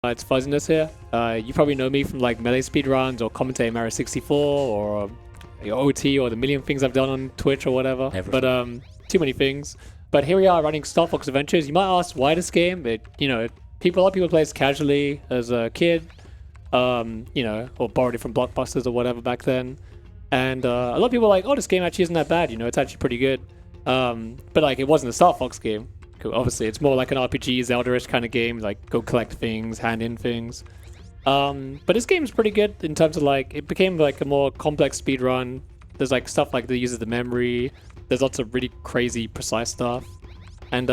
It's Fuzzyness here. You probably know me from like melee speedruns or commentating Mario 64 or OT or the million things I've done on Twitch or whatever. Everything. But too many things. But here we are running Star Fox Adventures. You might ask why this game? A lot of people play this casually as a kid, or borrowed it from Blockbusters or whatever back then. And a lot of people are like, oh, this game actually isn't that bad. It's actually pretty good. But like, it wasn't a Star Fox game. Obviously, it's more like an RPG, Zelda-ish kind of game, like go collect things, hand in things. But this game is pretty good in terms of like, it became like a more complex speedrun. There's like stuff like that uses the memory. There's lots of really crazy, precise stuff. And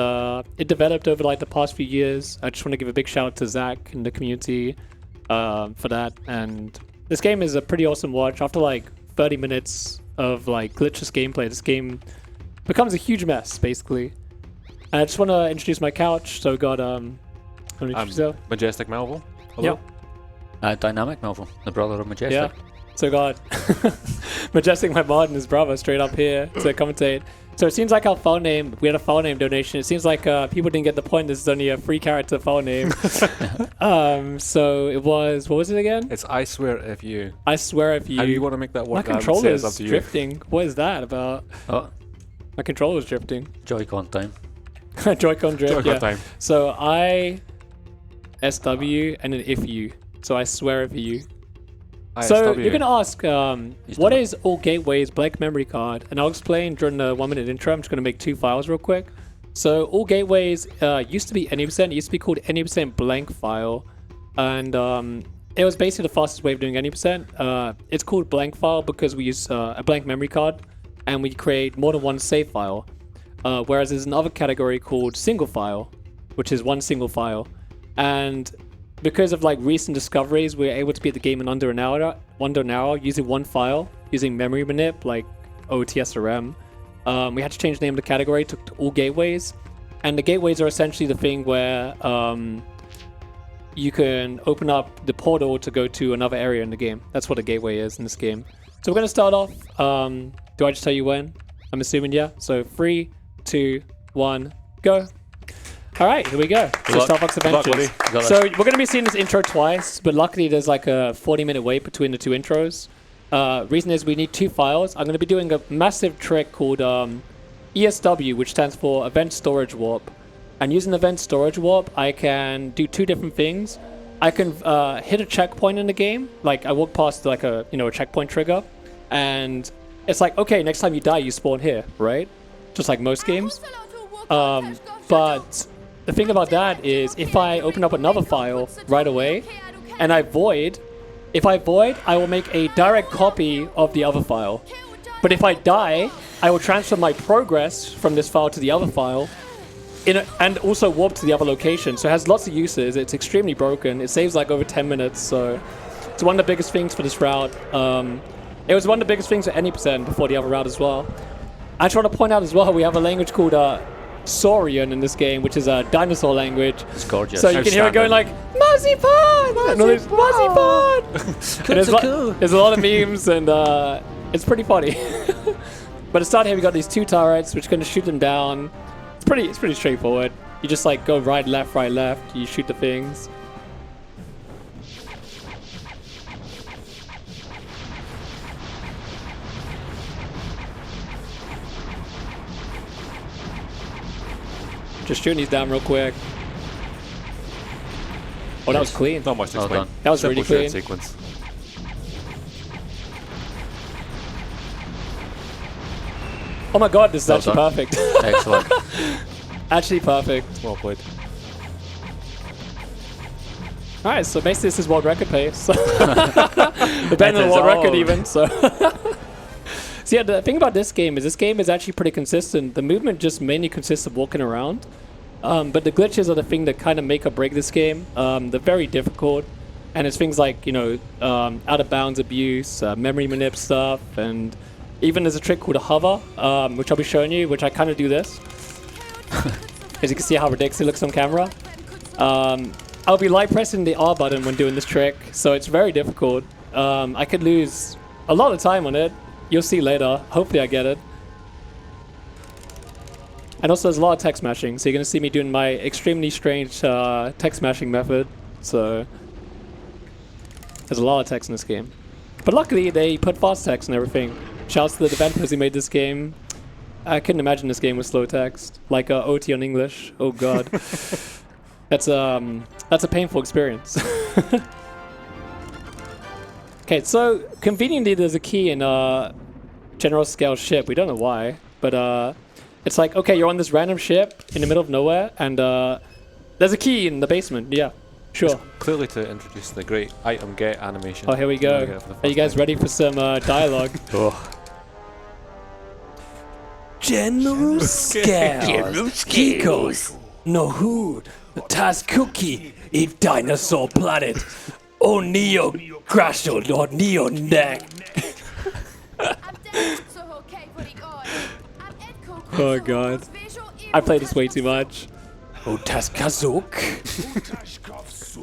it developed over like the past few years. I just want to give a big shout out to Zach in the community for that. And this game is a pretty awesome watch. After like 30 minutes of like glitchless gameplay, this game becomes a huge mess, basically. And I just want to introduce my couch. So we got Majestic Melville. Hello. Yep. Dynamic Melville, the brother of Majestic. Yeah. So got Majestic, my mod, and his brother straight up here to commentate. So it seems like our file name, we had a file name donation. It seems like people didn't get the point. This is only a free character file name. So it was, what was it again? It's I swear if you. I swear if you. How do you want to make that work? My controller's drifting. What is that about? Oh, my controller's drifting. Joy-Con time. Joy-Con drift, Joy-Con yeah. time. So I, SW, and then if you. So I swear if you. So you're going to ask, what is All Gateways blank memory card? And I'll explain during the 1 minute intro. I'm just going to make two files real quick. So All Gateways used to be any percent. It used to be called any percent blank file. And it was basically the fastest way of doing any percent. It's called blank file because we use a blank memory card and we create more than one save file. Whereas there's another category called single file, which is one single file. And because of like recent discoveries, we're able to beat the game in under an hour using one file, using memory manip like OTSRM. We had to change the name of the category to All Gateways. And the gateways are essentially the thing where you can open up the portal to go to another area in the game. That's what a gateway is in this game. So we're going to start off. Do I just tell you when? I'm assuming, yeah. So 3, 2, 1, go. All right, here we go. So Star Fox Adventures. So we're going to be seeing this intro twice, but luckily there's like a 40-minute wait between the two intros. Reason is we need two files. I'm going to be doing a massive trick called ESW, which stands for Event Storage Warp. And using Event Storage Warp, I can do two different things. I can hit a checkpoint in the game. Like I walk past like a checkpoint trigger, and it's like, okay, next time you die, you spawn here, right? Just like most games. But the thing about that is if I open up another file right away and I void, I will make a direct copy of the other file. But if I die, I will transfer my progress from this file to the other file and also warp to the other location. So it has lots of uses. It's extremely broken. It saves like over 10 minutes. So it's one of the biggest things for this route. It was one of the biggest things for any percent before the other route as well. I just want to point out as well, we have a language called Saurian in this game, which is a dinosaur language. It's gorgeous. So you can hear it going like, Marzipan! Marzipan! There's a lot of memes and it's pretty funny. But to start here, we got these two turrets, which are going to shoot them down. It's pretty straightforward. You just like go right, left. You shoot the things. Just shooting these down real quick. Oh, that was clean. Not much to explain. Done. That was really clean. Sequence. Oh my god, this is actually perfect. Excellent. Actually perfect. Well played. Alright, so basically this is world record pace. Better than the world record even, so. So yeah, the thing about this game is actually pretty consistent. The movement just mainly consists of walking around. But the glitches are the thing that kind of make or break this game. They're very difficult. And it's things like, out of bounds abuse, memory manip stuff, and even there's a trick called a hover, which I'll be showing you, which I kind of do this. As you can see how ridiculous it looks on camera. I'll be light pressing the R button when doing this trick, so it's very difficult. I could lose a lot of time on it. You'll see later. Hopefully I get it. And also there's a lot of text mashing, so you're going to see me doing my extremely strange text mashing method. So there's a lot of text in this game. But luckily, they put fast text and everything. Shouts to the developers who made this game. I couldn't imagine this game with slow text, like OT on English. Oh god, that's a painful experience. Okay, so conveniently, there's a key in general scale ship. We don't know why, but it's like, okay, you're on this random ship in the middle of nowhere, and there's a key in the basement. Yeah, sure. It's clearly to introduce the great item get animation. Oh, here we go. Are you guys ready for some dialogue? Oh. General Scales, Kikos, no hood, Tas cookie, if dinosaur planet, oh Neo crashed or Neo neck. Oh god, I played this way too much. Oh Tas Kazuk.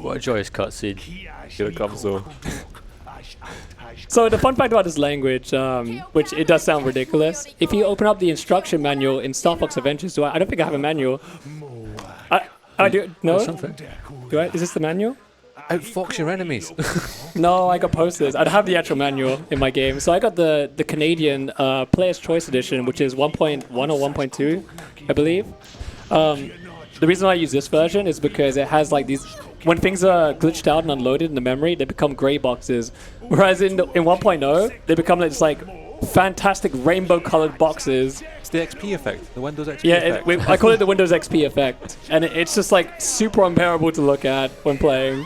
What a joyous cutscene. Here it comes though. So the fun fact about this language, which it does sound ridiculous, if you open up the instruction manual in Star Fox Adventures, I don't think I have a manual. I do. No? Do I? Is this the manual? Outfox your enemies. No, I got posters. I don't have the actual manual in my game. So I got the Canadian Player's Choice Edition, which is 1.1 or 1.2, I believe. The reason why I use this version is because it has like these... When things are glitched out and unloaded in the memory, they become gray boxes. Whereas in 1.0, they become like, just like fantastic rainbow-colored boxes. It's the XP effect, the Windows XP effect. Yeah, I call it the Windows XP effect. And it's just like super unbearable to look at when playing.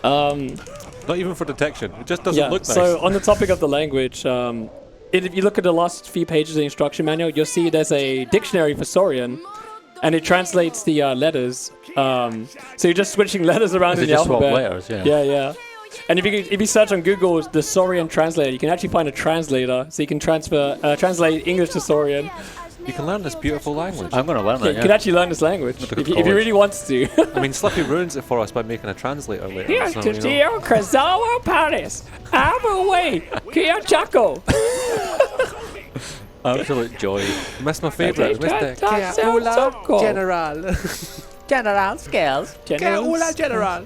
Not even for detection, it just doesn't look nice. So on the topic of the language, if you look at the last few pages of the instruction manual, you'll see there's a dictionary for Saurian. And it translates the letters. So you're just switching letters around in the alphabet. Letters, yeah. And if you search on Google the Saurian translator, you can actually find a translator, so you can translate English to Saurian. You can learn this beautiful language. I'm going to learn that. You can actually learn this language if you really want to. I mean, Slippy ruins it for us by making a translator later. Here to Dio Krazawa Paris. I'm away. Kia Chaco. Absolute joy. Missed my favourite, Mr. Keula General. General Scales. Keula General.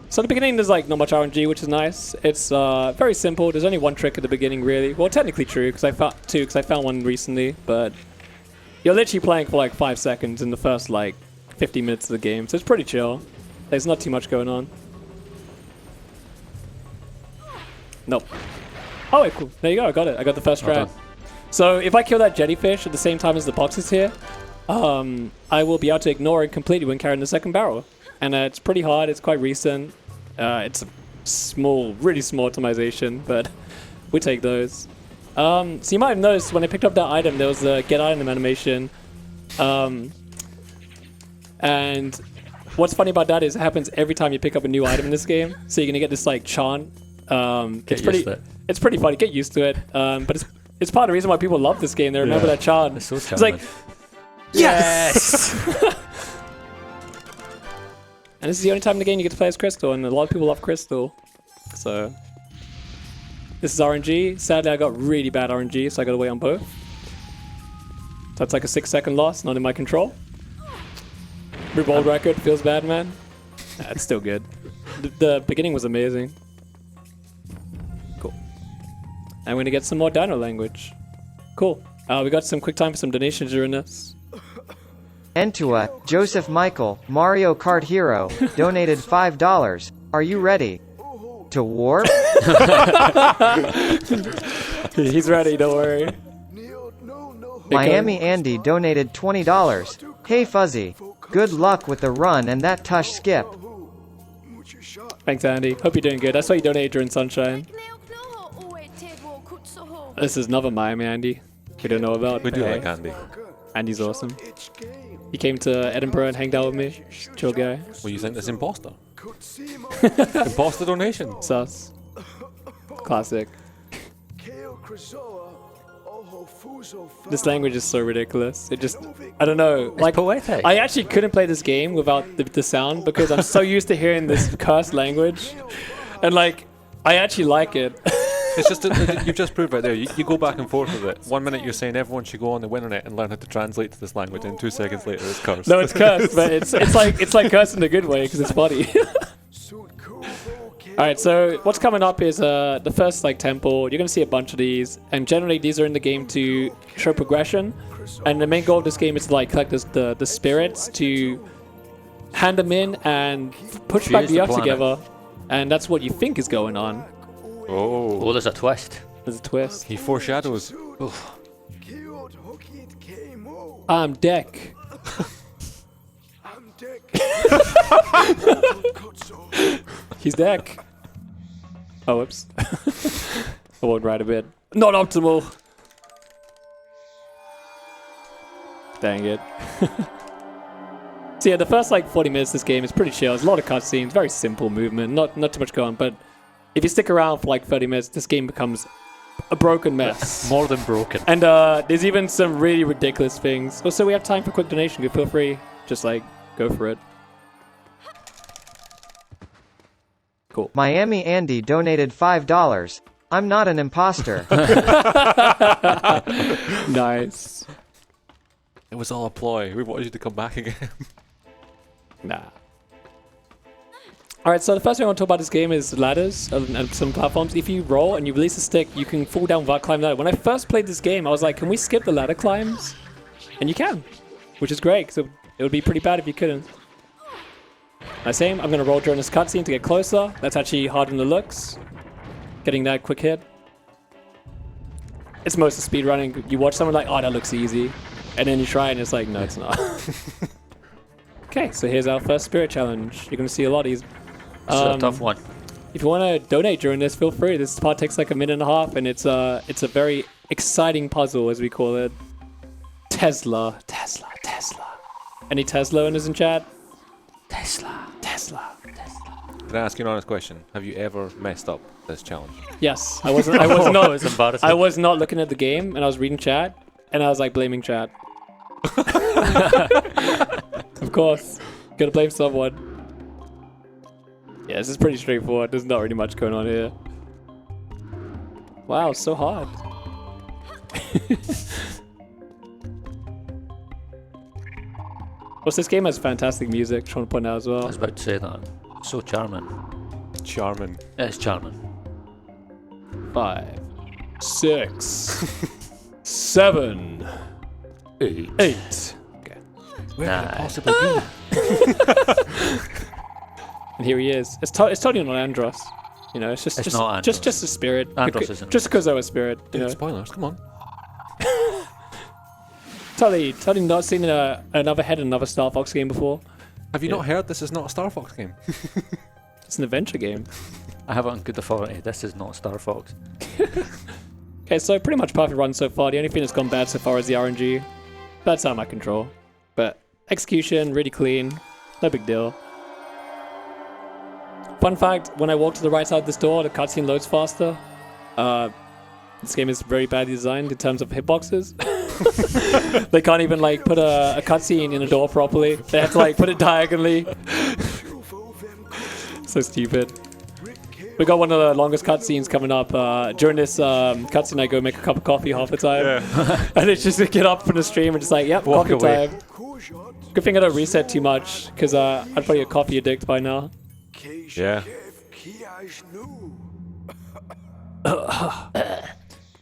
So at the beginning there's like not much RNG, which is nice. It's very simple. There's only one trick at the beginning, really. Well, technically true, because I found one recently, but you're literally playing for like 5 seconds in the first like 50 minutes of the game, so it's pretty chill. There's not too much going on. Nope. Oh, wait, cool. There you go. I got it. I got the first try. So if I kill that jellyfish at the same time as the boxes here, I will be able to ignore it completely when carrying the second barrel. And it's pretty hard. It's quite recent. It's a small, really small optimization, but we take those. So you might have noticed when I picked up that item, there was a get item animation. And what's funny about that is it happens every time you pick up a new item in this game. So you're going to get this like chant. It's pretty funny. Get used to it. But it's part of the reason why people love this game. They remember that chant. It's, so it's like, yes! And this is the only time in the game you get to play as Crystal, and a lot of people love Crystal. So this is RNG. Sadly, I got really bad RNG, so I got to wait on both. So that's like a 6-second loss, not in my control. Revolt record feels bad, man. It's still good. The beginning was amazing. Cool. And we're gonna get some more Dino language. Cool. We got some quick time for some donations during this. Entua, Joseph Michael, Mario Kart Hero, donated $5. Are you ready to warp? He's ready, don't worry. Miami Andy donated $20. Hey Fuzzy, good luck with the run and that tush skip. Thanks, Andy. Hope you're doing good. I saw you donate during Sunshine. This is another Miami Andy we don't know about. We do like Andy. Andy's awesome. He came to Edinburgh and hanged out with me. Chill guy. Well, you think this imposter? Imposter donation. Sus. Classic. This language is so ridiculous. It just, I don't know. It's poetic. I actually couldn't play this game without the sound because I'm so used to hearing this cursed language. And like, I actually like it. It's just that you've just proved right there. You go back and forth with it. 1 minute you're saying everyone should go on the internet and learn how to translate to this language, and 2 seconds later it's cursed. No, it's cursed, but it's like cursed in a good way because it's funny. All right, so what's coming up is the first like temple. You're gonna see a bunch of these, and generally these are in the game to show progression. And the main goal of this game is to like collect the spirits to hand them in and push back the earth together. And that's what you think is going on. Oh, there's a twist. There's a twist. He foreshadows. Oof. I'm Deck. He's Deck. Oh, whoops. I won't ride a bit. Not optimal. Dang it. So yeah, the first like 40 minutes of this game is pretty chill. There's a lot of cutscenes, very simple movement, not too much going on. But if you stick around for like 30 minutes, this game becomes a broken mess. More than broken. And there's even some really ridiculous things. Also, we have time for quick donation. Feel free, just like go for it. Cool. Miami Andy donated $5. I'm not an imposter. Nice. It was all a ploy. We wanted you to come back again. Nah. Alright, so the first thing I want to talk about this game is ladders and some platforms. If you roll and you release a stick, you can fall down without climbing the ladder. When I first played this game, I was like, can we skip the ladder climbs? And you can, which is great, because it would be pretty bad if you couldn't. Now same, I'm going to roll during this cutscene to get closer. That's actually harder than it looks. Getting that quick hit. It's most of speedrunning. You watch someone like, oh, that looks easy. And then you try and it's like, no, it's not. Okay, so here's our first spirit challenge. You're going to see a lot of these. It's a tough one. If you want to donate during this, feel free. This part takes like a minute and a half, and it's a very exciting puzzle, as we call it. Tesla. Any Tesla owners in chat? Tesla. Can I ask you an honest question? Have you ever messed up this challenge? Yes, I was not. It's embarrassing. I was not looking at the game, and I was reading chat, and I was like blaming chat. Of course, gotta blame someone. Yeah, this is pretty straightforward. There's not really much going on here. Wow, so hard. This game has fantastic music. Trying to point out as well. I was about to say that. So charming. Charming. It's charming. 5, 6, 7, 8. Okay. Where could it possibly be? And here he is. It's totally not Andros. You know, it's just not Andros. just a spirit. Andros isn't. Just because I was a spirit. You know. Spoilers, come on. Totally not seen another head in another Star Fox game before. Have you not heard this is not a Star Fox game? It's an adventure game. I have it on good authority. This is not Star Fox. Okay, so pretty much perfect run so far. The only thing that's gone bad so far is the RNG. That's out of my control. But execution, really clean. No big deal. Fun fact, when I walk to the right side of this door, the cutscene loads faster. This game is very badly designed in terms of hitboxes. They can't even like put a cutscene in a door properly. They have to like put it diagonally. So stupid. We got one of the longest cutscenes coming up. During this cutscene, I go make a cup of coffee half the time. Yeah. And it's just to get up from the stream and just like, yep, walk coffee away. time. Good thing I don't reset too much, because I'd probably a coffee addict by now. Yeah.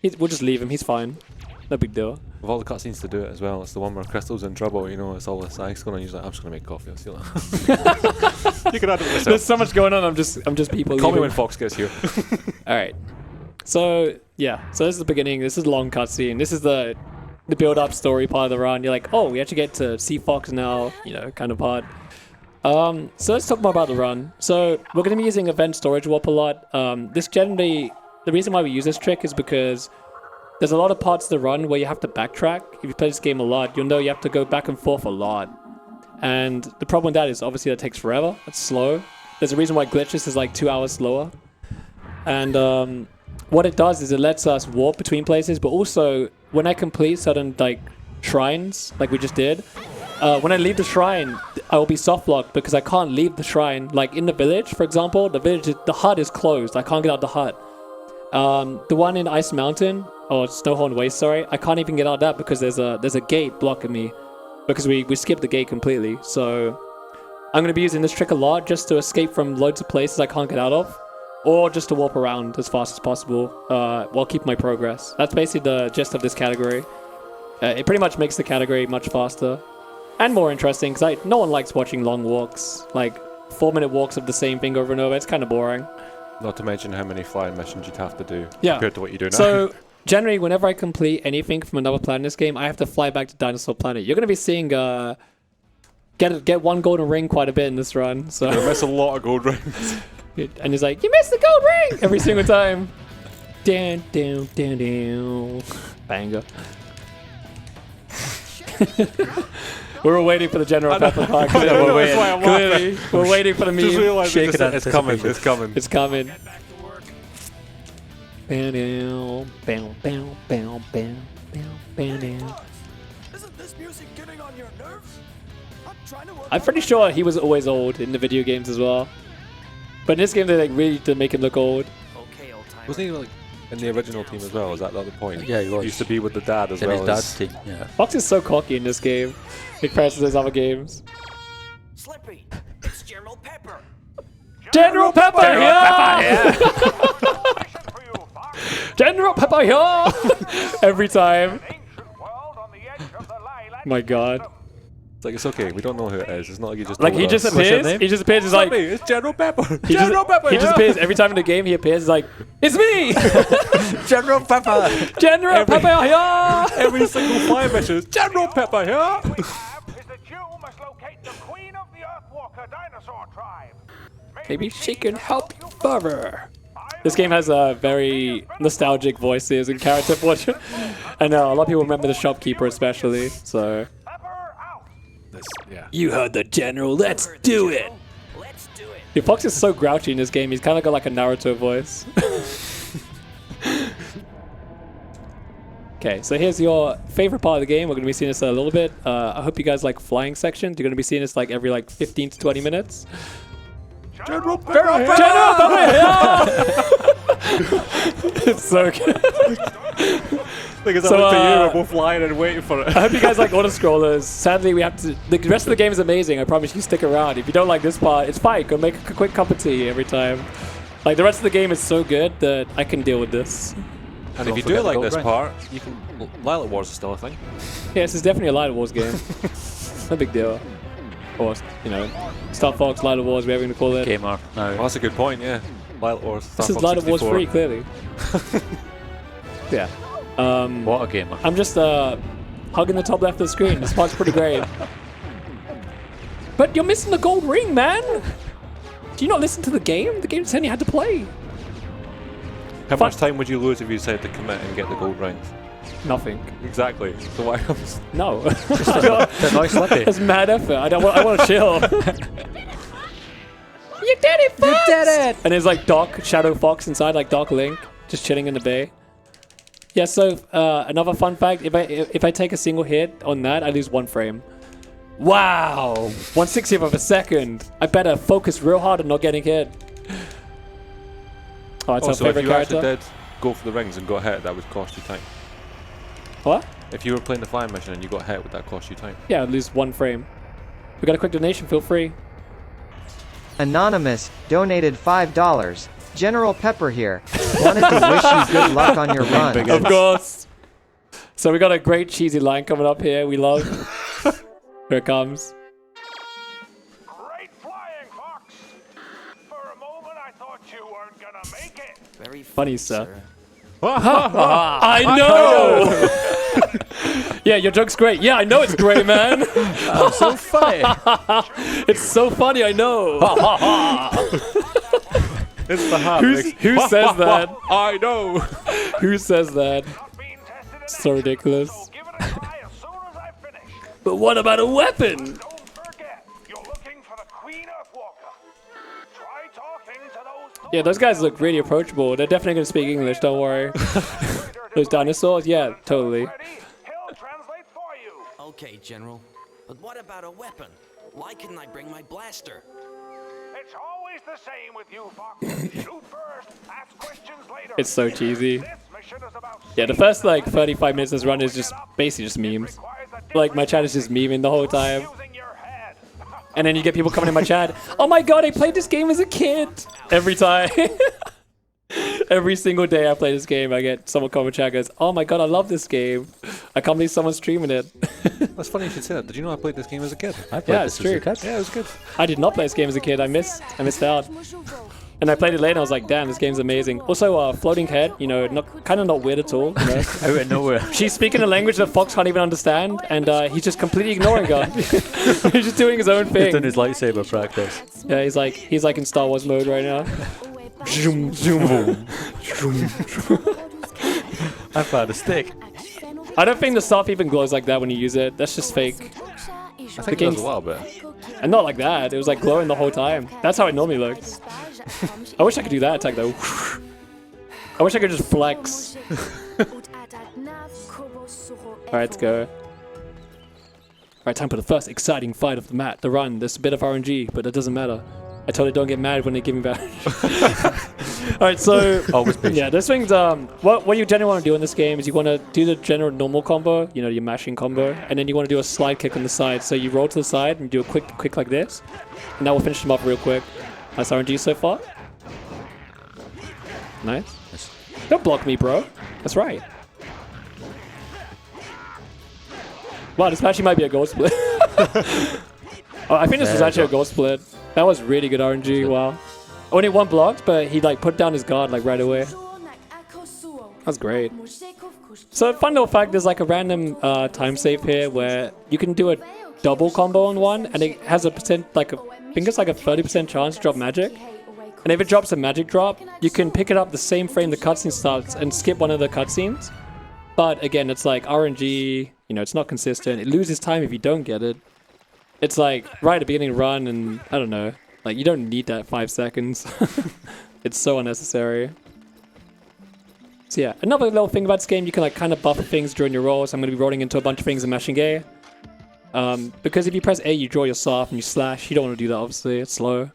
We'll just leave him, he's fine. No big deal. With all the cutscenes to do it as well, it's the one where Crystal's in trouble, you know, it's all this ice going on, he's like, I'm just going to make coffee, I'll see you later. You can add it yourself. There's so much going on, I'm just people Call me leaving. when Fox gets here. Alright. So, yeah. So this is the beginning. This is a long cutscene. This is the build-up story part of the run. You're like, oh, we actually get to see Fox now, you know, kind of hard. So let's talk more about the run. So we're going to be using event storage warp a lot. This generally, the reason why we use this trick is because there's a lot of parts of the run where you have to backtrack. If you play this game a lot, you'll know you have to go back and forth a lot. And the problem with that is obviously that takes forever. It's slow. There's a reason why Glitches is like 2 hours slower. And what it does is it lets us warp between places, but also when I complete certain like shrines, like we just did, when I leave the shrine, I will be soft locked because I can't leave the shrine. Like in the village, for example, the hut is closed. I can't get out the hut. The one in Ice Mountain, or Snowhorn Waste, sorry, I can't even get out of that because there's a gate blocking me. Because we skipped the gate completely. So I'm going to be using this trick a lot just to escape from loads of places I can't get out of. Or just to warp around as fast as possible while keeping my progress. That's basically the gist of this category. It pretty much makes the category much faster. And more interesting, because no one likes watching long walks. Like 4-minute walks of the same thing over and over. It's kind of boring. Not to mention how many flying missions you'd have to do Yeah. compared to what you do now. So generally, whenever I complete anything from another planet in this game, I have to fly back to Dinosaur Planet. You're going to be seeing get one golden ring quite a bit in this run. So I miss a lot of gold rings. And he's like, you missed the gold ring every single time. Down, down, down, down. Banger. We were waiting for the General Pepper card. Clearly, we're waiting for the meme. Just realized Shake it out, it's coming. anticipation. It's coming. It's coming. Bow, down, bow, bow, bow, bow, bow, bow, down. Isn't this music getting on your nerves? I'm trying to work I'm pretty sure he was always old in the video games as well. But in this game, they like really did make him look old. Okay, old timer. Wasn't he like in the original team as well? Is that the other point? Yeah, he was. Used to be with the dad as In his well dad's as... team, yeah. Fox is so cocky in this game in comparison to his other games. Slippy, it's General Pepper. General Pepper here! General Pepper here! Every time. My god. It's like, it's okay. We don't know who it is. It's not like he just Like told he just us. appears. He just appears. He's like, It's General Pepper. he General Pepper. He just appears every time in the game. He appears. He's like, it's me, General Pepper! General Pepper here. Every single flying mission is General Pepper here. we have is that you must locate the queen of the Earthwalker dinosaur tribe. Maybe she can help you further. This game has very nostalgic voices and character portrait. I know a lot of people remember the shopkeeper especially. So. Yeah. You heard the general. Let's do it. Let's do it. Yeah, Fox is so grouchy in this game. He's kind of got like a Naruto voice. Okay, so here's your favorite part of the game. We're going to be seeing this a little bit. I hope you guys like flying sections. You're going to be seeing this like every like 15 to 20 minutes. General Pepper. General Pepper! It's so good. Because So, I looked at you, we're both lying and waiting for it. I hope you guys like auto-scrollers. Sadly, we have to... The rest of the game is amazing. I promise you stick around. If you don't like this part, it's fine. Go make a quick cup of tea every time. Like, the rest of the game is so good that I can deal with this. And Don't if you forget do the like gold this ring. part, you can... Lilac Wars is still a thing. Yeah, this is definitely a Light Wars game. No big deal. Or, you know, Star Fox, Light Wars, whatever you call it. Gamer now. Well, that's a good point, yeah. Lilac Wars. This is Light Wars 3, clearly. Yeah. What a gamer. I'm just hugging the top left of the screen. This part's pretty great. But you're missing the gold ring, man! Do you not listen to the game? The game's telling you how to play. How much time would you lose if you decided to commit and get the gold rings? Nothing. Exactly. So why? No. They're nice Slippy. It's mad effort. I want to chill. You did it, Fox! You did it! And there's like Doc, Shadow Fox inside, like Doc Link, just chilling in the bay. Yeah, so another fun fact, if I take a single hit on that, I lose 1 frame. Wow! 1/60th of a second. I better focus real hard on not getting hit. Oh, it's our So if favorite you actually character. did go for the rings and got hit, that would cost you time. What? If you were playing the flying mission and you got hit, would that cost you time? Yeah, I'd lose 1 frame. We got a quick donation, feel free. Anonymous donated $5. General Pepper here. Wanted to wish you good luck on your run. Of course. So we got a great cheesy line coming up here. We love. Here it comes. Great flying, Fox. For a moment, I thought you weren't gonna make it. Very Funny, sir. I know. Yeah, your joke's great. Yeah, I know it's great, man. Oh, so funny. It's so funny. I know. It's the hat. Who says that? I know. Who says that? Not being tested in So action, ridiculous. so give it a try as soon as I finish. But what about a weapon? Don't forget, you're looking for the Queen Earthwalker. Try talking to those. Yeah, those guys look really approachable. They're definitely going to speak English. Don't worry. Those dinosaurs? Yeah, totally. Ready? He'll translate for you. Okay, General. But what about a weapon? Why couldn't I bring my blaster? It's always always the same with you, Fox. Shoot first, ask questions later. It's so cheesy. This mission is about Yeah, the first like 35 minutes of this run is just basically just memes. Like my chat is just memeing the whole time. using your head. And then you get people coming in my chat. Oh my god, I played this game as a kid. Every time. Every single day I play this game, I get someone come in chat goes, oh my god, I love this game. I can't believe someone's streaming it. That's funny you should say that. Did you know I played this game as a kid? I played Yeah, this it's true. as a kid. Yeah, it was good. I did not play this game as a kid. I missed out. And I played it later and I was like, damn, this game's amazing. Also, floating head, you know, kind of not weird at all. You know? Out of nowhere. She's speaking a language that Fox can't even understand, and he's just completely ignoring her. He's just doing his own He's thing. done his lightsaber practice. Yeah, he's like in Star Wars mode right now. Zoom, zoom, boom. I found a stick. I don't think the stuff even glows like that when you use it. That's just fake. I think it was a little bit. And not like that. It was like glowing the whole time. That's how it normally looks. I wish I could do that attack though. I wish I could just flex. Alright, let's go. Alright, time for the first exciting fight of the mat. The run. There's a bit of RNG, but it doesn't matter. I totally don't get mad when they give me back. Alright, so Always patient. yeah, this thing's what you generally want to do in this game is you want to do the general normal combo, you know, your mashing combo, and then you want to do a slide kick on the side. So you roll to the side and do a quick like this, and that will finish them off real quick. Nice RNG so far. Nice. Don't block me, bro. That's right. Wow, this actually might be a goal split. Oh, I think this was actually a goal split. That was really good RNG. Wow. Only one blocked, but he like put down his guard like right away. That's great. So fun little fact, there's like a random time save here where you can do a double combo on one, and it has a I think it's like a 30% chance to drop magic. And if it drops a magic drop, you can pick it up the same frame the cutscene starts and skip one of the cutscenes. But again, it's like RNG, you know, it's not consistent. It loses time if you don't get it. It's like right at the beginning run, and I don't know, like you don't need that 5 seconds. It's so unnecessary. So yeah, another little thing about this game, you can like kind of buffer things during your rolls. I'm going to be rolling into a bunch of things and mashing A. Because if you press A, you draw your soft and you slash. You don't want to do that, obviously. It's slow.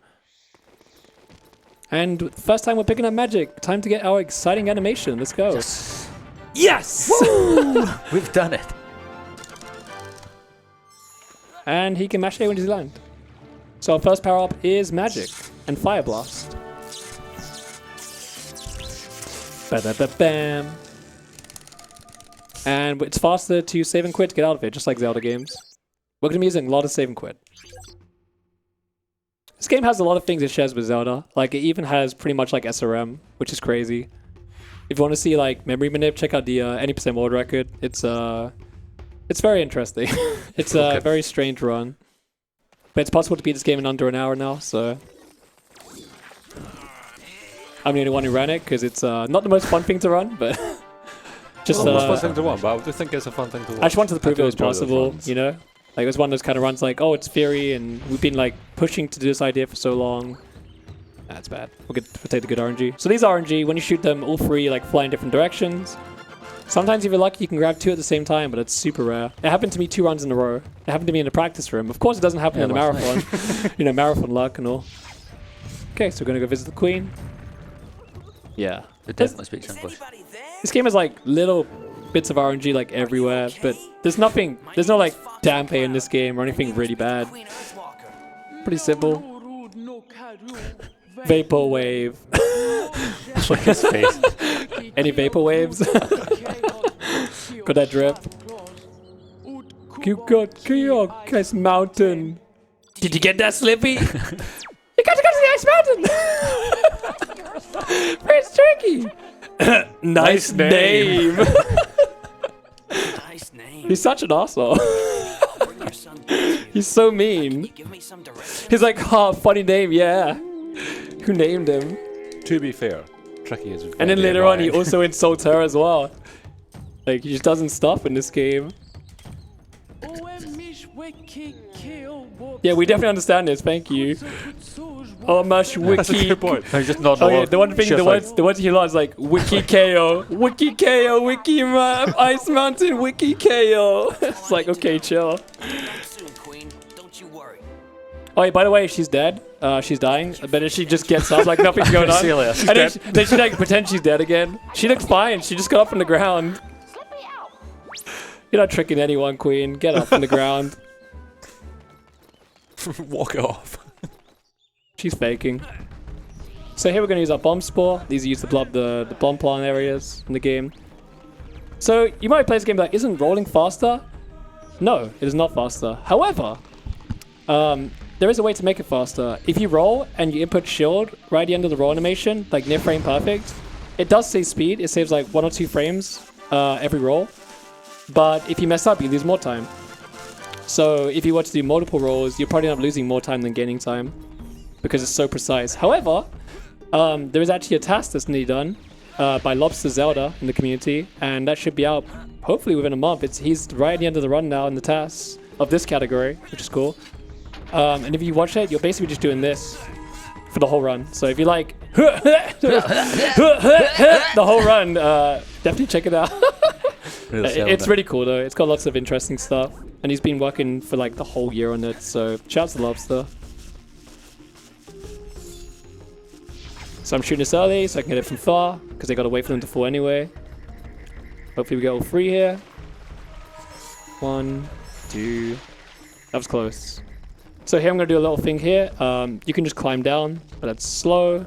And first time we're picking up magic. Time to get our exciting animation. Let's go. Yes! Woo! We've done it. And he can mash A when he's land. So our first power up is magic and fire blast. Ba-da-ba-bam. And it's faster to save and quit to get out of it, just like Zelda games. We're going to be using a lot of save and quit. This game has a lot of things it shares with Zelda. Like, it even has pretty much like SRM, which is crazy. If you want to see like memory manip, check out the any percent world record. It's very interesting. It's a very strange run. But it's possible to beat this game in under an hour now, so... I'm the only one who ran it, because it's not the most fun thing to run, but... just It's a fun thing to run, but I do think it's a fun thing to watch. I just wanted to prove it do was enjoy those possible, runs. you know? Like, it was one of those kind of runs like, oh, it's theory, and we've been, like, pushing to do this idea for so long. That's bad. We'll take the good RNG. So these RNG, when you shoot them, all three, like, fly in different directions. Sometimes if you're lucky, you can grab two at the same time, but it's super rare. It happened to me 2 runs in a row. It happened to me in a practice room. Of course, it doesn't happen in a marathon. You know, marathon luck and all. Okay, so we're going to go visit the Queen. Yeah. It definitely speaks English. This game has, like, little bits of RNG, like, everywhere, but there's no, like, dampe in this game or anything really bad. Pretty simple. Vapor wave. Look at his face. Any vapor waves? Got that drip. You got Ice Mountain. Did you get that, Slippy? You got to go to the Ice Mountain! Prince Turkey! Nice name! Nice name. He's such an asshole. He's so mean. Give me some direction. He's like, oh, funny name, yeah. Who named him? To be fair, Tricky is And then later on, he also insults her as well. Like, he just doesn't stop in this game. Yeah, we definitely understand this. Thank you. Oh, Mash Wiki. That's a good point. He's just not Oh yeah, the one thing, the words he loves like Wiki KO, Wiki KO, Wiki Ice Mountain, Wiki KO. It's like, okay, chill. Soon, Queen. Don't you worry. Oh, wait, by the way, she's dead. She's dying. But then she just gets up like nothing's going on. See you later. And then she like pretends she's dead again. She looks fine. She just got up from the ground. You're not tricking anyone, Queen. Get up from the ground. Walk it off. She's faking. So here we're going to use our bomb spore. These are used to blow up the bomb plant areas in the game. So you might play this game like, isn't rolling faster? No, it is not faster. However, there is a way to make it faster. If you roll and you input shield right at the end of the roll animation, like near frame perfect, it does save speed. It saves like 1 or 2 frames every roll. But if you mess up, you lose more time. So if you were to do multiple rolls, you're probably not losing more time than gaining time because it's so precise. However, there is actually a task that's nearly done by Lobster Zelda in the community, and that should be out hopefully within a month. He's right at the end of the run now in the tasks of this category, which is cool. And if you watch it, you're basically just doing this for the whole run. So if you like the whole run, definitely check it out. It's really cool though. It's got lots of interesting stuff, and he's been working for like the whole year on it. So shouts to Lobster. So I'm shooting this early so I can get it from far, because I gotta wait for them to fall anyway. Hopefully we get all 3 here. 1, 2. That was close. So here I'm gonna do a little thing here. You can just climb down, but that's slow.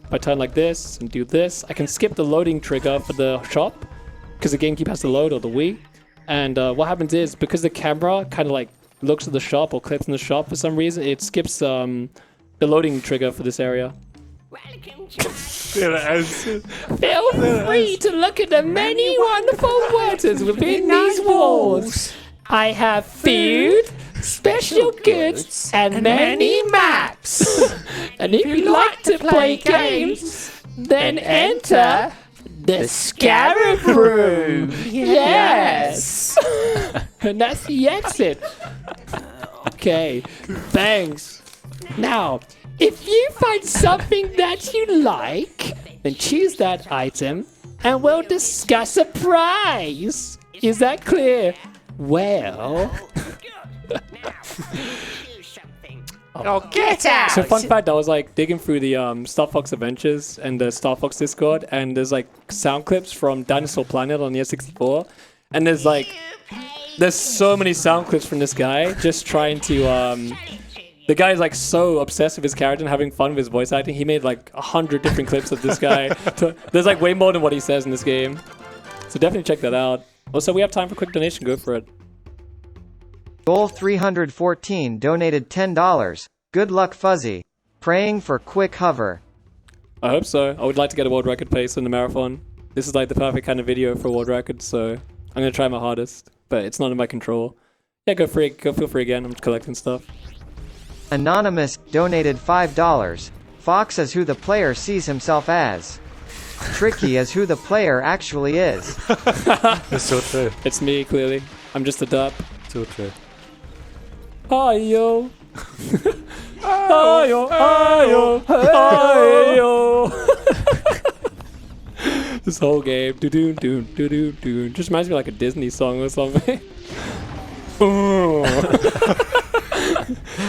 If I turn like this and do this, I can skip the loading trigger for the shop, because the GameCube has to load, or the Wii. And what happens is, because the camera kind of like looks at the shop or clips in the shop for some reason, it skips the loading trigger for this area. There it is. Feel free to look at the many wonderful waters within these walls. I have food, special goods, and many maps. And if you'd like to play games, then enter the Scarab Room. Yes. And that's the exit. Okay, thanks. Now, if you find something that you like, then choose that item and we'll discuss a prize. Is that clear? Well... Oh, get out! So fun fact, I was like digging through the Star Fox Adventures and the Star Fox Discord, and there's like sound clips from Dinosaur Planet on the S64, and there's so many sound clips from this guy just trying to the guy is like so obsessed with his character and having fun with his voice acting. He made like 100 different clips of this guy. There's like way more than what he says in this game. So definitely check that out. Also, we have time for a quick donation. Go for it. Goal 314 donated $10. Good luck, Fuzzy. Praying for quick hover. I hope so. I would like to get a world record pace in the marathon. This is like the perfect kind of video for a world record, so I'm going to try my hardest. But it's not in my control. Yeah, go feel free again. I'm collecting stuff. Anonymous donated $5. Fox is who the player sees himself as. Tricky is who the player actually is. It's so true. It's me, clearly. I'm just a dup. So true. Ayo. Ayo, ayo, ayo. This whole game. Do-do, do, do, do. Just reminds me of like a Disney song or something.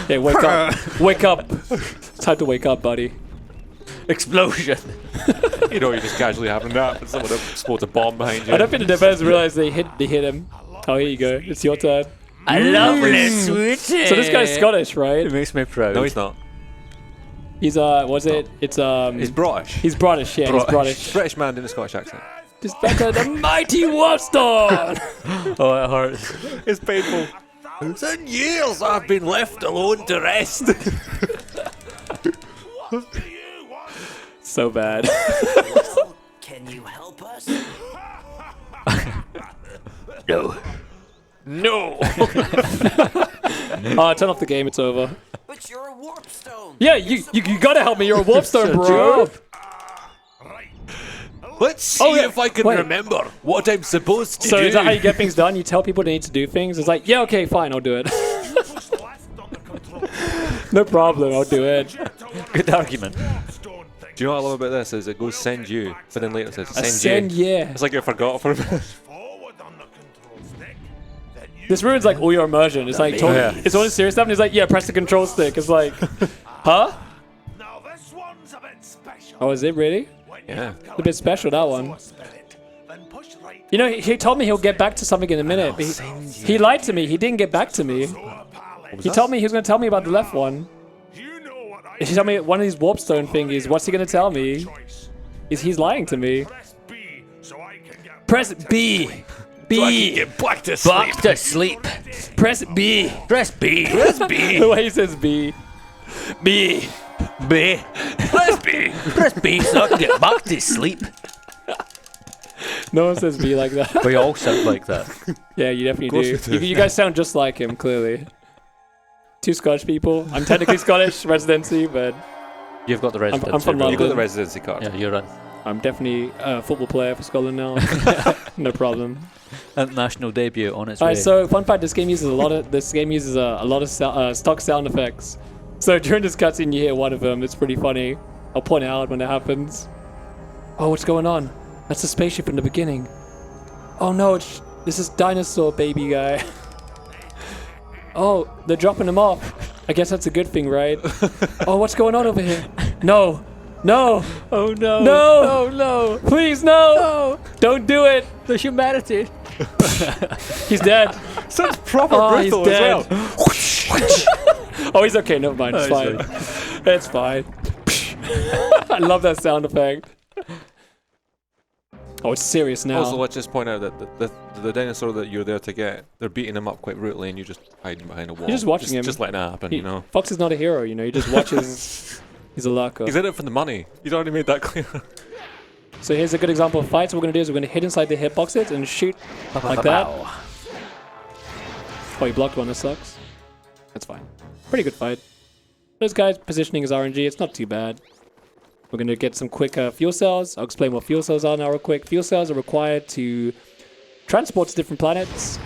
Hey, wake up. Wake up. It's time to wake up, buddy. Explosion. You know, you're just casually having that, but someone explodes a bomb behind you. I don't think the defenders realize they hit him. Oh, here you go. It's your turn. I love it, sweetie. So this guy's Scottish, right? It makes me proud. No, he's not. He's was it? It's He's British. He's British, yeah. He's British. British man in a Scottish accent. Just better the mighty Warstone. Oh, it hurts. It's painful. For years I've been left alone to rest. What do you want? So bad. Can you help us? No. No. Turn off the game. It's over. But you're a warp stone. Yeah, you gotta help me. You're a Warpstone, bro. Right. Let's see if I can remember what I'm supposed to So do. is that how you get things done? You tell people they need to do things? It's like, yeah, okay, fine, I'll do it. Push left on the control. No problem, I'll do it. Good argument. Warpstone thing. Do you know what I love about this? Is it goes send you, but then later it says send Send you. yeah. It's like you forgot for a minute. Forward on the control stick. Then This ruins like all your immersion. It's like it's all serious stuff, and he's like, yeah, press the control stick. It's like, huh? Now this one's a bit special. Oh, is it really? Yeah. It's a bit special, that one. You know, he told me he'll get back to something in a minute, but he lied to me. He didn't get back to me. He told me he was going to tell me about the left one. He told me one of these warp stone thingies. What's he going to tell me? He's lying to me. Press B. B. So I can get back to sleep. Back to sleep. Press B. Press B. Press B. The way he says B. B. B. Press B. Press B so I can get back to sleep. No one says B like that. We all sound like that. Yeah, you definitely do. You guys sound just like him, clearly. Two Scottish people. I'm technically Scottish, residency, but You've got the residency. I'm from You London. got the residency card. Yeah, you're in. I'm definitely a football player for Scotland now. No problem. International debut on its All way. right, so fun fact: this game uses a lot of stock sound effects. So during this cutscene, you hear one of them. It's pretty funny. I'll point it out when it happens. Oh, what's going on? That's the spaceship in the beginning. Oh no, this is dinosaur baby guy. Oh, they're dropping him off. I guess that's a good thing, right? Oh, what's going on over here? No. No! Oh no! No! Oh no! Please, no! Don't do it! The humanity! He's dead. Sounds proper Oh, he's brutal as dead. well. Oh, he's okay. Never mind. It's Oh, fine. It's fine. I love that sound effect. Oh, it's serious now. Also, let's just point out that the dinosaur that you're there to get, they're beating him up quite brutally, and you're just hiding behind a wall. You're just watching him. Just letting it happen, you know. Fox is not a hero, you know. He just watches. He's a lurker. He's in it for the money. He's already made that clear. So here's a good example of fights. What we're going to do is we're going to hit inside the hitboxes and shoot like that. Oh, he blocked one. That sucks. That's fine. Pretty good fight. This guy's positioning is RNG. It's not too bad. We're going to get some quick fuel cells. I'll explain what fuel cells are now real quick. Fuel cells are required to transport to different planets.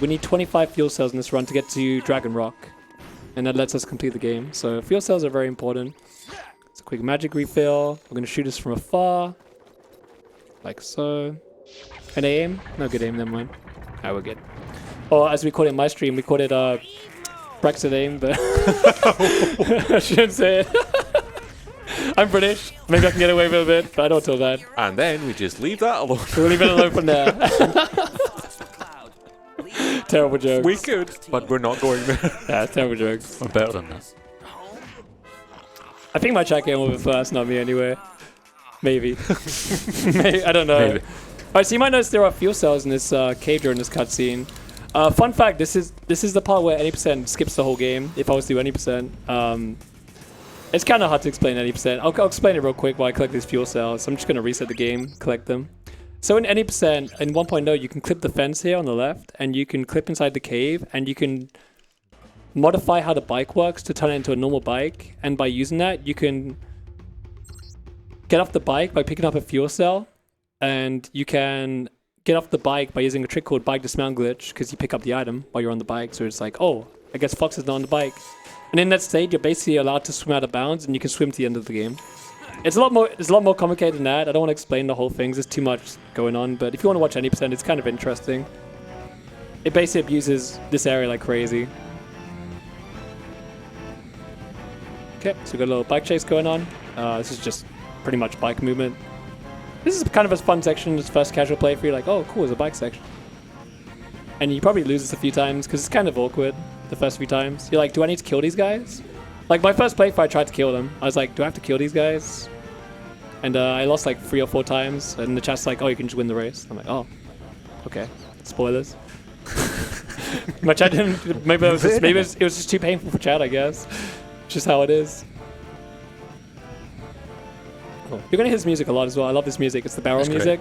We need 25 fuel cells in this run to get to Dragon Rock. And that lets us complete the game. So fuel cells are very important. It's a quick magic refill. We're going to shoot this from afar. Like so. And aim? No good aim, never mind. Alright, we're good. Or as we call it in my stream, we call it Brexit aim, but I shouldn't say it. I'm British. Maybe I can get away with it a bit, but I don't feel bad. And then we just leave that alone. We'll leave it alone from there. Terrible jokes. We could, but we're not going there. Yeah, terrible jokes. We're better than that. I think my chat came over first, not me anyway. Maybe. Maybe. I don't know. Maybe. Alright, so you might notice there are fuel cells in this cave during this cutscene. Fun fact, this is the part where any percent skips the whole game, if I was to do any percent. It's kind of hard to explain any percent. I'll explain it real quick while I collect these fuel cells. I'm just going to reset the game, collect them. So in any percent, in 1.0, you can clip the fence here on the left, and you can clip inside the cave, and you can modify how the bike works to turn it into a normal bike. And by using that, you can get off the bike by picking up a fuel cell, and you can get off the bike by using a trick called bike dismount glitch, because you pick up the item while you're on the bike. So it's like, oh, I guess Fox is not on the bike. And in that state, you're basically allowed to swim out of bounds, and you can swim to the end of the game. It's a lot more complicated than that. I don't want to explain the whole thing. There's too much going on. But if you want to watch any percent, it's kind of interesting. It basically abuses this area like crazy. Okay, so we've got a little bike chase going on. This is just pretty much bike movement. This is kind of a fun section. It's first casual play for you. Like, oh, cool, there's a bike section. And you probably lose this a few times because it's kind of awkward the first few times. You're like, do I need to kill these guys? Like, my first playthrough, I tried to kill them. I was like, do I have to kill these guys? And I lost like 3 or 4 times. And the chat's like, oh, you can just win the race. I'm like, oh, okay. Spoilers. My chat didn't. Maybe it was just too painful for chat, I guess. It's just how it is. Oh, you're gonna hear this music a lot as well. I love this music. It's the barrel music.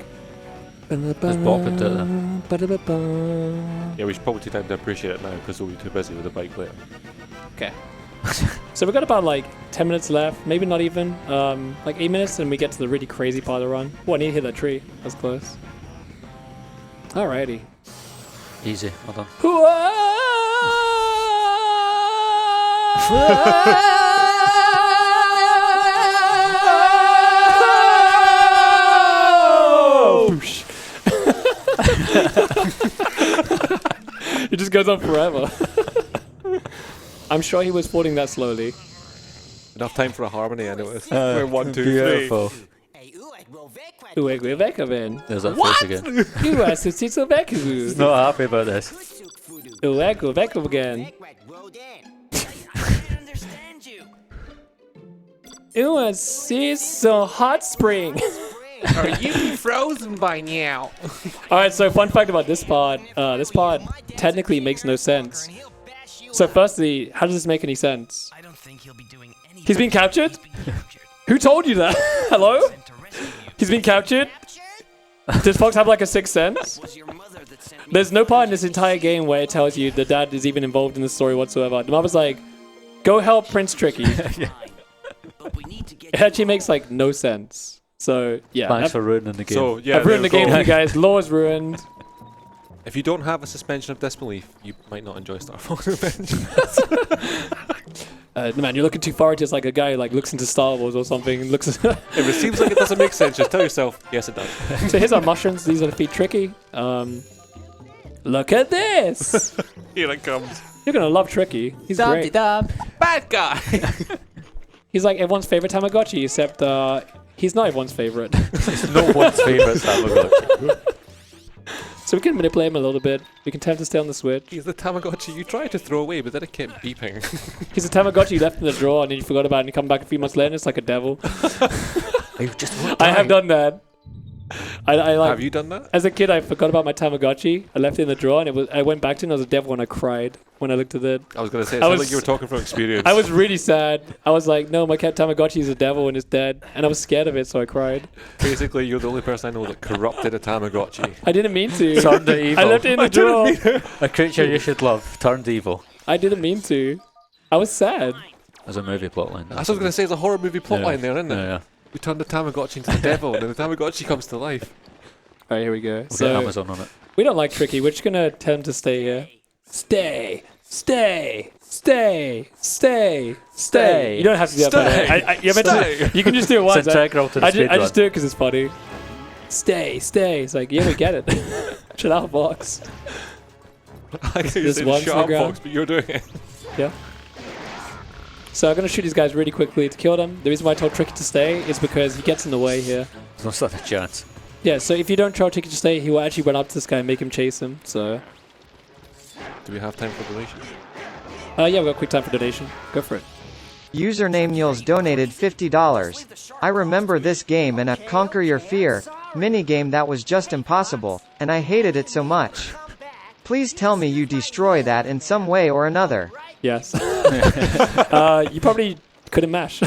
Let's bop into it then. Yeah, we should probably take time to appreciate it now because we'll be too busy with the bike later. Okay. So we've got about like 10 minutes left, maybe not even. Like 8 minutes, and we get to the really crazy part of the run. Oh, I need to hit that tree. That's close. Alrighty. Easy, well done. You're just just goes on forever. I'm sure he was falling that slowly. Enough time for a harmony, I noticed. We're 1, 2, 3. Beautiful. We're back again. There's that face again. You are so back. Not happy about this. We're back again. It was so hot spring. Are you frozen by now? Alright, so fun fact about this part. This part technically makes no sense. So firstly, how does this make any sense? I don't think he'll be doing any. He's been captured? Who told you that? Hello? He's been captured? Does Fox have like a sixth sense? There's no part in this entire game where it tells you the dad is even involved in the story whatsoever. The mom was like, go help Prince Tricky. It actually makes like no sense. So yeah. Thanks for ruining the game. So, yeah, I've ruined the there game we for go. you guys. Law's ruined. If you don't have a suspension of disbelief, you might not enjoy Star Fox Adventures. Man, you're looking too far into like a guy like looks into Star Wars or something and looks. If it seems like it doesn't make sense, just tell yourself, yes, it does. So here's our mushrooms. These are the feet Tricky. Look at this. Here it comes. You're gonna love Tricky. He's great. Bad guy. He's like everyone's favorite Tamagotchi, except he's not everyone's favorite. No one's favourite Tamagotchi. So we can manipulate him a little bit. We can tell him to stay on the Switch. He's the Tamagotchi you tried to throw away, but then it kept beeping. He's a Tamagotchi you left in the drawer and then you forgot about it and you come back a few months later and it's like a devil. I have done that. I like, Have you done that? as a kid, I forgot about my Tamagotchi. I left it in the drawer and I went back to it and it was a devil and I cried when I looked at it. I was going to say, it I sounded was- like you were talking from experience. I was really sad. I was like, no, my cat Tamagotchi is a devil and it's dead. And I was scared of it, so I cried. Basically, you're the only person I know that corrupted a Tamagotchi. I didn't mean to. Turned it evil. I left it in the drawer. A creature you should love turned evil. I didn't mean to. I was sad. As a movie plotline. That's what I was going to say, there's a horror movie plotline there, isn't there? Yeah. We turn the Tamagotchi into the devil, and then the Tamagotchi comes to life. All right, here we go. We'll get So Amazon on it. we don't like Tricky. We're just gonna tell him to stay here. Stay. Stay. You don't have to do that. By the way. You meant to- you can just do it once. It's integral to the I speedrun. just do it because it's funny. Stay. It's like, yeah, we get it. Chill out, Fox. I can This say one's shut the up, ground. Fox, but you're doing it. Yeah. So I'm gonna shoot these guys really quickly to kill them. The reason why I told Tricky to stay is because he gets in the way here. There's no such a chance. Yeah, so if you don't tell Tricky to stay, he will actually run up to this guy and make him chase him. So, Do we have time for donations? yeah, we got quick time for donation. Go for it. Username Niels donated $50. I remember this game and a Conquer Your Fear minigame that was just impossible, and I hated it so much. Please tell me you destroy that in some way or another. Yes. You probably couldn't mash.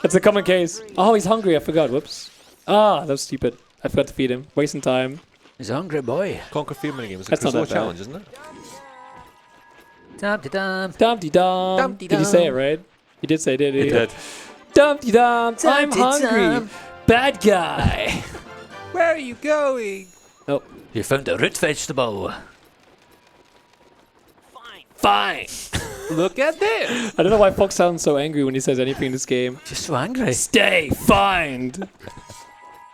That's a common case. Oh, he's hungry. I forgot. Whoops. Ah, that was stupid. I forgot to feed him. Wasting time. He's a hungry boy. Conquer Fear minigame is a That's not Crusoe that bad. challenge, isn't it? Dum-de-dum. Dum-de-dum. Dum-de-dum. Did he say it right? He did say it, did he? It did. Dum-de-dum. I'm Dum-de-dum. hungry. Bad guy. Where are you going? Oh, You found a root vegetable. fine. Look at this. I don't know why Fox sounds so angry when he says anything in this game. Just so angry. Stay. Find.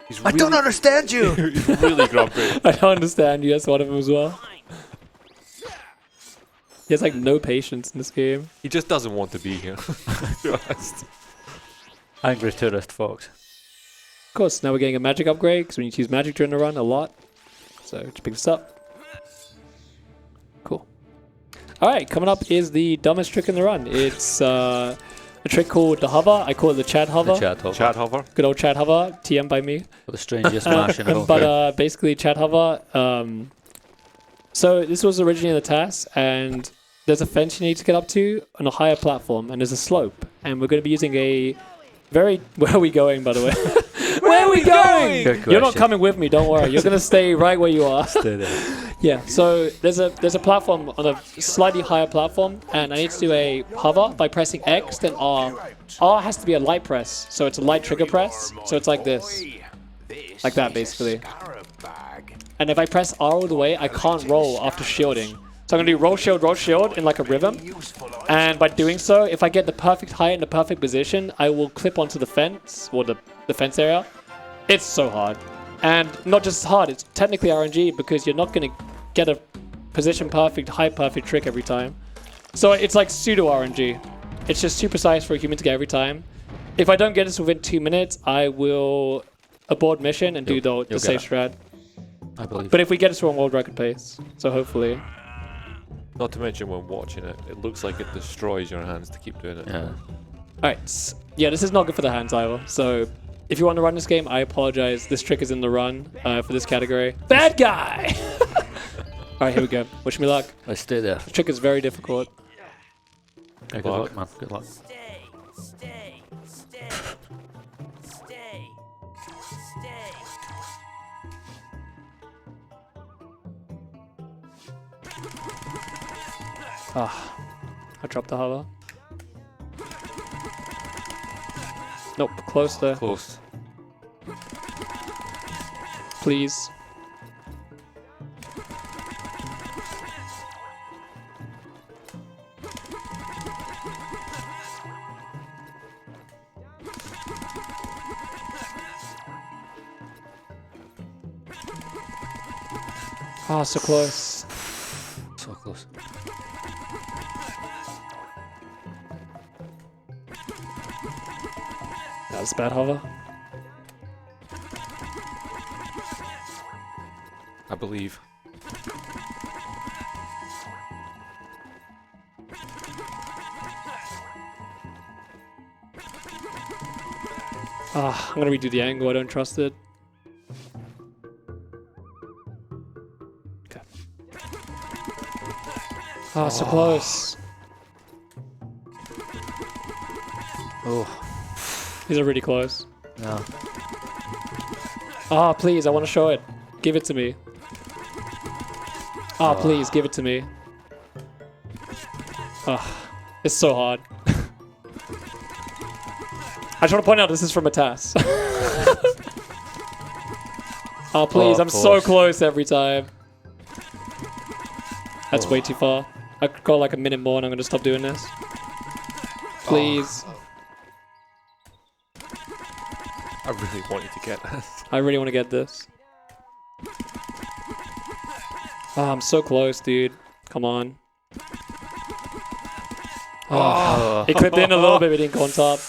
He's I don't understand you. He's really grumpy. I don't understand you. That's one of them as well. He has like no patience in this game. He just doesn't want to be here, to be honest. Angry tourist fox. Of course, now we're getting a magic upgrade because we need to use magic during the run a lot. So just pick this up. Cool. Alright, coming up is the dumbest trick in the run. It's a trick called the hover. I call it the Chad hover. The chat hover. Chad Hover. Good old Chad hover, TM by me. The strangest mash in the whole But game. basically, Chad hover. So this was originally in the task, and there's a fence you need to get up to on a higher platform, and there's a slope, and we're going to be using a very. Where are we going, by the way? Where are we going? Good You're not question. coming with me. Don't worry. You're going to stay right where you are. Stay there. Yeah. So there's a platform on a slightly higher platform, and I need to do a hover by pressing X, then R. R has to be a light press, so it's a light trigger press. So it's like this, like that, basically. And if I press R all the way, I can't roll after shielding. So I'm going to do roll shield in like a rhythm. And by doing so, if I get the perfect height and the perfect position, I will clip onto the fence, or the fence area. It's so hard. And not just hard, it's technically RNG because you're not going to get a position perfect, height perfect trick every time. So it's like pseudo RNG. It's just too precise for a human to get every time. If I don't get this within 2 minutes, I will abort mission and do the safe strat. I believe. But if we get it to a world record pace, so hopefully. Not to mention when watching it, it looks like it destroys your hands to keep doing it. Yeah. Alright, yeah, this is not good for the hands either. So if you want to run this game, I apologize. This trick is in the run for this category. Bad guy! Alright, here we go. Wish me luck. Let's stay there. The trick is very difficult. Good luck, man. Good luck. Stay, stay, stay, stay, stay. Ah, I dropped the hover. Nope, close there. Close. Please. Ah, so close. So close. That was bad hover. I believe. Ah, I'm gonna redo the angle. I don't trust it. Okay. Ah, so close. Oh, These are really close. no. Ah, please, I want to show it. Give it to me. Ah, please, give it to me. Ah, it's so hard. I just want to point out this is from a task. Oh, please, Oh, I'm so close. close every time. That's way too far. I could go like a minute more and I'm going to stop doing this. Please. I really want you to get this. I really want to get this. Ah, I'm so close, dude. Come on. Oh, it clipped in a little bit, but it didn't go on top.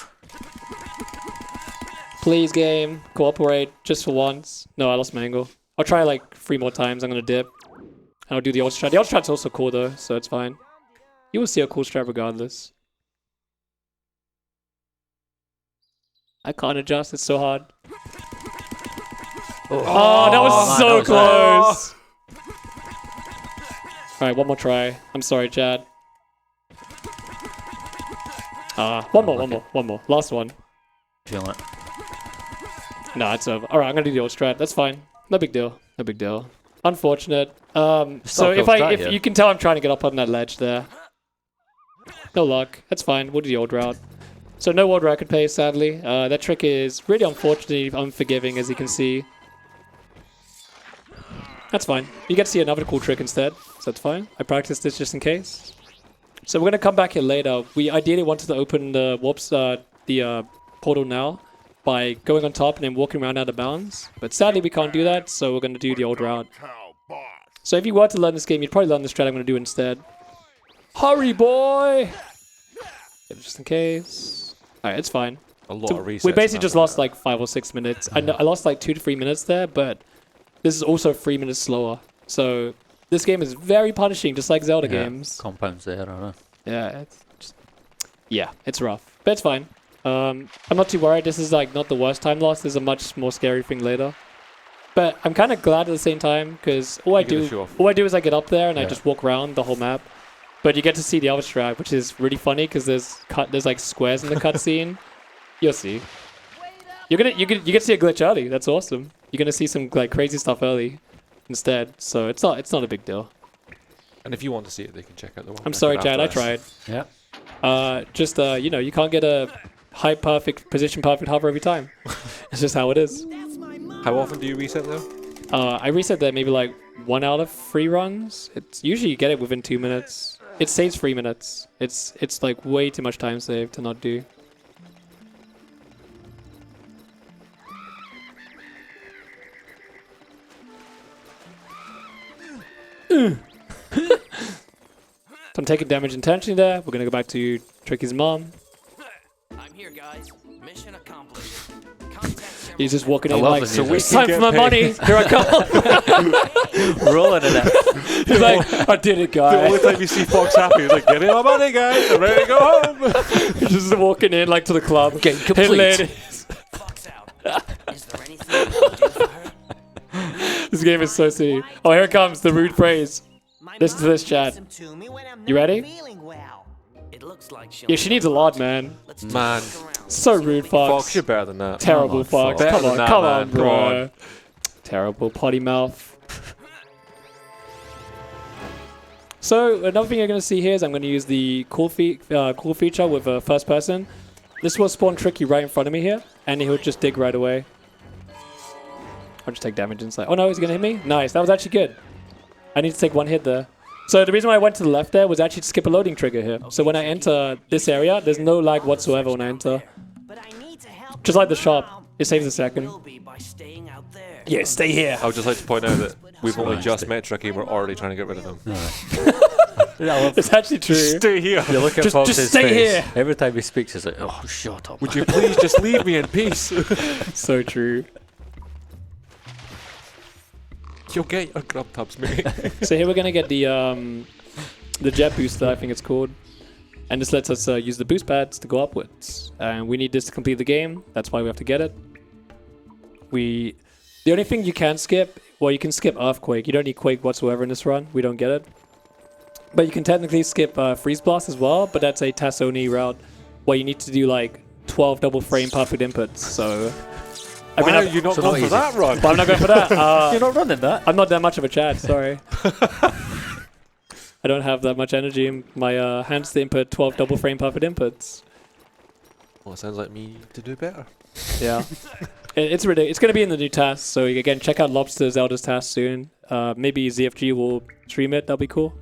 Please, game, cooperate just for once. No, I lost my angle. I'll try like 3 more times. I'm gonna dip. And I'll do the ult strat. The ult strat's also cool though, so it's fine. You will see a cool strat regardless. I can't adjust. It's so hard. Oh, that was man, so that was close. All right, one more try. I'm sorry, Chad. One more. Last one. Feeling it. No, it's over. All right, I'm gonna do the old strat. That's fine. No big deal. No big deal. Unfortunate. So if you can tell, I'm trying to get up on that ledge there. No luck. That's fine. We'll do the old route. So no world record pace, sadly. That trick is really unfortunately unforgiving, as you can see. That's fine. You get to see another cool trick instead, so that's fine. I practiced this just in case. So we're gonna come back here later. We ideally wanted to open the portal now by going on top and then walking around out of bounds. But sadly, we can't do that, so we're gonna do the old route. So if you were to learn this game, you'd probably learn the strat I'm gonna do instead. Hurry, boy! Just in case. Alright, it's fine. A lot So of resets. we basically just happened lost there. like 5 or 6 minutes. I lost like 2 to 3 minutes there, but this is also 3 minutes slower. So this game is very punishing, just like Zelda games. Compounds there, aren't Yeah, it's rough, but it's fine. I'm not too worried. This is like not the worst time loss. There's a much more scary thing later. But I'm kind of glad at the same time because all I do is I get up there and I just walk around the whole map. But you get to see the other strat, which is really funny because there's like squares in the cutscene. You'll see. You get to see a glitch early. That's awesome. You're gonna see some like crazy stuff early instead. So it's not a big deal. And if you want to see it, they can check out the one. I'm sorry, Chad. I tried. Yeah. You can't get a height perfect, position perfect hover every time. It's just how it is. How often do you reset though? I reset that maybe like 1 out of 3 runs. It's usually you get it within 2 minutes. It saves 3 minutes. It's like way too much time saved to not do. I'm taking damage intentionally there. We're gonna go back to Tricky's mom. I'm here, guys. Mission accomplished. Contact He's just walking I in love like, the so music. it's time for my money. Here I come. Rolling in it. He's like, I did it, The guy. only time you see Fox happy is like, get in my money, guys. I'm ready to go home. Just walking in like to the club. Game Hey, complete. ladies. Fox out. Is there anything I can do for her? This game is so silly. Oh, here it comes, the rude phrase. Listen to this, chat. You ready? It looks like Yeah, she needs a lot, man. Man, So rude, Fox. Fox, you're better than that. Terrible, Fox. Better Come than on, that, come man. on, Come bro. on. Terrible potty mouth. So another thing you're going to see here is I'm going to use the cool feature with a first person. This will spawn Tricky right in front of me here, and he'll just dig right away. I'll just take damage inside. Oh no, he's going to hit me? Nice, that was actually good. I need to take one hit there. So the reason why I went to the left there was actually to skip a loading trigger here. So when I enter this area, there's no lag whatsoever when I enter. Just like the shop, it saves a second. Yeah, stay here. I would just like to point out that we've only just met Tricky. We're already trying to get rid of him. It's actually true. Stay here. You look at Just Fox's stay face. here. Every time he speaks, he's like, oh, shut up. Would you please just leave me in peace? So true. You'll get your grub tubs, mate. So here we're gonna get the jet booster, I think it's called, and this lets us use the boost pads to go upwards. And we need this to complete the game. That's why we have to get it. The only thing you can skip, well, you can skip Earthquake. You don't need Quake whatsoever in this run. We don't get it. But you can technically skip Freeze Blast as well, but that's a TAS only route where you need to do like 12 double frame perfect inputs. So I mean, Why are you not so going not for that run? but I'm not going for that. You're not running that. I'm not that much of a Chad, sorry. I don't have that much energy in my hands to input 12 double frame perfect inputs. Well, it sounds like me to do better. Yeah. It's ridiculous. It's going to be in the new task, so again, check out Lobster Zelda's task soon. Maybe ZFG will stream it, that'll be cool.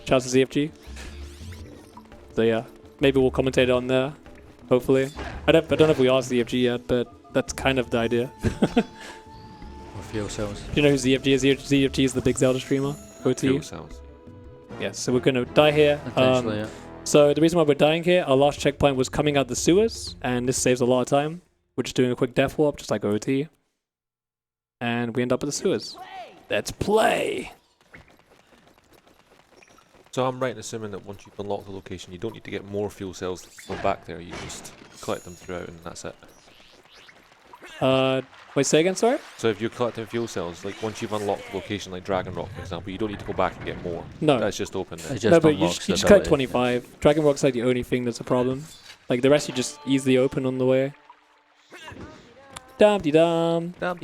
Shout out to ZFG. So yeah, maybe we'll commentate on there, hopefully. I don't know if we asked ZFG yet, but that's kind of the idea. Or fuel cells. Do you know who ZFG is? ZFG is the big Zelda streamer. OT. Fuel cells. Yes, so we're going to die here. Potentially, yeah. So the reason why we're dying here, our last checkpoint was coming out the sewers, and this saves a lot of time. We're just doing a quick death warp, just like OT. And we end up at the sewers. Let's play! So I'm right in assuming that once you've unlocked the location, you don't need to get more fuel cells to go back there. You just collect them throughout, and that's it. Wait, say again, sorry? So if you're collecting fuel cells, like once you've unlocked the location, like Dragon Rock, for example, you don't need to go back and get more. No. That's just open there. It just No, but you unlocks just, the you just collect ability. 25. Dragon Rock's like the only thing that's a problem. Like the rest you just easily open on the way. Dum-de-dum. Could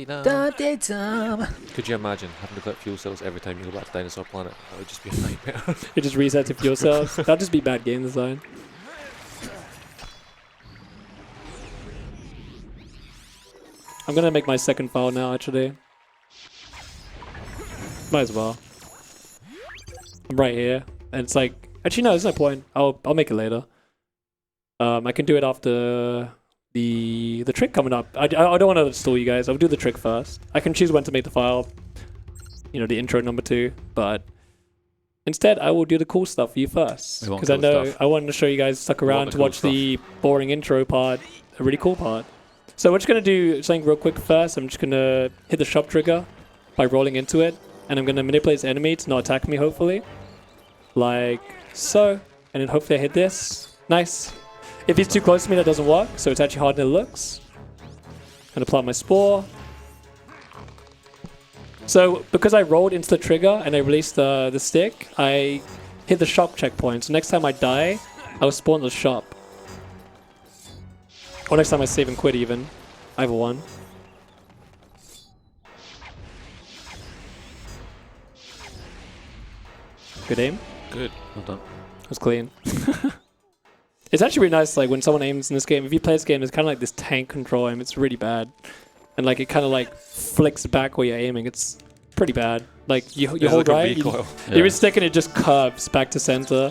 you imagine having to collect fuel cells every time you go back to Dinosaur Planet? That would just be a nightmare. It just resets if yourselves. That'd just be bad game design. I'm gonna make my second file now, actually. Might as well. I'm right here, and it's like, actually no, there's no point. I'll make it later. I can do it after the trick coming up. I don't want to stall you guys. I'll do the trick first. I can choose when to make the file. You know, the intro number 2, but instead I will do the cool stuff for you first, We want because I cool know stuff. I wanted to show you guys stuck We want around the to cool watch the boring intro part, a really cool part. So we're just gonna do something real quick first. I'm just gonna hit the shop trigger by rolling into it, and I'm gonna manipulate this enemy to not attack me, hopefully, like so, and then hopefully I hit this. Nice. If he's too close to me, that doesn't work, so it's actually harder than it looks. Gonna plant my spore. So because I rolled into the trigger and I released the stick, I hit the shop checkpoint. So next time I die, I'll spawn the shop. Or next time I save and quit even. Either one. Good aim. Good. Well done. It was clean. It's actually really nice, like when someone aims in this game. If you play this game, it's kind of like this tank control aim. It's really bad. And like it kind of like flicks back where you're aiming. It's pretty bad. Like you It's hold like a right, recoil. you're stick and it just curves back to center.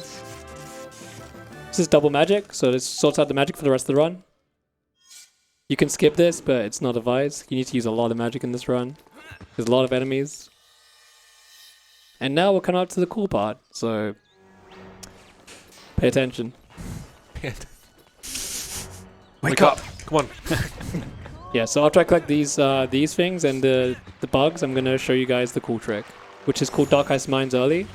This is double magic, so this sorts out the magic for the rest of the run. You can skip this, but it's not advised. You need to use a lot of magic in this run. There's a lot of enemies. And now we're coming up to the cool part. So Pay attention. Wake up! Come on. Yeah, so after I collect these things and the bugs, I'm gonna show you guys the cool trick, which is called Dark Ice Mines early.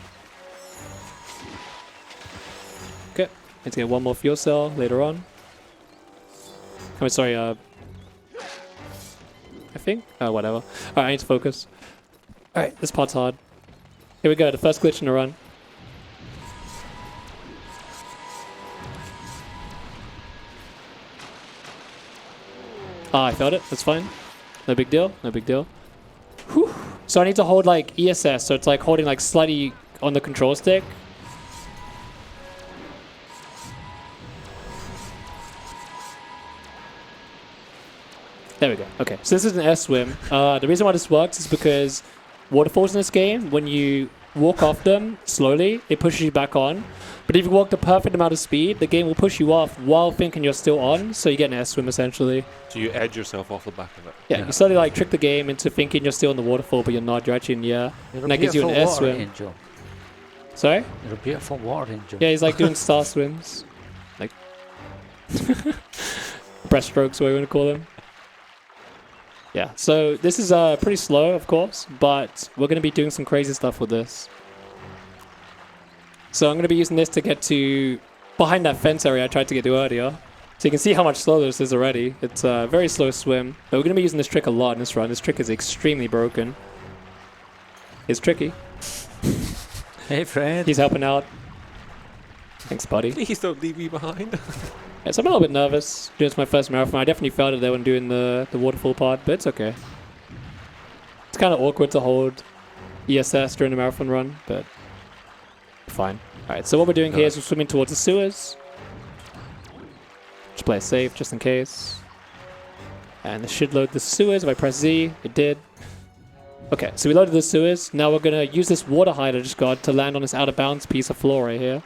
Okay, let's get one more fuel cell later on. Oh, sorry, I think? Whatever. Alright, I need to focus. Alright, this part's hard. Here we go, the first glitch in the run. Ah, I failed it. That's fine. No big deal. No big deal. Whew. So I need to hold like ESS, so it's like holding like slightly on the control stick. There we go. Okay, so this is an air swim. The reason why this works is because waterfalls in this game, when you walk off them slowly, it pushes you back on. But if you walk the perfect amount of speed, the game will push you off while thinking you're still on, so you get an air swim essentially. So you edge yourself off the back of it. Yeah, you slowly like trick the game into thinking you're still in the waterfall, but you're not. You're actually in the air, and that gives you an air swim. Angel. Sorry? You're a beautiful water angel. Yeah, he's like doing star swims, like breaststrokes, what you want to call them. Yeah, so this is pretty slow, of course, but we're going to be doing some crazy stuff with this. So I'm going to be using this to get to behind that fence area I tried to get to earlier. So you can see how much slower this is already. It's a very slow swim. But we're going to be using this trick a lot in this run. This trick is extremely broken. It's tricky. Hey, friend. He's helping out. Thanks, buddy. Please don't leave me behind. Yeah, so I'm a little bit nervous. It's my first marathon. I definitely felt it there when doing the waterfall part, but it's okay. It's kind of awkward to hold ESS during a marathon run, but fine. Alright, so what we're doing here is we're swimming towards the sewers. Just play it safe, just in case. And this should load the sewers. If I press Z, it did. Okay, so we loaded the sewers. Now we're going to use this water height I just got to land on this out of bounds piece of floor right here.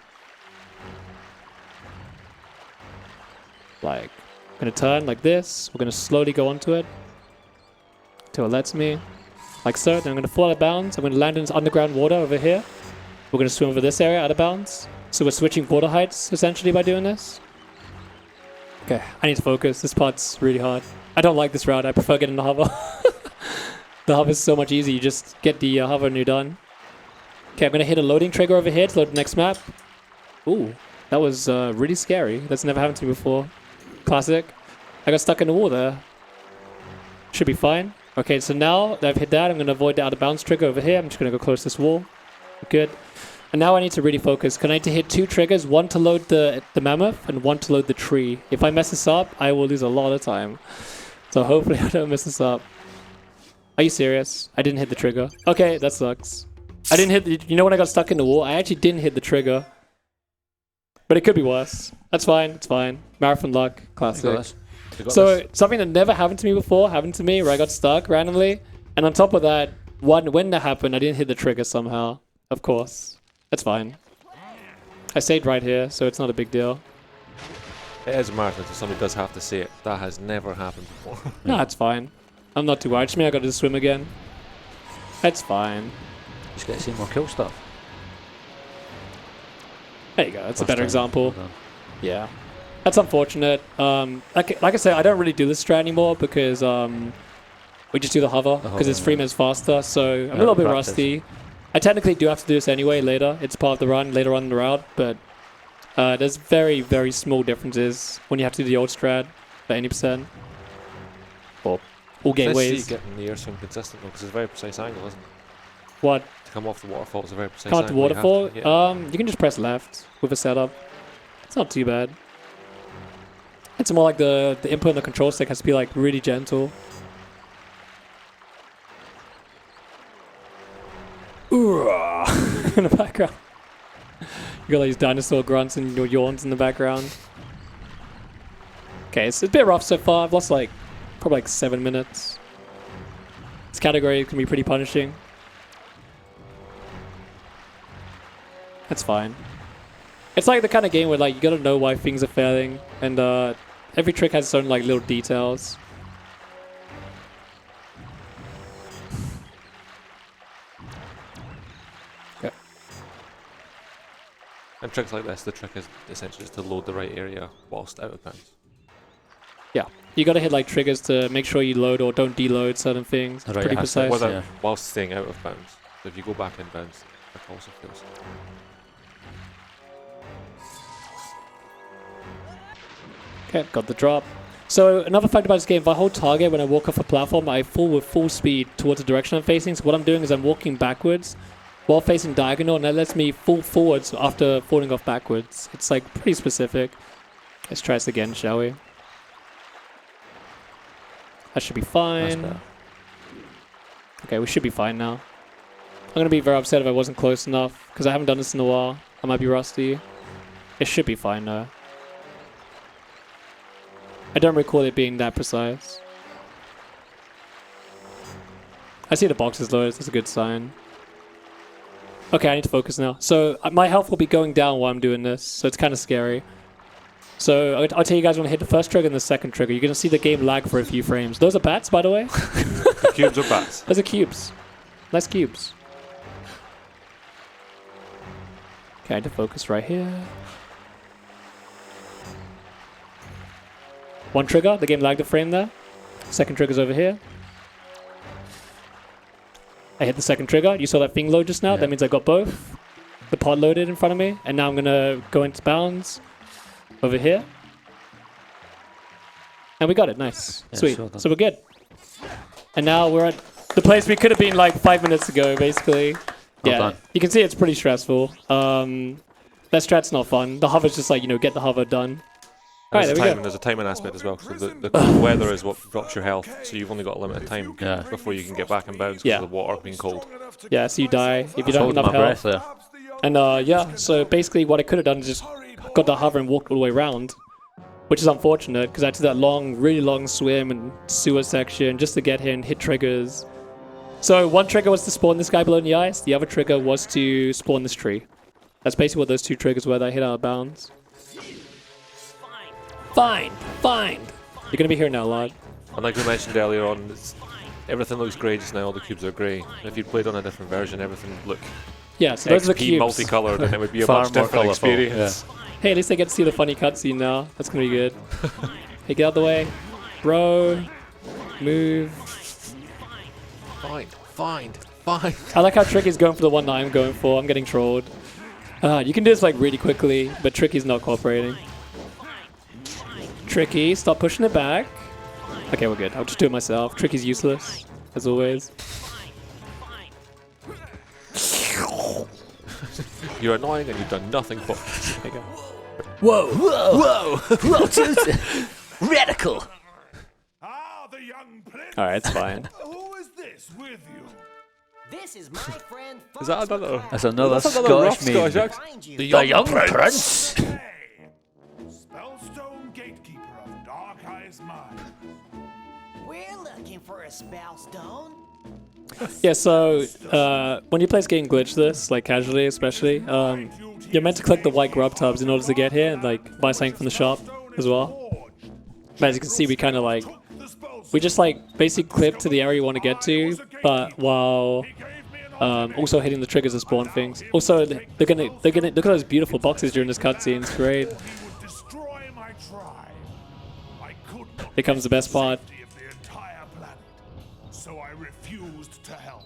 Like, I'm going to turn like this. We're going to slowly go onto it till it lets me. Like so. Then I'm going to fall out of bounds. I'm going to land in this underground water over here. We're going to swim over this area out of bounds. So we're switching water heights, essentially, by doing this. Okay, I need to focus. This part's really hard. I don't like this route. I prefer getting the hover. The hover is so much easier. You just get the hover and you're done. Okay, I'm going to hit a loading trigger over here to load the next map. Ooh, that was really scary. That's never happened to me before. Classic. I got stuck in the wall there. Should be fine. Okay, so now that I've hit that, I'm going to avoid the out of bounds trigger over here. I'm just going to go close this wall. Good. And now I need to really focus. I need to hit two triggers, one to load the mammoth and one to load the tree. If I mess this up, I will lose a lot of time. So hopefully I don't mess this up. Are you serious? I didn't hit the trigger. Okay, that sucks. I didn't hit the... You know when I got stuck in the wall? I actually didn't hit the trigger. But it could be worse. That's fine. It's fine. Marathon luck. Classic. So something that never happened to me before happened to me where I got stuck randomly. And on top of that, when that happened, I didn't hit the trigger somehow. Of course. That's fine. I stayed right here, so it's not a big deal. It is a marathon, so somebody does have to say it. That has never happened before. No, it's fine. I'm not too worried. Just mean I got to swim again. That's fine. Just get to see more cool stuff. There you go. That's a better example. Yeah. That's unfortunate. Like I said, I don't really do this strat anymore because we just do the hover because it's 3 minutes faster. So I'm a little bit rusty. I technically do have to do this anyway later. It's part of the run later on in the route, but there's very, very small differences when you have to do the old strat for 80%. Or all gateways. It's getting the air swim consistent because it's a very precise angle, isn't it? What? To come off the waterfall is a very precise Come angle. off the waterfall? Yeah. You can just press left with a setup. It's not too bad. It's more like the input on the control stick has to be like really gentle. Ooh, in the background. You got like these dinosaur grunts and your yawns in the background. Okay, it's a bit rough so far. I've lost like probably like 7 minutes. This category can be pretty punishing. That's fine. It's like the kind of game where like you gotta know why things are failing, and every trick has its own like little details. Okay. And tricks like this, the trick is essentially just to load the right area whilst out of bounds. Yeah, you gotta hit like triggers to make sure you load or don't deload certain things. Right, Pretty it has to- precise. Without, yeah. whilst staying out of bounds. So if you go back in bounds, that also fails. Okay, got the drop. So another fact about this game, if I hold target when I walk off a platform, I fall with full speed towards the direction I'm facing. So what I'm doing is I'm walking backwards while facing diagonal, and that lets me fall forwards after falling off backwards. It's like pretty specific. Let's try this again, shall we? That should be fine. better. Okay, we should be fine now. I'm going to be very upset if I wasn't close enough, because I haven't done this in a while. I might be rusty. It should be fine though. I don't recall it being that precise. I see the boxes loaded, that's a good sign. Okay, I need to focus now. So my health will be going down while I'm doing this, so it's kind of scary. So I'll tell you guys when I hit the first trigger and the second trigger. You're going to see the game lag for a few frames. Those are bats, by the way. The cubes are bats. Those are cubes. Nice cubes. Okay, I need to focus right here. One trigger, the game lagged a frame there. Second trigger's over here. I hit the second trigger. You saw that thing load just now? Yeah. That means I got both. The pod loaded in front of me. And now I'm going to go into bounds over here. And we got it. Nice. Yeah, Sweet. sure, So we're good. And now we're at the place we could have been like 5 minutes ago, basically. Well done. You can see it's pretty stressful. That strat's not fun. The hover's just like, you know, get the hover done. Alright, there we go. There's a timing aspect as well. So the cold weather is what drops your health. So you've only got a limited time Yeah. before you can get back in bounds because Yeah. of the water being cold. Yeah, so you die if you don't have Holding enough my health. breath there. And yeah, so basically what I could have done is just got the hover and walked all the way around, which is unfortunate because I did that long, really long swim and sewer section just to get here and hit triggers. So one trigger was to spawn this guy below in the ice. The other trigger was to spawn this tree. That's basically what those two triggers were that I hit out of bounds. Fine. You're gonna be here now, lad. And like we mentioned earlier on, everything looks grey just now. All the cubes are grey. And if you played on a different version, everything would look Yeah, so those are the XP cubes. multicolored, and it would be a Far much more different colourful, experience. Hey, at least I get to see the funny cutscene now. That's gonna be good. Hey, get out of the way. Bro. Move. Fine. I like how Tricky's going for the one that I'm going for. I'm getting trolled. You can do this like really quickly, but Tricky's not cooperating. Tricky, stop pushing it back. Okay, we're good. I'll just do it myself. Tricky's useless, as always. You're annoying and you've done nothing for. There you go. Whoa! Radical! Ah, the young prince. Alright, it's fine. Who is this with you? This is my friend. Is that another? That's another That's another rough Scottish Scottish meme. accent. Find you. The young prince! Hey, Spellstone Gatekeeper of Dark Eyes Mine. We're looking for a spellstone. Yeah, so when you play this game glitchless, like casually especially, you're meant to click the white grub tubs in order to get here and like buy something from the shop as well. But as you can see, we kind of like, we just like basically clip to the area you want to get to, but while also hitting the triggers to spawn things. Also, they're gonna look at those beautiful boxes during this cutscene. It's great. Destroy my tribe. I could not Here comes the best part. safety of the entire planet, so I refused to help.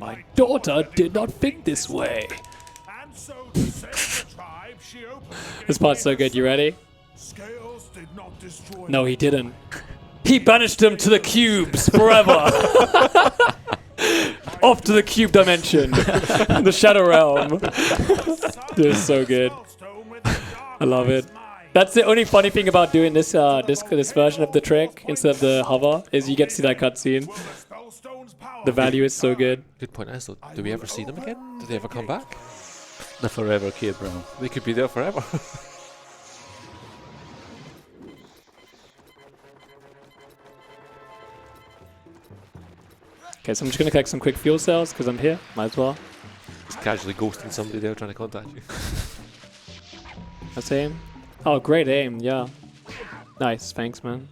My daughter did not think this way. And so to save the tribe, she opened the This part's so good. You ready? Scales did not destroy No, he didn't. He banished them to the cubes forever. Off to the cube dimension. The Shadow Realm. Dude, it's so good. I love it. That's the only funny thing about doing this this version of the trick instead of the hover, is you get to see that cutscene. The value is so good. Good point is though, do we ever see them again? Do they ever come back? The forever kid, bro. They could be there forever. Okay, so I'm just gonna collect some quick fuel cells because I'm here. Might as well. Just casually ghosting somebody there trying to contact you. That's aim. Oh, great aim. Yeah. Nice. Thanks, man.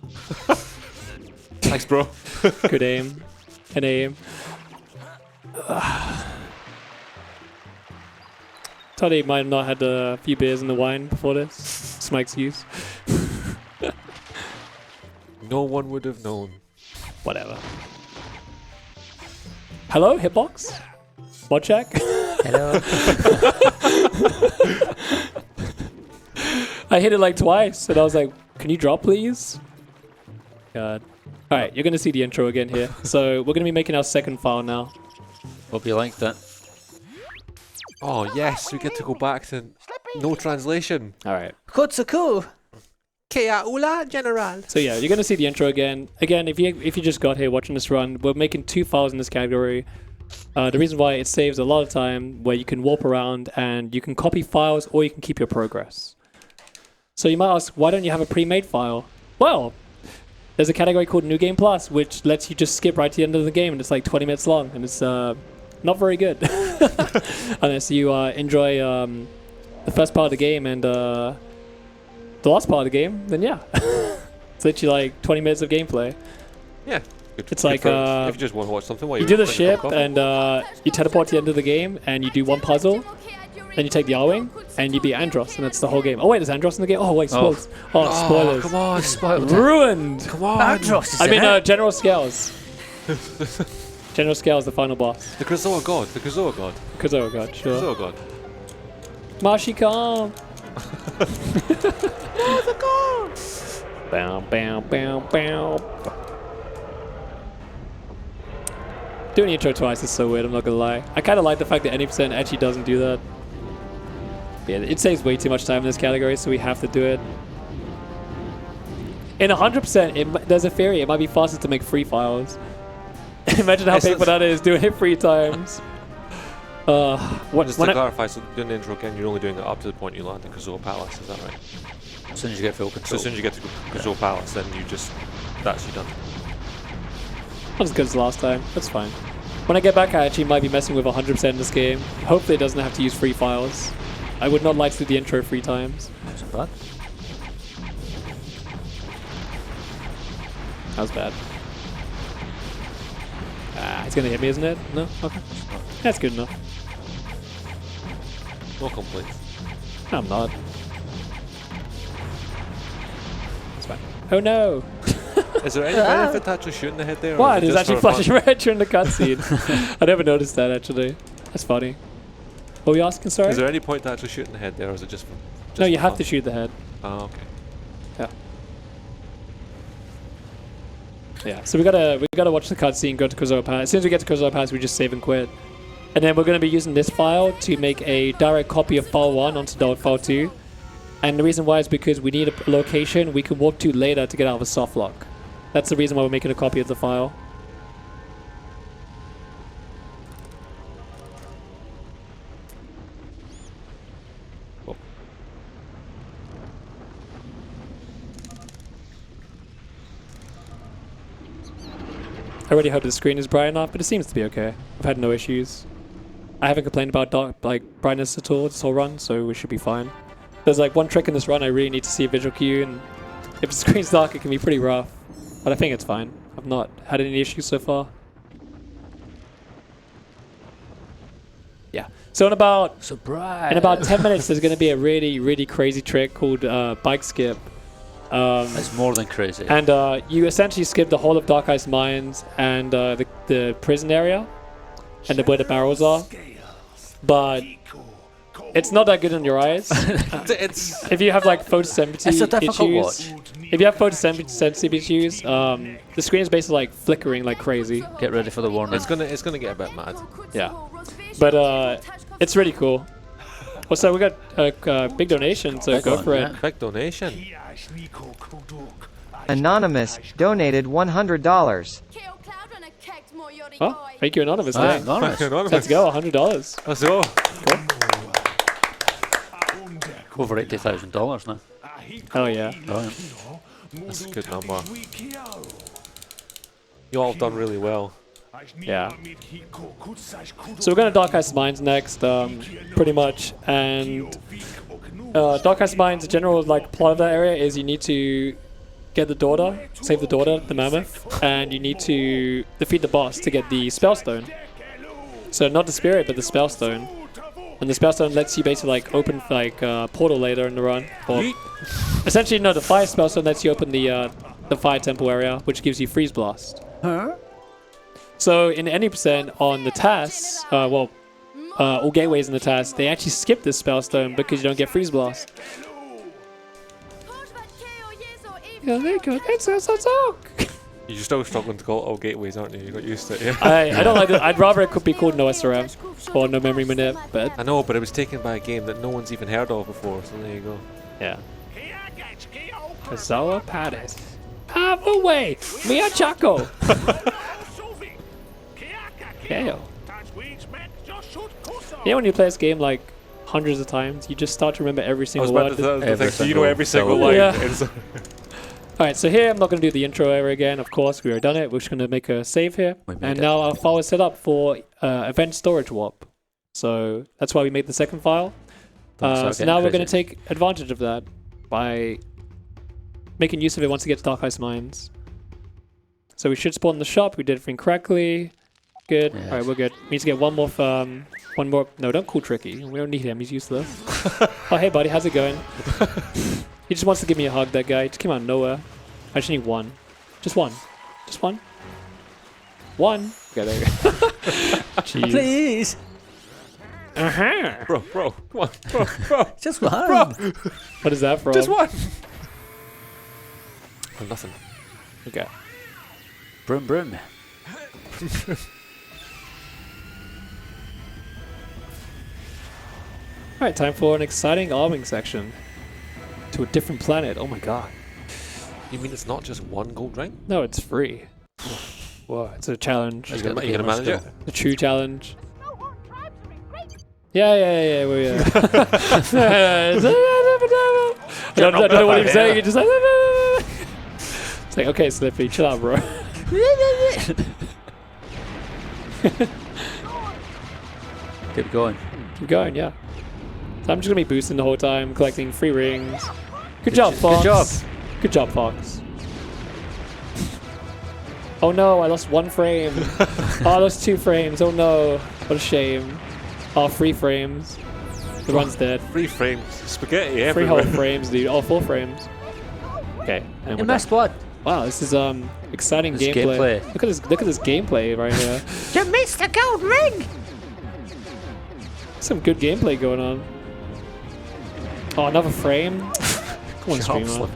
Thanks, bro. Good aim. An aim. thought he might have not had a few beers in the wine before this. Smike's use. No one would have known. Whatever. Hello, Hitbox? Mod check? Hello. I hit it like twice, and I was like, can you drop, please? God. Alright, you're going to see the intro again here. So we're going to be making our second file now. Hope you liked that. Oh yes, we get to go back to no translation. Alright. Kotsuku! Kea ula general. So yeah, you're going to see the intro again. Again, if you just got here watching this run, we're making 2 files in this category. The reason why it saves a lot of time where you can warp around and you can copy files or you can keep your progress. So you might ask, why don't you have a pre-made file? Well, there's a category called New Game Plus, which lets you just skip right to the end of the game, and it's like 20 minutes long, and it's not very good. Unless you enjoy the first part of the game and the last part of the game, then yeah. It's literally like 20 minutes of gameplay. Yeah. Good, It's good like, for if you just want to watch something while You do the drink a cup ship, of coffee. and you teleport to the end of the game, and you do one puzzle, then you take the R-Wing, and you beat Andros, and that's the whole game. Oh wait, there's Andros in the game? Oh wait, spoilers. Oh, spoilers. Come on, Spoiled it. Ruined! come on. Andros is I in mean, it. General Scales. General Scales, the final boss. The Krazoa god. The Krazoa god. Because, oh god, sure. Krazoa god. Mashi come! Bow, bow, bow, bow. Doing the intro twice is so weird, I'm not gonna lie. I kinda like the fact that any percent actually doesn't do that. Yeah, it saves way too much time in this category, so we have to do it. In 100%, there's a theory, it might be faster to make free files. Imagine how painful that is, doing it 3 times. Just to clarify, so doing the intro again, you're only doing it up to the point you land in Krazoa Palace, is that right? As soon as you get full So control. as soon as you get to Krazoa Palace, then you just... that's you done. Not as good as last time, that's fine. When I get back, I actually might be messing with 100% in this game. Hopefully it doesn't have to use free files. I would not like to do the intro 3 times. That's bad. That was bad. Ah, it's gonna hit me, isn't it? No? Okay. That's good enough. No complaints. I'm not. It's fine. Oh no! Is there any benefit to actually shooting the head there? or What? is it It's just actually for fun? flashing red during the cutscene. I never noticed that actually. That's funny. What were you asking, sorry? Is there any point to actually shooting the head there, or is it just for No, you for have fun? to shoot the head. Oh, okay. Yeah. Yeah, so we gotta watch the cutscene, go to Krazoa Pass. As soon as we get to Krazoa Pass, we just save and quit. And then we're gonna be using this file to make a direct copy of file 1 onto file 2. And the reason why is because we need a location we can warp to later to get out of a soft lock. That's the reason why we're making a copy of the file. Oh. I really hope the screen is bright enough, but it seems to be okay. I've had no issues. I haven't complained about brightness at all this whole run, so we should be fine. There's like one trick in this run I really need to see a visual cue, and if the screen's dark it can be pretty rough. But I think it's fine. I've not had any issues so far. Yeah. So in about Surprise! in about 10 minutes there's going to be a really, really crazy trick called bike skip. It's more than crazy. And you essentially skip the whole of Dark Ice Mines and the prison area and where the barrels are. But it's not that good on your eyes. If you have like photosensitivity It's a difficult issues, watch. if you have photosensitivity issues, the screen is basically like flickering like crazy. Get ready for the warning. It's gonna get a bit mad. Yeah, but it's really cool. Also, we got a big donation, so Big go one, for yeah. it. Big donation. Anonymous donated $100. Oh, thank you, Anonymous. Ah, Hey. anonymous. Let's go, $100. Let's go. Over $80,000 now. Hell yeah. Brilliant. That's a good number. You all have done really well. Yeah. So we're going to Dark Ice Mines next, pretty much. And Dark Ice Mines, the general like plot of that area is you need to get the daughter, save the daughter, the mammoth, and you need to defeat the boss to get the spell stone. So not the spirit, but the spell stone. And the spellstone lets you basically like open like portal later in the run. Or essentially, no, the fire spellstone lets you open the fire temple area, which gives you freeze blast. Huh? So in any percent on the tasks, all gateways in the task, they actually skip this spellstone because you don't get freeze blast. Yeah, there you go. That's talk. You're still struggling to call it all gateways, aren't you? You got used to it, yeah? I don't like it. I'd rather it could be called no SRM or no memory manip, but I know, but it was taken by a game that no one's even heard of before, so there you go. yeah. Kazawa Paris. Have away! Mia Chaco! Yeah. Yeah, when you play this game like hundreds of times, you just start to remember every single word. So you know every single line. Yeah. Alright, so here I'm not going to do the intro ever again, of course, we already done it. We're just going to make a save here. And now our file is set up for event storage warp. So that's why we made the second file. So now we're going to take advantage of that by making use of it once it gets Dark Ice Mines. So we should spawn in the shop. We did everything correctly. Good. Yes. Alright, we're good. We need to get one more. No, don't call Tricky. We don't need him. He's useless. Oh, hey, buddy. How's it going? He just wants to give me a hug, that guy. Just came out of nowhere. I just need one. Just one. Just one. One. Okay, there you go. Jeez. Please. Uh-huh. Bro, come on, bro. Just one. What is that from? Just one. Oh, nothing. Okay. Brum brum. Alright, time for an exciting arming section. To a different planet. Oh my god. You mean it's not just one gold ring? No, it's free. Whoa, it's a challenge. Are you gonna manage it? A true challenge. Yeah. I don't know what he's saying. He just like, it's like, okay, Slippy, chill out, bro. Keep going. Keep going, yeah. So I'm just gonna be boosting the whole time, collecting free rings. Good job, Fox. Good job. Good job, Fox. Oh no, I lost 1 frame. Oh, I lost 2 frames. Oh no, what a shame. Oh, 3 frames. The run's dead. 3 frames. Spaghetti 3 everywhere. whole frames, dude. Oh, 4 frames. Okay. And You we're missed done. one. Wow, this is exciting This gameplay. gameplay. Look at this gameplay right here. You missed the gold ring. Some good gameplay going on. Oh, another frame. Come on, streamer.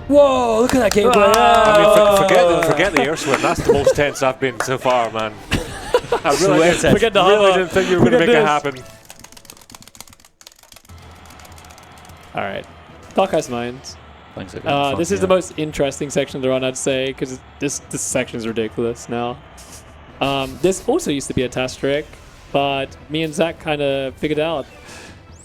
Whoa, look at that gameplay. I mean, forget the air swim. That's the most tense I've been so far, man. I really, Forget the really hover. didn't think you were going to Forget make it this. happen. Alright. Dark Ice Mines. Things are going fun, This is yeah. the most interesting section to run, I'd say, because this section is ridiculous now. This also used to be a task trick, but me and Zach kind of figured out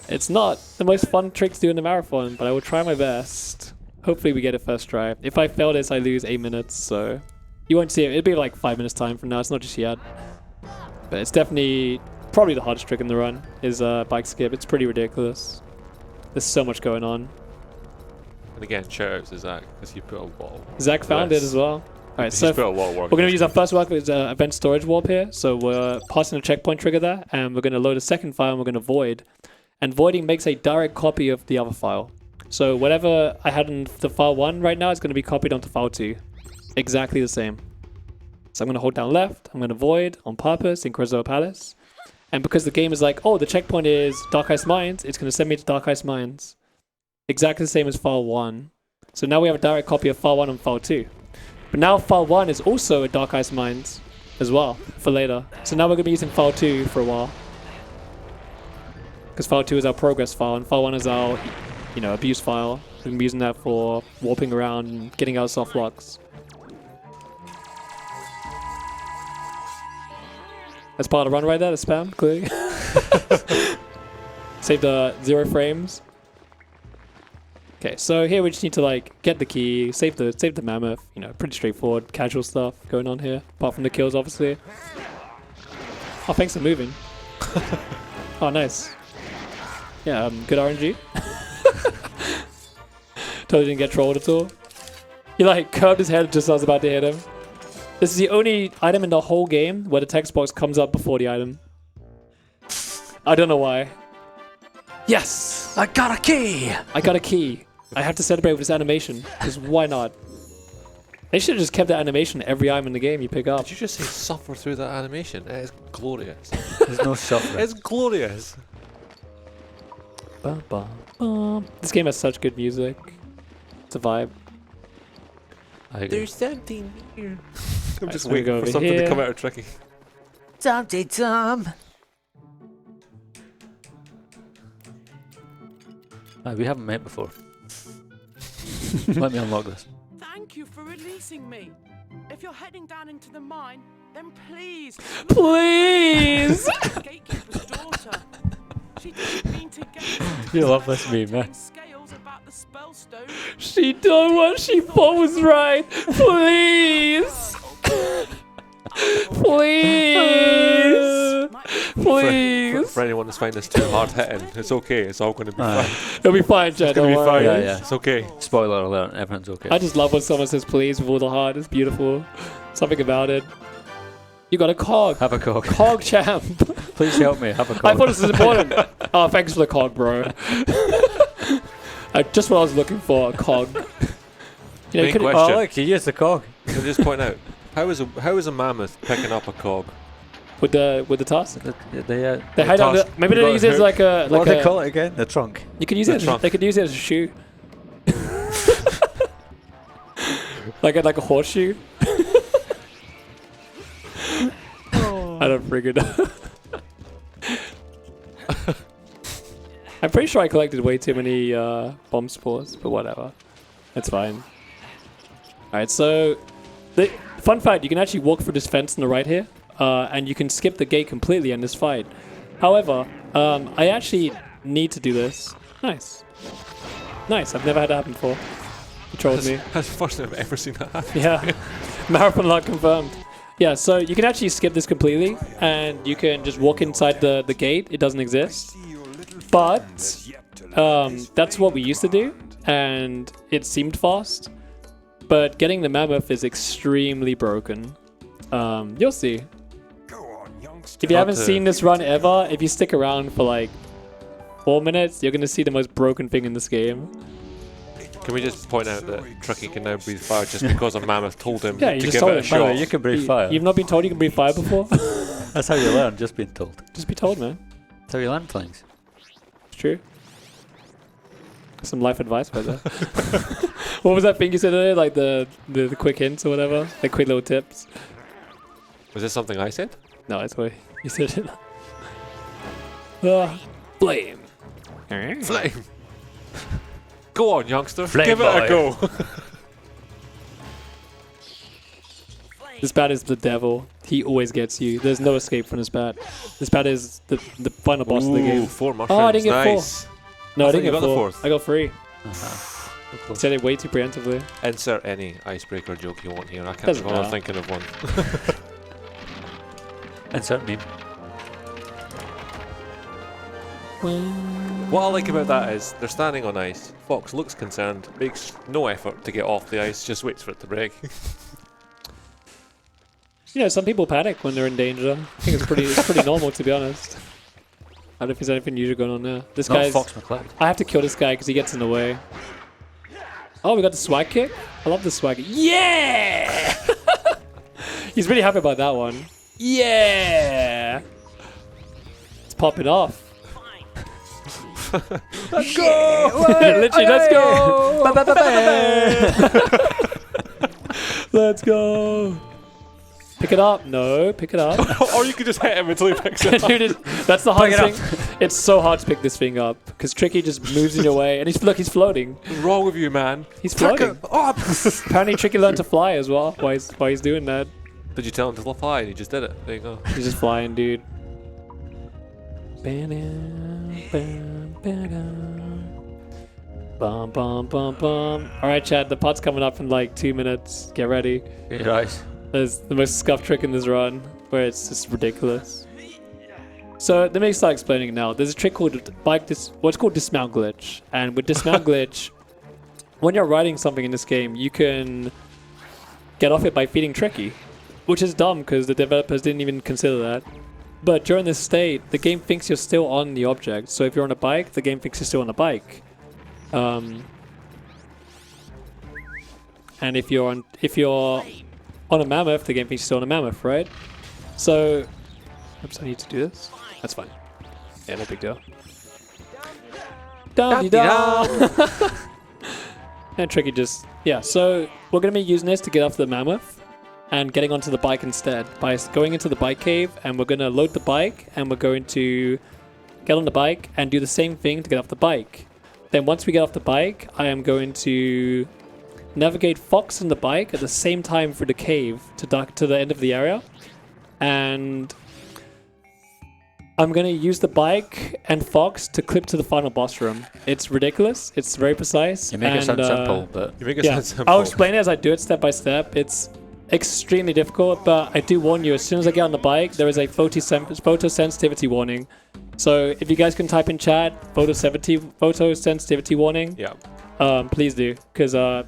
it's not the most fun trick to do in the marathon, but I will try my best. Hopefully we get it first try. If I fail this, I lose 8 minutes, so you won't see it. It'll be like 5 minutes time from now. It's not just yet. But it's definitely probably the hardest trick in the run is bike skip. It's pretty ridiculous. There's so much going on. And again, shout out to Zach, because he put a lot of Zach found it as well. Alright, so He's put a lot of work. we're going to use our first work with event storage warp here. So we're passing a checkpoint trigger there, and we're going to load a second file, and we're going to void. And voiding makes a direct copy of the other file. So whatever I had in the file 1 right now is going to be copied onto file 2. Exactly the same. So I'm going to hold down left, I'm going to void on purpose in Krazoa Palace. And because the game is like, oh, the checkpoint is Dark Ice Mines, it's going to send me to Dark Ice Mines. Exactly the same as file 1. So now we have a direct copy of file 1 and file 2. But now file 1 is also a Dark Ice Mines as well for later. So now we're going to be using file 2 for a while. Because file 2 is our progress file and file 1 is our, abuse file. We're going to be using that for warping around and getting out of soft locks. That's part of the run right there, the spam, clearly. Save the 0 frames. Okay, so here we just need to get the key, save the mammoth, pretty straightforward, casual stuff going on here, apart from the kills obviously. Oh, thanks for moving. Oh, nice. Yeah, good RNG. Totally didn't get trolled at all. He curved his head just as I was about to hit him. This is the only item in the whole game where the text box comes up before the item. I don't know why. Yes! I got a key! I got a key. I have to celebrate with this animation, because why not? They should have just kept that animation every item in the game you pick up. Did you just say suffer through that animation? It is glorious. There's no suffering. It's glorious. Bum, bum, bum. This game has such good music. It's a vibe. I agree. There's something here. I'm just so we waiting go for over something here. to come out of Tricky. Dumpty Dum. We haven't met before. Let me unlock this. Thank you for releasing me. If you're heading down into the mine, then please. Please! Gatekeeper's daughter. She didn't mean to get. You love this meme, man. Scales about the spell stone. She done what she thought was right. Please! Please! Please! For anyone that's finding this too hard hitting, it's okay. It's all going to be fine. It'll be fine, Chad. It's going to Don't be fine. worry. Yeah. It's okay. Spoiler alert, everyone's okay. I just love when someone says please with all the heart. It's beautiful. Something about it. You got a cog. Have a cog. Cog champ. Please help me, have a cog. I thought this was important. Oh, thanks for the cog, bro. Just what I was looking for, a cog. You know, Main you could, question. Oh, look, you used the cog. Can I just point out, how is a mammoth picking up a cog? with the tusk. They They hide on the, tusk. maybe You they got use it as hook. like a what do they a, call it again? The trunk. you could use The it. trunk. They could use it as a shoe. like a horseshoe. I don't friggin' know. I'm pretty sure I collected way too many bomb spores, but whatever. It's fine. Alright, so the fun fact, you can actually walk through this fence on the right here, and you can skip the gate completely in this fight. However, I actually need to do this. Nice. Nice, I've never had that happen before. You trolled me. That's the first time I've ever seen that happen. Yeah. Marathon lock confirmed. Yeah, so you can actually skip this completely, and you can just walk inside the gate. It doesn't exist. But that's what we used to do, and it seemed fast. But getting the mammoth is extremely broken. You'll see. If you haven't seen this run ever, if you stick around for like 4 minutes, you're going to see the most broken thing in this game. Can we just point out that Tricky can now breathe fire just because a mammoth told him Yeah, you to just give told it a him. By the way, shot? you can breathe fire. You've not been told you can breathe fire before? That's how you learn, just being told. Just be told, man. That's how you learn things. It's true. Some life advice by there. What was that thing you said earlier? Like the quick hints or whatever? Like quick little tips? Was this something I said? No, that's why you said it. Flame. Flame! Go on, youngster. Flame Give it boy. a go. This bat is the devil. He always gets you. There's no escape from this bat. This bat is the final boss of the Ooh, game. 4 mushrooms. Oh, I didn't get nice. No, I I didn't thought get you got the 4. fourth. I got 3. Uh-huh. Said it way too preemptively. Insert any icebreaker joke you want here. I can't Doesn't bother matter. thinking of one. Insert meme. What I like about that is they're standing on ice. Fox looks concerned, makes no effort to get off the ice, just waits for it to break. You know, some people panic when they're in danger. I think it's pretty normal, to be honest. I don't know if there's anything usual going on there. This Not guy's... Fox McCloud. I have to kill this guy because he gets in the way. Oh, we got the swag kick? I love the swag. Yeah! He's really happy about that one. Yeah! Let's pop it off. Let's go! Literally, let's go! Let's go! Pick it up. No, pick it up. Or you could just hit him until he picks it up. Dude, that's the hardest thing. It's so hard to pick this thing up because Tricky just moves in your way, and he's floating. What's wrong with you, man? He's Pick floating. it up! Apparently, Tricky learned to fly as well. While he's doing that, Did you tell him to fly and he just did it? There you go. he's just flying, dude. Bum bum bum bum. All right, Chad. The pot's coming up in like 2 minutes. Get ready. Get your eyes. There's the most scuffed trick in this run, where it's just ridiculous. So let me start explaining now. There's a trick called what's called dismount glitch, and with dismount glitch, when you're riding something in this game, you can get off it by feeding Tricky. which is dumb because the developers didn't even consider that. But during this state, the game thinks you're still on the object. So if you're on a bike, the game thinks you're still on a bike. And if you're on a mammoth, the game thinks you're still on a mammoth, right? So, oops, I need to do this. That's fine. Yeah, no big deal. Down. And Tricky just, yeah. So we're gonna be using this to get off the mammoth and getting onto the bike instead by going into the bike cave, and we're gonna load the bike and we're going to get on the bike and do the same thing to get off the bike. Then once we get off the bike, I am going to navigate Fox and the bike at the same time through the cave to the end of the area, and I'm going to use the bike and Fox to clip to the final boss room. It's ridiculous. It's very precise. You make it sound simple, but... You make it sound simple. I'll explain it as I do it step by step. It's extremely difficult, but I do warn you, as soon as I get on the bike, there is a photosensitivity warning. So if you guys can type in chat, photosensitivity warning, please do. Because I'll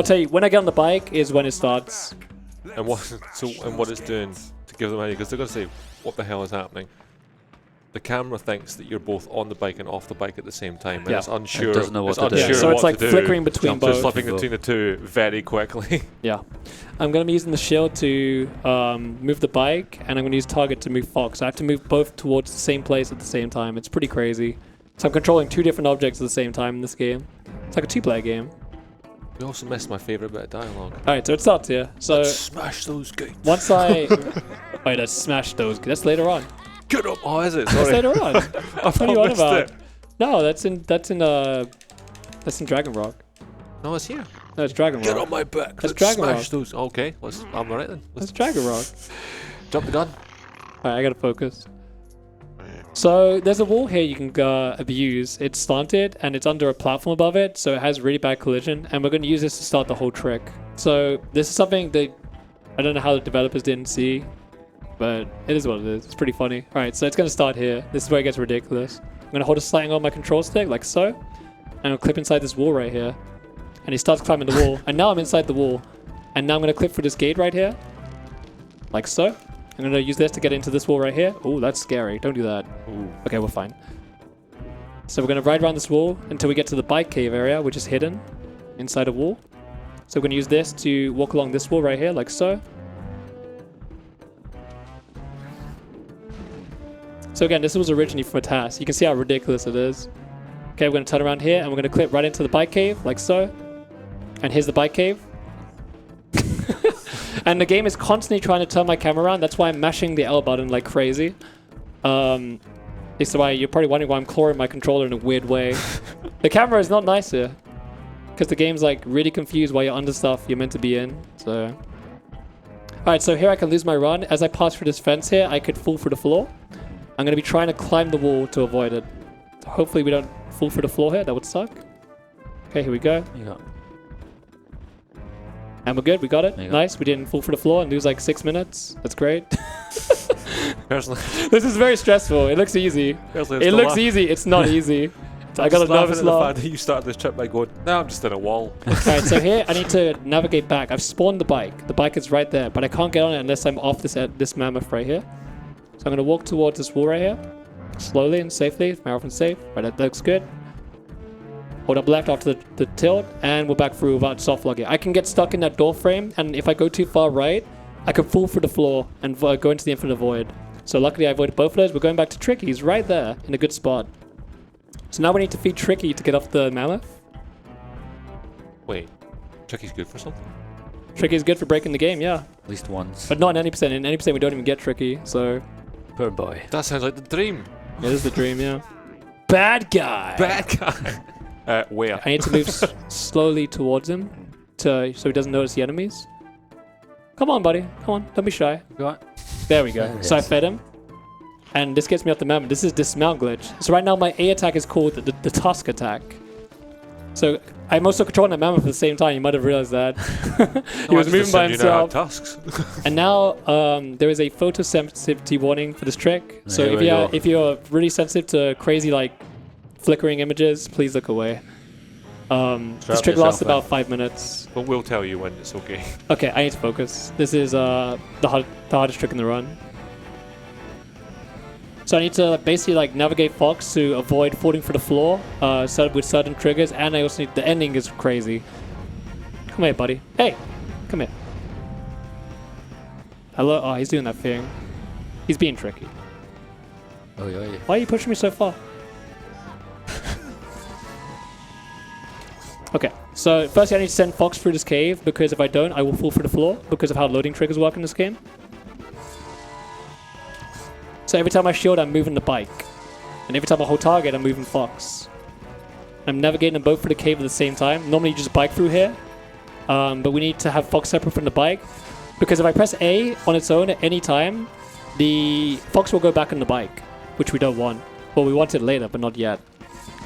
tell you, when I get on the bike is when it starts. And what it's doing to give them an idea, because they're going to say, what the hell is happening? The camera thinks that you're both on the bike and off the bike at the same time, and it's unsure. It doesn't know what to do. So it's like flickering between both. Just flipping between the two very quickly. Yeah. I'm going to be using the shield to move the bike, and I'm going to use target to move Fox. I have to move both towards the same place at the same time. It's pretty crazy. So I'm controlling two different objects at the same time in this game. It's like a two-player game. You also missed my favourite bit of dialogue. Alright, so it starts here. So let's smash those gates. Once I... Wait, let's smash those. That's later on. Get up! Oh, is it? Sorry. That's later on. What are you on about? No, that's in Dragon Rock. No, it's here. No, it's Dragon Rock. Get on my back. That's Dragon smash Rock. Those. Okay, I'm alright then. That's Dragon Rock. Drop the gun. Alright, I gotta focus. So there's a wall here you can abuse. It's slanted and it's under a platform above it, so it has really bad collision, and we're going to use this to start the whole trick. So this is something that I don't know how the developers didn't see, but it is what it is. It's pretty funny. Alright, so it's going to start here. This is where it gets ridiculous. I'm going to hold a sliding on my control stick, like so, and I'll clip inside this wall right here. And he starts climbing the wall, and now I'm inside the wall. And now I'm going to clip through this gate right here, like so. I'm going to use this to get into this wall right here. Oh, that's scary. Don't do that. Ooh. Okay, we're fine. So we're going to ride around this wall until we get to the bike cave area, which is hidden inside a wall. So we're going to use this to walk along this wall right here, like so. So again, this was originally from a task. You can see how ridiculous it is. Okay, we're going to turn around here, and we're going to clip right into the bike cave, like so. And here's the bike cave. And the game is constantly trying to turn my camera around. That's why I'm mashing the L button like crazy. It's why you're probably wondering why I'm clawing my controller in a weird way. The camera is not nice here, because the game's like really confused why you're under stuff you're meant to be in. So, alright, so here I can lose my run. As I pass through this fence here, I could fall through the floor. I'm going to be trying to climb the wall to avoid it. So hopefully we don't fall through the floor here. That would suck. Okay, here we go. And we're good, we got it. Nice, we didn't fall through the floor and lose like 6 minutes. That's great. Personally, this is very stressful. It looks easy. It looks easy, it's not easy. I got a nervous laugh. The fact that you started this trip by going, no, I'm just in a wall. Alright, so here I need to navigate back. I've spawned the bike. The bike is right there, but I can't get on it unless I'm off this mammoth right here. So I'm going to walk towards this wall right here. Slowly and safely, if my everything's safe. Right, that looks good. Hold up left after the tilt, and we're back through without soft logging. I can get stuck in that door frame, and if I go too far right, I can fall through the floor and go into the infinite void. So luckily I avoided both of those. We're going back to Tricky. He's right there in a good spot. So now we need to feed Tricky to get off the mammoth. Wait, Tricky's good for something? Tricky's good for breaking the game, yeah. At least once. But not in 90%. In 90% we don't even get Tricky, so... Poor boy. That sounds like the dream. Yeah, this is the dream, yeah. Bad guy! Bad guy! Where? I need to move slowly towards him so he doesn't notice the enemies. Come on, buddy. Come on. Don't be shy. Go on. There we go. So I fed him. And this gets me off the mammoth. This is dismount glitch. So right now my A attack is called the tusk attack. So I'm also controlling the mammoth at the same time. You might have realized that. He was moving by himself. Tusks. And now there is a photosensitivity warning for this trick. So if you're really sensitive to crazy like flickering images, please look away. This trick lasts about 5 minutes. But we'll tell you when it's okay. Okay, I need to focus. This is the hardest trick in the run. So I need to basically like navigate Fox to avoid falling through the floor with certain triggers, and I also need the ending is crazy. Come here, buddy. Hey, come here. Hello. Oh, he's doing that thing. He's being tricky. Oh yeah. Why are you pushing me so far? Okay, so firstly I need to send Fox through this cave, because if I don't, I will fall through the floor because of how loading triggers work in this game. So every time I shield, I'm moving the bike. And every time I hold target, I'm moving Fox. I'm navigating them both through the cave at the same time. Normally you just bike through here, but we need to have Fox separate from the bike, because if I press A on its own at any time, the Fox will go back on the bike, which we don't want. Well, we want it later, but not yet.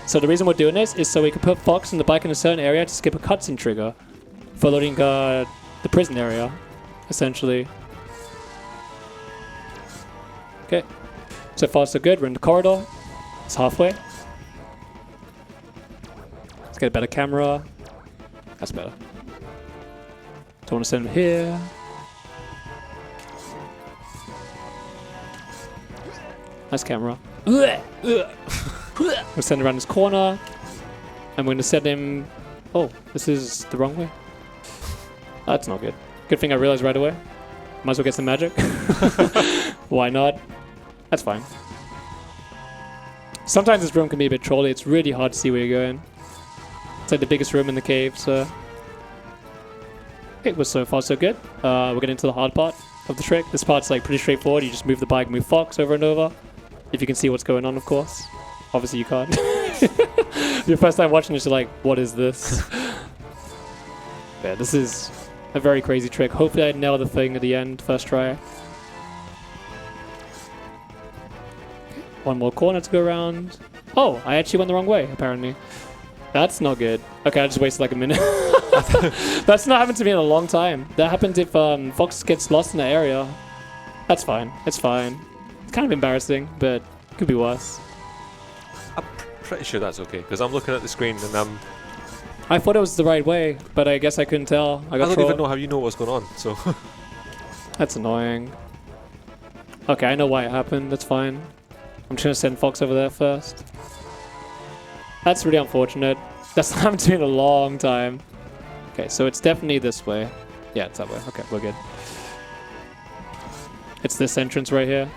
So the reason we're doing this is so we can put Fox in the bike in a certain area to skip a cutscene trigger for loading the prison area, essentially. Okay, so far so good. We're in the corridor. It's halfway. Let's get a better camera. That's better. Don't want to send him here. Nice camera. We'll send him around this corner. And we're going to send him... Oh, this is the wrong way. That's not good. Good thing I realized right away. Might as well get some magic. Why not? That's fine. Sometimes this room can be a bit trolly. It's really hard to see where you're going. It's like the biggest room in the cave, so... Okay, well, so far so good. We're getting into the hard part of the trick. This part's like pretty straightforward. You just move the bike, move Fox over and over. If you can see what's going on, of course. Obviously you can't. Your first time watching this, you're like, what is this? Yeah, this is a very crazy trick. Hopefully I nail the thing at the end, first try. One more corner to go around. Oh, I actually went the wrong way, apparently. That's not good. Okay, I just wasted like a minute. That's not happened to me in a long time. That happens if Fox gets lost in the area. That's fine. It's fine. It's kind of embarrassing, but it could be worse. I'm pretty sure that's okay, because I'm looking at the screen and I thought it was the right way, but I guess I couldn't tell. I don't even know how you know what's going on, so... That's annoying. Okay, I know why it happened. That's fine. I'm just going to send Fox over there first. That's really unfortunate. That's not happened to me in a long time. Okay, so it's definitely this way. Yeah, it's that way. Okay, we're good. It's this entrance right here.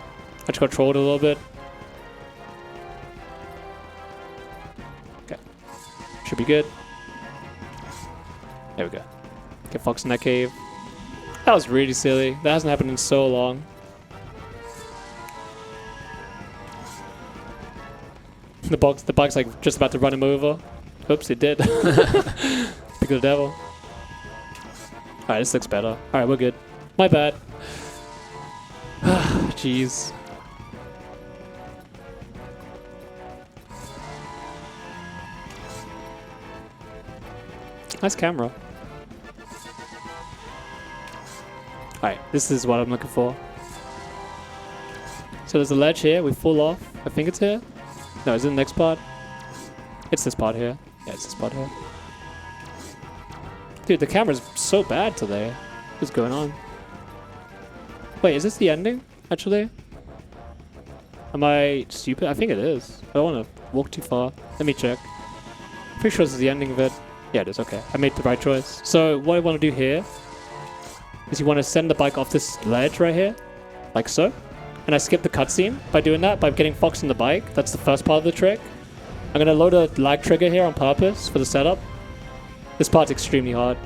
I just got trolled a little bit. Okay. Should be good. There we go. Get Fox in that cave. That was really silly. That hasn't happened in so long. The bug's like just about to run him over. Oops, it did. Pick the devil. Alright, this looks better. Alright, we're good. My bad. Jeez. Nice camera. Alright, this is what I'm looking for. So there's a ledge here. We fall off. I think it's here. No, is it the next part? It's this part here. Yeah, it's this part here. Dude, the camera's so bad today. What's going on? Wait, is this the ending, actually? Am I stupid? I think it is. I don't want to walk too far. Let me check. Pretty sure this is the ending of it. Yeah, it is. Okay, I made the right choice. So what I want to do here is you want to send the bike off this ledge right here, like so. And I skip the cutscene by doing that, by getting Fox on the bike. That's the first part of the trick. I'm going to load a lag trigger here on purpose for the setup. This part's extremely hard.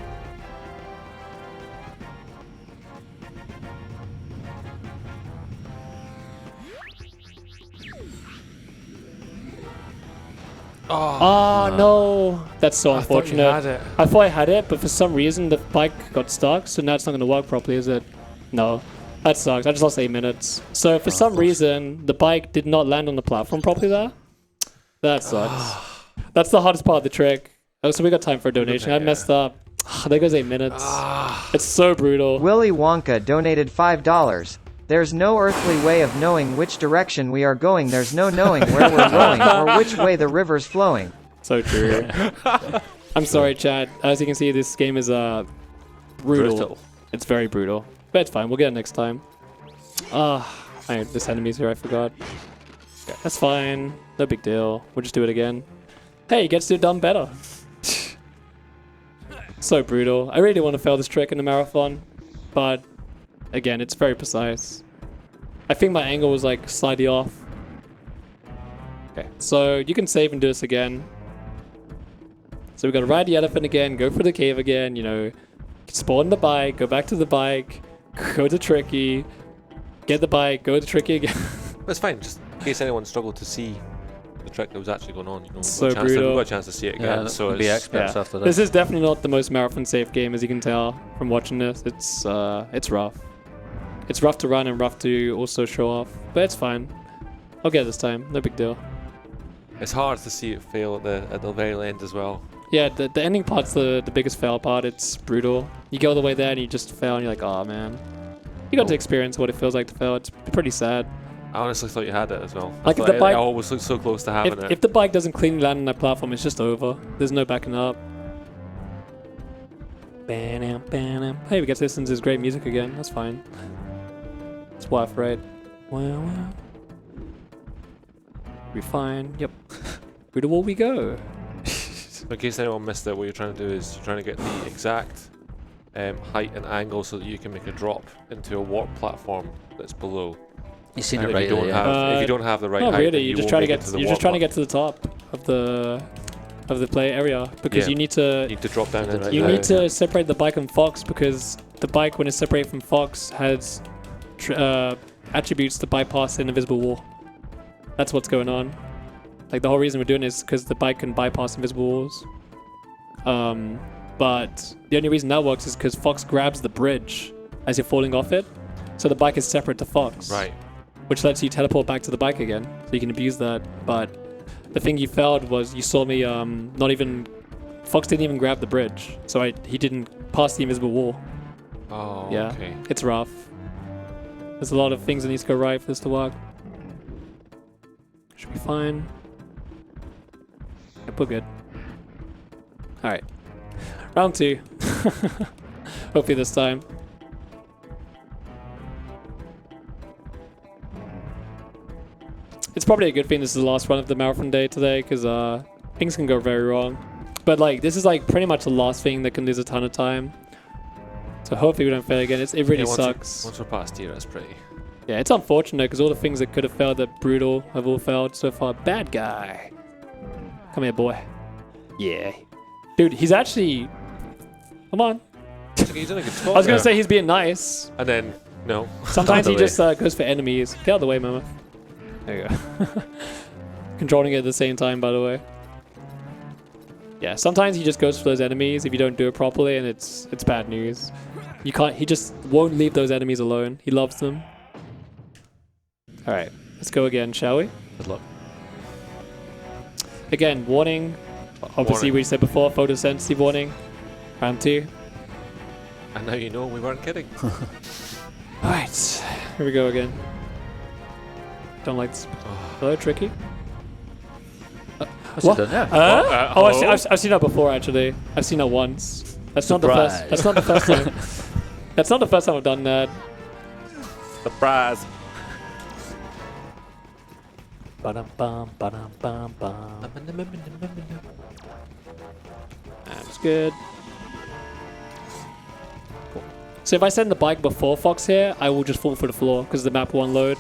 Oh no! That's so unfortunate. I thought I had it, but for some reason the bike got stuck, so now it's not going to work properly, is it? No. That sucks. I just lost 8 minutes. So for some reason, the bike did not land on the platform properly there. That sucks. That's the hardest part of the trick. Oh, so we got time for a donation. I messed up. There goes 8 minutes. It's so brutal. Willy Wonka donated $5. There's no earthly way of knowing which direction we are going. There's no knowing where we're going or which way the river's flowing. So true. I'm sorry, Chad. As you can see, this game is brutal. It's very brutal. But it's fine. We'll get it next time. This enemy's here. I forgot. Yeah, that's fine. No big deal. We'll just do it again. Hey, it gets it done better. So brutal. I really want to fail this trick in the marathon. But, again, it's very precise. I think my angle was like slightly off. Okay, so you can save and do this again. So we got to ride the elephant again, go for the cave again, you know, spawn the bike, go back to the bike, go to Tricky, get the bike, go to Tricky again. That's fine, just in case anyone struggled to see the trick that was actually going on. You know, So we've got brutal. a chance to see it again. Yeah, so be it's, experts after This this. is definitely not the most marathon safe game, as you can tell from watching this. It's rough. It's rough to run and rough to also show off, but it's fine. I'll get it this time, no big deal. it's hard to see it fail at the very end as well. Yeah, the ending part's the biggest fail part. It's brutal. You go all the way there and you just fail and you're like, oh man. You got to experience what it feels like to fail. It's pretty sad. I honestly thought you had it as well. Like I if thought the bike- it always looked so close to having it. If the bike doesn't cleanly land on that platform, it's just over. There's no backing up. Bam, bam. Hey, we get to listen to this great music again. That's fine. It's worth, right? Well. Be fine. Yep. Through the wall we go. In case anyone missed it, what you're trying to do is you're trying to get the exact height and angle so that you can make a drop into a warp platform that's below. You've seen And it right there, yeah. if you don't have the right Not height, really. then You're you just won't trying to make it get. to the You're warp just trying to get to the top of the play area because Yeah. you need to. You need to drop down in right You there. need to separate the bike and Fox because the bike, when it's separated from Fox, has attributes to bypass an invisible wall. That's what's going on. Like the whole reason we're doing this is because the bike can bypass invisible walls. But the only reason that works is because Fox grabs the bridge as you're falling off it. So the bike is separate to Fox. Right. Which lets you teleport back to the bike again. So you can abuse that. But the thing you failed was you saw me Fox didn't even grab the bridge. So he didn't pass the invisible wall. Oh, Yeah. okay. It's rough. There's a lot of things that need to go right for this to work. Should be fine. Yep, we're good. Alright. Round 2. Hopefully this time. It's probably a good thing this is the last run of the marathon day today, because things can go very wrong. But like, this is like pretty much the last thing that can lose a ton of time. So hopefully we don't fail again. It really sucks. Once we're past here, that's pretty. Yeah, it's unfortunate because all the things that could have failed that brutal have all failed so far. Bad guy. Come here, boy. Yeah. Dude, he's actually... Come on. He's in a good spot. I was going to say he's being nice. And then, no. Sometimes he Out of the just goes for enemies. Get out of the way, mama. There you go. Controlling it at the same time, by the way. Yeah, sometimes he just goes for those enemies if you don't do it properly, and it's bad news. You can't... He just won't leave those enemies alone. He loves them. Alright, let's go again, shall we? Good luck. Again, warning. Obviously, Warning. we said before, photosensitive warning. Round 2. And now you know we weren't kidding. Alright, here we go again. Don't like this. Hello, Tricky? What's he done there? I've seen that before, actually. I've seen that once. That's not the first. That's not the first time. That's not the first time I've done that. Surprise. Ba-dum-bum, ba-dum-bum-bum. That's good. Cool. So if I send the bike before Fox here, I will just fall for the floor because the map won't load.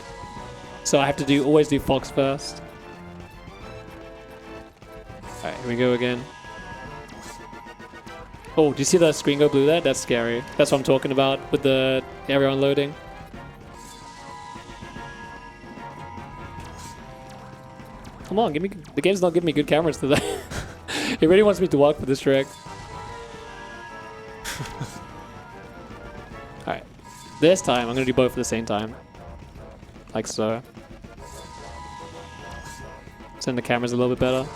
So I have to always do Fox first. Alright, here we go again. Oh, do you see the screen go blue there? That's scary. That's what I'm talking about with the area unloading. Come on, give me. The game's not giving me good cameras today. It really wants me to walk for this trick. Alright. This time, I'm going to do both at the same time. Like so. Send the cameras a little bit better.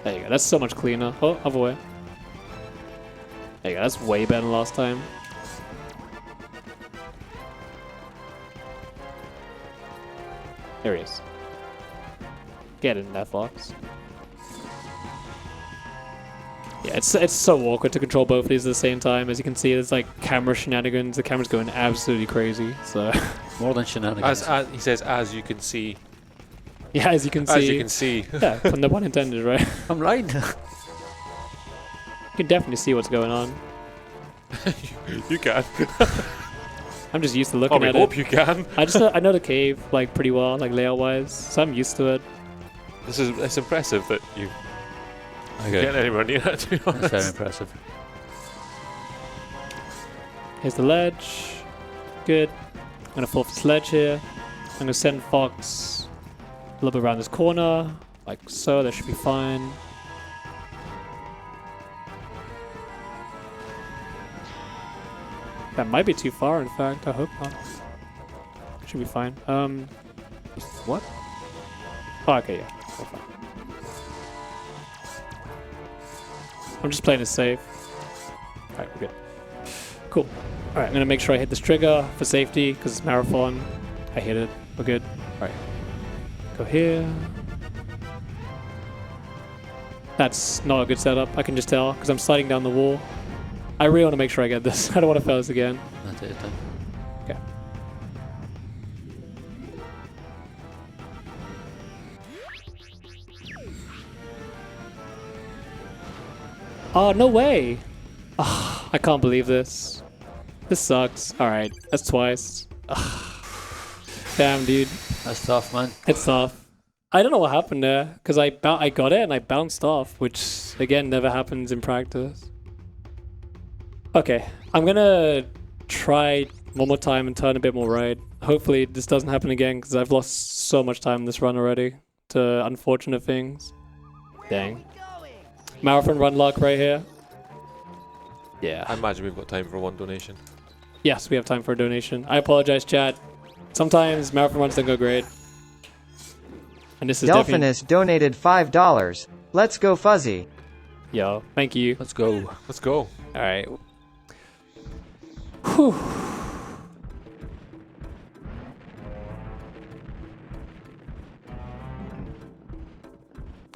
There you go. That's so much cleaner. Oh, other way. There you go. That's way better than last time. There he is. Get in there, Fox. Yeah, it's so awkward to control both of these at the same time. As you can see, there's like camera shenanigans. The camera's going absolutely crazy. So more than shenanigans. As he says, as you can see. Yeah, as you can see. As you can see. Yeah, from the one intended, right? I'm right. You can definitely see what's going on. You can. I'm just used to looking at it. I hope you can. I know the cave like pretty well, like layout wise, so I'm used to it. It's impressive that you get anywhere near it, to be honest. That's very impressive. Here's the ledge. Good. I'm gonna fall off the sledge here. I'm gonna send Fox a little bit around this corner, like so. That should be fine. That might be too far, in fact. I hope not. Should be fine. What? Oh, okay, yeah. We're fine. I'm just playing it safe. Alright, we're good. Cool. Alright, I'm gonna make sure I hit this trigger for safety, because it's marathon. I hit it. We're good. Alright. Go here. That's not a good setup, I can just tell, because I'm sliding down the wall. I really want to make sure I get this. I don't want to fail this again. That's it then. Okay. Oh, no way! Oh, I can't believe this. This sucks. Alright, that's twice. Damn, dude. That's tough, man. It's tough. I don't know what happened there, because I got it and I bounced off, which, again, never happens in practice. Okay, I'm gonna try one more time and turn a bit more right. Hopefully this doesn't happen again, because I've lost so much time in this run already to unfortunate things. Dang. Marathon run luck right here. Yeah. I imagine we've got time for one donation. Yes, we have time for a donation. I apologize, chat. Sometimes marathon runs don't go great. And this is Delphinus donated $5. Let's go Fuzzy. Yo, thank you. Let's go. Let's go. Alright. Whew.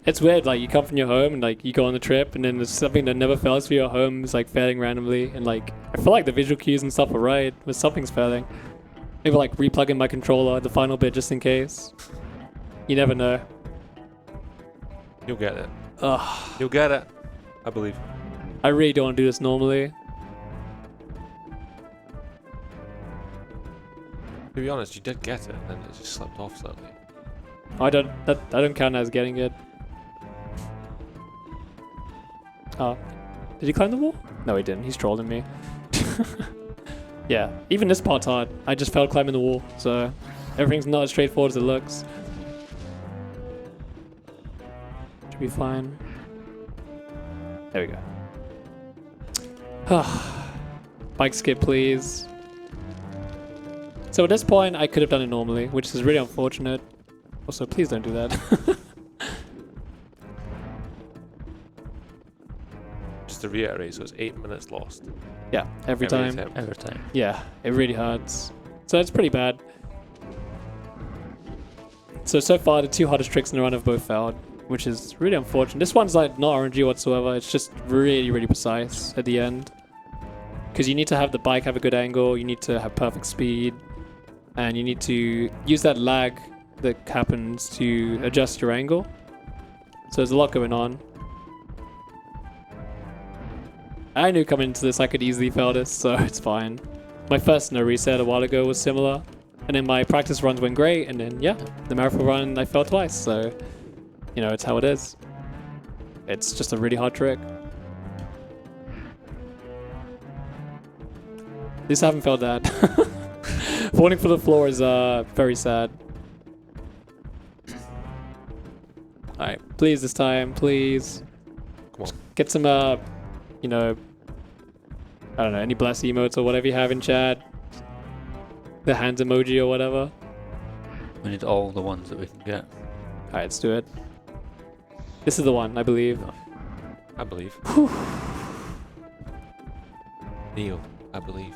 It's weird, like you come from your home and like you go on the trip and then there's something that never fails for your home is like failing randomly, and like I feel like the visual cues and stuff are right, but something's failing. Maybe like replugging my controller at the final bit just in case. You never know. You'll get it. Ugh. You'll get it. I believe. I really don't want to do this normally. To be honest, you did get it, and it just slipped off slightly. I don't count as getting it. Oh. Did he climb the wall? No, he didn't. He's trolling me. Yeah, even this part's hard. I just failed climbing the wall, so everything's not as straightforward as it looks. Should be fine. There we go. Bike skip, please. So at this point, I could have done it normally, which is really unfortunate. Also, please don't do that. Just to reiterate, so it's 8 minutes lost. Yeah, every time. Every time. Yeah, it really hurts. So it's pretty bad. So far, the two hardest tricks in the run have both failed, which is really unfortunate. This one's like not RNG whatsoever. It's just really, really precise at the end. Because you need to have the bike have a good angle, you need to have perfect speed, and you need to use that lag that happens to adjust your angle. So there's a lot going on. I knew coming into this I could easily fail this, so it's fine. My first no reset a while ago was similar, and then my practice runs went great, and then yeah, the marathon run I failed twice, so you know, it's how it is. It's just a really hard trick. At least I haven't failed that. Falling for the floor is very sad. Alright, please this time, please. Come on. Get some, you know, I don't know, any bless emotes or whatever you have in chat. The hands emoji or whatever. We need all the ones that we can get. Alright, let's do it. This is the one, I believe. I believe. Whew. Neil, I believe.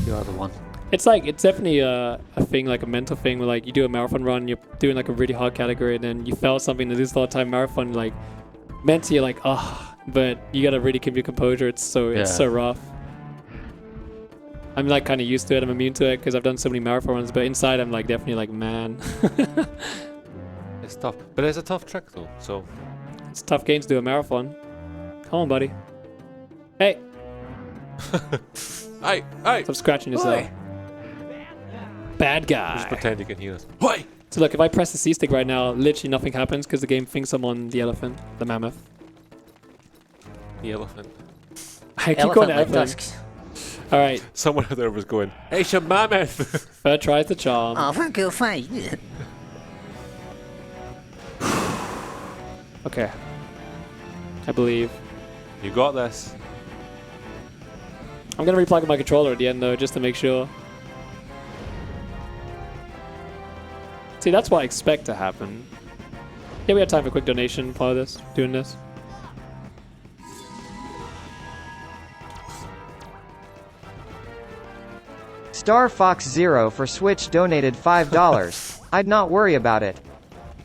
You are the one. It's like, it's definitely a thing, like a mental thing where like you do a marathon run, you're doing like a really hard category, and then you fail something that this a lot of time marathon, like mentally you're like, oh, but you gotta really keep your composure. It's so rough. I'm like kind of used to it. I'm immune to it because I've done so many marathon runs, but inside I'm like definitely like, man. It's tough, but it's a tough trick though. So it's a tough game to do a marathon. Come on, buddy. Hey. Hey. Stop scratching yourself. Oi. Bad guy. Just pretend you can hear us. Why? So look, if I press the C stick right now, literally nothing happens because the game thinks I'm on the elephant, the mammoth. The elephant. I keep going to like elephant. tusks. All right, Someone out there was going, "It's a mammoth." third tries the charm. Oh, thank you, fine. Okay. I believe. You got this. I'm gonna replug my controller at the end though, just to make sure. See, that's what I expect to happen. Yeah, we had time for a quick donation for this, doing this. Star Fox Zero for Switch donated $5. I'd not worry about it.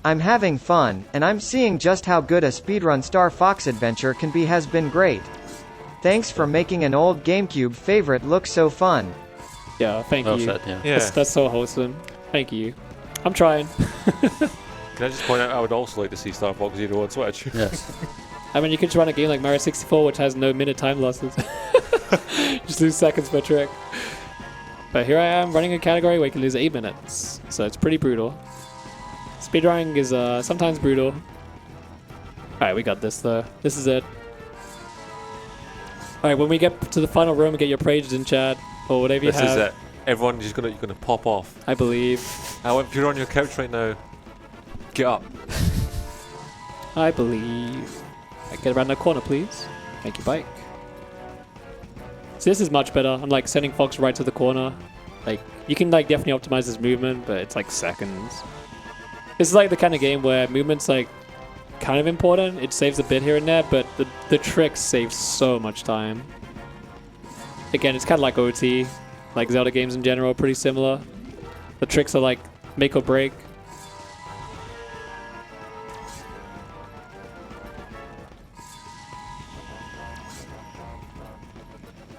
I'm having fun, and I'm seeing just how good a speedrun Star Fox adventure can be. Has been great. Thanks for making an old GameCube favorite look so fun. Yeah, thank you. Said, yeah. That's so wholesome. Thank you. I'm trying. Can I just point out I would also like to see Star Fox Zero on Switch. Yes. I mean, you could run a game like Mario 64, which has no minute time losses. Just lose seconds per trick. But here I am running a category where you can lose 8 minutes. So it's pretty brutal. Speedrunning is sometimes brutal. Alright, we got this though. This is it. Alright, when we get to the final room and get your praises in chat, or whatever you have. This is it. Everyone, you're gonna pop off. I believe. Now, if you're on your couch right now, get up. I believe. Get around that corner, please. Thank you, bike. So this is much better. I'm like sending Fox right to the corner. Like, you can like definitely optimize his movement, but it's like seconds. This is like the kind of game where movement's like kind of important. It saves a bit here and there, but the tricks save so much time. Again, it's kind of like OT. Like Zelda games in general are pretty similar. The tricks are like make or break.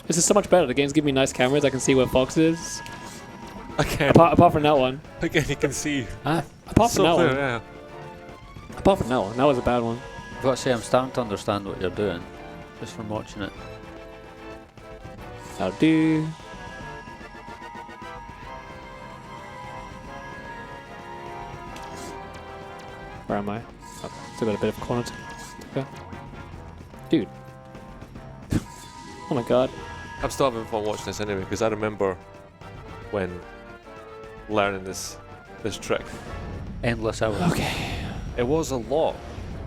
This is so much better. The game's giving me nice cameras. I can see where Fox is. Again. Apart from that one. Again, you can see. Apart from that clear, one. yeah. Apart from that one. That was a bad one. I've got to say, I'm starting to understand what you're doing just from watching it. That'll do. Where am I? Oh, still got a bit of corner to go. Dude. Oh my god. I'm still having fun watching this anyway, because I remember when learning this trick. Endless hours. Okay. It was a lot.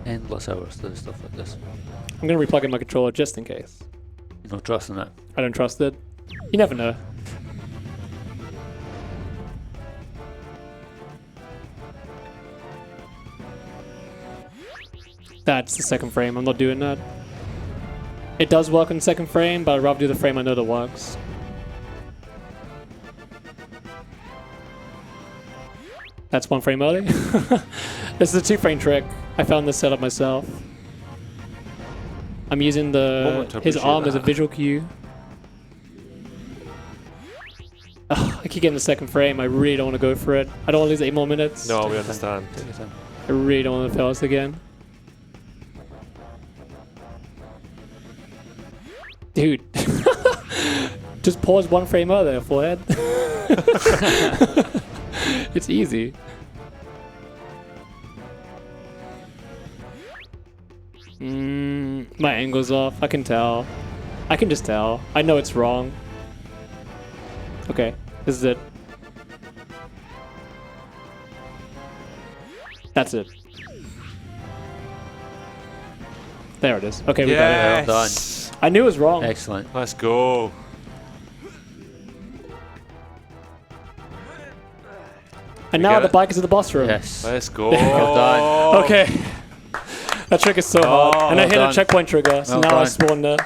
Endless hours to do stuff like this. I'm gonna replug in my controller just in case. No trust in it. I don't trust it. You never know. That's the second frame. I'm not doing that. It does work on the second frame, but I'd rather do the frame I know that works. That's 1 frame early. This is a 2-frame trick. I found this setup myself. I'm using his arm as a visual cue. Ugh, I keep getting the second frame. I really don't want to go for it. I don't want to lose 8 more minutes. No, we understand. I really don't want to fail this again. Dude. Just pause 1 frame earlier, forehead. It's easy. My angle's off. I can tell. I can just tell. I know it's wrong. Okay, this is it. That's it. There it is. Okay, we got it. Well done. I knew it was wrong. Excellent. Let's go. And now the bike is in the boss room. Yes. Let's go. Well done. Okay. That trick is so hard. And I hit done. a checkpoint trigger, so Well now I done. spawn there.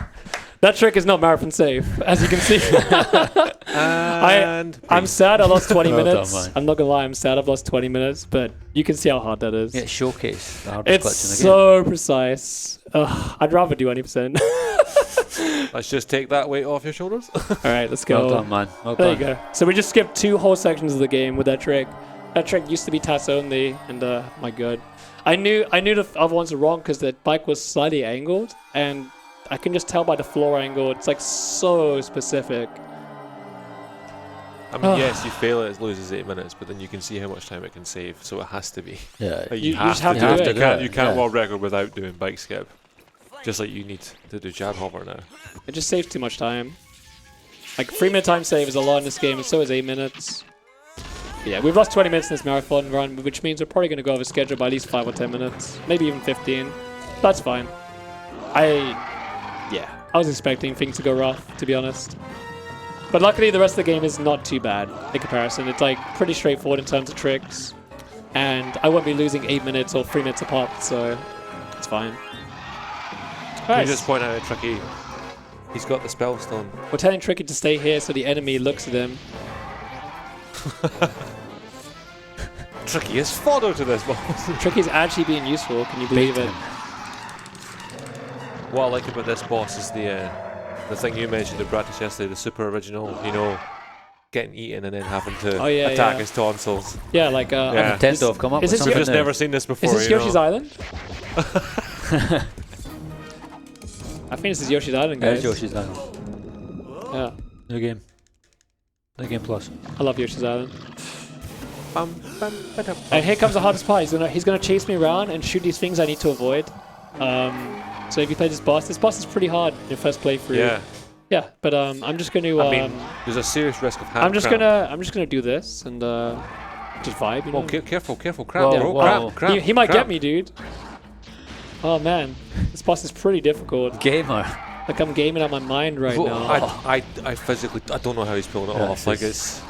That trick is not marathon safe, as you can see. And I'm sad I lost 20 Well done, minutes. man. I'm not gonna lie, I'm sad I've lost 20 minutes, but you can see how hard that is. Yeah, showcase the hardest It's glitch in the game. so precise. Ugh, I'd rather do 20%. let's just take that weight off your shoulders. Alright, let's go. Well done, man. Well There done. you go. So we just skipped 2 whole sections of the game with that trick. That trick used to be TAS only, and my god. I knew the other ones were wrong because the bike was slightly angled, and I can just tell by the floor angle. It's like so specific. I mean, yes, you fail it, it loses 8 minutes, but then you can see how much time it can save, so it has to be. Yeah. Like, You just have to do it. You can't world record without doing bike skip. Just like you need to do jab hover now. It just saves too much time. Like 3-minute time save is a lot in this game, and so is 8 minutes. Yeah, we've lost 20 minutes in this marathon run, which means we're probably going to go over schedule by at least 5 or 10 minutes. Maybe even 15. That's fine. I was expecting things to go rough, to be honest. But luckily, the rest of the game is not too bad in comparison. It's like pretty straightforward in terms of tricks. And I won't be losing 8 minutes or 3 minutes apart, so it's fine. Can you just point out how Tricky, he's got the spell stone. We're telling Tricky to stay here so the enemy looks at him. Tricky is fodder to this boss. Tricky's actually being useful, can you believe it? What I like about this boss is the thing you mentioned in practice yesterday, the super original, you know, getting eaten and then having to attack his tonsils. Yeah, like Nintendo have come up with this something You've just new. never seen this before. Is this you Yoshi's know? Island? I think this is Yoshi's Island, guys. There's Yoshi's Island. Yeah, New game. New game plus. I love Yoshi's Island. And here comes the hardest part. He's gonna chase me around and shoot these things I need to avoid. So if you play this boss is pretty hard in your first playthrough. Yeah. Yeah, but I'm just gonna. I mean, there's a serious risk of hand I'm just cramp. gonna do this and just vibe. You know? Oh, careful, cramp, Whoa, bro. whoa. Cramp, He might cramp. get me, dude. Oh man, this boss is pretty difficult. Gamer. Like I'm gaming out my mind right now. I physically, I don't know how he's pulling it Yeah, off. Like it's.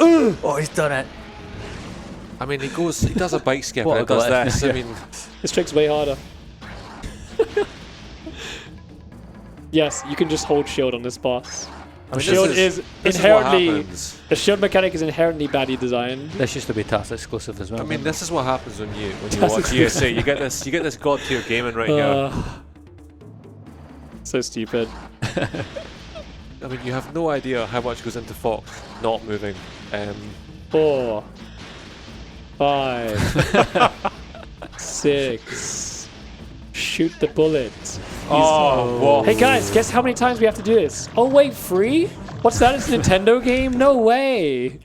Oh, he's done it. I mean, he does a bike skip What and a it does glitch. this. I mean, This trick's way harder. Yes, you can just hold shield on this boss. The shield is this inherently. is what happens. The shield mechanic is inherently badly designed. This used to be TAS exclusive as well. I mean, this is what happens when you That's watch ESA. You get this god tier gaming right here. So stupid. I mean, you have no idea how much goes into Fox not moving. 4, 5, 6. Shoot the bullet. Oh, whoa. Hey guys, guess how many times we have to do this? Oh wait, free? What's that? It's a Nintendo game? No way.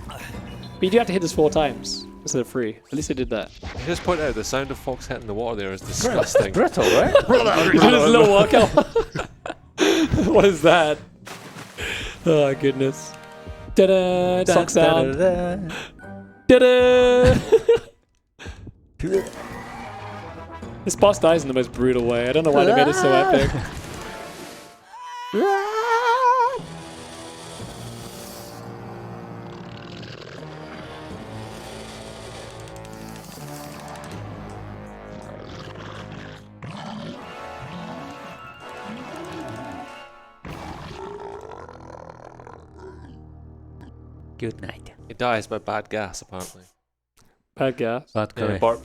But you do have to hit this 4 times instead of free. At least I did that. Just point out the sound of Fox hitting the water there is disgusting. Brittle, right? This little workout. What is that? Oh goodness. Da-da! Sock sound. Da-da! This boss dies in the most brutal way. I don't know why they made it so epic. Good night. He dies by bad gas, apparently. Bad gas, Bad Yeah, curry. burp.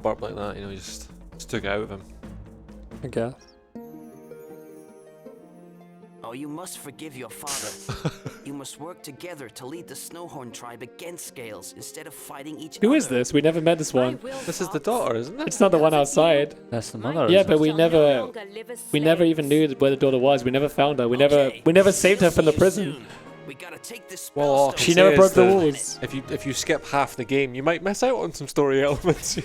Burp like that. Just took it out of him. I guess. Oh, you must forgive your father. You must work together to lead the Snowhorn tribe against Scales instead of fighting each other. Who is this? We never met this one. This is the daughter, isn't it? It's not the one outside. That's the mother. Yeah, isn't but it? we never even knew where the daughter was. We never found her. We never saved her from the prison. We gotta take this Well, all I can She say never is broke the that rules. If you skip half the game, you might miss out on some story elements.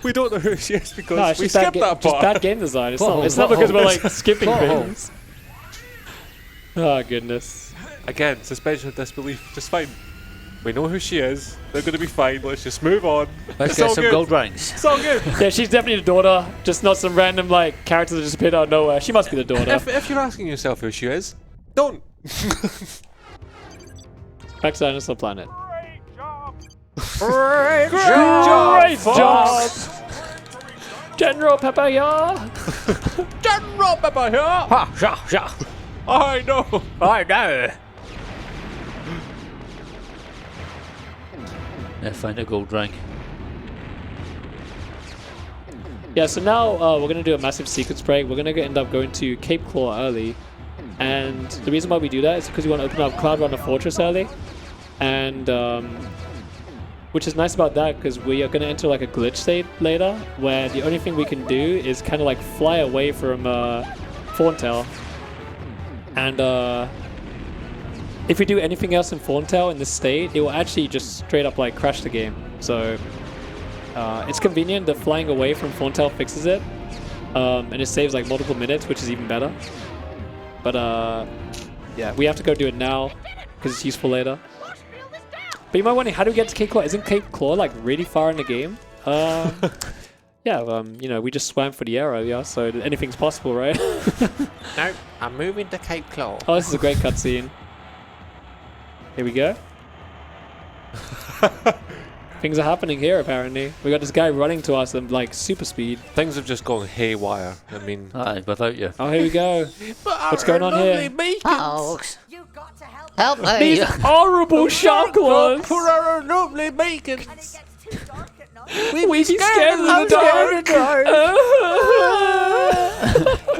We don't know who she is because No, it's we just bad, skipped that just part. bad game design. It's Plot not, it's hole, not because we're plot like skipping Plot hole. things. Oh goodness. Again, suspension of disbelief. Just fine. We know who she is. They're going to be fine. Let's just move on. Let's It's get all some good. gold ranks. It's all good. Yeah, she's definitely the daughter. Just not some random like character that just appeared out of nowhere. She must be the daughter. If you're asking yourself who she is, don't. Back to Dinosaur Planet. Great job! Great job! General Pepper here! General Pepper here! Ha! Sha! Sha! I know! I know! Yeah, find a gold ring. Yeah, so now we're going to do a massive sequence break. We're going to end up going to Cape Claw early. And the reason why we do that is because we want to open up Cloud Runner Fortress early. And which is nice about that because we are going to enter like a glitch state later where the only thing we can do is kind of like fly away from Thorntail. And if we do anything else in Thorntail in this state, it will actually just straight up like crash the game. So it's convenient that flying away from Thorntail fixes it. And it saves like multiple minutes, which is even better. But yeah, we have to go do it now because it's useful later. But you might wonder, how do we get to Cape Claw? Isn't Cape Claw like really far in the game? Yeah, you know, we just swam for the arrow, yeah, so anything's possible, right? No, I'm moving to Cape Claw. Oh, this is a great cutscene. Here we go. Things are happening here, apparently. We got this guy running to us at like super speed. Things have just gone haywire. I mean, Aye, without you. Oh, here we go. What's going on here? Folks, You've got to help. help me. These horrible sharklers! For our lovely bacon. And it gets too dark at night. We be scared in the dark!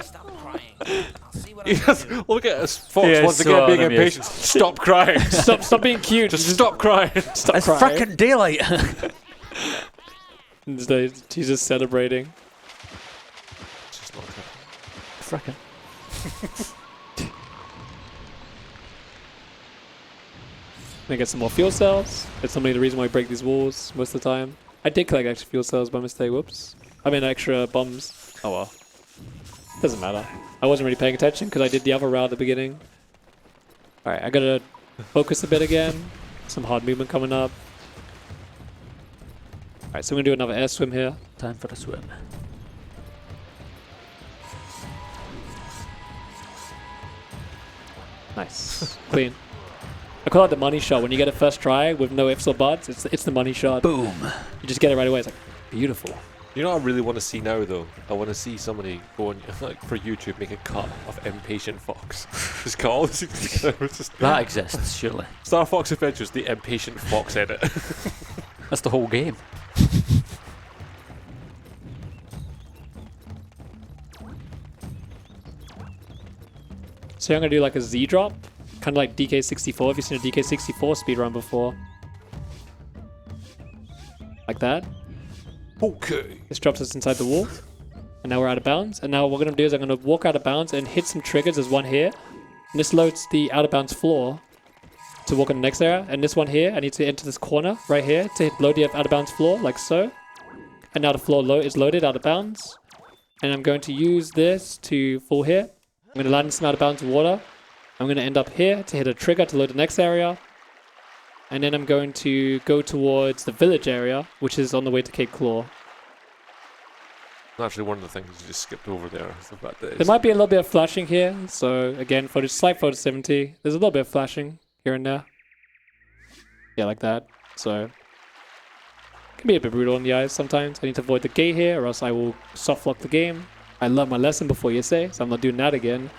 Stop crying. I'll see what I yes, can do. look at us, Fox, Yeah, once so again being animated. impatient. Stop crying. Stop being cute. Just stop crying. Stop It's crying. frickin' daylight! He's just celebrating. Just not Frickin'. Gonna get some more fuel cells. That's normally the reason why I break these walls most of the time. I did collect extra fuel cells by mistake, whoops. I mean extra bombs. Oh well. Doesn't matter. I wasn't really paying attention because I did the other route at the beginning. Alright, I gotta focus a bit again. Some hard movement coming up. Alright, so we're gonna do another air swim here. Time for a swim. Nice. Clean. I call it the money shot. When you get it first try with no ifs or buts, it's the money shot. Boom! You just get it right away. It's like, beautiful. You know what I really want to see now, though? I want to see somebody go on, like, for YouTube, make a cut of Impatient Fox. Just cut all this together. Just That exists, surely. Star Fox Adventures, the Impatient Fox edit. That's the whole game. So I'm gonna do like a Z drop, kind of like DK64. Have you seen a DK64 speedrun before? Like that. Okay. This drops us inside the wall. And now we're out of bounds. And now what we're gonna do is I'm gonna walk out of bounds and hit some triggers. There's one here. And this loads the out of bounds floor to walk on the next area. And this one here, I need to enter this corner right here to load the out of bounds floor, like so. And now the floor is loaded out of bounds. And I'm going to use this to fall here. I'm going to land in some out of bounds water. I'm going to end up here to hit a trigger to load the next area. And then I'm going to go towards the village area, which is on the way to Cape Claw. Actually, one of the things you just skipped over there is the fact that There might be a little bit of flashing here. So again, slight photo 70. There's a little bit of flashing here and there. Yeah, like that. So it can be a bit brutal in the eyes sometimes. I need to avoid the gate here or else I will soft lock the game. I learned my lesson before yesterday, so I'm not doing that again.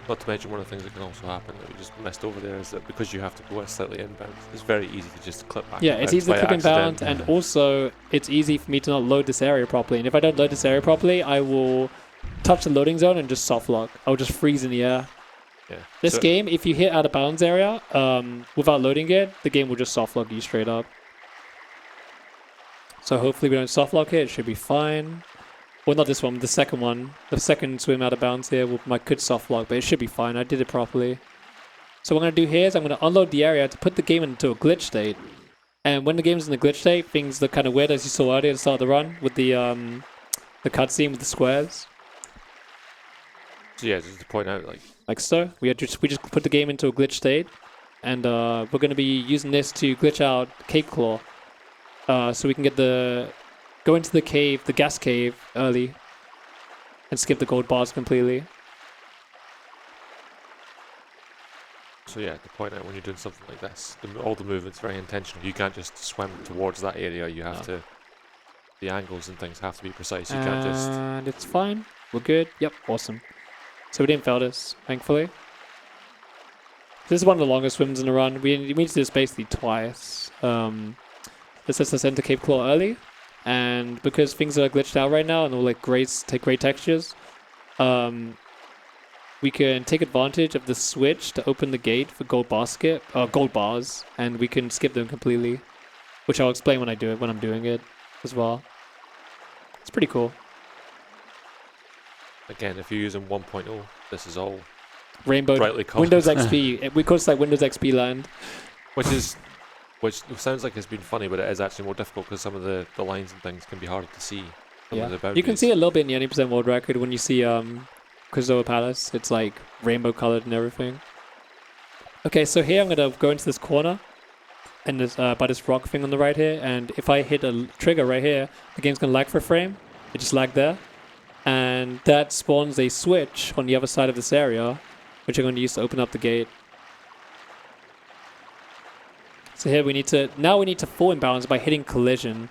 Not to mention one of the things that can also happen that we just messed over there is that because you have to go slightly inbound, it's very easy to just clip back. Yeah, it's easy to clip inbound, accident. and also it's easy for me to not load this area properly. And if I don't load this area properly, I will touch the loading zone and just soft lock. I'll just freeze in the air. Yeah. This So- game, if you hit out of bounds area without loading it, the game will just soft lock you straight up. So hopefully we don't soft lock it. It should be fine. Well, not this one, the second one. The second swim out of bounds here could soft lock, but it should be fine. I did it properly. So what I'm going to do here is I'm going to unload the area to put the game into a glitch state. And when the game's in the glitch state, things look kind of weird, as you saw earlier at the start of the run with the cutscene with the squares. So yeah, just to point out, Like so. We just put the game into a glitch state. And we're going to be using this to glitch out Cape Claw. So we can go into the cave, the gas cave, early. And skip the gold bars completely. so yeah, to point out when you're doing something like this, all the movement's very intentional. You can't just swim towards that area. You have to the angles and things have to be precise. You can't just. And it's fine. We're good. Yep, awesome. So we didn't fail this, thankfully. This is one of the longest swims in a run. We need to do this basically twice. This lets us enter Cape Claw early, and because things are glitched out right now and all like take great textures, we can take advantage of the switch to open the gate for gold bars, and we can skip them completely, which I'll explain when I'm doing it as well. It's pretty cool. Again, if you're using 1.0, this is all rainbow brightly colored. Windows XP. We call it like Windows XP land. Which sounds like it's been funny, but it is actually more difficult because some of the lines and things can be harder to see. Yeah, you can see it a little bit in the 90% world record when you see Krazoa Palace. It's like rainbow colored and everything. Okay, so here I'm gonna go into this corner, and there's by this rock thing on the right here, and if I hit a trigger right here, the game's gonna lag for a frame. It just lagged there. And that spawns a switch on the other side of this area, which I'm going to use to open up the gate. So here we need to fall in balance by hitting collision.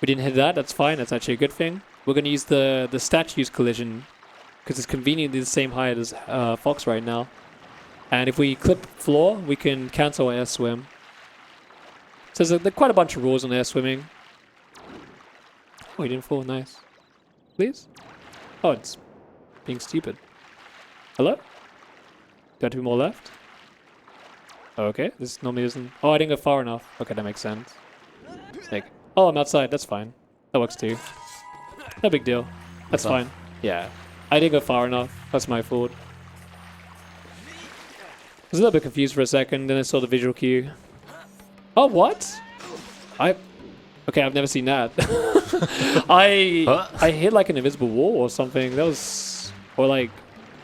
We didn't hit that, that's fine, that's actually a good thing. We're going to use the statue's collision, because it's conveniently the same height as Fox right now. And if we clip floor, we can cancel air swim. So there's quite a bunch of rules on air swimming. Oh, he didn't fall, nice. Please? Oh, it's being stupid. Hello? Got 2 more left? Okay, this normally isn't... Oh, I didn't go far enough. Okay, that makes sense. Like, oh, I'm outside. That's fine. That works too. No big deal. That's fine. Yeah. I didn't go far enough. That's my fault. I was a little bit confused for a second, then I saw the visual cue. Oh, what? Okay, I've never seen that. I hit like an invisible wall or something. That was... Or like...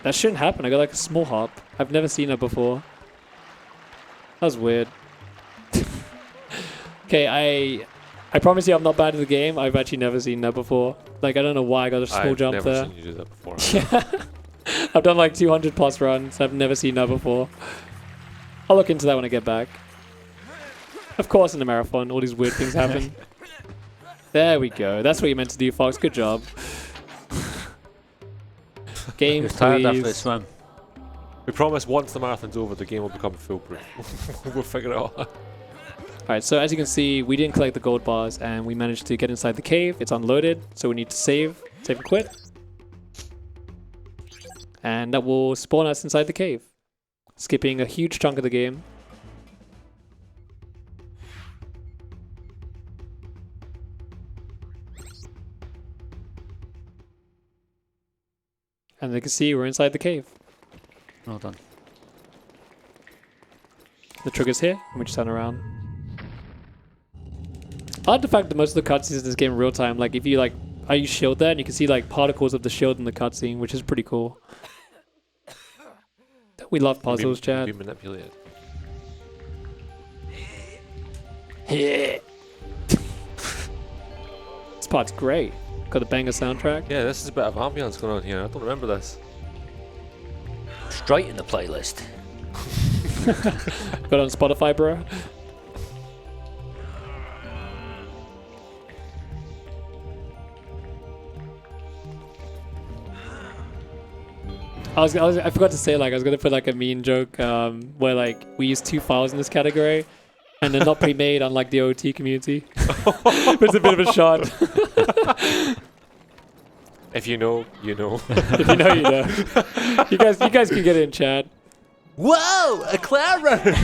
That shouldn't happen. I got like a small hop. I've never seen that before. That was weird. Okay, I promise you I'm not bad at the game. I've actually never seen that before. Like, I don't know why I got a small jump there. I've never seen you do that before. Yeah. I've done like 200 plus runs. I've never seen that before. I'll look into that when I get back. Of course, in the marathon, all these weird things happen. There we go. That's what you meant to do, Fox. Good job. Game, You're tired after the please. swim. We promise once the marathon's over, the game will become foolproof. We'll figure it out. Alright, so as you can see, we didn't collect the gold bars, and we managed to get inside the cave. It's unloaded, so we need to save and quit. And that will spawn us inside the cave, skipping a huge chunk of the game. And you can see we're inside the cave. Well done. The trigger's here, and we just turn around. I like the fact that most of the cutscenes in this game are real time. Like, if you like, I use shield there, and you can see like particles of the shield in the cutscene, which is pretty cool. We love puzzles, Chad. Be manipulated. This part's great. Got a banger soundtrack. Yeah, this is a bit of ambience going on here. I don't remember this. Straight in the playlist. Got it on Spotify, bro. I forgot to say, like, I was gonna put like a mean joke where like we use 2 files in this category, and they're not pre-made, unlike the OT community. But it's a bit of a shot. If you know, you know. If you know, you know. You guys can get in, chat. Whoa! A cloud runner!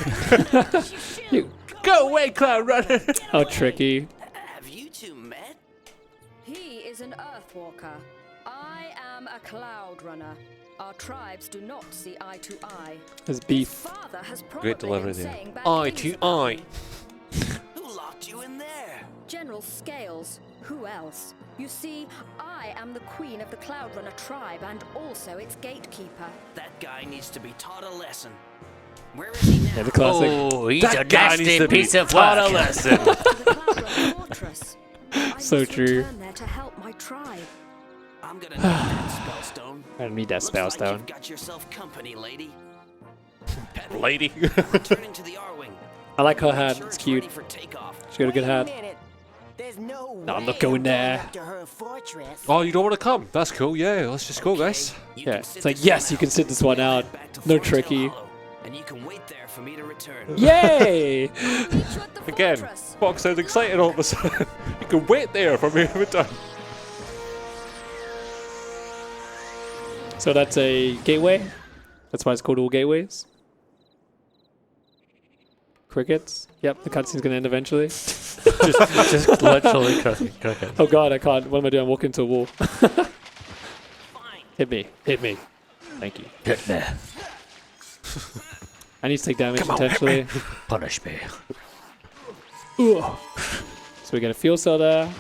Go away, cloud runner! How tricky. Have you two met? He is an Earthwalker. I am a Cloud Runner. Our tribes do not see eye to eye. There's beef. Father has Great probably delivery been there. saying bad Eye things to about eye. me. Who locked you in there? General Scales. Who else? You see, I am the queen of the Cloud Runner tribe and also its gatekeeper. That guy needs to be taught a lesson. Where is he now? Yeah, the classic. Oh, he's That a guy needs nasty to be piece of taught a work. lesson. To the Cloud Runner fortress. I So must true. return there to help my tribe. I'm gonna need that spellstone. I need that Looks like spellstone. you've got yourself company, lady. Lady. Returning to the R-Wing. I like her Make hat. sure It's ready cute. for takeoff. She got a good hat. There's no No, I'm not going there. Oh, you don't want to come? That's cool. Yeah, let's just go, guys. Yeah, it's like, yes, you can sit this one out. No tricky. And you can wait there for me to return. Yay! Again, Fox sounds excited all of a sudden. You can wait there for me to return. So that's a gateway. That's why it's called all gateways. Crickets. Yep, the cutscene's gonna end eventually. just literally cricket. Oh god, I can't. What am I doing? I'm walking into a wall. Hit me. Hit me. Thank you. Get there. I need to take damage intentionally. Punish me. Ooh. So we get a fuel cell there.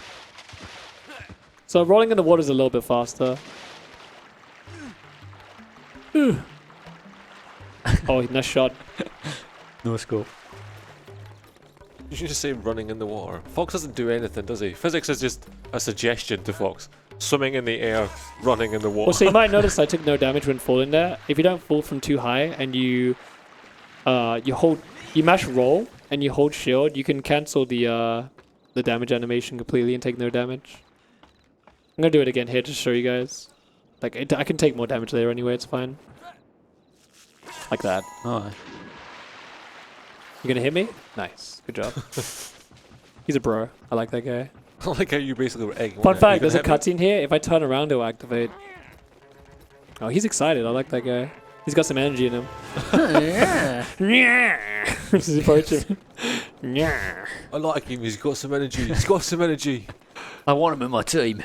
So rolling in the water is a little bit faster. Ooh. Oh, nice shot. No scope. You should just say running in the water. Fox doesn't do anything, does he? Physics is just a suggestion to Fox. Swimming in the air, running in the water. Well, so you might notice I took no damage when falling there. If you don't fall from too high and you mash roll and you hold shield, you can cancel the damage animation completely and take no damage. I'm gonna do it again here to show you guys. Like I can take more damage there anyway. It's fine. Like that. Oh. You gonna hit me? Nice. Good job. He's a bro. I like that guy. I like how you basically were egging. Fun fact, there's a cutscene here. If I turn around, it'll activate. Oh, he's excited. I like that guy. He's got some energy in him. Yeah. Yeah. This is approaching. Yeah. I like him. He's got some energy. He's got some energy. I want him in my team.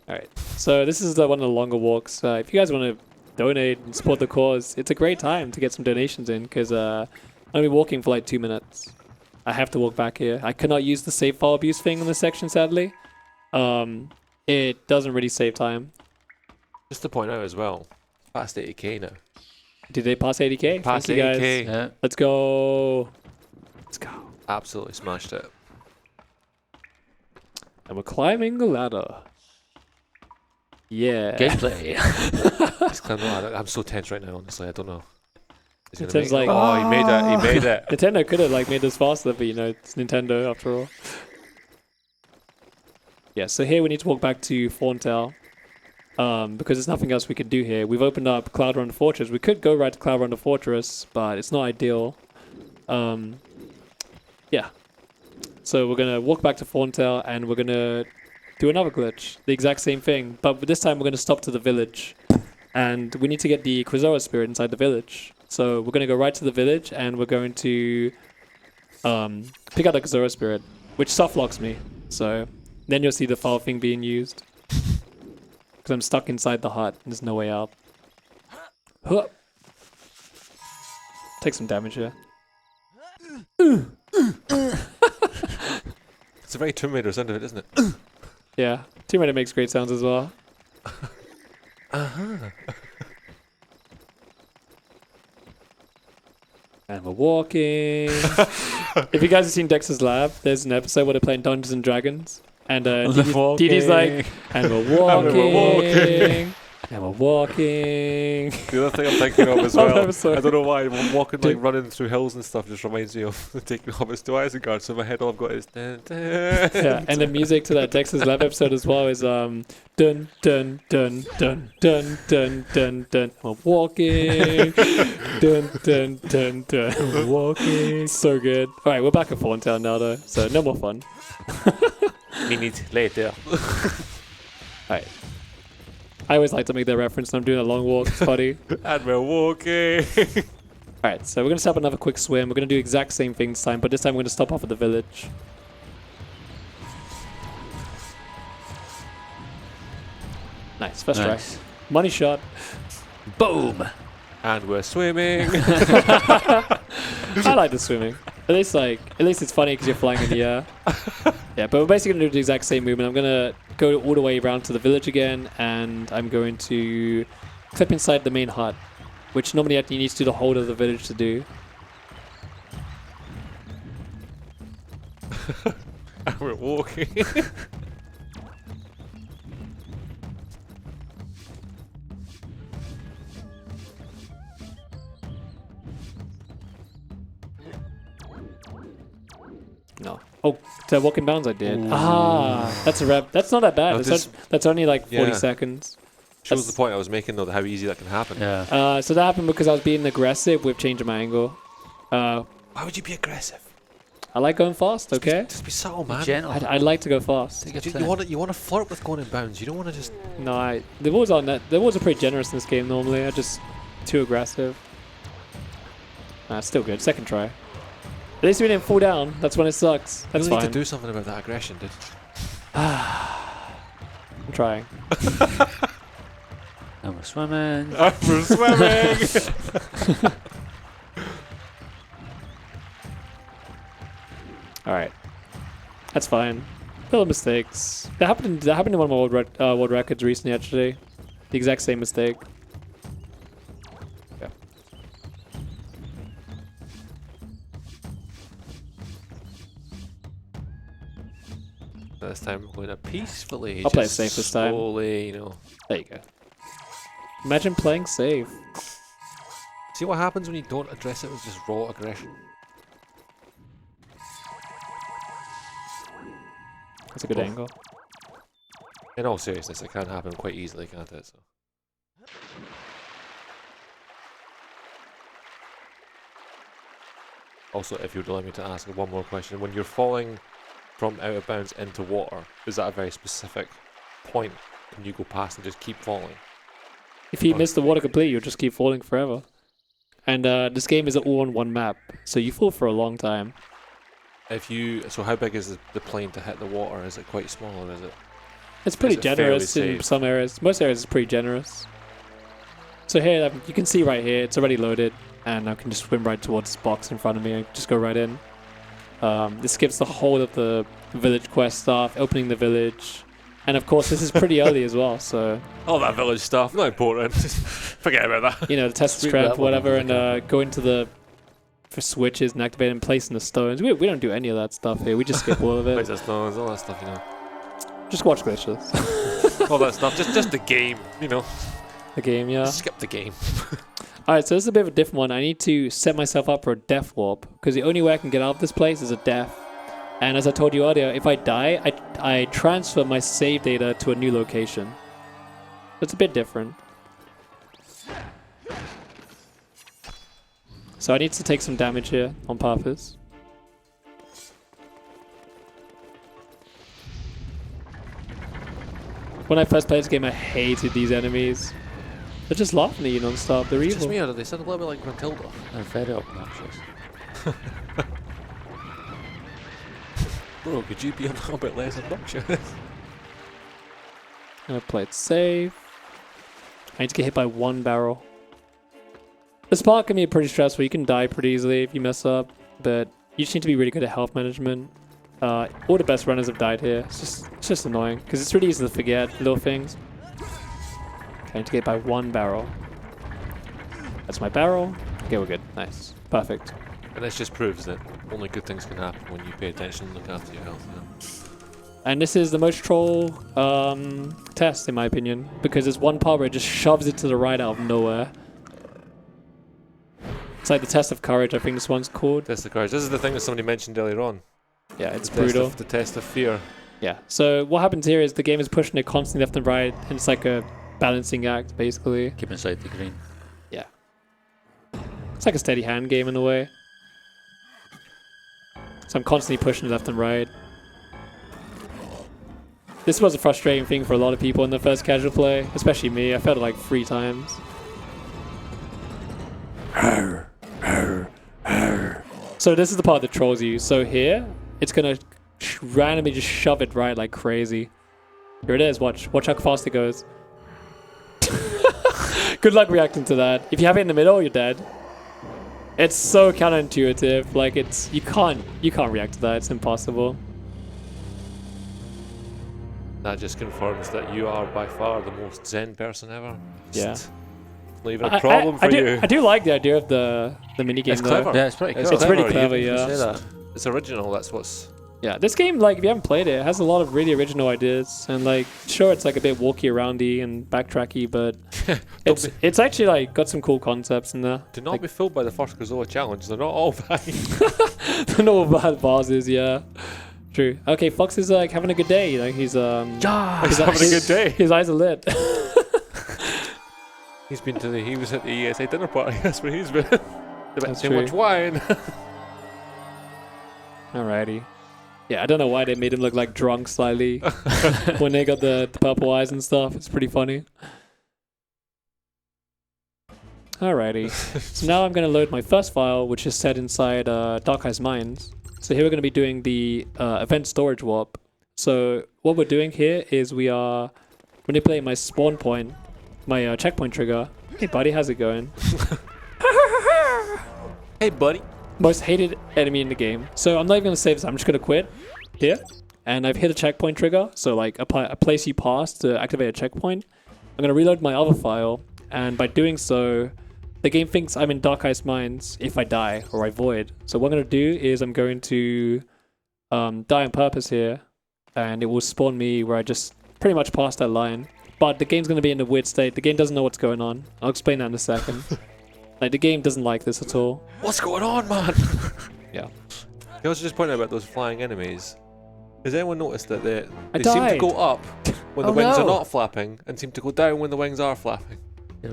Alright. So this is one of the longer walks. If you guys want to donate and support the cause, it's a great time to get some donations in because I'm going to be walking for like 2 minutes. I have to walk back here. I cannot use the save file abuse thing in this section, sadly. It doesn't really save time. Just to point out as well, past 80k now. Did they pass 80k? Past Thank you, guys. 80k. Yeah. Let's go. Let's go. Absolutely smashed it. And we're climbing the ladder. Yeah. Gameplay. Just climb the ladder. I'm so tense right now, honestly. I don't know. Is he It gonna sounds make like- Oh, he made it. He made it. Nintendo could have like made this faster, but you know, it's Nintendo after all. Yeah, so here we need to walk back to Thorntail. Because there's nothing else we could do here. We've opened up Cloud Run Fortress. We could go right to Cloud Run Fortress, but it's not ideal. Yeah. So we're gonna walk back to Thorntail and we're gonna do another glitch. The exact same thing, but this time we're gonna stop to the village. And we need to get the Krazoa spirit inside the village. So we're gonna go right to the village and we're going to pick out the Krazoa spirit, which soft locks me. So then you'll see the file thing being used. Because I'm stuck inside the hut and there's no way out. Huh. Take some damage here. It's a very Tomb Raider sound of it, isn't it? Yeah, Tomb Raider makes great sounds as well. And we're walking. If you guys have seen Dexter's Lab, there's an episode where they're playing Dungeons and Dragons. And Dee Dee's like, and we're walking. And we're walking. The other thing I'm thinking of as Love well, episode. I don't know why, walking, like running through hills and stuff just reminds me of the Taking Hobbits to Isengard, so in my head all I've got is dun, dun. Yeah, and the music to that Dexter's Lab episode as well is dun dun dun dun dun dun dun dun. We're walking. Dun dun dun dun. We're walking. So good. Alright, we're back at Thorntail now though, so no more fun. Minute later. Alright. I always like to make that reference when I'm doing a long walk. It's funny. And we're walking. Alright, so we're going to set up another quick swim. We're going to do the exact same thing this time, but this time we're going to stop off at the village. Nice, first try. Money shot. Boom. And we're swimming. I like the swimming. At least it's funny because you're flying in the air. Yeah, but we're basically going to do the exact same movement. I'm going to go all the way around to the village again, and I'm going to clip inside the main hut, which normally you need to do the whole of the village to do. And we're walking. No. Oh, to walking bounds I did. Ah, that's a rep. That's not that bad. No, That's only like 40 Yeah. seconds. Shows the point I was making though, how easy that can happen. Yeah. So that happened because I was being aggressive with changing my angle. Why would you be aggressive? I like going fast, okay? Just be subtle, man. Gentle. I'd like to go fast. You want to flirt with going in bounds. You don't want to just. No, the walls are pretty generous in this game normally. I'm just too aggressive. Still good. Second try. At least we didn't fall down. That's when it sucks. That's you fine. need to do something about that aggression, dude. I'm trying. And we're swimming. We're swimming. All right. That's fine. Little mistakes. That happened in one of my world records recently, actually. The exact same mistake. Yeah. This time we're going to peacefully. I'll play it safe this time. Slowly, you know. There you go. Imagine playing safe. See what happens when you don't address it with just raw aggression. That's a good angle. In all seriousness, it can happen quite easily, can't it? So. Also, if you'd allow me to ask one more question, when you're falling from out of bounds into water, is that a very specific point? Can you go past and just keep falling? If you miss the water completely, you'll just keep falling forever. And this game is all on one map, so you fall for a long time. So how big is the plane to hit the water? Is it quite small or is it? It's pretty Is it fairly generous in safe? some areas. Most areas is pretty generous. So here, you can see right here, it's already loaded, and I can just swim right towards this box in front of me and just go right in. This skips the whole of the village quest stuff, opening the village, and of course this is pretty early as well. So all that village stuff, not important. Forget about that. You know, the test of strength, whatever, and go into for switches and activate and placing the stones. We don't do any of that stuff here. We just skip all of it. Place the stones, all that stuff, you know. Just watch glitches. All that stuff, just the game, you know. The game, yeah. Skip the game. Alright, so this is a bit of a different one. I need to set myself up for a death warp, because the only way I can get out of this place is a death. And as I told you earlier, if I die, I transfer my save data to a new location. It's a bit different. So I need to take some damage here on purpose. When I first played this game, I hated these enemies. They're just laughing at you non-stop. They're evil. Just me, or they sound a little bit like Matilda. They're very obnoxious. Bro, could you be a little bit less obnoxious? I'm gonna play it safe. I need to get hit by one barrel. This part can be pretty stressful. You can die pretty easily if you mess up, but you just need to be really good at health management. All the best runners have died here. It's just annoying because it's really easy to forget little things. Okay, I need to get by one barrel. That's my barrel. Okay, we're good. Nice. Perfect. And this just proves that only good things can happen when you pay attention and look after your health. Yeah. And this is the most troll test, in my opinion, because there's one part where it just shoves it to the right out of nowhere. It's like the test of courage, I think this one's called. Test of courage. This is the thing that somebody mentioned earlier on. Yeah, it's brutal. The test of fear. Yeah. So what happens here is the game is pushing it constantly left and right, and it's like a balancing act, basically. Keep inside the green. Yeah. It's like a steady hand game in a way. So I'm constantly pushing it left and right. This was a frustrating thing for a lot of people in the first casual play, especially me. I failed it like 3 times. So this is the part that trolls you. So here, it's gonna randomly just shove it right like crazy. Here it is. Watch how fast it goes. Good luck reacting to that. If you have it in the middle, you're dead. It's so counterintuitive. Like you can't react to that. It's impossible. That just confirms that you are by far the most zen person ever. Yeah. Not even a problem for you. I do like the idea of the minigame. It's clever. Yeah, it's pretty cool. It's pretty clever, You yeah. say that. It's original. That's what's Yeah, this game, like, if you haven't played it, it has a lot of really original ideas. And, like, sure, it's, like, a bit walky-aroundy and backtracky, but it's actually, like, got some cool concepts in there. Do not be fooled by the first Krazoa challenge. They're not all bad. They're not all bad bosses, yeah. True. Okay, Fox is, like, having a good day. Like, he's having a good day. His eyes are lit. He was at the ESA dinner party. That's where he's been. That's too true. much wine. Alrighty. Yeah, I don't know why they made him look like drunk slightly when they got the purple eyes and stuff. It's pretty funny. Alrighty. So now I'm going to load my first file, which is set inside Dark Eyes Mines. So here we're going to be doing the event storage warp. So what we're doing here is we are manipulating my spawn point, my checkpoint trigger. Hey buddy, how's it going? Hey buddy. Most hated enemy in the game. So I'm not even going to save this. I'm just going to quit here. And I've hit a checkpoint trigger. So like a place you pass to activate a checkpoint. I'm going to reload my other file. And by doing so, the game thinks I'm in Dark Ice Mines if I die or I void. So what I'm going to do is I'm going to die on purpose here. And it will spawn me where I just pretty much passed that line. But the game's going to be in a weird state. The game doesn't know what's going on. I'll explain that in a second. Like, the game doesn't like this at all. What's going on, man? Yeah. He also just pointed out about those flying enemies. Has anyone noticed that they seem to died. go up when the wings are not flapping and seem to go down when the wings are flapping?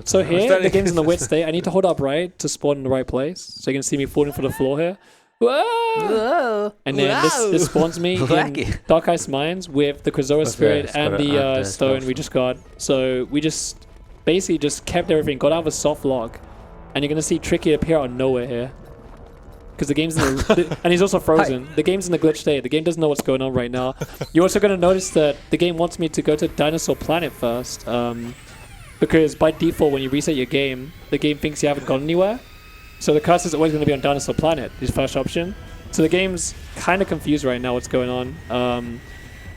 So here, the game's in the weird state. I need to hold up right to spawn in the right place. So you can see me falling for the floor here. Whoa! And then this spawns me in Dark Ice Mines with the Krazoa Spirit and the stone we just got. So we just basically just kept everything, got out of a soft lock. And you're going to see Tricky appear out of nowhere here. Because the game's in the... and he's also frozen. The game's in the glitch state. The game doesn't know what's going on right now. You're also going to notice that the game wants me to go to Dinosaur Planet first. Because by default, when you reset your game, the game thinks you haven't gone anywhere. So the cursor's always going to be on Dinosaur Planet, his first option. So the game's kind of confused right now what's going on.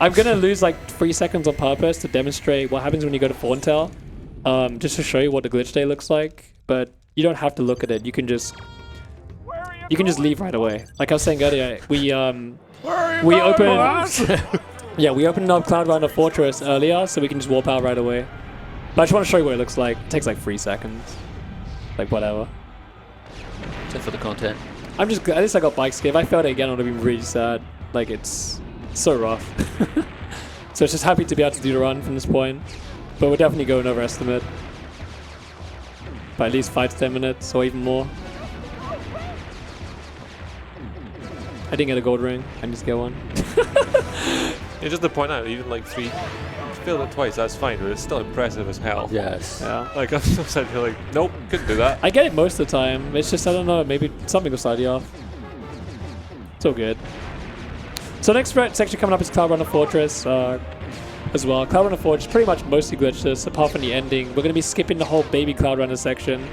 I'm going to lose like 3 seconds on purpose to demonstrate what happens when you go to Thorntail. Just to show you what the glitch state looks like. But you don't have to look at it. You can just leave right away. Like I was saying earlier, we opened up Cloud Runner Fortress earlier, so we can just warp out right away. But I just want to show you what it looks like. It takes like 3 seconds. Like whatever. Just for the content. At least I got bike skip. If I failed it again, I would have been really sad. Like it's so rough. So it's just happy to be able to do the run from this point. But we're definitely going over estimate. By at least 5 to 10 minutes, or even more. I didn't get a gold ring. I need to get one. Yeah, just to point out, even like failed it twice, that's fine, but it's still impressive as hell. Yes. Yeah. Like, I'm sitting here like, nope, couldn't do that. I get it most of the time. It's just, I don't know, maybe something will start you off. It's all good. So next section coming up is Cloud Runner Fortress. As well. Cloud Runner Forge is pretty much mostly glitchless, apart from the ending. We're going to be skipping the whole baby Cloud Runner section.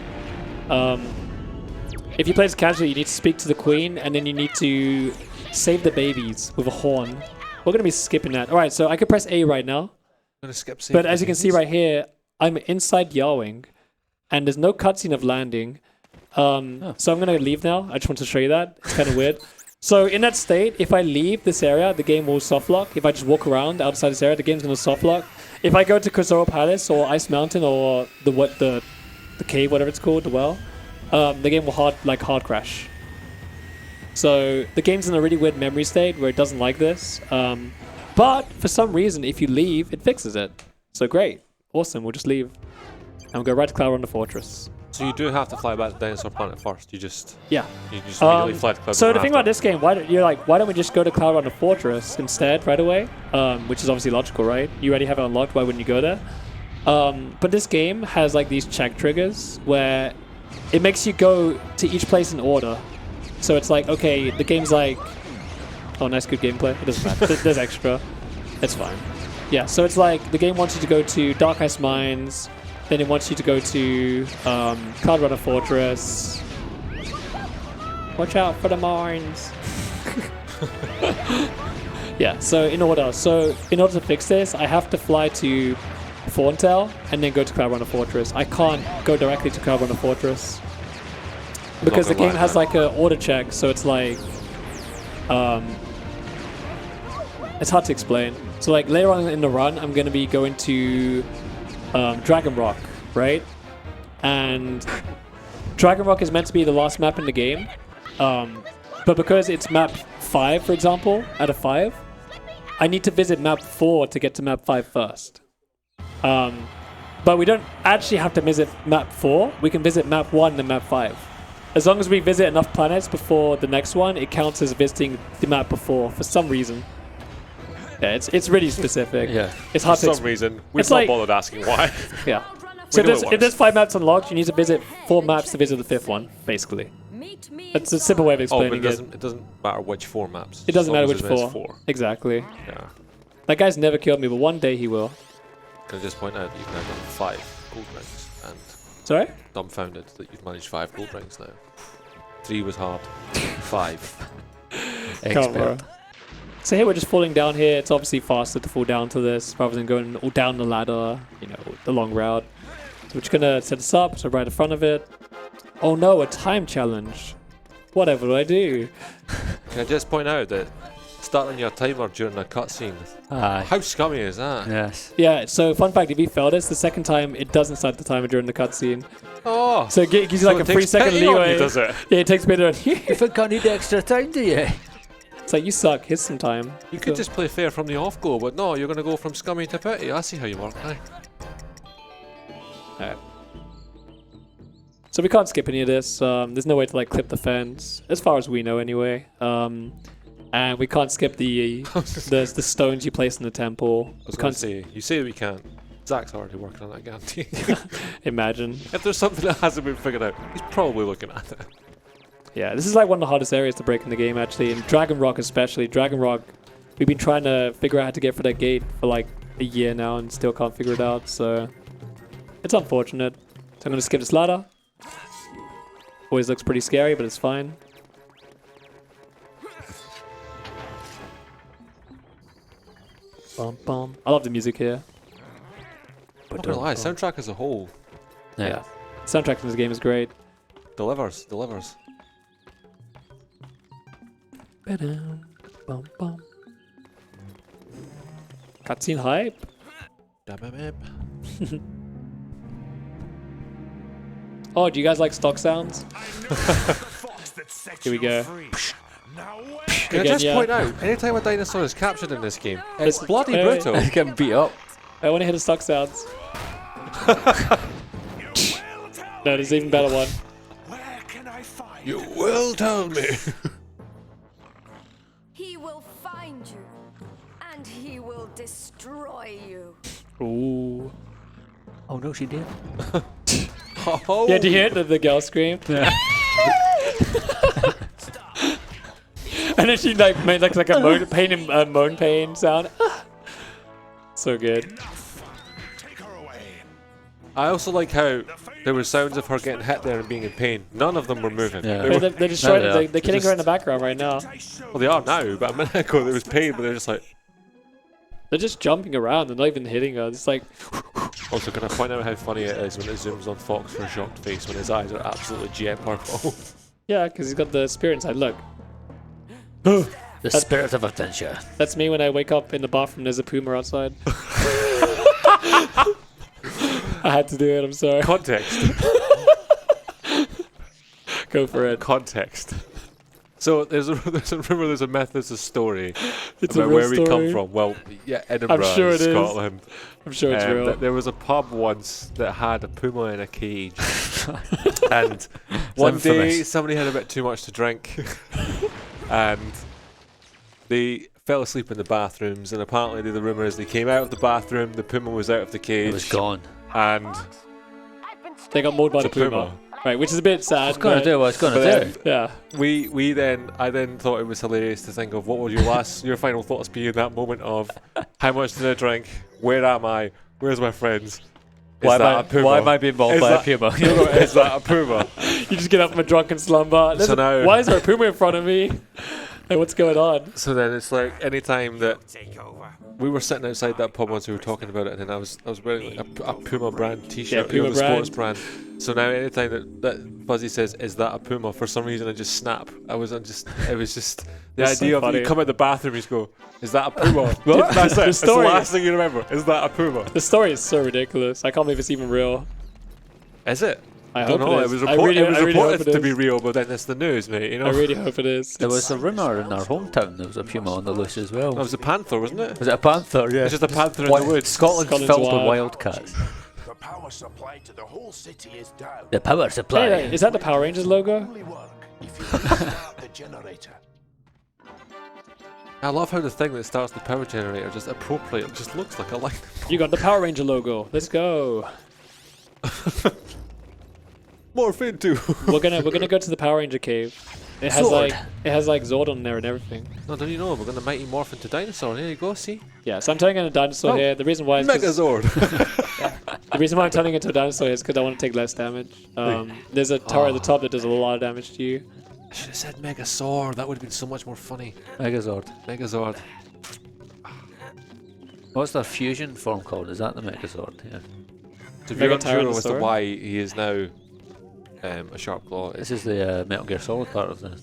If you play this casually, you need to speak to the queen, and then you need to save the babies with a horn. We're going to be skipping that. Alright, so I could press A right now. I'm gonna skip but as you can see right here, I'm inside Yarwing, and there's no cutscene of landing. So I'm going to leave now. I just want to show you that. It's kind of weird. So in that state, if I leave this area, the game will softlock. If I just walk around outside this area, the game's going to softlock. If I go to Krazoa Palace or Ice Mountain or the cave, whatever it's called, the well, the game will hard crash. So the game's in a really weird memory state where it doesn't like this. But for some reason, if you leave, it fixes it. So great. Awesome. We'll just leave. And we'll go right to Cloud Runner Fortress. So you do have to fly back to Dinosaur Planet first. You just immediately fly to Cloud So Runner the thing about this game, why don't we just go to Cloud Runner Fortress instead right away? Which is obviously logical, right? You already have it unlocked. Why wouldn't you go there? But this game has like these check triggers where it makes you go to each place in order. So it's like, okay, the game's like, oh, nice, good gameplay. It doesn't matter. There's extra. It's fine. Yeah. So it's like the game wants you to go to Dark Ice Mines. Then it wants you to go to Cloud Runner Fortress. Watch out for the mines. Yeah, so in order. So in order to fix this, I have to fly to Thorntail and then go to Cloud Runner Fortress. I can't go directly to Cloud Runner Fortress. Because the game has like an order check, so it's like... it's hard to explain. So like later on in the run, I'm going to be going to Dragon Rock, right? And Dragon Rock is meant to be the last map in the game. But because it's map 5, for example, out of 5, I need to visit map 4 to get to map 5 first. But we don't actually have to visit map 4. We can visit map 1 and map 5. As long as we visit enough planets before the next one, it counts as visiting the map before for some reason. Yeah, it's really specific. Yeah. It's hard For some reason. We've not bothered asking why. Yeah. So if there's 5 maps unlocked, you need to visit 4 maps to visit the 5th one, basically. That's a simple way of explaining but it doesn't matter which 4 maps. It doesn't matter which there's 4. Exactly. Yeah. That guy's never killed me, but one day he will. Can I just point out that you've now done 5 gold rings, and Sorry? dumbfounded that you've managed 5 gold rings now. 3 was hard. 5. Expert. So here we're just falling down here. It's obviously faster to fall down to this rather than going all down the ladder, you know, the long route. So we're just gonna set this up, so right in front of it. Oh no, a time challenge. Whatever do I do? Can I just point out that starting your timer during a cutscene, how scummy is that? Yes. Yeah, so fun fact, if you fail this, the second time it doesn't start the timer during the cutscene. Oh! So it gives you like a 3-second leeway. Does it? Yeah, it takes better on you. You think I need extra time, do you? It's like, you suck, here's some time. You could just play fair from the off-go, but no, you're going to go from scummy to petty. I see how you work, aye. Alright. So we can't skip any of this. There's no way to like clip the fence, as far as we know anyway. And we can't skip the stones you place in the temple. I was going to say, you say that we can't. Zach's already working on that, guarantee. Imagine. If there's something that hasn't been figured out, he's probably looking at it. Yeah, this is like one of the hardest areas to break in the game, actually. And Dragon Rock especially. Dragon Rock, we've been trying to figure out how to get for that gate for like a year now and still can't figure it out, so it's unfortunate. So I'm going to skip this ladder. Always looks pretty scary, but it's fine. Bum, bum. I love the music here. I'm not gonna lie, soundtrack as a whole. Yeah. Soundtrack in this game is great. Delivers. Ba-dum, bum, bum. Cutscene hype. Oh, do you guys like stock sounds? Here we go. Can I just point out, anytime a dinosaur is captured in this game, it's bloody brutal. It's getting beat up. I want to hear the stock sounds. No, there's an even better one. You will tell me. He will find you, and he will destroy you. Ooh. Oh no, she did. Oh. Yeah, do you hear it? The girl screamed. Yeah. And then she like made like a moan pain sound. So good. I also like how there were sounds of her getting hit there and being in pain. None of them were moving. Yeah. They're destroying. They're killing her in the background right now. Well, they are now, but a minute ago there was pain, but they're just like. They're just jumping around. They're not even hitting her. It's like. Also, can I point out how funny it is when it zooms on Fox for a shocked face when his eyes are absolutely jet purple? Yeah, because he's got the spirit inside. Look. The spirit of adventure. That's me when I wake up in the bathroom. There's a puma outside. I had to do it. I'm sorry. Context. Go for it. Context. So there's a rumor, there's a myth, there's a story it's about a where we story. come from. Well, yeah, Edinburgh, I'm sure it is. Scotland. I'm sure it's real. There was a pub once that had a puma in a cage, and one day somebody had a bit too much to drink, and they fell asleep in the bathrooms. And apparently, the rumor is they came out of the bathroom, the puma was out of the cage. It was gone, and they got mauled by the puma. Right, which is a bit sad. I was going to do what I was going to do. Yeah. I then thought it was hilarious to think of what would your final thoughts be in that moment of how much did I drink? Where am I? Where's my friends? Why am I being mauled by a puma? Is that a puma? You just get up from a drunken slumber. Why is there a puma in front of me? Hey, what's going on? So then it's like anytime that we were sitting outside that pub once we were talking about it, and then I was wearing a Puma brand T-shirt, Puma the sports brand. So now anytime that Fuzzy says, "Is that a Puma?" for some reason I just snap. It was just the That's idea so of funny. you come out the bathroom, you just go, "Is that a Puma?" What? That's it. The It's the story- last thing you remember. Is that a Puma? The story is so ridiculous. I can't believe it's even real. Is it? I don't hope know. it It is. was I really reported hope it to be is. real, but then it's the news, mate. You know. I really hope it is. There was a rumour in our hometown there was a puma on the loose as well. That was a panther, wasn't it? Was it a panther? Yeah. It's just a panther in the woods. Scotland's Scotland's filled with wild. wildcats. The power supply to the whole city is down. The power supply. Hey, is that the Power Rangers logo? Only work if you restart the generator. I love how the thing that starts the power generator just appropriate. It just looks like a light. You got the Power Ranger logo. Let's go. Morphine too. We're gonna go to the Power Ranger cave. It has Sword. like Zordon there and everything. No, don't you know? We're gonna mighty morph into dinosaur. There you go. See. Yeah, so I'm turning into a dinosaur here. The reason why is 'cause- Megazord. the reason why I'm turning into a dinosaur is because I want to take less damage. There's a tower at the top that does a lot of damage to you. I should have said Megazord. That would have been so much more funny. Megazord. Megazord. What's their fusion form called? Is that the Megazord? Yeah. So if you're unsure as to Tyrannosaur. why he is now a sharp claw, This it's is the Metal Gear Solid part of the.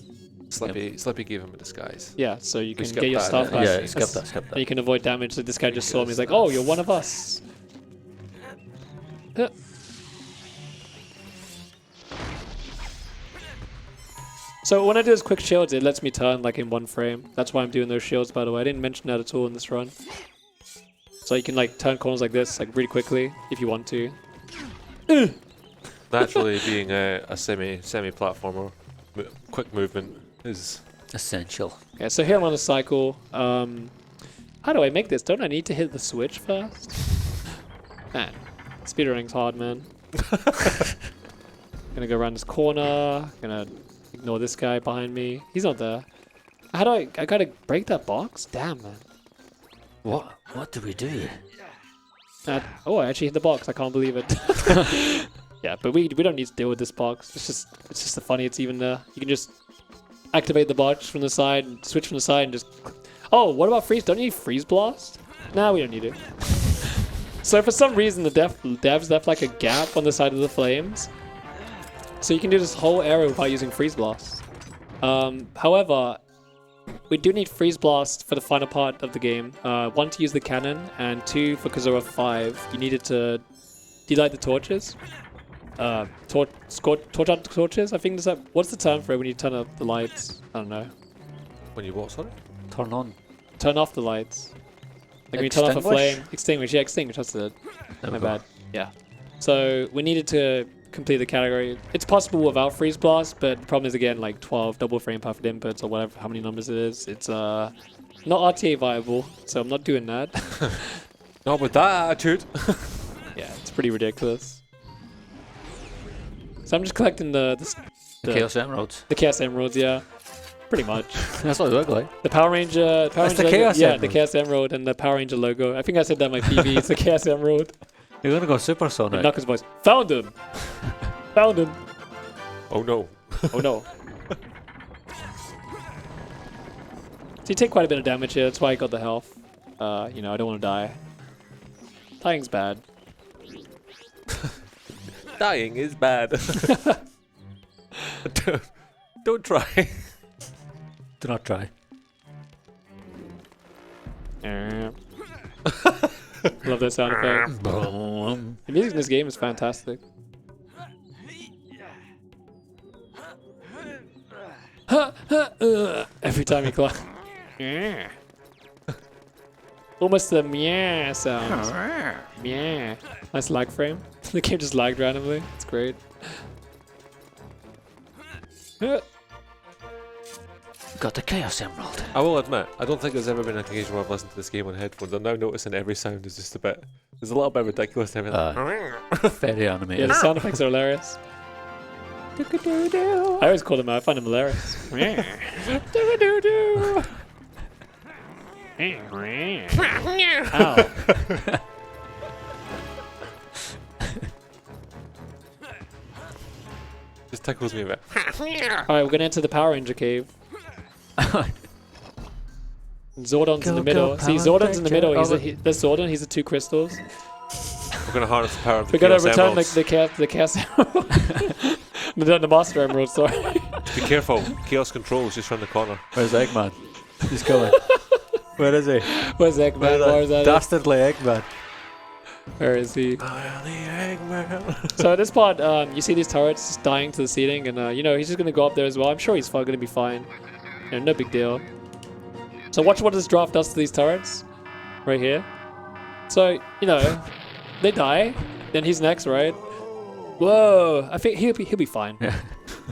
Slippy gave him a disguise. Yeah, so you can skip get your that, stuff innit? back. Yeah, skip that, skip And that. you can avoid damage. So this guy just saw me. He's like, "Oh, you're one of us." Huh. So when I do those quick shields, it lets me turn like in one frame. That's why I'm doing those shields, by the way. I didn't mention that at all in this run. So you can like turn corners like this, like really quickly, if you want to. Naturally, being a semi-platformer, quick movement is Essential. Yeah, so here I'm on a cycle. How do I make this? Don't I need to hit the switch first? Man, speedrunning's hard, man. Gonna go around this corner. Gonna ignore this guy behind me. He's not there. How do I gotta break that box? Damn, man. What? What do we do? Oh, I actually hit the box. I can't believe it. Yeah, but we don't need to deal with this box. It's just the funny it's even there. You can just activate the box from the side, and switch from the side, and just. Oh, what about freeze? Don't you need freeze blast? Nah, we don't need it. So for some reason, the devs left like a gap on the side of the flames, so you can do this whole area without using freeze blast. However, we do need freeze blast for the final part of the game. 1 to use the cannon, and 2 for Kazura 5. You needed to delight the torches. Torch out the torches. I think that's that. What's the term for it when you turn up the lights? I don't know. when you what? Sorry. Turn on. Turn off the lights. Like when you turn off a Extinguish? flame. Extinguish. Yeah, extinguish. That's it. There My we go. bad. Yeah. So we needed to complete the category. It's possible without freeze blast, but the problem is again like 12 double frame perfect inputs or whatever, how many numbers it is. It's not RTA viable, so I'm not doing that. Not with that attitude. Yeah, it's pretty ridiculous. So I'm just collecting the Chaos Emeralds. the Chaos Emeralds, yeah. Pretty much. That's what they look like. The Power Ranger. That's the logo, Chaos yeah, Emerald. the Chaos Emerald and the Power Ranger logo. I think I said that in my PV. It's the Chaos Emerald. You're gonna go And supersonic. Knuckles' voice. Found him! Found him! Oh no. Oh no. So you take quite a bit of damage here. That's why I got the health. You know, I don't want to die. Dying's bad. Dying is bad. Don't try. Do not try. Love that sound effect. The music in this game is fantastic. Every time you climb. Almost the meow sound. Meow. Nice lag frame. The game just lagged randomly. It's great. Got the Chaos Emerald. I will admit, I don't think there's ever been an occasion where I've listened to this game on headphones. I'm now noticing every sound is just a bit. There's a little bit ridiculous and everything. Very Yeah, animated. the sound effects are hilarious. I always call them out. I find them hilarious. Ow. Just tickles me a bit. Alright, we're gonna enter the Power Ranger cave. Zordon's in the middle. See, Zordon's in the middle. There's Zordon. He's the 2 crystals. We're gonna harness the power of the We're gonna Chaos return Emeralds. the Chaos Emerald. The Master Emerald, sorry. Be careful. Chaos Control's just around the corner. Where's Eggman? He's coming. Where is he? Where's Eggman? Where's that? Dastardly Eggman. Where is he? So at this part, you see these turrets just dying to the ceiling, and you know, he's just gonna go up there as well. I'm sure he's gonna be fine. You know, no big deal. So watch what this draft does to these turrets, right here. So you know, they die. Then he's next, right? Whoa! I think he'll be fine. Yeah.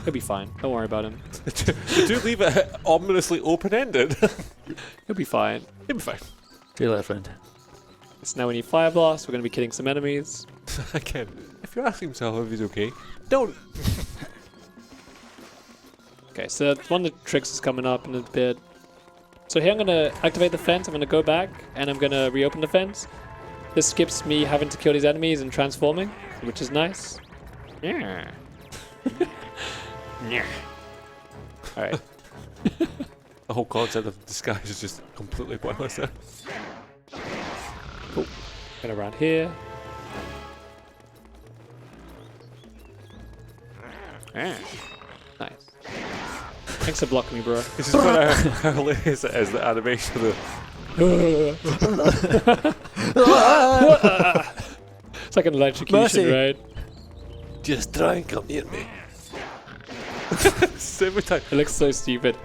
He'll be fine. Don't worry about him. Did you leave it ominously open-ended? He'll be fine. He'll be fine. See you later, friend. So now we need Fire Blast. We're gonna be killing some enemies. Again, if you're asking yourself if he's okay, don't. Okay, so one of the tricks is coming up in a bit. So here I'm gonna activate the fence. I'm gonna go back and I'm gonna reopen the fence. This skips me having to kill these enemies and transforming, which is nice. Yeah. Yeah. All right. The whole concept of disguise is just completely pointless there. Cool. Get around here. Nice. Thanks for blocking me, bro. This is funny how hilarious it is, the animation of the... It's like an electrocution, right? Just try and come near me. Every time. It looks so stupid.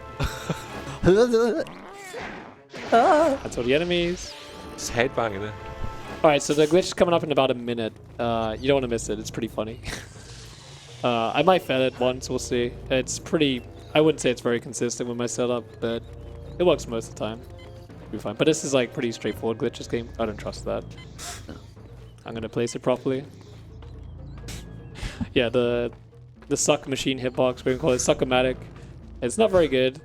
That's all the enemies. Just headbanging there. Alright, so the glitch is coming up in about a minute. You don't want to miss it. It's pretty funny. I might fail it once. We'll see. It's pretty... I wouldn't say it's very consistent with my setup, but it works most of the time. It'll be fine. But this is like pretty straightforward glitches game. I don't trust that. I'm gonna place it properly. Yeah, the suck machine hitbox, we're gonna call it Suck-O-Matic. It's not very good,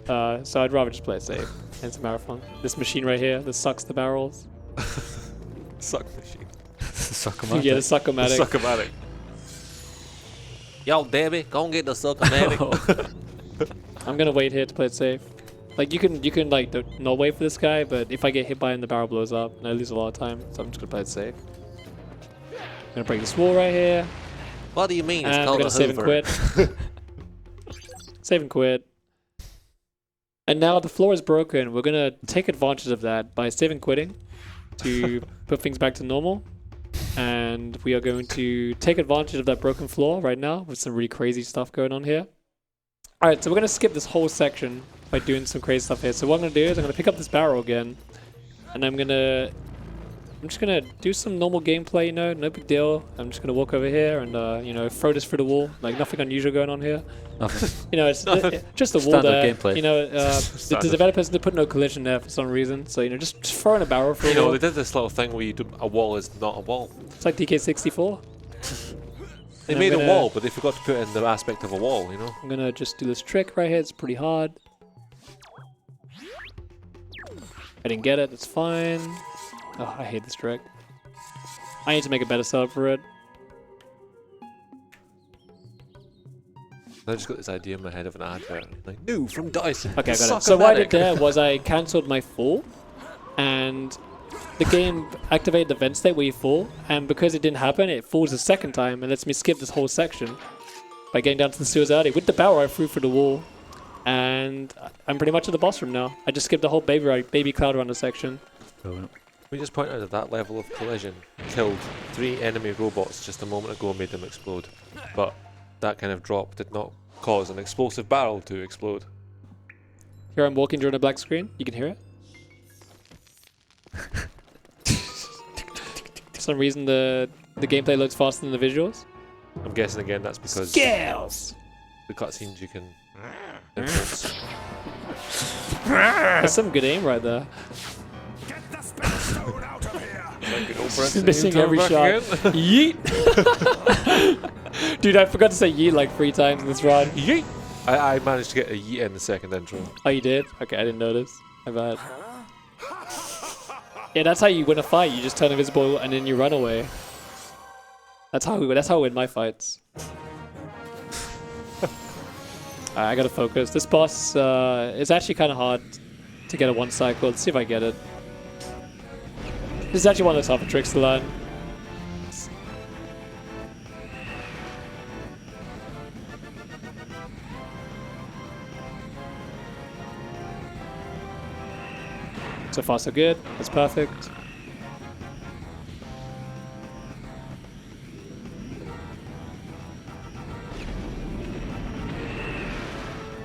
so I'd rather just play it safe. And it's a marathon. This machine right here, that sucks the barrels. Suck machine. Suck-O-Matic. Yeah, the Suck-O-Matic. The Suck-O-Matic. Yo, Debbie, go and get the Suck-O-Matic. I'm gonna wait here to play it safe. Like you can like not wait for this guy, but if I get hit by him, the barrel blows up and I lose a lot of time. So I'm just gonna play it safe. I'm gonna break this wall right here. What do you mean? It's And called we're gonna save and quit. Save and quit. And now the floor is broken. We're gonna take advantage of that by saving quitting to put things back to normal. And we are going to take advantage of that broken floor right now with some really crazy stuff going on here. Alright, so we're gonna skip this whole section by doing some crazy stuff here. So what I'm gonna do is I'm gonna pick up this barrel again. And I'm just gonna do some normal gameplay, you know, no big deal. I'm just gonna walk over here and, you know, throw this through the wall. Like, nothing unusual going on here. Nothing. You know, it's just a wall there. Gameplay. You know, the developers did put no collision there for some reason. So, you know, just throw in a barrel for a wall. They did this little thing where you do a wall is not a wall. It's like DK64. They made a wall, but they forgot to put in the aspect of a wall, you know? I'm gonna just do this trick right here. It's pretty hard. I didn't get it. It's fine. Oh, I hate this trick. I need to make a better setup for it. I just got this idea in my head of an advert. Like, new from Dyson. Okay, I got it. So what I did there was I cancelled my fall, and the game activated the vent state where you fall, and because it didn't happen, it falls a second time and lets me skip this whole section by getting down to the sewers alley. With the barrel, I threw through the wall, and I'm pretty much at the boss room now. I just skipped the whole baby cloud runner section. We just pointed out that level of collision killed 3 enemy robots just a moment ago and made them explode. But that kind of drop did not cause an explosive barrel to explode. Here I'm walking during a black screen. You can hear it. For some reason the gameplay loads faster than the visuals. I'm guessing again that's because Scales! the cutscenes you can influence. That's some good aim right there. Get the stone out of here! Just missing every shot. Yeet! Dude, I forgot to say yeet like 3 times in this run. Yeet! I managed to get a yeet in the second intro. Oh, you did? Okay, I didn't notice. My bad. Yeah, that's how you win a fight. You just turn invisible and then you run away. That's how I win my fights. I gotta focus. This boss is actually kind of hard. to get a 1 cycle. Let's see if I get it. This is actually one of the tougher tricks to learn. So far so good. That's perfect.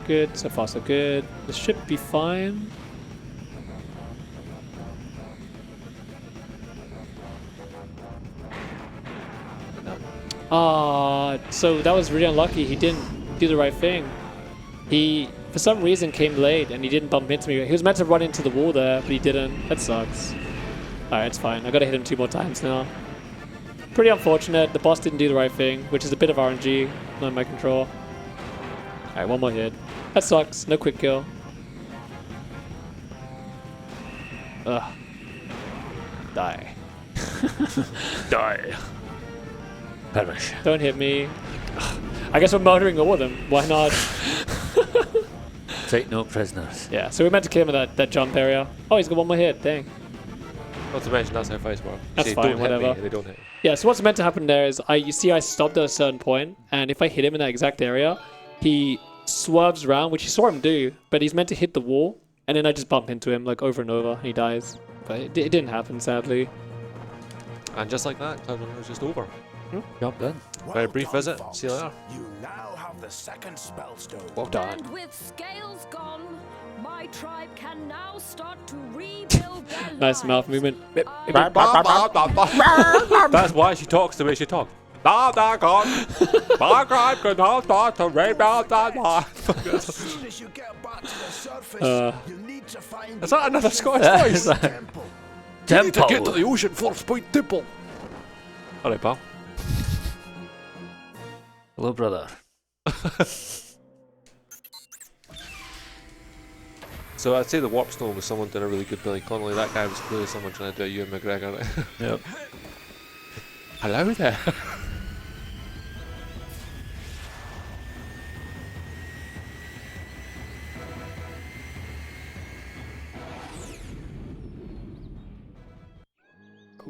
Good. So far so good. This should be fine. So that was really unlucky. He didn't do the right thing. He, for some reason, came late and he didn't bump into me. He was meant to run into the wall there, but he didn't. That sucks. Alright, it's fine. I gotta hit him 2 more times now. Pretty unfortunate. The boss didn't do the right thing, which is a bit of RNG, not in my control. Alright, 1 more hit. That sucks. No quick kill. Ugh. Die. Die. Perish. Don't hit me. I guess we're murdering all of them. Why not? Take no prisoners. Yeah, so we meant to kill him in that jump area. Oh, he's got 1 more hit. Dang. Not to mention that's how fights work. That's Say, fine, don't whatever. hit me, they don't hit. Yeah, so what's meant to happen there is you see I stopped at a certain point, and if I hit him in that exact area, he swerves around, which you saw him do, but he's meant to hit the wall, and then I just bump into him like over and over, and he dies. But it didn't happen, sadly. And just like that, Cloud Runner was just over. Job done. Very brief visit. See you later. You now have the second spell stone. Well done. And with scales gone, my tribe can now start to rebuild their Nice mouth movement. That's why she talks the way she talks. My tribe can now start to rebuild that life. As soon as you get back to the surface, you need to find Is that another Scottish voice? temple. You need to get to the Ocean Force Point Temple. Alright, pal. Hello, brother. So I'd say the Warp Stone was someone doing a really good Billy Connolly. That guy was clearly someone trying to do a Ewan McGregor. Yep. Hello there.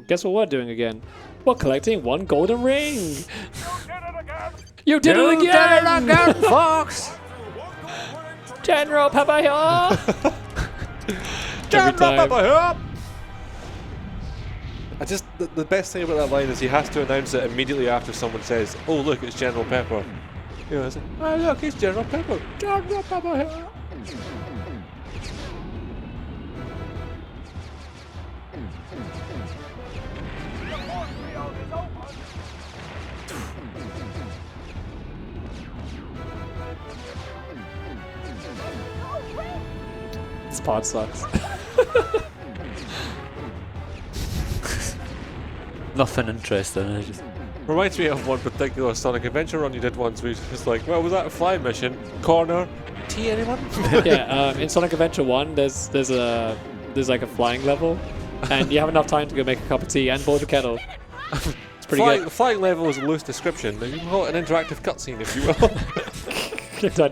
Guess what we're doing again? We're collecting 1 golden ring! You did it again! You did it again! Fox! General Pepper here! General Pepper here! The best thing about that line is he has to announce it immediately after someone says, "Oh look, it's General Pepper." You know, it's like, "Oh look, it's General Pepper. General Pepper here." This part sucks. Nothing interesting. I just Reminds me of one particular Sonic Adventure run you did once, where you just like, "Well, was that a fly mission? Corner, tea, anyone?" Yeah, in Sonic Adventure 1, there's like a flying level, and you have enough time to go make a cup of tea and boil the kettle. It's pretty good. Flying level is a loose description. You can call it an interactive cutscene if you will.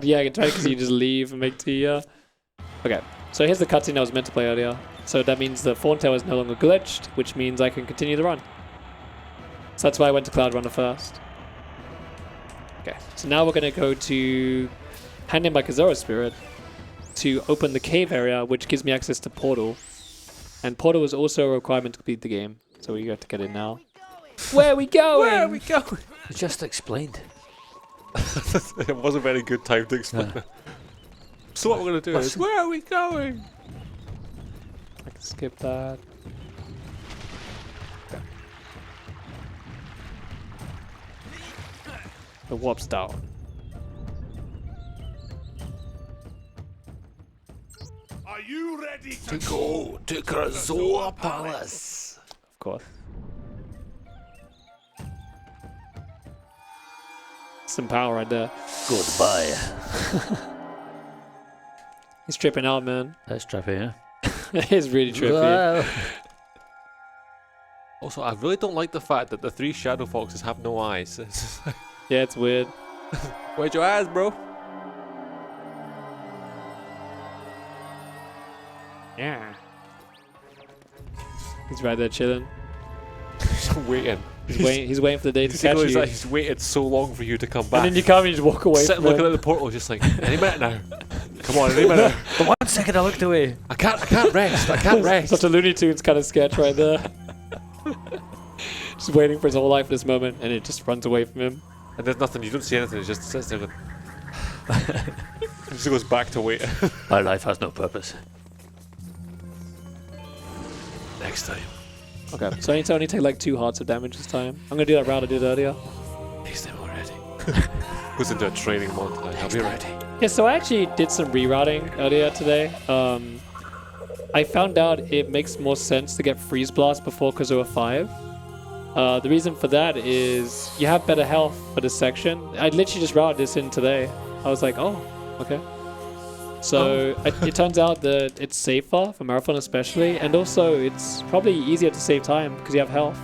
Yeah, I can try because you just leave and make tea. Okay, so here's the cutscene I was meant to play earlier. So that means the Fawntail is no longer glitched, which means I can continue the run. So that's why I went to Cloud Runner first. Okay, so now we're going to go to Hand in by Kazora Spirit to open the cave area, which gives me access to Portal. And Portal is also a requirement to complete the game, so we got to get in now. Where are we going? Where are we going? you just explained. It was a very good time to explain it. So what we're going to do is, where are we going? I can skip that. Okay. The warp's down. Are you ready To go to Krazoa Palace. Of course. Some power right there. Goodbye. He's tripping out, man. That's trippy, yeah? It is really trippy. Wow. Also, I really don't like the fact that the 3 Shadow Foxes have no eyes. It's just like, Yeah, it's weird. where's your eyes, bro? Yeah. He's right there chilling. He's waiting. He's waiting for the day to catch you. He's waited so long for you to come back. And then you come and you just walk away Sit from looking him. at the portal, just like, any minute now. Come on, any minute. For 1 second I looked away. I can't rest. I can't rest. Such a Looney Tunes kind of sketch right there. Just waiting for his whole life for this moment, and it just runs away from him. And there's nothing. You don't see anything. It just sits there. Going it just goes back to wait. My life has no purpose. Next time. Okay, so I need to only take like 2 hearts of damage this time. I'm gonna do that route I did earlier. Next time already. Goes into a training montage. I'll be ready. Yeah, so I actually did some rerouting earlier today. I found out it makes more sense to get Freeze Blast before Kazooie 5. The reason for that is you have better health for this section. I literally just routed this in today. I was like, oh, okay. So it turns out that it's safer for Marathon especially, and also it's probably easier to save time because you have health.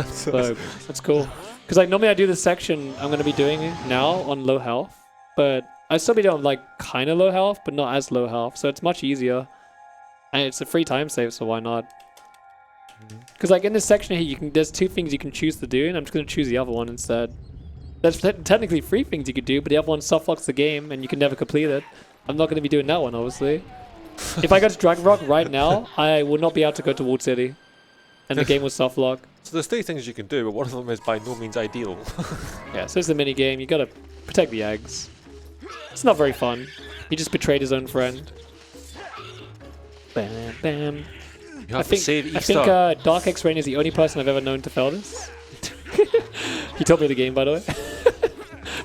So that's cool. Because like normally I do this section I'm going to be doing now on low health, but I still be doing like kind of low health, but not as low health. So it's much easier, and it's a free time save, so why not? Because like in this section here, there's 2 things you can choose to do, and I'm just going to choose the other one instead. There's technically 3 things you could do, but the other one soft locks the game, and you can never complete it. I'm not going to be doing that one, obviously. If I go to Dragon Rock right now, I will not be able to go to Walled City, and the game will soft lock. So there's 3 things you can do, but one of them is by no means ideal. Yeah, so it's the mini game. You got to protect the eggs. It's not very fun. He just betrayed his own friend. Bam, bam. You have to save each I think Dark X-Rain is the only person I've ever known to fail this. He taught me the game, by the way.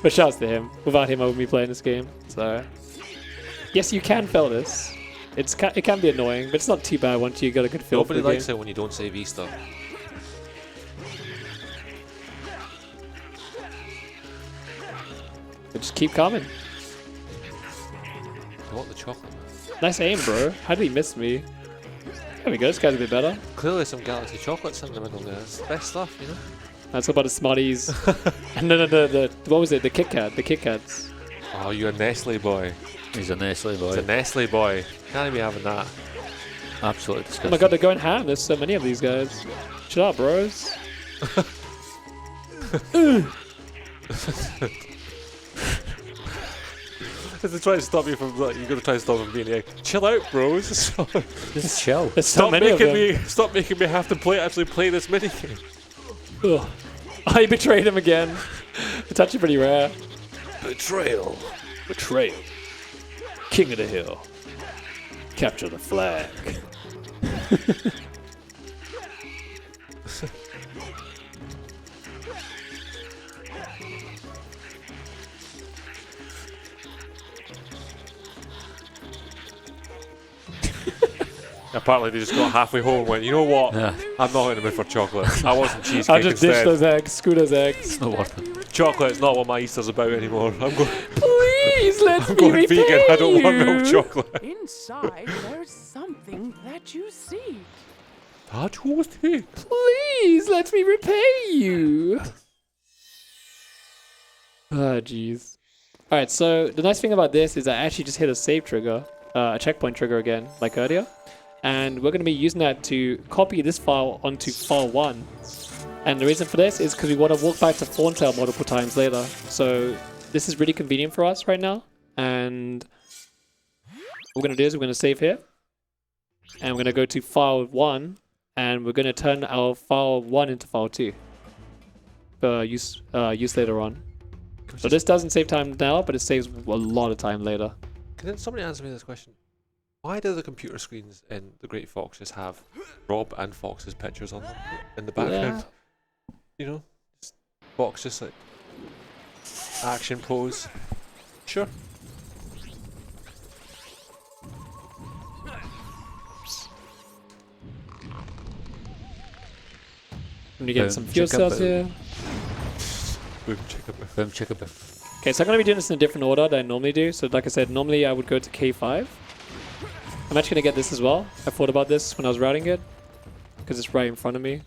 But shouts to him. Without him, I wouldn't be playing this game. So, yes, you can fail this. It can be annoying, but it's not too bad once you got a good feel for the game. Nobody likes it when you don't save Easter. But just keep coming. I want the chocolate. Nice aim, bro. How did he miss me? There we go. This guy's a bit better. Clearly some Galaxy chocolates in the middle there. It's the best stuff, you know? That's about the Smarties. And no, what was it? The Kit Kat. The Kit Kats. Oh, you're a Nestle boy. He's a Nestle boy. He's a Nestle boy. Can't be having that. Absolutely disgusting. Oh my god, they're going ham. There's so many of these guys. Shut up, bros. They're trying to stop you from, like, you're gonna try to stop them being like, chill out, bros. Just chill. There's so many of them. Stop making me have to actually play this minigame. Ugh. I betrayed him again. It's actually pretty rare. Betrayal. Betrayal. King of the hill. Capture the flag. Apparently they just got halfway home and went, you know what? Yeah. I'm not in the mood for chocolate. I want some cheesecake I'll just instead. dish those eggs. Screw those eggs. It's not worth it. Chocolate is not what my Easter's about anymore. I'm going. Please let I'm me going repay vegan. I don't want you. milk chocolate. Inside, there's something that you see. That was it. Please let me repay you. Ah, jeez. Alright, so the nice thing about this is I actually just hit a save trigger, a checkpoint trigger again, like earlier. And we're going to be using that to copy this file onto file 1. And the reason for this is because we want to walk back to Thorntail multiple times later. So this is really convenient for us right now. And what we're going to do is we're going to save here. And we're going to go to file 1. And we're going to turn our file 1 into file 2. For use later on. So this doesn't save time now, but it saves a lot of time later. Can somebody answer me this question? Why do the computer screens in the Great Foxes have Rob and Fox's pictures on them in the background? Yeah. You know? Fox just like action pose. Sure. Let me get some fuel cells here. Boom, chicka boo. Boom, chicka boo. Okay, so I'm going to be doing this in a different order than I normally do. So like I said, normally I would go to K5. I'm actually going to get this as well. I thought about this when I was routing it. Because it's right in front of me.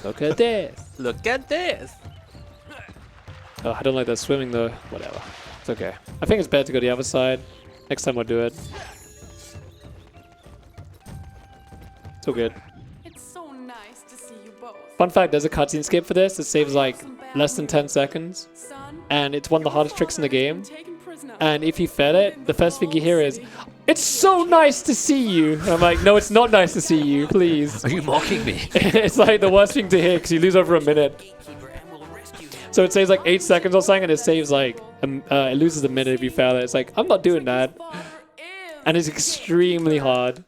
Look at this. Look at this. Oh, I don't like that swimming though. Whatever. It's okay. I think it's better to go the other side. Next time we'll do it. It's all good. It's so nice to see you both. Fun fact, there's a cutscene skip for this. It saves like less than 10 seconds. And it's one of the hardest tricks in the game. And if you fail it, the first thing you hear is, "It's so nice to see you." And I'm like, no, it's not nice to see you, please. Are you mocking me? It's like the worst thing to hear because you lose over a minute. So it saves like 8 seconds or something, and it saves like, it loses a minute if you fail it. It's like, I'm not doing that. And it's extremely hard.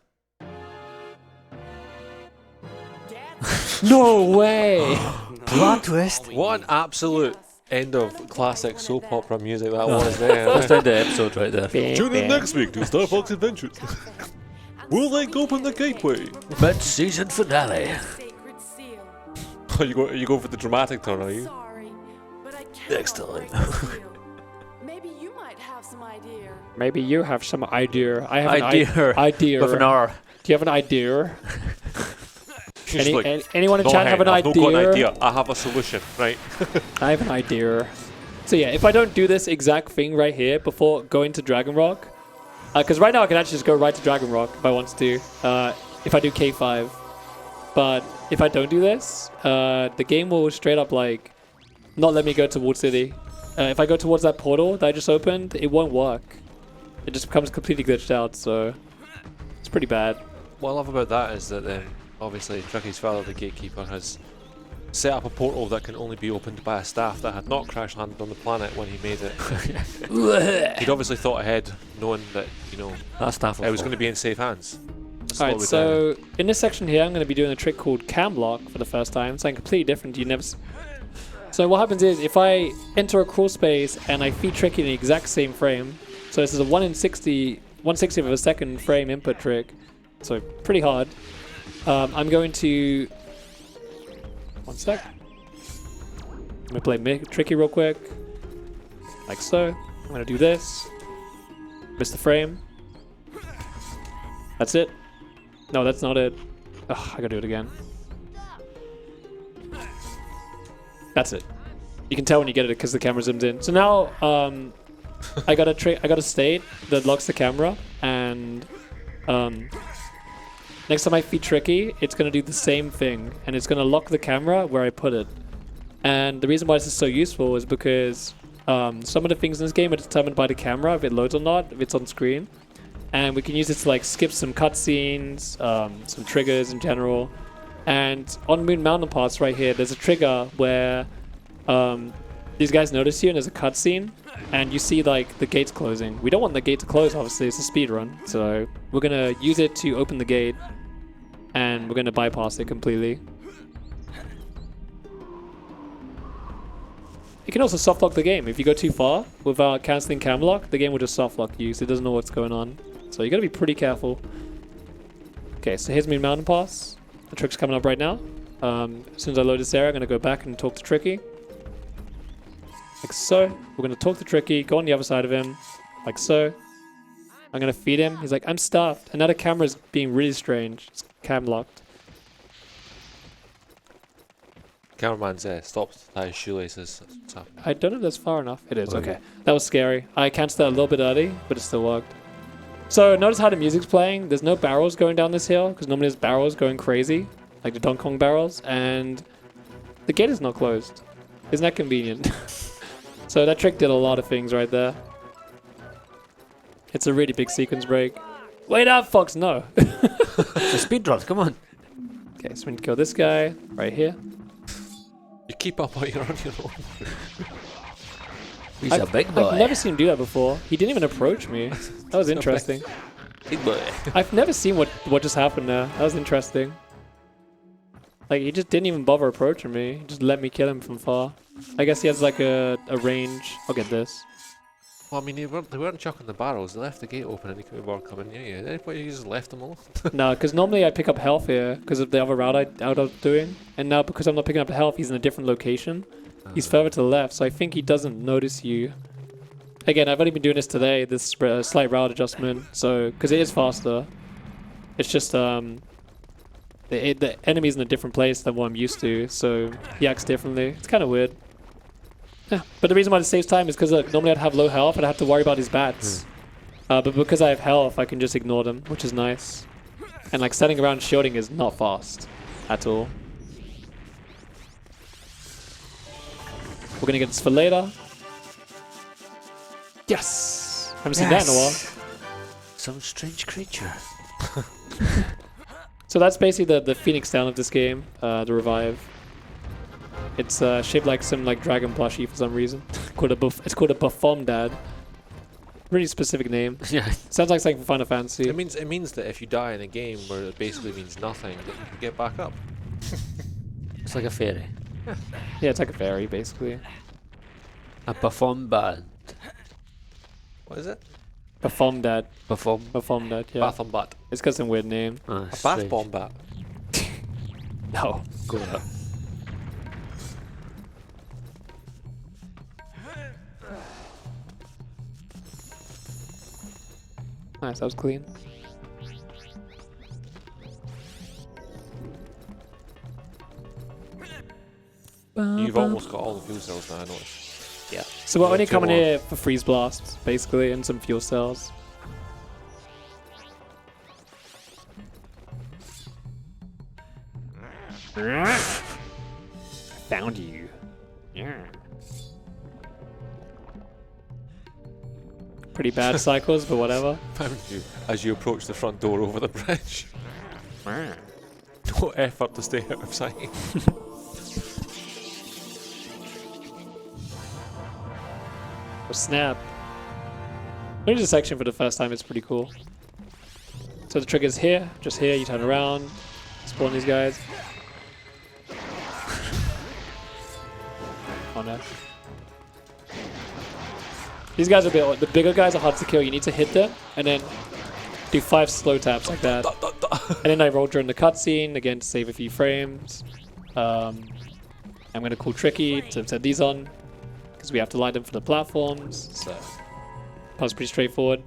No way! Plot twist. What an absolute end of classic soap opera music that was there. That's the episode right there. Tune in next week to Star Fox Adventures. Will they open the gateway? Mid-season finale. Oh, you go for the dramatic turn, are you? Next time. Maybe you might have some idea. Maybe you have some idea. I have Idea. an idea. With an R. Do you have an idea? Like, Anyone in chat have an I've idea? not got an idea. I have a solution, right? I have an idea. So yeah, if I don't do this exact thing right here before going to Dragon Rock, because right now I can actually just go right to Dragon Rock if I want to, if I do K5. But if I don't do this, the game will straight up like not let me go towards City. If I go towards that portal that I just opened, it won't work. It just becomes completely glitched out, so it's pretty bad. What I love about that is that then, obviously, Tricky's father, the gatekeeper, has set up a portal that can only be opened by a staff that had not crash landed on the planet when he made it. He'd obviously thought ahead, knowing that, you know, that staff it was going to be in safe hands. Alright, so in this section here, I'm going to be doing a trick called cam lock for the first time. Something completely different. You never. So what happens is, if I enter a crawl space and I feed Tricky in the exact same frame, so this is a 1/60th of a second frame input trick, so pretty hard. I'm going to... One sec. I'm going to play Tricky real quick. Like so. I'm going to do this. Miss the frame. That's it. No, that's not it. Ugh, I gotta do it again. That's it. You can tell when you get it because the camera zooms in. So now, I got a state that locks the camera, and next time I feed Tricky, it's gonna do the same thing, and it's gonna lock the camera where I put it. And the reason why this is so useful is because some of the things in this game are determined by the camera, if it loads or not, if it's on screen. And we can use it to like skip some cutscenes, some triggers in general. And on Moon Mountain parts right here, there's a trigger where these guys notice you and there's a cutscene, and you see like the gates closing. We don't want the gate to close, obviously, it's a speed run. So we're gonna use it to open the gate, and we're gonna bypass it completely. You can also softlock the game. If you go too far without cancelling cam lock, the game will just softlock you, so it doesn't know what's going on. So you gotta be pretty careful. Okay, so here's Moon Mountain Pass. The trick's coming up right now. As soon as I load this area, I'm gonna go back and talk to Tricky. Like so. We're gonna talk to Tricky, go on the other side of him. Like so. I'm gonna feed him. He's like, I'm stuffed. And now the camera's being really strange. It's cam locked. Cameraman's stopped to tie his shoelaces. I don't know if that's far enough. It is, okay. That was scary. I cancelled that a little bit early, but it still worked. So notice how the music's playing. There's no barrels going down this hill, because normally there's barrels going crazy, like the Donkey Kong barrels, and the gate is not closed. Isn't that convenient? So that trick did a lot of things right there. It's a really big sequence break. Wait up, Fox, no. It's a speedrun, come on. Okay, so we need to kill this guy right here. You keep up while you're on your own. He's a big boy. I've never seen him do that before. He didn't even approach me. That was interesting. Big boy. I've never seen what just happened there. That was interesting. Like, he just didn't even bother approaching me. He just let me kill him from far. I guess he has like a range. I'll get this. Well, I mean, they weren't chucking the barrels. They left the gate open and they could be coming near you. At any point, you just left them alone. No, because normally I pick up health here because of the other route I was doing. And now because I'm not picking up health, he's in a different location. He's further to the left, so I think he doesn't notice you. Again, I've only been doing this today, this slight route adjustment, so because it is faster. It's just the enemy's in a different place than what I'm used to, so he acts differently. It's kind of weird. Yeah, but the reason why it saves time is because normally I'd have low health and I'd have to worry about his bats. But because I have health, I can just ignore them, which is nice. And like standing around shielding is not fast at all. We're gonna get this for later. Yes! Haven't seen that in a while. Some strange creature. So that's basically the Phoenix down of this game, the revive. It's shaped like some like dragon plushie for some reason. It's called a Baphomet. Really specific name. Yeah. Sounds like something from Final Fantasy. It means that if you die in a game where it basically means nothing, that you can get back up. It's like a fairy. Yeah, it's like a fairy, basically. A Baphomet. What is it? Baphomet. Baphomet. Yeah. Bath and butt. It's got some weird name. Ah, A bath strange. bomb bat. No. Go with that. Nice, that was clean. You've almost got all the fuel cells now, I noticed. Yeah. So we're Yeah, only two coming more. here for freeze blasts, basically, and some fuel cells. Found you. Yeah. Pretty bad cycles, but whatever. Found you as you approach the front door over the bridge. No effort to stay out of sight. Oh, snap. When you do this section for the first time, it's pretty cool. So the trigger's here, just here, you turn around, spawn these guys. Oh no. These guys are a bit, the bigger guys are hard to kill. You need to hit them and then do 5 slow taps like that. And then I roll during the cutscene, again to save a few frames. I'm going to call Tricky to set these on, because we have to light them for the platforms. So that was pretty straightforward.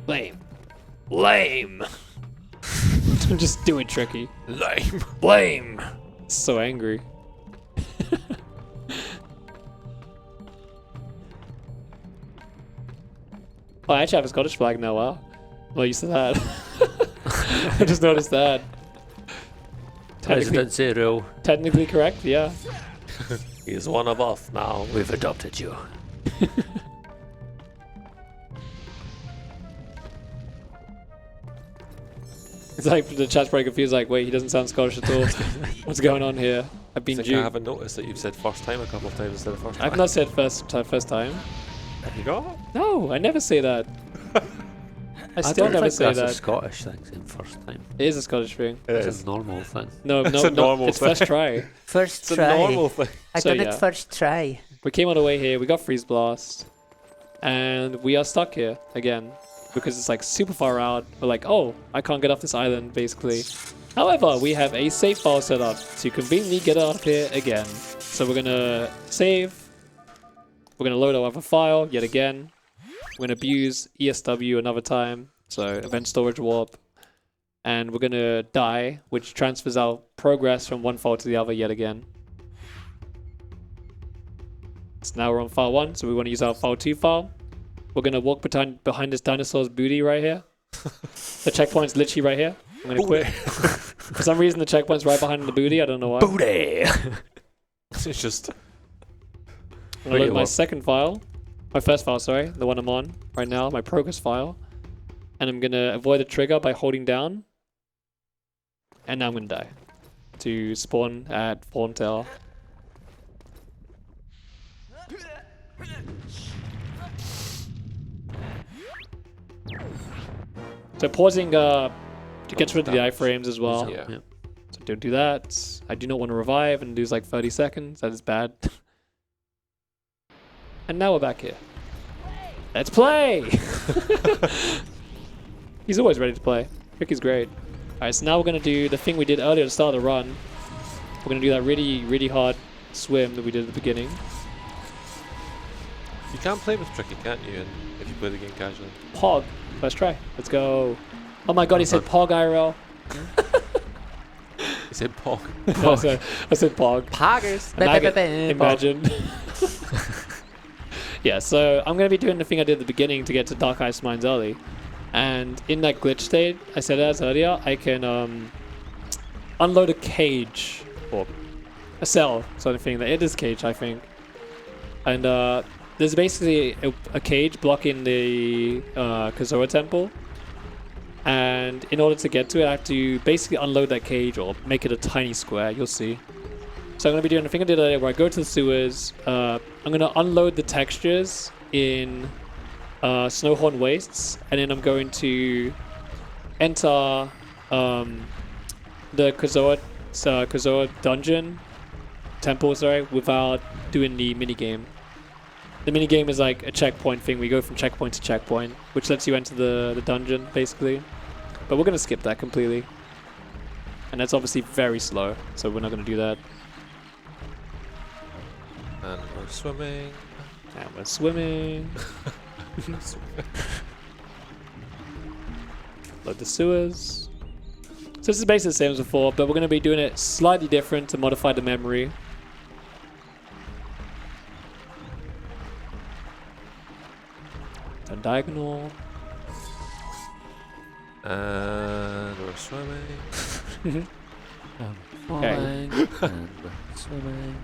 Lame. Lame. I'm just doing Tricky. Lame. Lame. So angry. Oh, I actually have a Scottish flag now, wow. Well, used to that. I just noticed that. President Zero. Technically correct, yeah. He's one of us now. We've adopted you. It's like the chat's probably confused, like, wait, he doesn't sound Scottish at all. What's going on here? I've been I haven't noticed that you've said first time a couple of times instead of first time. I've not said first time. Have you got? No, I never say that. I still don't never think say that's that. a Scottish thing saying first time. It is a Scottish thing. It's a normal thing. No, It's a normal it's thing. first try. First It's a try. normal thing. I So, done yeah. it first try. We came on the way here, we got freeze blast, and we are stuck here again because it's like super far out. We're like, oh, I can't get off this island, basically. However, we have a save file set up to conveniently get off here again. So we're gonna save. We're gonna load our other file yet again. We're gonna abuse ESW another time, so event storage warp, and we're gonna die, which transfers our progress from one file to the other yet again. So now we're on file 1, so we want to use our file 2 file. We're going to walk behind this dinosaur's booty right here. The checkpoint's literally right here. I'm going to quit. For some reason, the checkpoint's right behind the booty. I don't know why. Booty! It's just. I'm going to load my second file. My first file, sorry. The one I'm on right now. My progress file. And I'm going to avoid the trigger by holding down. And now I'm going to die. To spawn at Fallen Tower. So pausing to get rid of the iframes as well. Yeah. Yep. So don't do that. I do not want to revive and lose like 30 seconds. That is bad. And now we're back here. Let's play! He's always ready to play. Ricky's great. Alright, so now we're going to do the thing we did earlier at the start of the run. We're going to do that really, really hard swim that we did at the beginning. You can play with Tricky, can't you? And if you play the game casually. Pog. First try. Let's go. Oh my god, he said Pog IRL. He said Pog. No, I said Pog. Poggers. Imagine. Yeah, so I'm going to be doing the thing I did at the beginning to get to Dark Ice Mines early. And in that glitch state, I said as earlier, I can unload a cage or a cell sort of thing. It is cage, I think. And there's basically a cage blocking the Kazoa temple. And in order to get to it, I have to basically unload that cage or make it a tiny square. You'll see. So I'm going to be doing the thing I did earlier where I go to the sewers. I'm going to unload the textures in Snowhorn Wastes. And then I'm going to enter the Kazoa dungeon, temple, sorry, without doing the minigame. The minigame is like a checkpoint thing. We go from checkpoint to checkpoint, which lets you enter the dungeon, basically. But we're going to skip that completely. And that's obviously very slow, so we're not going to do that. And we're swimming. And we're swimming. Load the sewers. So this is basically the same as before, but we're going to be doing it slightly different to modify the memory. Turn diagonal. And we're swimming. Falling. And we're swimming.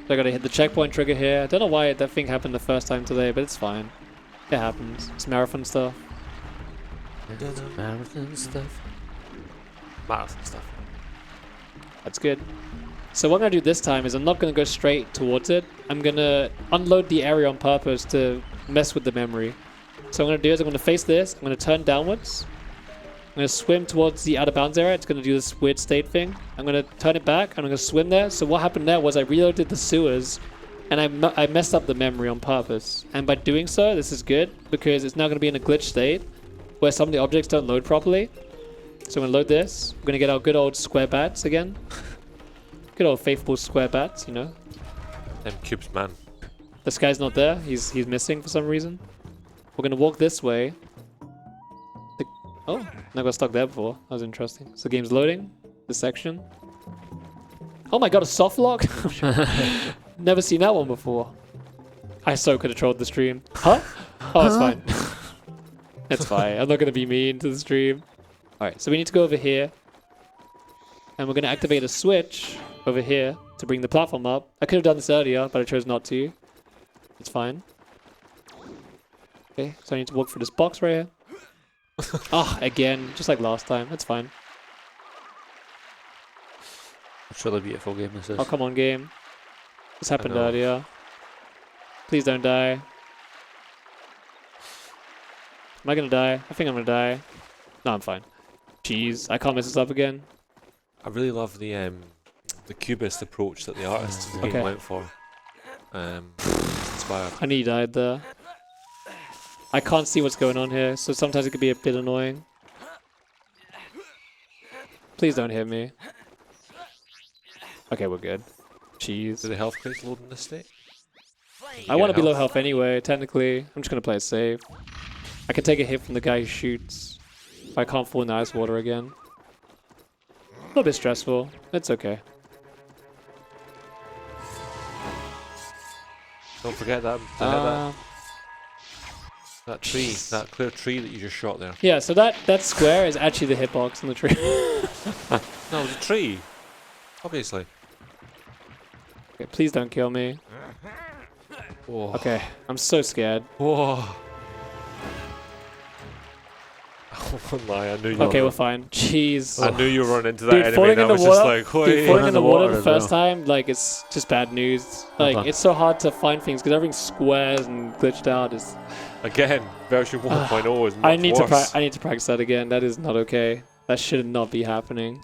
So I gotta hit the checkpoint trigger here. I don't know why that thing happened the first time today, but it's fine. It happens. It's marathon stuff. It's marathon stuff. Marathon stuff. That's good. So what I'm gonna do this time is I'm not gonna go straight towards it. I'm gonna unload the area on purpose to mess with the memory. So what I'm gonna do is I'm gonna face this. I'm gonna turn downwards. I'm gonna swim towards the out of bounds area. It's gonna do this weird state thing. I'm gonna turn it back and I'm gonna swim there. So what happened there was I reloaded the sewers and I messed up the memory on purpose. And by doing so, this is good because it's now gonna be in a glitch state where some of the objects don't load properly. So I'm gonna load this. We're gonna get our good old square bats again. Good old faithful square bats, you know. Them cubes, man. This guy's not there. He's missing for some reason. We're gonna walk this way. Oh, I got stuck there before. That was interesting. So the game's loading. This section. Oh my god, a soft lock? Never seen that one before. I so could have trolled the stream. Huh? Oh, it's fine. It's fine. I'm not gonna be mean to the stream. Alright, so we need to go over here. And we're gonna activate a switch over here to bring the platform up. I could have done this earlier, but I chose not to. It's fine. Okay, so I need to walk through this box right here. Again, just like last time. That's fine. It's a really beautiful game, this is. Oh, come on, game. This happened earlier. Please don't die. Am I gonna die? I think I'm gonna die. No, I'm fine. Jeez, I can't mess this up again. I really love the cubist approach that the artists of the game went for. Inspired. I nearly died there. I can't see what's going on here, so sometimes it could be a bit annoying. Please don't hit me. Okay, we're good. Jeez. Do the health crates load in this state? I want to be low health anyway, technically. I'm just going to play it safe. I can take a hit from the guy who shoots. I can't fall in the ice water again. A little bit stressful. It's okay. Don't forget that. That tree, that clear tree that you just shot there. Yeah, so that square is actually the hitbox in the tree. No, the tree. Obviously. Okay, please don't kill me. Whoa. Okay, I'm so scared. Whoa. I won't lie, I knew you Okay, we're fine. Jeez. I knew you were running into that Dude, enemy falling and I in the was water, just like, dude, falling in the water the first well. time, like, it's just bad news. Like, it's so hard to find things because everything's squares and glitched out. Is Again, version 1.0 is much I need worse. I need to practice that again. That is not okay. That should not be happening.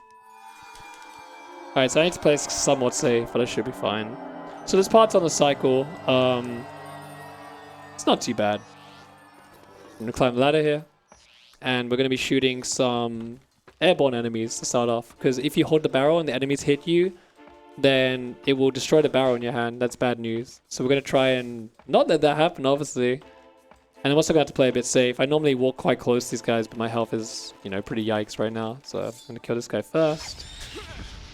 Alright, so I need to play somewhat safe, but I should be fine. So there's parts on the cycle. It's not too bad. I'm going to climb the ladder here. And we're going to be shooting some airborne enemies to start off. Because if you hold the barrel and the enemies hit you, then it will destroy the barrel in your hand. That's bad news. So we're going to try and not let that happen, obviously. And I'm also going to have to play a bit safe. I normally walk quite close to these guys, but my health is, you know, pretty yikes right now. So I'm going to kill this guy first.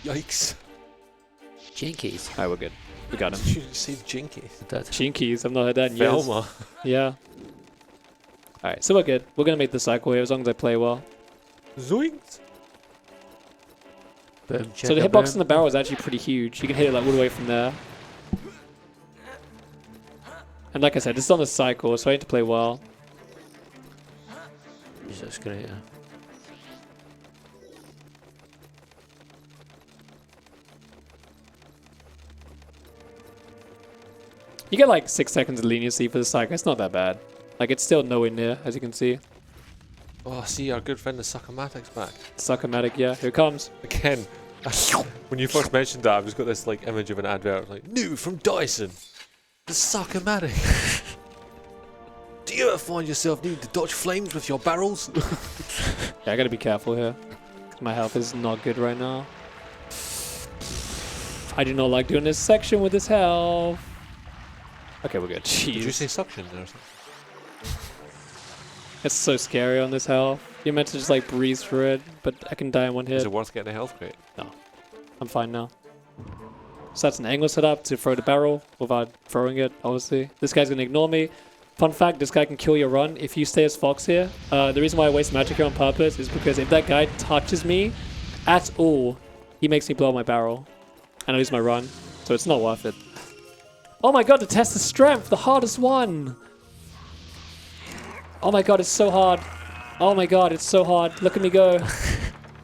Yikes. Jinkies. Alright, we're good. We got him. You say Jinky. Jinkies. I've not heard that in years. Velma. Yeah. Alright, so we're good. We're gonna make the cycle here as long as I play well. Zoinks! Boom, So the hitbox in the barrel is actually pretty huge. You can hit it like all the way from there. And like I said, it's on a cycle, so I need to play well. Jesus, great. Yeah. You get like 6 seconds of leniency for the cycle. It's not that bad. Like, it's still nowhere near, as you can see. Oh, see, our good friend the Succomatic's back. Succomatic, yeah. Here it comes. Again, when you first mentioned that, I've just got this like image of an advert like, new from Dyson, the Succomatic. Do you ever find yourself needing to dodge flames with your barrels? Yeah, I gotta be careful here. My health is not good right now. I do not like doing this section with this health. Okay, we're good. Jeez. Did you say suction there or something? It's so scary on this health. You're meant to just like breeze through it, but I can die in one hit. Is it worth getting a health crate? No. I'm fine now. So that's an angle set up to throw the barrel without throwing it, obviously. This guy's gonna ignore me. Fun fact, this guy can kill your run if you stay as Fox here. The reason why I waste magic here on purpose is because if that guy touches me at all, he makes me blow up my barrel. And I lose my run. So it's not worth it. Oh my god, the test of strength, the hardest one! Oh my god, it's so hard. Oh my god, it's so hard. Look at me go.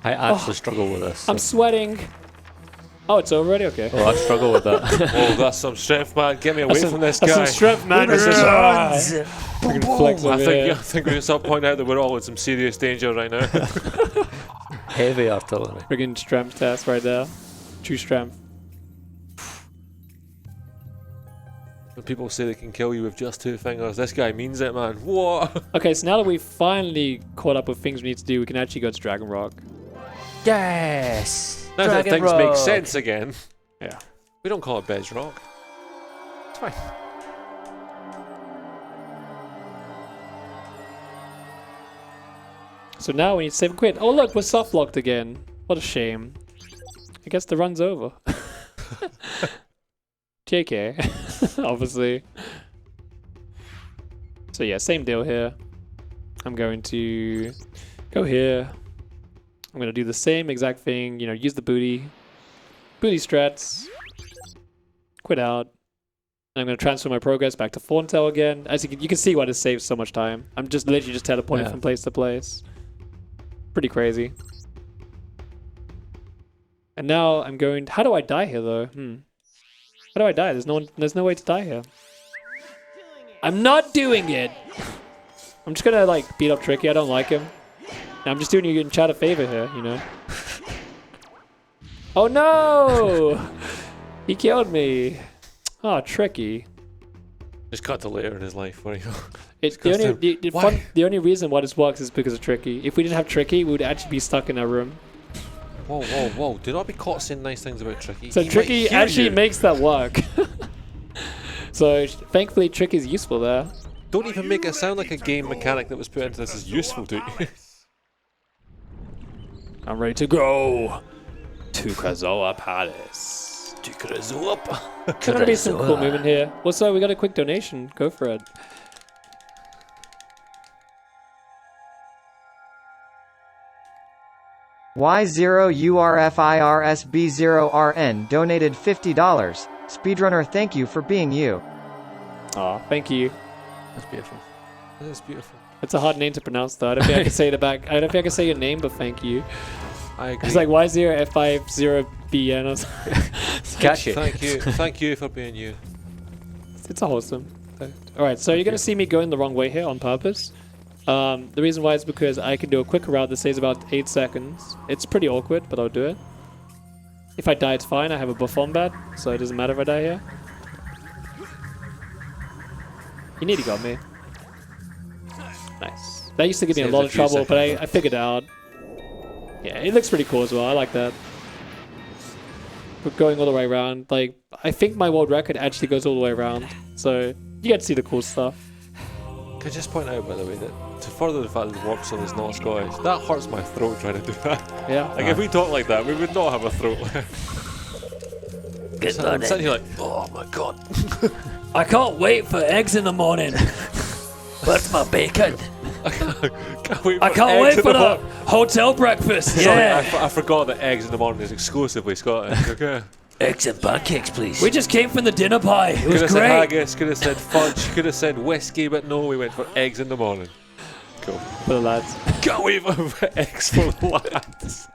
I actually struggle with this. I'm sweating. Oh, it's over already? Okay. Oh, I struggle with that. Oh, that's some strength, man. Get me away from this guy. That's some strength, man. I think we can start pointing out that we're all in some serious danger right now. Heavy artillery. Friggin' strength test right there. True strength. When people say they can kill you with just 2 fingers, this guy means it, man. What? Okay, so now that we've finally caught up with things we need to do, we can actually go to Dragon Rock. Yes! Now that things make sense again. Yeah. We don't call it Bedrock. It's fine. So now we need to save and quit. Oh look, we're soft locked again. What a shame. I guess the run's over. JK, obviously. So yeah, same deal here. I'm going to go here. I'm going to do the same exact thing, you know, use the booty strats, quit out. And I'm going to transfer my progress back to Thorntail again. As you can see why this saves so much time. I'm just literally just teleporting from place to place. Pretty crazy. And now I'm going... How do I die here though? How do I die? There's no way to die here. I'm not doing it! I'm just gonna like beat up Tricky. I don't like him. And I'm just doing you in chat a favor here, you know. Oh no! He killed me. Oh, Tricky. Just cut to later in his life where you the only reason why this works is because of Tricky. If we didn't have Tricky, we would actually be stuck in that room. Whoa, whoa, whoa. Do not be caught saying nice things about Tricky. So Tricky actually makes that work. So thankfully Tricky's useful there. Don't even make it sound like a game mechanic that was put into this is useful to you. I'm ready to go to Krazoa Palace. To Krazoa. There's gonna be some cool movement here. Also, we got a quick donation. Go for it. Y0URFIRSB0RN donated $50. Speedrunner, thank you for being you. Aw, thank you. That's beautiful. That is beautiful. It's a hard name to pronounce though. I don't think I can say it back. I don't think I can say your name, but thank you. I agree. It's like Y0F50BN or something. Catchy. Thank you for being you. It's awesome. Alright, so you're gonna see me going the wrong way here on purpose. The reason why is because I can do a quick route that saves about 8 seconds. It's pretty awkward, but I'll do it. If I die, it's fine. I have a buff on bat, so it doesn't matter if I die here. You nearly got me. Nice. That used to give me a lot of trouble, but I figured it out. Yeah, it looks pretty cool as well. I like that. We're going all the way around. Like, I think my world record actually goes all the way around. So, you get to see the cool stuff. Can I just point out, by the way, that to further the fact that the warp zone is not Scottish, that hurts my throat trying to do that. Yeah. Like, if we talk like that, we would not have a throat left. I'm sitting here like, oh my god. I can't wait for eggs in the morning. Where's my bacon? I can't wait for the hotel breakfast. Sorry, Yeah. I forgot that eggs in the morning is exclusively Scottish. Okay. Eggs and pancakes, please. We just came from the dinner pie. It was Could have said great. haggis, could have said fudge, could have said whiskey, but no, we went for eggs in the morning. Cool. For the lads. Can't wait for eggs for the lads.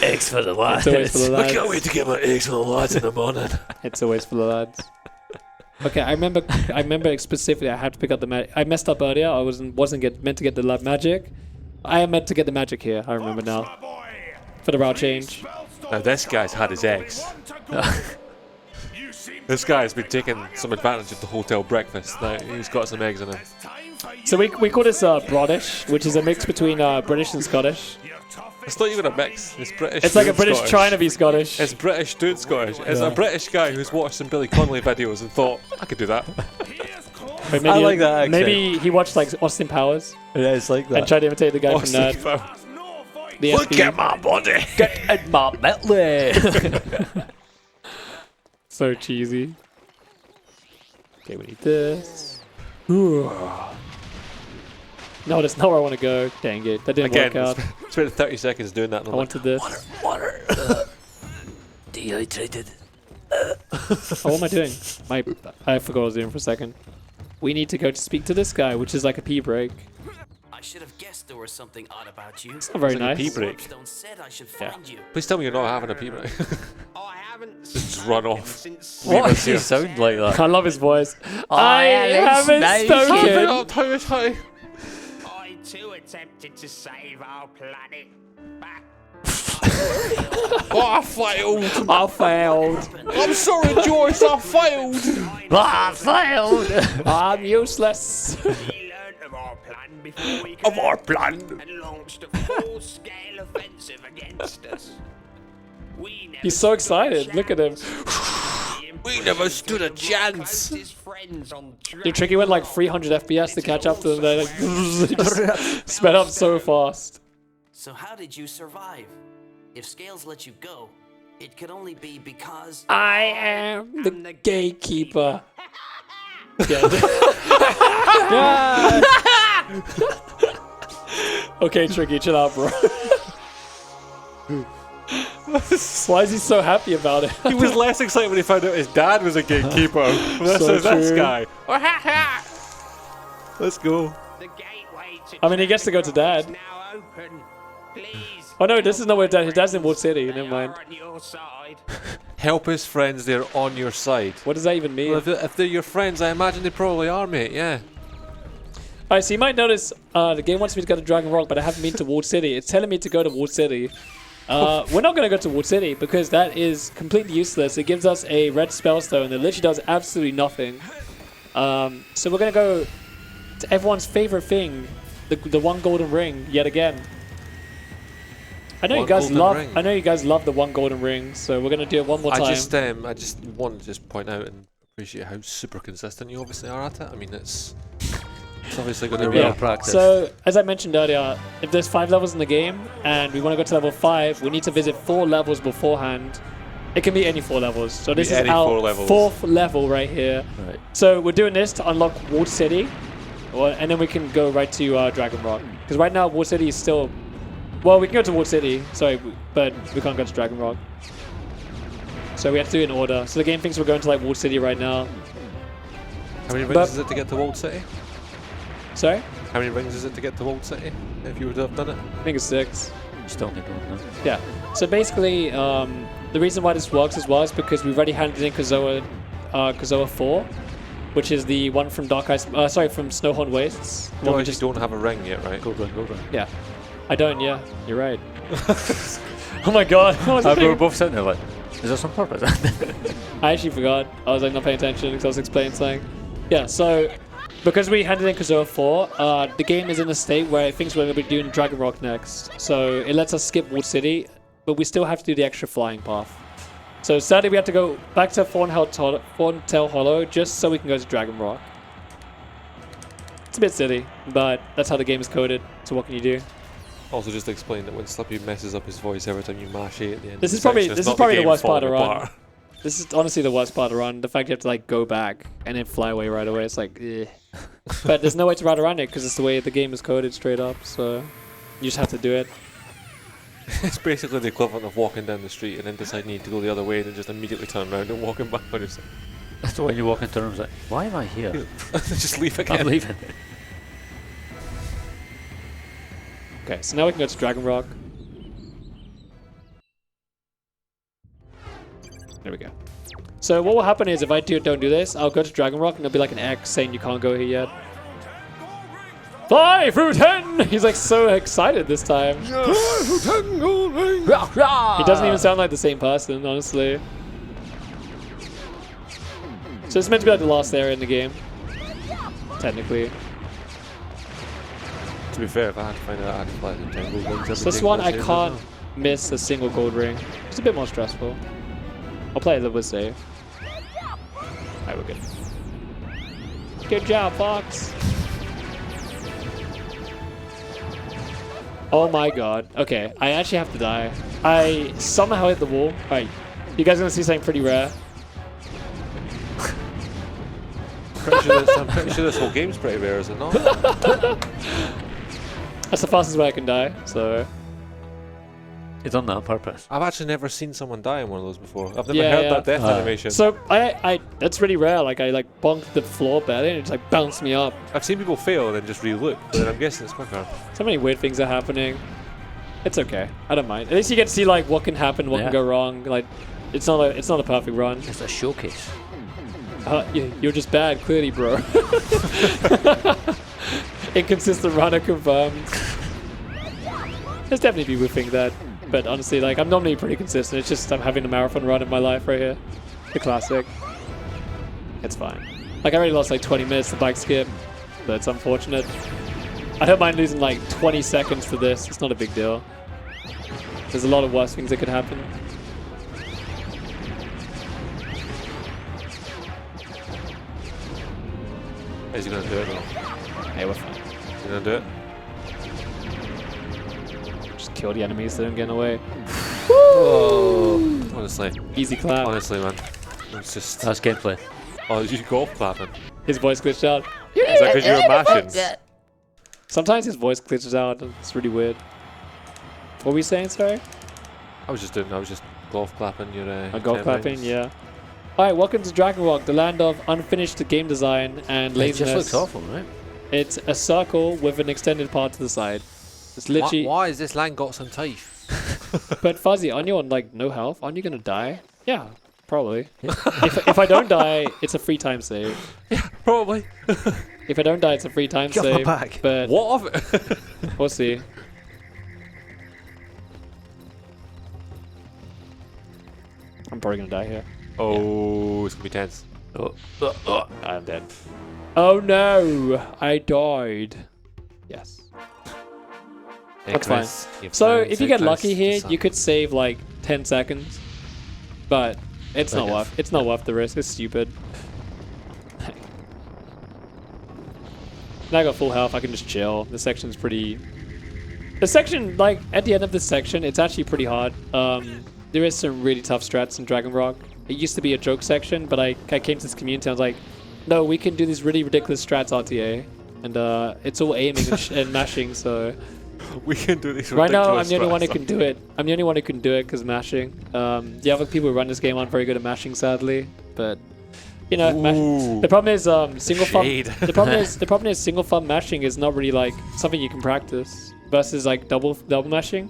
Eggs for the lads. It's always for the lads. I can't wait to get my eggs for the lads in the morning. It's always for the lads. Okay, I remember specifically I had to pick up the magic. I messed up earlier. I wasn't meant to get the magic. I am meant to get the magic here. I remember now. For the route change. Now this guy's had his eggs. This guy's been taking some advantage of the hotel breakfast. Now he's got some eggs in him. So we call this British, which is a mix between British and Scottish. It's not even a mix. It's British. It's like a British Scottish. trying to be Scottish. It's British dude Scottish. It's a British guy who's watched some Billy Connolly videos and thought, I could do that. Maybe, I like that accent. Maybe he watched like Austin Powers Yeah, it's like that. and tried to imitate the guy from Austin Nerd. Powers. The Look SB. at my body. Get in my belly. So cheesy. Okay, we need this. No, that's not where I want to go. Dang it. That didn't work out. Spent 30 seconds doing that. And I I'm like, wanted this. Water. Dehydrated. Oh, what am I doing? I forgot what I was doing for a second. We need to go to speak to this guy, which is like a pee break. I should have guessed there was something odd about you. It's not very It's like a nice. pee break. Soapstone said I should find you. Please tell me you're not having a pee break. I haven't Just run off. since Leave Why us does he here. sound like that? I love his voice. I haven't haven't spoken. I too attempted to save our planet. But Oh, I failed. I failed. I'm sorry, Joyce. I failed. I failed. I'm useless. we learned of our plan before we Of our plan. and launched a full-scale offensive against us. We never He's so stood a excited. Look at him. We never stood a chance. Closest friends on Dude, Tricky went like 300 FPS to catch up to them. They like just sped up so fast. So how did you survive? If Scales let you go, it could only be because I am the gatekeeper. Yeah. Okay, Tricky, chill out, bro. Why is he so happy about it? He was less excited when he found out his dad was a gatekeeper. This So is this true. guy. Let's go. the gateway to I mean, he gets to go to dad. now open. Please. Oh no, this is not where dad. His dad's in Ward City. Never They mind. are on your side. Help his friends, they're on your side. What does that even mean? Well, if they're your friends, I imagine they probably are, mate, yeah. Alright, so you might notice the game wants me to go to Dragon Rock, but I haven't been to Ward City. It's telling me to go to Ward City. We're not going to go to Ward City because that is completely useless. It gives us a red spellstone that literally does absolutely nothing. So we're going to go to everyone's favorite thing, the one golden ring, yet again. I know One you guys golden love. ring. I know you guys love the one golden ring, so we're gonna do it one more time. I just want to just point out and appreciate how super consistent you obviously are at it. I mean, it's obviously going to be Yeah. practice. So, as I mentioned earlier, if there's 5 levels in the game and we want to go to level 5, we need to visit 4 levels beforehand. It can be any 4 levels. So this is any our 4 levels. 4th level right here. Right. So we're doing this to unlock Ward City, and then we can go right to Dragon Rock. Because right now Ward City is still... Well, we can go to Ward City, sorry, but we can't go to Dragon Rock. So we have to do it in order. So the game thinks we're going to like Ward City right now. How many rings But- is it to get to Walled City? Sorry? How many rings is it to get to Walled City? If you would have done it? I think it's 6. Still need one now. Yeah. So basically, the reason why this works as well is because we've already handed in Kazoa 4, which is the one from from Snowhorn Wastes. The No, one I we just don't have a ring yet, right? Gold run. Yeah. I don't, yeah. You're right. Oh my god. I was We were thinking- both sitting there like, is this on purpose? I actually forgot. I was like not paying attention because I was explaining something. Yeah, so because we handed in Kazoa 4, the game is in a state where it thinks we're going to be doing Dragon Rock next. So it lets us skip Ward City, but we still have to do the extra flying path. So sadly we have to go back to Thorntail Hollow just so we can go to Dragon Rock. It's a bit silly, but that's how the game is coded. So what can you do? Also, just explain that when Slippy messes up his voice every time you mash A at the end. This of is the probably section, this it's is not probably the game worst part to falling run. apart. This is honestly the worst part to run. The fact you have to like go back and then fly away right away. It's like, eh. But there's no way to ride around it because it's the way the game is coded straight up. So you just have to do it. It's basically the equivalent of walking down the street and then deciding you need to go the other way and then just immediately turn around and walking back on yourself. That's the way you walk into a room. It's like, why am I here? Just leave again. I'm leaving. Okay, so now we can go to Dragon Rock. There we go. So what will happen is if I don't do this, I'll go to Dragon Rock and there'll be like an X saying you can't go here yet. 5 through 10! He's like so excited this time. 5 through 10 gold rings! He doesn't even sound like the same person, honestly. So it's meant to be like the last area in the game. Technically. To be fair, if I had to find out I had to fly the 10 gold rings, So this one I can't miss a single gold ring. It's a bit more stressful. I'll play it a little bit safe. Alright, we're good. Good job, Fox! Oh my god. Okay, I actually have to die. I somehow hit the wall. Alright, you guys are gonna see something pretty rare. I'm pretty sure this whole game's pretty rare, is it not? That's the fastest way I can die, so... You've done that on purpose. I've actually never seen someone die in one of those before. I've never heard that death animation. So I that's really rare. Like I like bonked the floor belly and it just like bounced me up. I've seen people fail and then just re-look, but then I'm guessing it's quicker. So many weird things are happening. It's okay. I don't mind. At least you get to see like what can happen, what can go wrong. Like it's not a perfect run. It's a showcase. You're just bad, clearly, bro. Inconsistent runner confirmed. There's definitely people who think that. But honestly, like, I'm normally pretty consistent. It's just I'm having a marathon run in my life right here. The classic. It's fine. Like, I already lost like 20 minutes to bike skip. But it's unfortunate. I don't mind losing like 20 seconds to this. It's not a big deal. There's a lot of worse things that could happen. Is he gonna do it or not? Hey, we're fine. Is he gonna do it? Just kill the enemies that don't get away. Oh, honestly. Easy clap. Honestly, man. It's just... That's gameplay. Oh, you golf clapping. His voice glitched out. Is that because you were mashing? Sometimes his voice glitches out. It's really weird. What were we saying, sorry? I was just golf clapping your... golf clapping, yeah. Alright, welcome to Dragon Rock, the land of unfinished game design and laziness. It just looks awful, right? It's a circle with an extended part to the side. It's literally... Why has this land got some teeth? But Fuzzy, aren't you on like no health? Aren't you gonna die? Yeah, probably. if I don't die, it's a free time save. Yeah, probably. If I don't die, it's a free time Get save. off my back. But what of it? We'll see. I'm probably gonna die here. Oh, it's gonna be tense. I'm dead. Oh no! I died. Yes. Hey, That's Chris, fine. So if you get lucky here, you could save like 10 seconds, but it's not worth. It's not worth the risk. It's stupid. Now I got full health. I can just chill. This section's pretty. The section, like at the end of this section, it's actually pretty hard. There is some really tough strats in Dragon Rock. It used to be a joke section, but I came to this community and I was like, no, we can do these really ridiculous strats RTA, and it's all aiming and mashing. So. We can do these right now, I'm the only one who can do it. I'm the only one who can do it because mashing. The other people who run this game aren't very good at mashing, sadly. But you know, the problem is single thumb. The problem is single thumb mashing is not really like something you can practice versus like double mashing.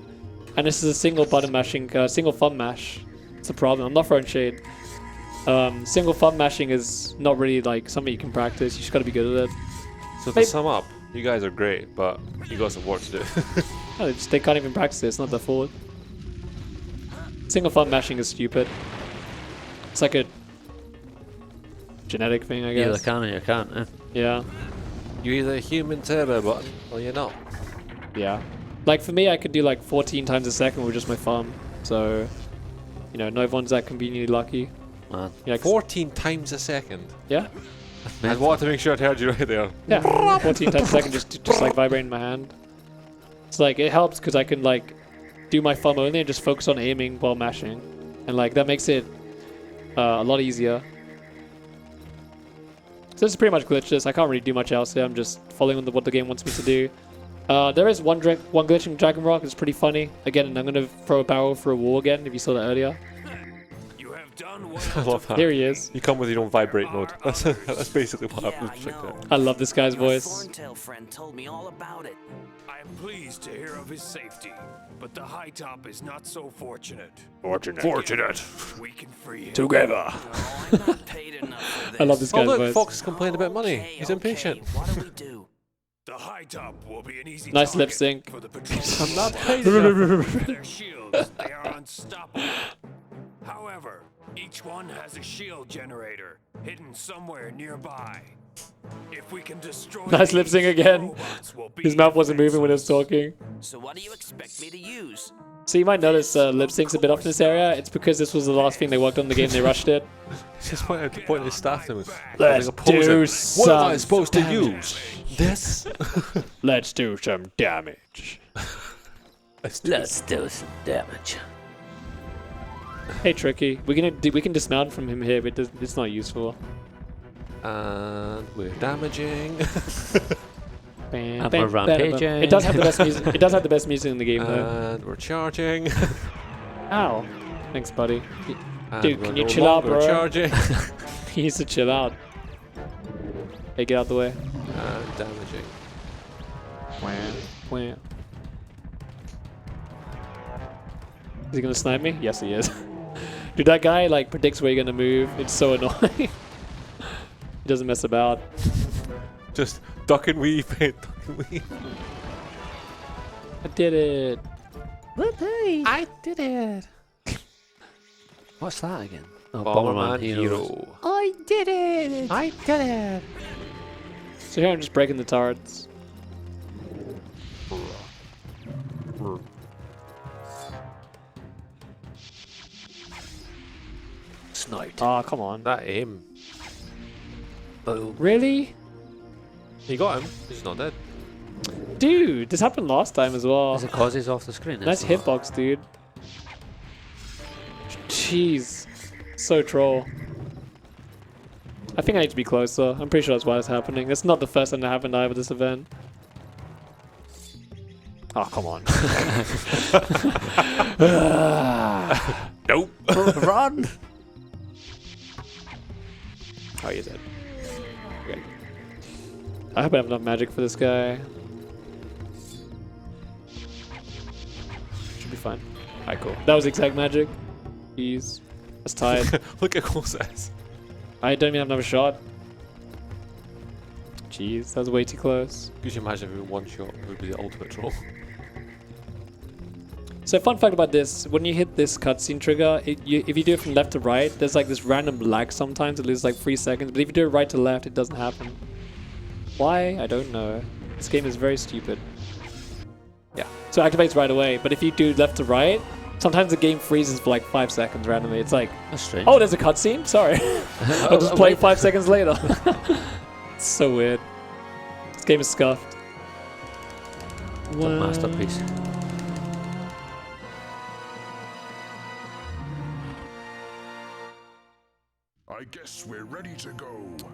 And this is a single button mashing, single thumb mash. It's a problem. I'm not throwing shade. Single thumb mashing is not really like something you can practice. You just got to be good at it. So to sum up, you guys are great, but you got some work to do. No, they can't even practice it. It's not their fault. Single thumb mashing is stupid. It's like a genetic thing, I guess. You either can or you can't, eh? Yeah. You're either a human turbo button or you're not. Yeah. Like for me, I could do like 14 times a second with just my thumb. So, you know, no one's that conveniently lucky. Man. Yeah, 14 times a second? Yeah. I wanted to make sure I heard you right there. Yeah, 14 times a second, just like vibrating my hand. It's like, it helps because I can like do my thumb only and just focus on aiming while mashing. And like, that makes it a lot easier. So this is pretty much glitchless. I can't really do much else here. I'm just following what the game wants me to do. There is one glitching Dragon Rock. It's pretty funny. Again, I'm going to throw a barrel for a wall again, if you saw that earlier. I love that. Here he is. You come with your own vibrate mode. That's basically what happens. I love this guy's voice. Thorntail friend told me all about it. I am pleased to hear of his safety, but the High Top is not so fortunate. Fortunate. We can free him. Together. Oh, I'm not paid enough for this. I love this Oh guy's look, voice. Fox complained about money. Okay, He's impatient. What do we do? The High Top will be an easy Nice lip target sync. for the patrol. I'm not paid enough. With their shields, they are unstoppable. However, each one has a shield generator hidden somewhere nearby. If we can destroy Nice lip sync again. robots will be His mouth wasn't moving when he was talking. So what do you expect me to use? So you might notice lip syncs a bit off in this area. It's because this was the last thing they worked on in the game. They rushed it. He's just pointing his staff to him. Let's do some What am I supposed to damage. use? This? Let's do some damage. Let's do some damage. Hey, Tricky. We can dismount from him here, but it's not useful. And we're damaging. Bam, And bam, we're bam, bam. rampaging. It does have the best music. It does have the best music in the game, though. And we're charging. Ow. Thanks, buddy. And Dude, we're can you no chill out, longer bro? Charging. He needs to chill out. Hey, get out the way. And damaging. Wah. Is he gonna snipe me? Yes, he is. Dude, that guy like predicts where you're gonna move. It's so annoying. He doesn't mess about. Just duck and weave, mate. Duck and weave. I did it. Whoopee! I did it. What's that again? Oh, Bomberman Heroes. Hero. I did it. I did it. So here I'm just breaking the turrets. Sniped. Oh, come on. That aim. Boom. Really? He got him. He's not dead. Dude, this happened last time as well. Is it cause he's off the screen? Nice hitbox, dude. Jeez. So troll. I think I need to be closer. I'm pretty sure that's why it's happening. It's not the first time that happened either this event. Oh, come on. Nope. Run! Oh, you're dead. Okay. I hope I have enough magic for this guy. Should be fine. Alright, cool. That was exact magic. Jeez. That's tied. Look at close eyes. I don't even have another shot. Jeez, that was way too close. Could you imagine if it was one shot? It would be the ultimate troll. So fun fact about this, when you hit this cutscene trigger, if you do it from left to right, there's like this random lag sometimes, it loses like 3 seconds, but if you do it right to left, it doesn't happen. Why? I don't know. This game is very stupid. Yeah, so it activates right away, but if you do left to right, sometimes the game freezes for like 5 seconds randomly. It's like, That's strange. oh, there's a cutscene? Sorry. I'll just play 5 seconds later. It's so weird. This game is scuffed. The masterpiece. I guess we're ready to go.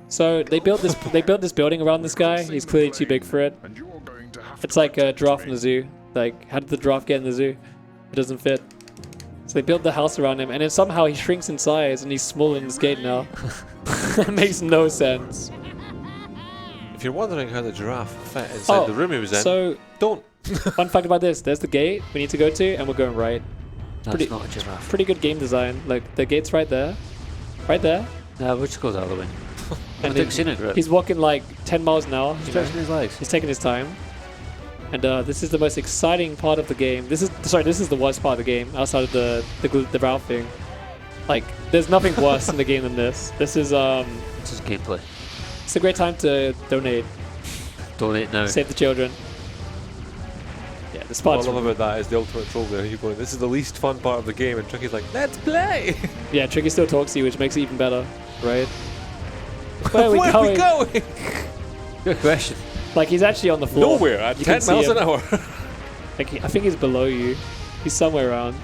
So they built this building around this guy. He's clearly too big for it. And you're going to have It's like a giraffe in the zoo. Like, how did the giraffe get in the zoo? It doesn't fit. So they built the house around him, and then somehow he shrinks in size, and he's smaller in this gate now. That makes no sense. If you're wondering how the giraffe fit inside the room he was in, So, don't. fun fact about this, there's the gate we need to go to, and we're going right. That's not a giraffe. Pretty good game design. Like, the gate's right there. Right there. No, we'll just go the other way. And I seen it, right? he's walking like 10 miles an hour. You know? Stretching his legs. He's taking his time. And this is the most exciting part of the game. This is the worst part of the game, outside of the route thing. Like, there's nothing worse in the game than this. This is gameplay. It's a great time to donate. Donate now. Save the children. Yeah, this What part's I love about that is the ultimate troll there. You're going, this is the least fun part of the game, and Tricky's like, let's play! Yeah, Tricky still talks to you, which makes it even better, right? Where are we Where going? are we going? Good question. Like, he's actually on the floor. Nowhere, at You 10 can see miles him. an hour. Like, I think he's below you. He's somewhere around.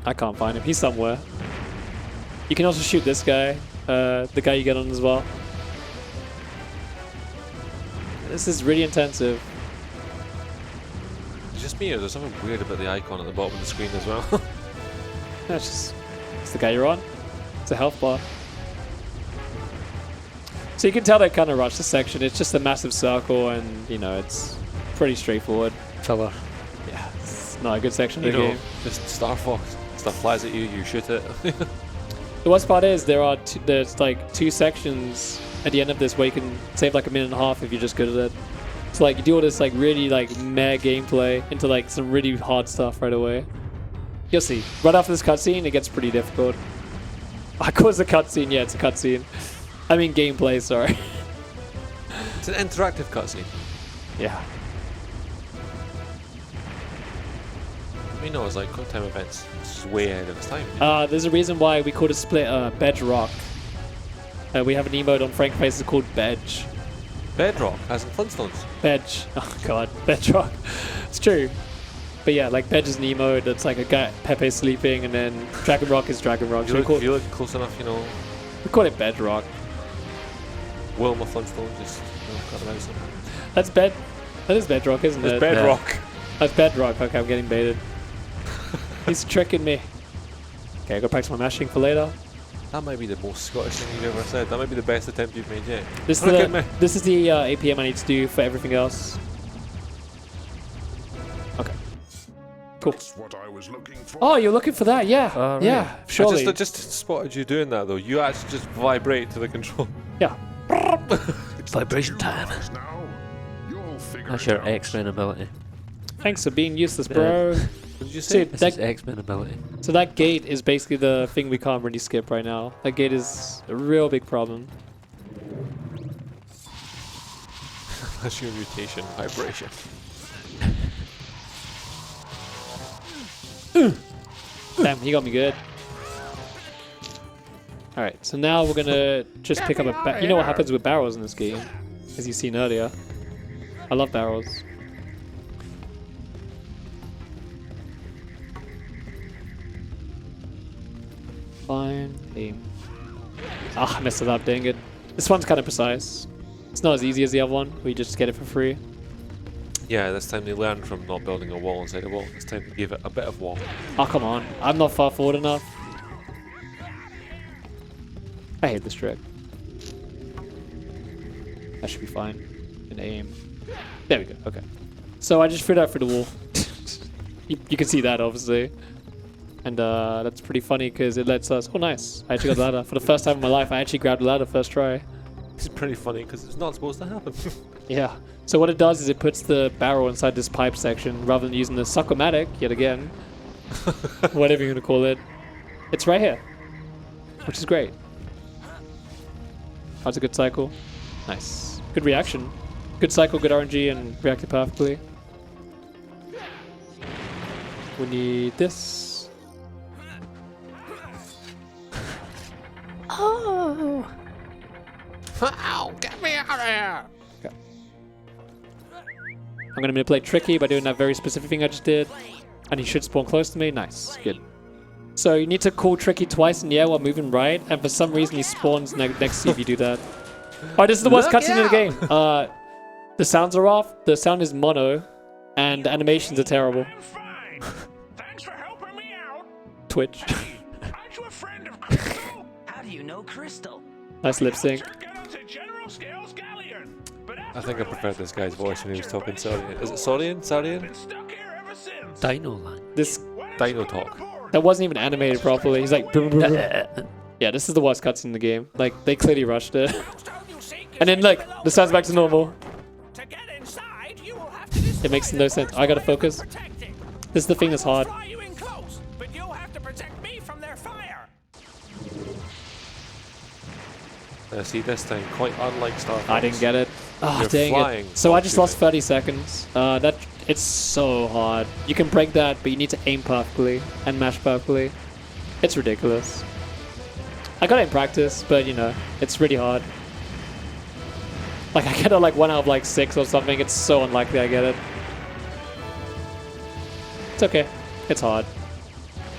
I can't find him. He's somewhere. You can also shoot this guy, the guy you get on as well. This is really intensive. It's just me, or there's something weird about the icon at the bottom of the screen as well. It's the guy you're on. It's a health bar. So you can tell they kind of rushed the section. It's just a massive circle, and you know it's pretty straightforward. Filler. Yeah, it's not a good section of the game. Just Star Fox. Stuff flies at you, you shoot it. The worst part is there's like 2 sections at the end of this where you can save like a minute and a half if you're just good at it. So like you do all this like really like meh gameplay into like some really hard stuff right away. You'll see. Right after this cutscene, it gets pretty difficult. I call it a cutscene. Yeah, it's a cutscene. I mean gameplay. Sorry. It's an interactive cutscene. Yeah. I mean, no, it's like quick time events. It's just way ahead of its time. There's a reason why we call it split Bedrock. We have an emote on Frank Faces called Bedge. Bedrock, as in Flintstones. Bedge. Oh god, Bedrock. It's true. But yeah, like Bedge is an emote that's like a guy, Pepe sleeping, and then Dragon Rock is Dragon Rock. If you look close enough, you know. We call it Bedrock. Wilma Flintstone just got around something. That's That is Bedrock, isn't it? It's Bedrock. Yeah. That's Bedrock. Okay, I'm getting baited. He's tricking me. Okay, I gotta practice my mashing for later. That might be the most Scottish thing you've ever said. That might be the best attempt you've made yet. This is the APM I need to do for everything else. Okay. Cool. That's what I was looking for. Oh, you're looking for that? Yeah. Really? Yeah, surely. I just spotted you doing that though. You actually just vibrate to the control. Yeah. It's vibration time. That's your X-Men ability. Thanks for being useless, bro. What did you say? This is X-Men ability. So that gate is basically the thing we can't really skip right now. That gate is a real big problem. That's your mutation, vibration. Damn, he got me good. Alright, so now we're gonna just pick up a... You know what happens with barrels in this game, as you've seen earlier. I love barrels. Fine, aim. Ah, I messed it up, dang it. This one's kind of precise. It's not as easy as the other one, where you just get it for free. Yeah, this time they learned from not building a wall inside a wall. It's time to give it a bit of wall. Oh, come on. I'm not far forward enough. I hate this trick. That should be fine. And aim. There we go. Okay. So I just threw that through the wall. you can see that, obviously. And that's pretty funny because it lets us... Oh, nice. I actually got the ladder. For the first time in my life, I actually grabbed the ladder first try. It's pretty funny because it's not supposed to happen. Yeah. So what it does is it puts the barrel inside this pipe section rather than using the succomatic, yet again. Whatever you're going to call it. It's right here. Which is great. That's a good cycle. Nice. Good reaction. Good cycle, good RNG, and reacted perfectly. We need this. Oh! Ow, get me out of here! Okay. I'm going to manipulate Tricky by doing that very specific thing I just did. And he should spawn close to me. Nice. Good. So you need to call Tricky twice in the air while moving right, and for some reason he spawns next to you if you do that. Oh, this is the worst cutscene in the game. The sounds are off, the sound is mono, and the animations are terrible. I'm fine. Thanks for helping me out. Twitch. Aren't you a friend of Crystal? How do you know Crystal? Nice lip sync. Get us a General Scales galleon. But I think I preferred this guy's voice when he was talking Saurian. Is it Saurian? Saurian? been stuck here ever since. Dino Land. This Dino talk. that wasn't even animated properly. He's like, yeah, this is the worst cutscene in the game. Like they clearly rushed it. And then like the sound's back to normal. To get inside, you will have to It makes no sense. I gotta focus. This is the thing that's hard. fly you in close, but you'll have to protect me from their fire. See, this time, quite unlike Star Fox. I didn't get it. Oh, You're dang flying it. So while I just lost shooting. 30 seconds. It's so hard. You can break that, but you need to aim perfectly and mash perfectly. It's ridiculous. I got it in practice, but you know, it's really hard. Like I get it like 1 out of like 6 or something. It's so unlikely I get it. It's okay. It's hard.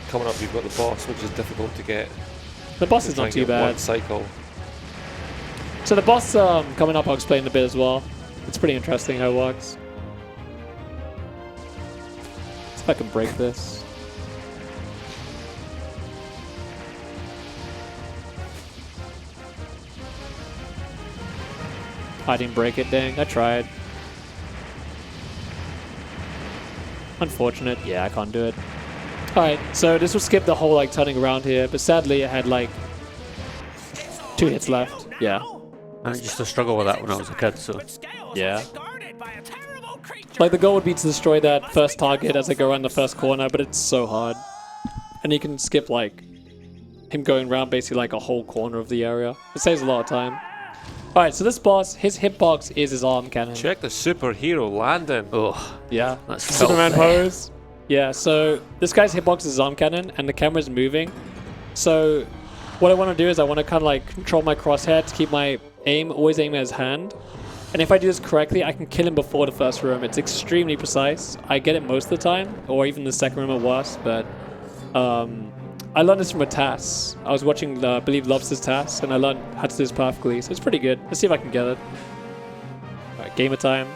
Coming up, you've got the boss, which is difficult to get. The boss is Try not and too get bad. One cycle. So the boss coming up, I'll explain in a bit as well. It's pretty interesting how it works. See if I can break this. I didn't break it, dang. I tried. Unfortunate. Yeah, I can't do it. Alright, so this will skip the whole like turning around here, but sadly it had like 2 hits left. Yeah. I used to struggle with that when I was a kid, so... Yeah. Like the goal would be to destroy that first target as they go around the first corner, but it's so hard. And you can skip like him going around basically like a whole corner of the area. It saves a lot of time. Alright, so this boss, his hitbox is his arm cannon. Check the superhero landing. Oh, yeah. That's Superman filthy. pose. Yeah, so this guy's hitbox is his arm cannon and the camera's moving. So what I want to do is I want to kind of like control my crosshair to keep my aim, always aiming at his hand. And if I do this correctly, I can kill him before the first room. It's extremely precise. I get it most of the time, or even the second room at worst, but I learned this from a TAS. I was watching, I believe, Lobster's TAS, and I learned how to do this perfectly, so it's pretty good. Let's see if I can get it. Alright, gamer time.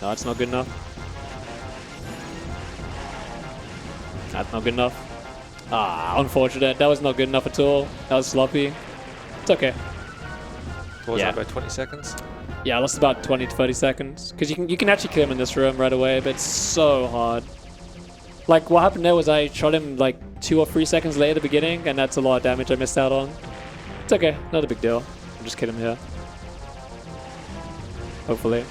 No, that's not good enough. That's not good enough. Ah, unfortunate. That was not good enough at all. That was sloppy. It's okay. What was Yeah. that, about 20 seconds? Yeah, I lost about 20 to 30 seconds. Because you can actually kill him in this room right away, but it's so hard. Like, what happened there was I shot him like 2 or 3 seconds later at the beginning, and that's a lot of damage I missed out on. It's okay, not a big deal. I'll just kill him here. Hopefully.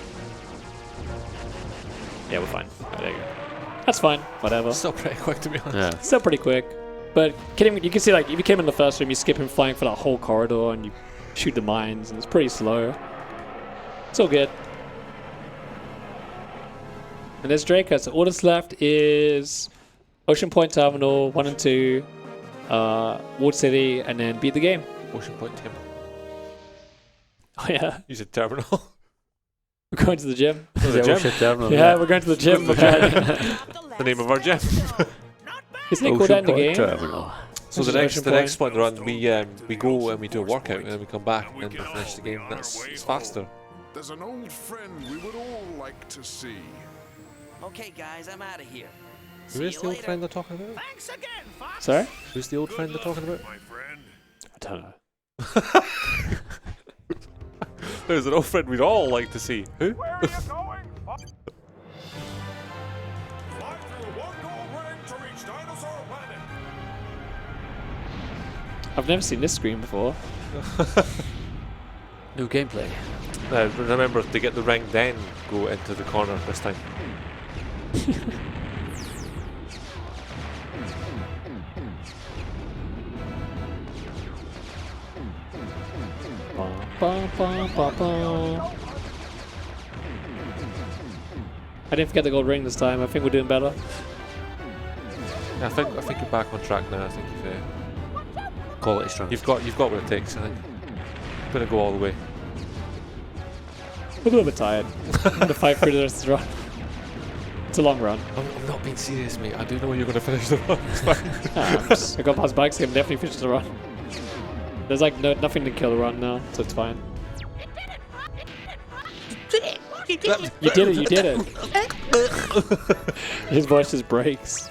Yeah, we're fine. Oh, there you go. That's fine, whatever. Still pretty quick, to be honest. Yeah. Still pretty quick. But kidding, you can see like if you came in the first room, you skip him flying for that whole corridor and you shoot the mines, and it's pretty slow. It's all good. And there's Draco. So all that's left is Ocean Point Terminal 1 and 2, Ward City, and then beat the game. Ocean Point Temple. Oh yeah, Use a terminal. we're going to the gym. The gym. Ocean Terminal, Yeah, we're going to the gym. The name of our gym. Isn't it called that in the game? Terminal. So Which the is next Ocean next point run, we go and we do a workout, and then we come back and we finish the game. It's faster. There's an old friend we would all like to see. Okay, guys, I'm out of here. Who is the old friend they're talking about? Thanks again, Fox. Sorry? Who's the old friend they're talking about? My friend. I don't know. There's an old friend we'd all like to see. Who? Where are you going? Fly through one gold ring to reach Dinosaur Planet. I've never seen this screen before. New gameplay. Remember, to get the ring, then go into the corner this time. I didn't forget the gold ring this time. I think we're doing better. Yeah, I think you're back on track now. I think Quality strong. you've got what it takes. I think. I'm gonna go all the way. We're a little bit tired. The fight through the rest of the run. It's a long run. I'm not being serious, mate. I do know you're gonna finish the run. It's fine. I got past bikes, I'm definitely finished the run. There's like nothing to kill the run now, so it's fine. You did it, you did it. His voice just breaks.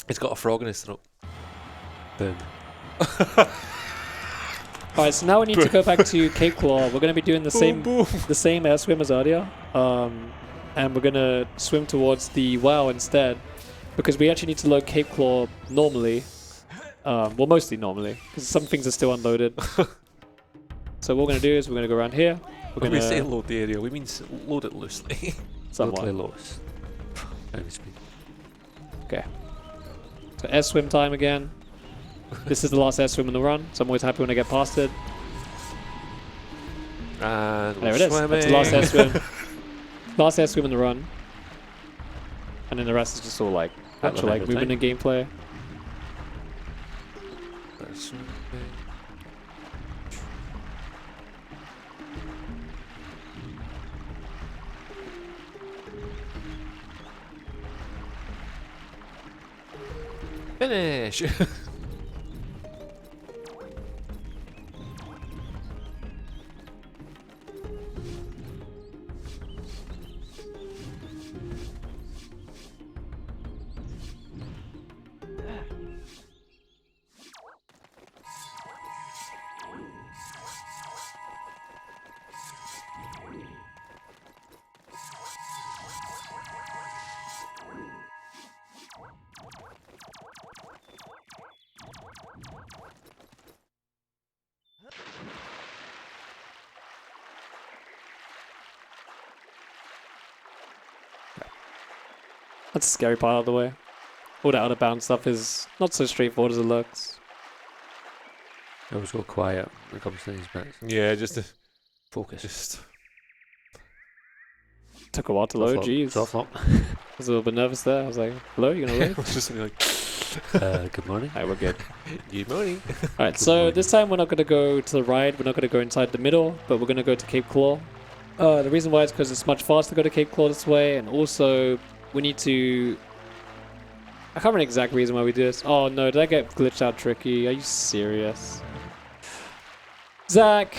It's got a frog in his throat. Boom. Alright, so now we need to go back to Cape Claw. We're gonna be doing the same air swim as earlier. And we're gonna swim towards the well instead. Because we actually need to load Cape Claw normally. Well, mostly normally, because some things are still unloaded. So what we're gonna do is we're gonna go around here. When we say load the area, we mean load it loosely. Somewhat. Loose. Okay. So air swim time again. This is the last air swim in the run, so I'm always happy when I get past it. And There it is. That's the last air swim. Last air swim in the run. And then the rest is just all like actual like movement and gameplay. Finish! That's the scary part out of the way. All that out of bounds stuff is not so straightforward as it looks. I always go quiet when it comes to these bits. Yeah, just to Focus. just Took a while to load, jeez. Soft lock. I was a little bit nervous there. I was like, hello, you gonna load? just like Good morning. Alright, we're good. good morning. Alright, so this time we're not gonna go to the right, we're not gonna go inside the middle, but we're gonna go to Cape Claw. The reason why is because it's much faster to go to Cape Claw this way, and also we need to... I can't remember the exact reason why we do this. Oh no, did I get glitched out tricky? Are you serious? Zach,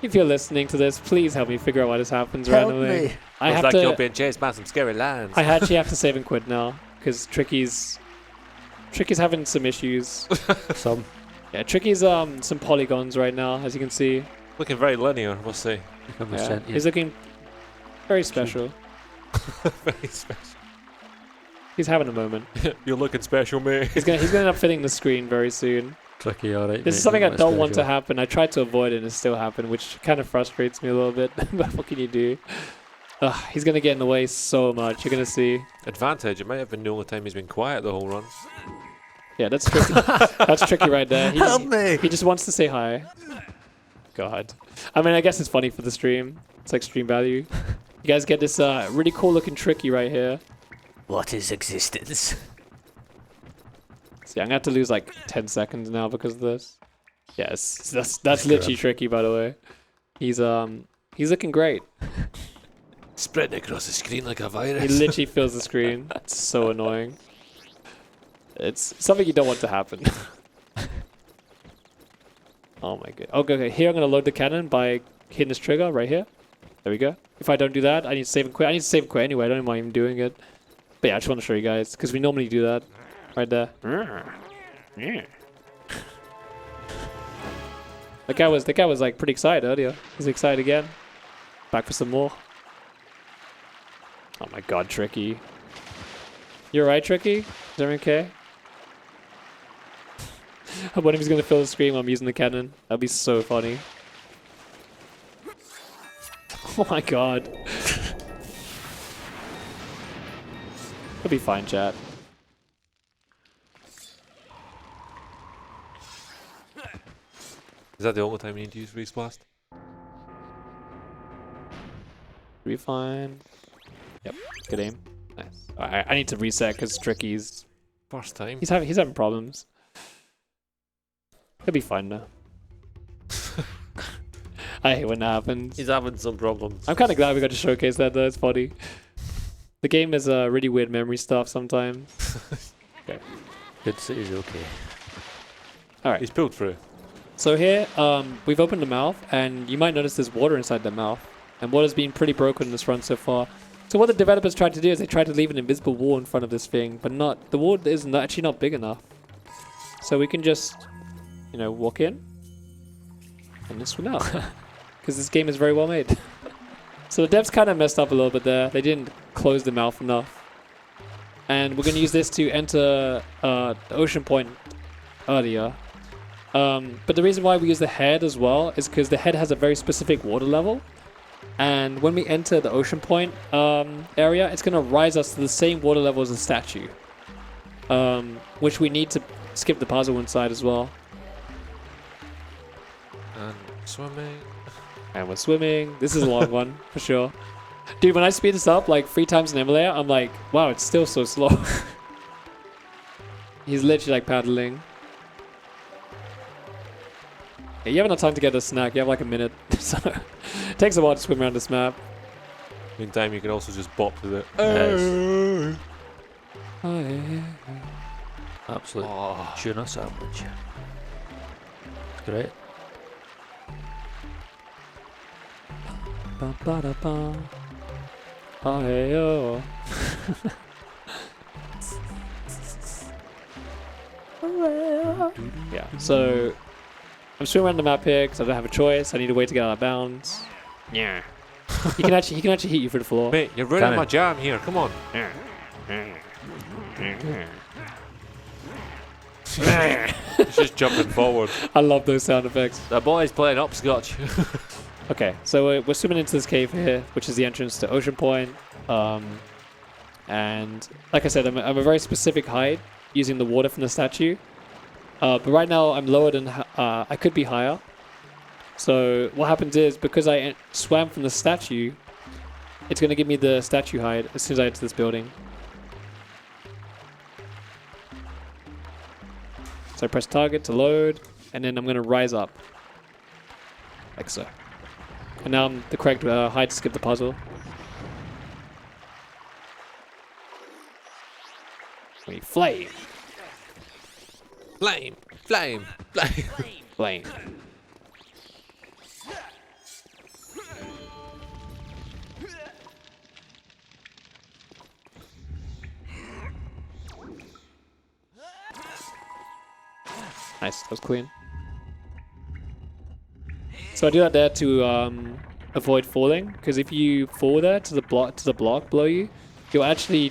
if you're listening to this, please help me figure out why this happens randomly. me. I have like to... you're being chased by some scary lands. I actually have to save and quit now, because Tricky's having some issues. Some. Yeah, Tricky's some polygons right now, as you can see. Looking very linear, we'll see. Yeah, he's looking very special. Very special. He's having a moment. You're looking special, mate. He's gonna end up fitting the screen very soon. Tricky, alright. This is something I don't want to happen. I tried to avoid it and it still happened, which kind of frustrates me a little bit. But what can you do? He's gonna get in the way so much. You're gonna see. Advantage. It might have been the only time he's been quiet the whole run. Yeah, that's tricky. That's tricky right there. Help me! He just wants to say hi. God. I mean, I guess it's funny for the stream. It's like stream value. You guys get this really cool looking Tricky right here. What is existence? See, I'm gonna have to lose like 10 seconds now because of this. Yes, that's literally Tricky, by the way. He's looking great. Spreading across the screen like a virus. He literally fills the screen. It's so annoying. It's something you don't want to happen. Oh my god. Okay, here I'm gonna load the cannon by hitting this trigger right here. There we go. If I don't do that, I need to save and quit. I need to save and quit anyway. I don't mind even doing it. But yeah, I just want to show you guys because we normally do that right there. The guy was like pretty excited earlier. He's excited again. Back for some more. Oh my god, Tricky. You alright, Tricky? Is everything okay? I wonder if he's gonna fill the screen while I'm using the cannon. That'd be so funny. Oh my god. It'll be fine, chat. Is that the only time you need to use Freeze Blast? Be fine. Yep, good aim. Nice. I need to reset because Tricky's First time. he's having problems. He'll be fine now. I hate when that happens. He's having some problems. I'm kind of glad we got to showcase that though. It's funny. The game is really weird memory stuff sometimes. Okay. Good city's okay. All right. He's pulled through. So here, we've opened the mouth, and you might notice there's water inside the mouth. And water's been pretty broken in this run so far. So what the developers tried to do is they tried to leave an invisible wall in front of this thing, but the wall is actually not big enough. So we can just, you know, walk in and just swim out. Because this game is very well made. So the devs kind of messed up a little bit there. They didn't close the mouth enough. And we're going to use this to enter the ocean point earlier. But the reason why we use the head as well is because the head has a very specific water level. And when we enter the ocean point area, it's going to rise us to the same water level as the statue. Which we need to skip the puzzle inside as well. And swimming. And we're swimming. This is a long one, for sure. Dude, when I speed this up like 3 times an emulator, I'm like, wow, it's still so slow. He's literally like paddling. Yeah, you have enough time to get a snack. You have like a minute. So it takes a while to swim around this map. Meantime, you can also just bop to the... Absolute tuna sandwich. It's great. Ba ba da ba. Oh hey yo. Yeah. So I'm swimming around the map here because I don't have a choice. I need a way to get out of bounds. Yeah. he can actually hit you through the floor. Mate, you're ruining my jam here. Come on. He's just jumping forward. I love those sound effects. The boy's playing hopscotch. Okay, so we're swimming into this cave here, which is the entrance to Ocean Point. And like I said, I'm a very specific height using the water from the statue. But right now I'm lower than I could be higher. So what happens is, because I swam from the statue, it's going to give me the statue height as soon as I enter this building. So I press target to load, and then I'm going to rise up. Like so. And now I'm the correct height to skip the puzzle. Wait, flame! Flame! Flame! Flame! Flame. Nice, that was clean. So I do that there to avoid falling, because if you fall there to the block below you, you'll actually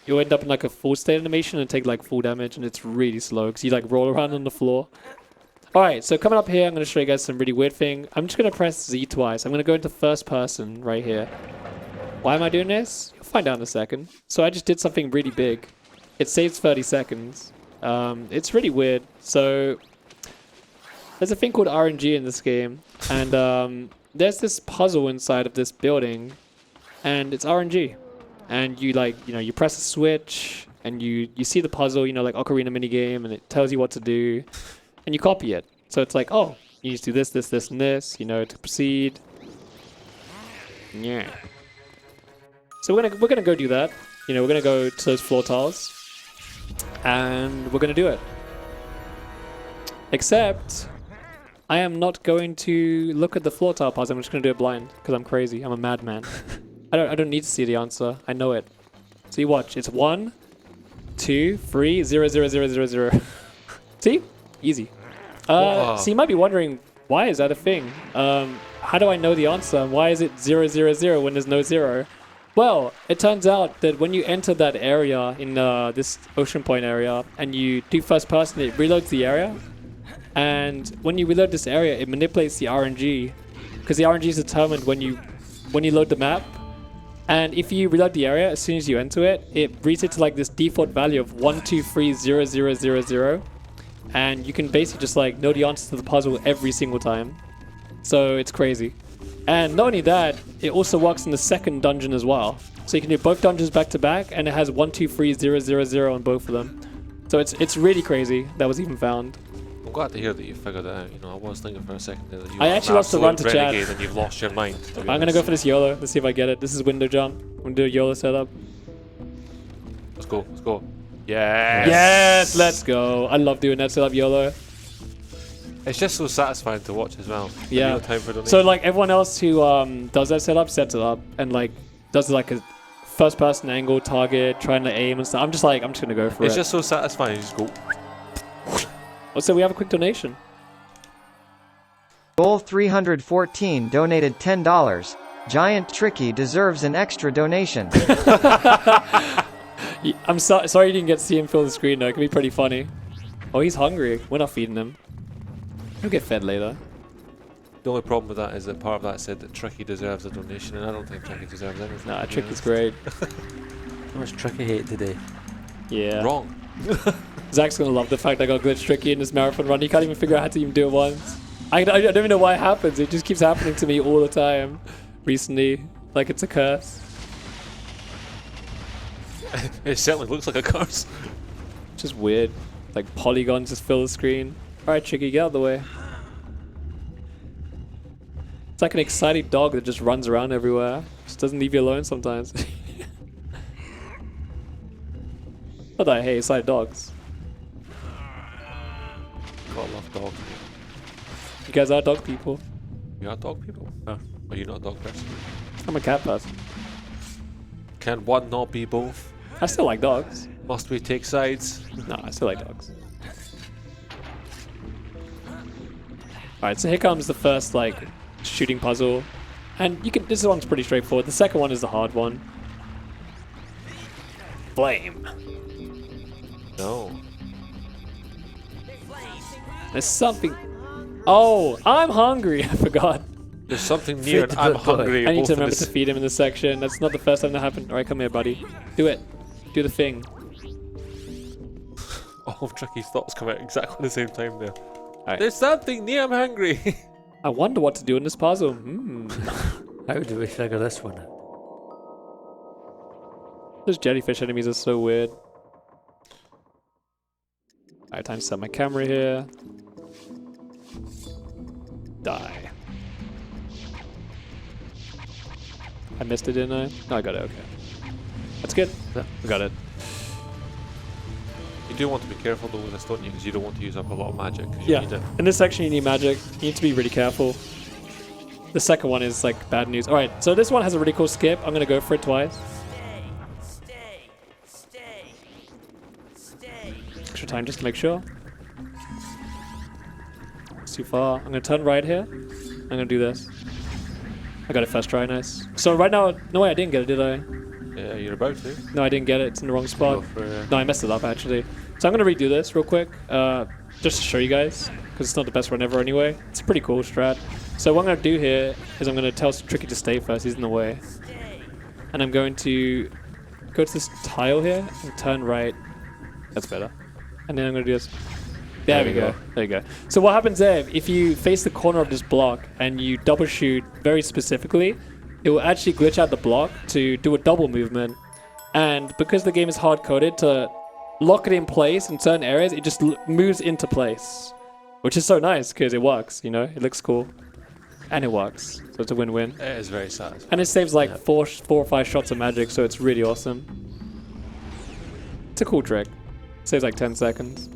you'll end up in like a full state animation and take like full damage, and it's really slow because you like roll around on the floor. Alright, so coming up here, I'm going to show you guys some really weird thing. I'm just going to press Z twice. I'm going to go into first person right here. Why am I doing this? You'll find out in a second. So I just did something really big. It saves 30 seconds. It's really weird. So there's a thing called RNG in this game, and there's this puzzle inside of this building, and it's RNG. And you you press a switch, and you see the puzzle, like Ocarina minigame, and it tells you what to do, and you copy it. So it's like, oh, you need to do this, this, this, and this, to proceed. Yeah. So we're gonna go do that. We're gonna go to those floor tiles, and we're gonna do it. Except, I am not going to look at the floor tile puzzle. I'm just gonna do it blind because I'm crazy. I'm a madman. I don't need to see the answer. I know it. So you watch. It's 1, 2, 3, 0, 0, 0, 0, 0. See? Easy. So you might be wondering, why is that a thing? How do I know the answer? And why is it 0, 0, 0 when there's no 0? Well, it turns out that when you enter that area in this Ocean Point area and you do first person, it reloads the area. And when you reload this area, it manipulates the RNG, because the RNG is determined when you load the map. And if you reload the area as soon as you enter it, it reads it to like this default value of 1, 2, 3, 0, 0, 0, 0. And you can basically just like know the answer to the puzzle every single time. So it's crazy. And not only that, it also works in the second dungeon as well. So you can do both dungeons back to back, and it has 1, 2, 3, 0, 0, 0 on both of them. So it's really crazy that was even found. I'm glad to hear that you figured it out. I was thinking for a second that you I actually lost the run to chat. And you've lost your mind. I'm gonna go for this YOLO. Let's see if I get it. This is window jump. I'm gonna do a YOLO setup. Let's go. Let's go. Yes. Yes. Let's go. I love doing that setup YOLO. It's just so satisfying to watch as well. Yeah. Time for so like everyone else who does that setup sets it up and like does like a first person angle target, trying to aim and stuff. I'm just gonna go for it. It's just so satisfying. You just go. So we have a quick donation. Goal 314 donated $10. Giant Tricky deserves an extra donation. I'm sorry you didn't get to see him fill the screen though. It could be pretty funny. Oh, he's hungry. We're not feeding him. He'll get fed later. The only problem with that is that part of that said that Tricky deserves a donation, and I don't think Tricky deserves anything. Nah, Tricky's great. How much Tricky hate today? Yeah. Wrong. Zach's gonna love the fact I got glitch Tricky in this marathon run. He can't even figure out how to even do it once. I don't even know why it happens. It just keeps happening to me all the time recently. Like it's a curse. It certainly looks like a curse. Just weird. Like polygons just fill the screen. Alright, Tricky, get out of the way. It's like an excited dog that just runs around everywhere. Just doesn't leave you alone sometimes. Not that I hate excited dogs. Gotta love dog. You guys are dog people. You are dog people? No. Are you not a dog person? I'm a cat person. Can one not be both? I still like dogs. Must we take sides? No, I still like dogs. Alright, so here comes the first, like, shooting puzzle. And you can. This one's pretty straightforward. The second one is the hard one. Flame. No. There's something. Oh, I'm hungry. I forgot. There's something near and I'm hungry. I need to remember to feed him in this section. That's not the first time that happened. Alright, come here, buddy. Do it. Do the thing. All of Tricky's thoughts come out exactly the same time there. Right. There's something near, I'm hungry. I wonder what to do in this puzzle. How do we figure this one out? Those jellyfish enemies are so weird. Alright, time to set my camera here. Die. I missed it, didn't I? No, I got it, okay. That's good. I got it. You do want to be careful though with this, don't you? Because you don't want to use up a lot of magic. Yeah, You need it. in this section you need magic. You need to be really careful. The second one is like bad news. Alright, so this one has a really cool skip. I'm gonna go for it twice. Extra time just to make sure. It's too far. I'm gonna turn right here. I'm gonna do this. I got it first try, nice. So right now, no way I didn't get it, did I? Yeah, you're about to. No, I didn't get it. It's in the wrong spot. No, I messed it up actually. So I'm gonna redo this real quick, just to show you guys, because it's not the best run ever anyway. It's a pretty cool strat. So what I'm gonna do here is I'm gonna tell Tricky to stay first. He's in the way, and I'm going to go to this tile here and turn right. That's better. And then I'm gonna do this. There we go. There you go. So what happens there, if you face the corner of this block and you double shoot very specifically, it will actually glitch out the block to do a double movement. And because the game is hard-coded to lock it in place in certain areas, it just moves into place. Which is so nice because it works, you know? It looks cool. And it works. So it's a win-win. It is very satisfying. And it saves like four or five shots of magic, so it's really awesome. It's a cool trick. Saves like 10 seconds.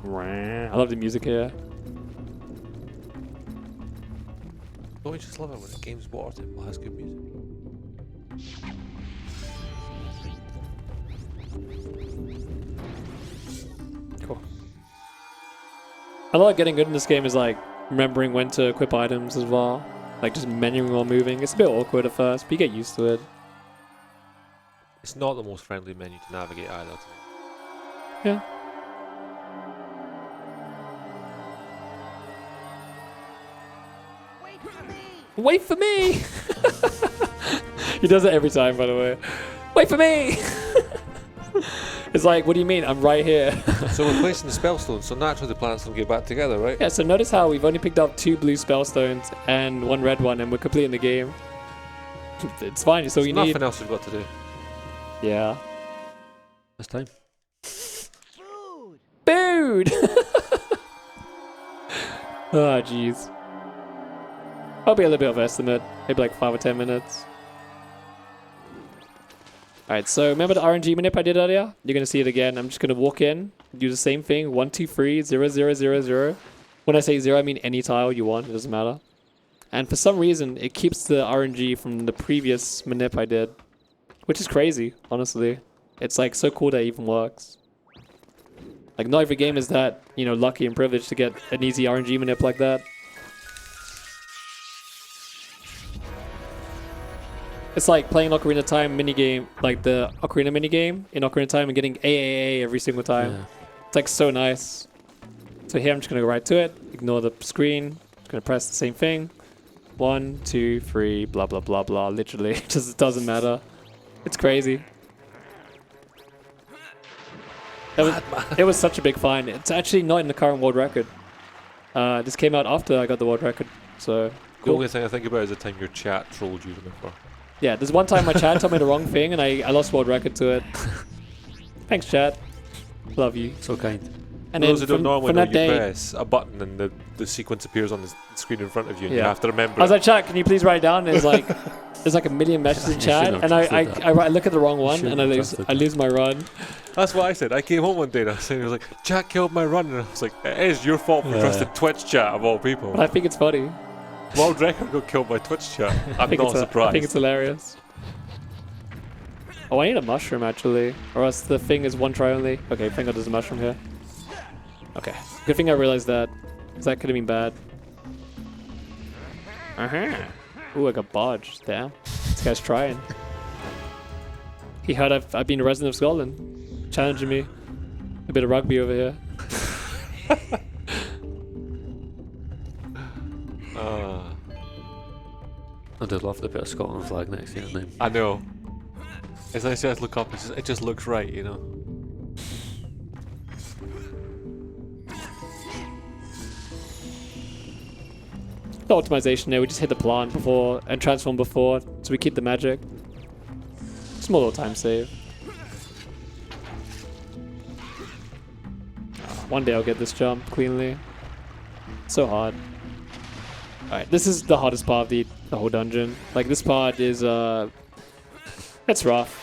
I love the music here. Don't we just love it when a game's water temple has good music? Cool. I like getting good in this game is like remembering when to equip items as well. Like just menuing while moving. It's a bit awkward at first, but you get used to it. It's not the most friendly menu to navigate either to me. Yeah. Wait for me! He does it every time, by the way. Wait for me! It's like, what do you mean? I'm right here. So we're placing the spellstones, so naturally the planets will get back together, right? Yeah, so notice how we've only picked up 2 blue spellstones and 1 red one, and we're completing the game. It's fine, it's all you need. Nothing else we've got to do. Yeah. This time. Food! Oh, jeez. I'll be a little bit of estimate, maybe like 5 or 10 minutes. Alright, so remember the RNG manip I did earlier? You're gonna see it again. I'm just gonna walk in, do the same thing, 1, 2, 3, 0, 0, 0, 0. When I say 0, I mean any tile you want, it doesn't matter. And for some reason, it keeps the RNG from the previous manip I did. Which is crazy, honestly. It's like so cool that it even works. Like not every game is that, you know, lucky and privileged to get an easy RNG manip like that. It's like playing Ocarina of Time minigame, like the Ocarina minigame in Ocarina of Time and getting AAA every single time. Yeah. It's like so nice. So here I'm just going to go right to it, ignore the screen, just going to press the same thing. 1, 2, 3, blah, blah, blah, blah. Literally, it just doesn't matter. It's crazy. It was such a big find. It's actually not in the current world record. This came out after I got the world record, so cool. The only thing I think about is the time your chat trolled you, remember? Yeah, there's one time my chat told me the wrong thing and I lost world record to it. Thanks, chat. Love you. So kind. And those then who don't normally know, that you day, press a button and the sequence appears on the screen in front of you, and you have to remember. I was like, chat, can you please write it down? And there's like a million messages in chat, and I look at the wrong one, and I lose my run. That's what I said. I came home one day and I was saying, chat killed my run, and I was like, it is your fault for trusted Twitch chat of all people. But I think it's funny. World record got killed by Twitch chat. I'm not surprised. I think it's hilarious. Oh, I need a mushroom actually, or else the thing is one try only. Okay, thank God there's a mushroom here. Okay, good thing I realized that, because that could have been bad. Ooh, I got bodged. Damn, this guy's trying. He heard I've been a resident of Scotland, challenging me. A bit of rugby over here. I did love the bit of Scotland flag next to your name. I know. As I said, look up, it just looks right, you know. The optimization there, we just hit the plant before and transform before, so we keep the magic. Small little time save. One day I'll get this jump cleanly. So hard. Alright, this is the hardest part of the whole dungeon. Like, this part is, it's rough.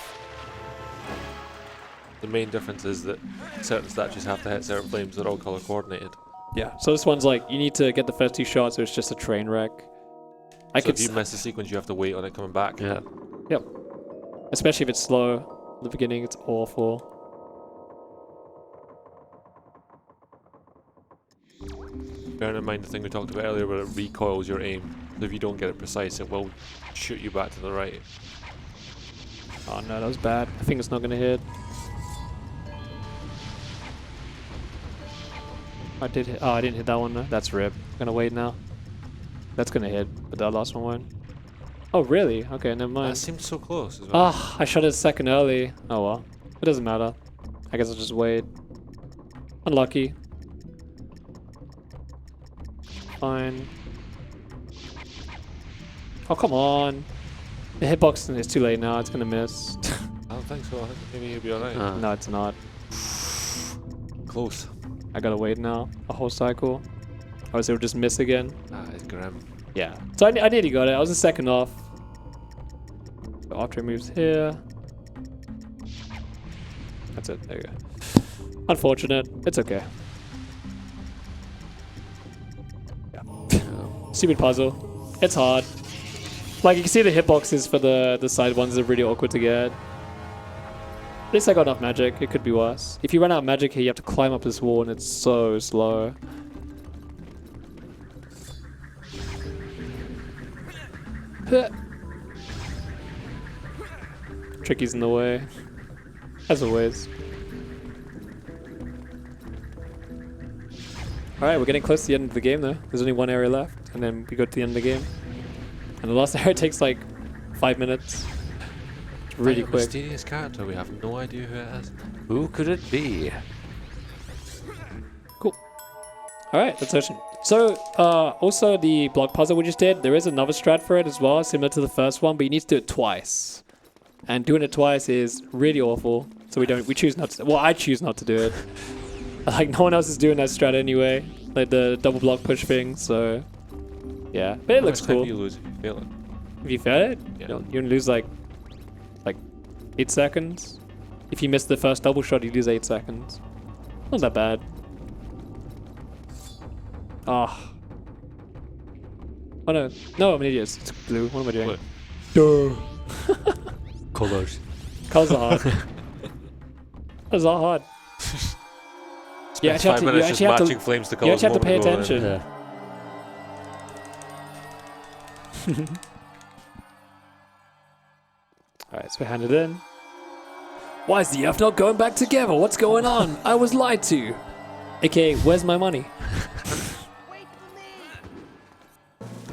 The main difference is that certain statues have to hit certain flames that are all color coordinated. Yeah, so this one's like, you need to get the first 2 shots, so it's just a train wreck. So if you miss the sequence, you have to wait on it coming back. Yeah. Yep. Especially if it's slow. In the beginning, it's awful. Bearing in mind the thing we talked about earlier where it recoils your aim. So if you don't get it precise, it will shoot you back to the right. Oh no, that was bad. I think it's not gonna hit. I did hit. Oh, I didn't hit that one though. That's rip. I'm gonna wait now. That's gonna hit, but that last one won't. Oh really? Okay, never mind. That seemed so close as well. Ah, I shot it a second early. Oh well. It doesn't matter. I guess I'll just wait. Unlucky. Fine. Oh come on. The hitbox is too late now. It's gonna miss. I don't think so. I think maybe he'll be alright. No, it's not. Close. I gotta wait now. A whole cycle. Or else it would just miss again. Ah, it's grim. Yeah. So I nearly got it. I was a second off. So after it moves here. That's it. There you go. Unfortunate. It's okay. Yeah. Stupid puzzle. It's hard. Like, you can see the hitboxes for the side ones are really awkward to get. At least I got enough magic. It could be worse. If you run out of magic here, you have to climb up this wall, and it's so slow. Tricky's in the way. As always. Alright, we're getting close to the end of the game, though. There's only one area left, and then we go to the end of the game. And the last area takes like 5 minutes. It's really quick. Mysterious character, we have no idea who it is. Who could it be? Cool. Alright, let's search. So, also the block puzzle we just did, there is another strat for it as well, similar to the first one, but you need to do it twice. And doing it twice is really awful. So we choose not to, well, I choose not to do it. Like, no one else is doing that strat anyway. Like the double block push thing, so yeah. But it looks cool. You lose if you fail it. If you fail it, yeah. you're gonna lose like 8 seconds. If you miss the first double shot, you lose 8 seconds. Not that bad. Ah. Oh no. No, I'm an idiot. It's blue. What am I doing? Duh. Colors. Colors are hard. Colors are hard. You actually have to, flames to you actually have to pay attention. Yeah. Alright, so we hand it in. Why is the F not going back together? What's going on? I was lied to. AKA, where's my money?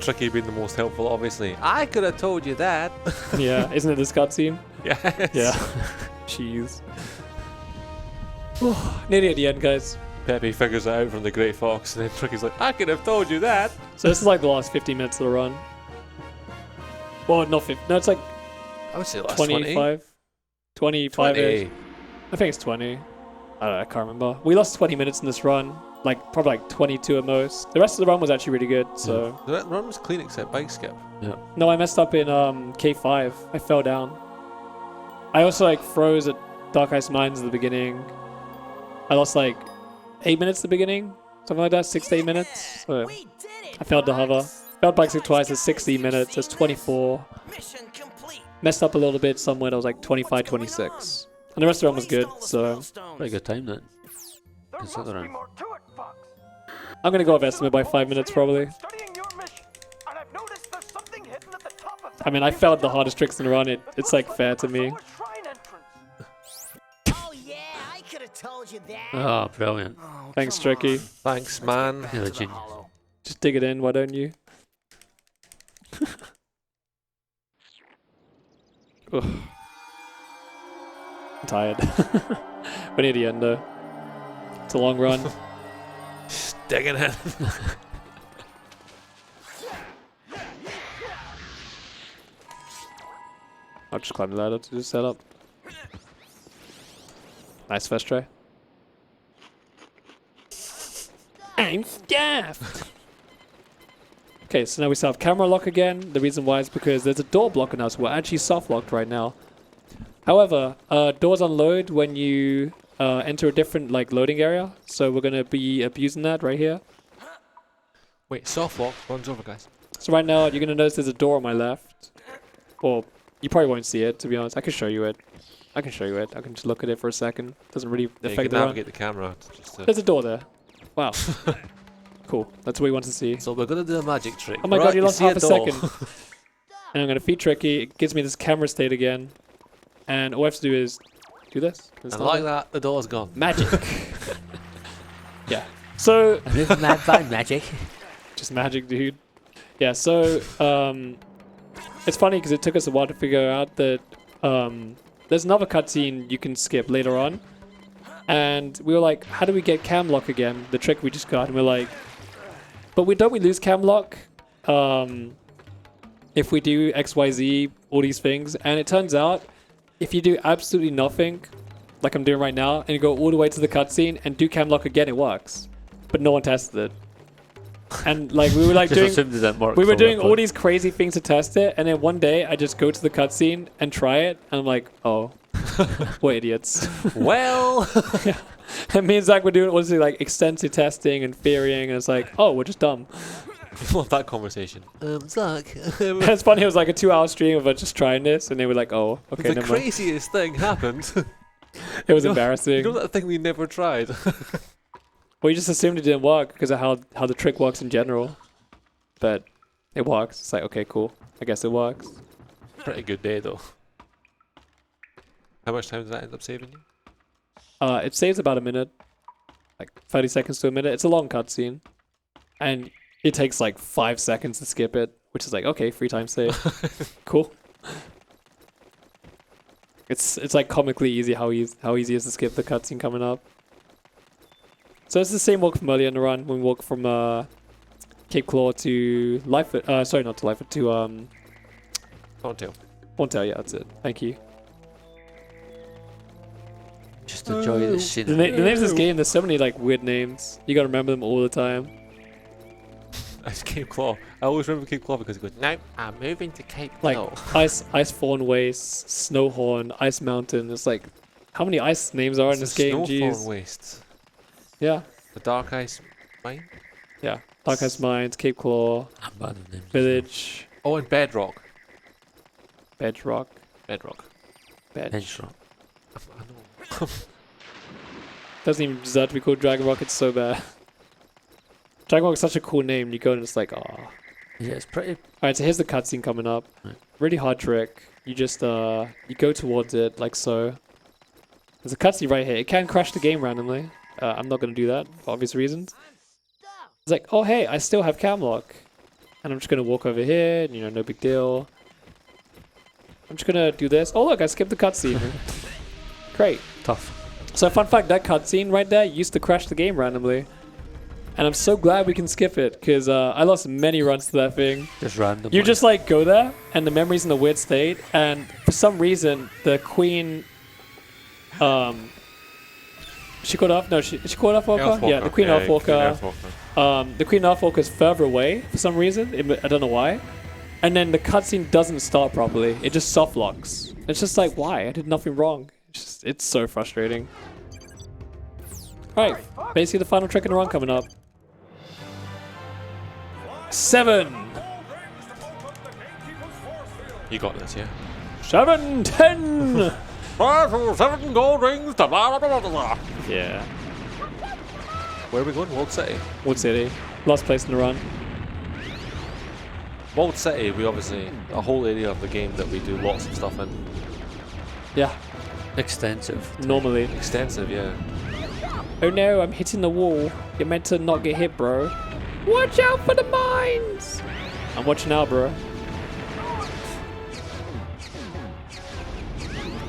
Tricky being the most helpful, obviously. I could have told you that. Yeah, isn't it this cutscene? Yes. Yeah. Jeez. Nearly at the end, guys. Pepe figures it out from the Great Fox, and then Tricky's like, I could have told you that. So this is like the last 50 minutes of the run. Well, not 50. No, it's like I would say last 25. 25 20. I think it's 20. I don't know, I can't remember. We lost 20 minutes in this run. Like, probably like 22 at most. The rest of the run was actually really good, so... The run was clean except bike skip. Yeah. No, I messed up in K5. I fell down. I also, like, froze at Dark Ice Mines at the beginning. I lost, like, 8 minutes at the beginning. Something like that, 6 to 8 minutes. So I failed to hover. Failed bike skip twice at 60 minutes. That's 24. Messed up a little bit somewhere. That was like 25, 26. And the rest of the run was good, so... Pretty good time then. Considering. I'm gonna go off estimate by 5 minutes probably. I mean, I failed the hardest tricks in the run. It's like fair to me. Oh yeah, I could have told you that. Oh, brilliant. Thanks, Tricky. Thanks, man. You're a genius. Just dig it in, why don't you? Ugh. I'm tired. We're near the end though. It's a long run. Digging in. I'll just climb the ladder to do setup. Nice first try. I'm stuffed! Okay, so now we still have camera lock again. The reason why is because there's a door blocking us. We're actually soft locked right now. However, doors unload when you enter a different like loading area. So we're gonna be abusing that right here. Wait, soft lock runs over, guys. So right now you're gonna notice there's a door on my left. Well, you probably won't see it, to be honest. I can show you it. I can just look at it for a second. Doesn't really affect you can the run. navigate the camera. There's a door there. Wow. Cool. That's what we want to see. So we're gonna do a magic trick. Oh my god, you lost half a second. And I'm gonna feed Tricky. It gives me this camera state again. And all I have to do is do this. And like that, the door's gone. Magic. Yeah. So Mad by magic. Just magic, dude. Yeah, so it's funny because it took us a while to figure out that there's another cutscene you can skip later on. And we were like, how do we get cam lock again? The trick we just got. And we're like, but don't we lose cam lock if we do XYZ, all these things? And it turns out, if you do absolutely nothing, like I'm doing right now, and you go all the way to the cutscene and do cam lock again, it works. But no one tested it. And like we were like doing all these crazy things to test it, and then one day I just go to the cutscene and try it, and I'm like, oh, we're idiots. Well, yeah. It means like we're doing all this like extensive testing and theorying, and it's like, oh, we're just dumb. I love that conversation. Zach. It's funny. It was like a 2-hour stream of us just trying this, and they were like, oh, okay. The craziest thing happened. It was embarrassing. You know that thing we never tried. Well, you just assumed it didn't work because of how the trick works in general. But it works. It's like, okay, cool. I guess it works. Pretty good day, though. How much time does that end up saving you? It saves about a minute. Like 30 seconds to a minute. It's a long cutscene. And it takes like 5 seconds to skip it. Which is like, okay, free time save. Cool. It's like comically easy how easy it is to skip the cutscene coming up. So it's the same walk from earlier in the run when we walk from Cape Claw to Lightfoot. Sorry, not to Lightfoot, to Thorntail. Thorntail, yeah, that's it. Thank you. Just enjoy the scene. The names of this game, there's so many like weird names. You gotta remember them all the time. It's Cape Claw. I always remember Cape Claw because he goes, no, I'm moving to Cape Claw. Like Ice Fawn Waste, Snowhorn, Ice Mountain. It's like, how many ice names are in this game? Snowthorn Wastes. Yeah. The Dark Ice Mine? Yeah. Dark Ice Mines, Cape Claw, Village. Oh, and Bedrock. Bedrock. Bedrock. Bedrock. I know. Doesn't even deserve to be called Dragon Rock, it's so bad. Dragon Rock is such a cool name, you go and it's like, oh. Yeah, it's pretty... Alright, so here's the cutscene coming up. Right. Really hard trick. You just, you go towards it, like so. There's a cutscene right here. It can crash the game randomly. I'm not going to do that, for obvious reasons. It's like, oh hey, I still have cam lock. And I'm just going to walk over here, and, you know, no big deal. I'm just going to do this. Oh look, I skipped the cutscene. Great. Tough. So fun fact, that cutscene right there used to crash the game randomly. And I'm so glad we can skip it, because I lost many runs to that thing. Just random. You just like go there, and the memory's in a weird state, and for some reason, the queen She called off? No, she called off Walker? Yeah, the Queen Elf Walker. The Queen Elf Walker is further away for some reason. I don't know why. And then the cutscene doesn't start properly. It just soft locks. It's just like, why? I did nothing wrong. It's so frustrating. Alright, basically the final trick in the run coming up. 7! You got this, yeah? 7, 10! 7 gold rings. Blah, blah, blah, blah, blah. Yeah. Where are we going? World City? World City. Last place in the run. World City, we obviously, a whole area of the game that we do lots of stuff in. Yeah. Extensive. Normally. Extensive, yeah. Oh no, I'm hitting the wall. You're meant to not get hit, bro. Watch out for the mines! I'm watching out, bro.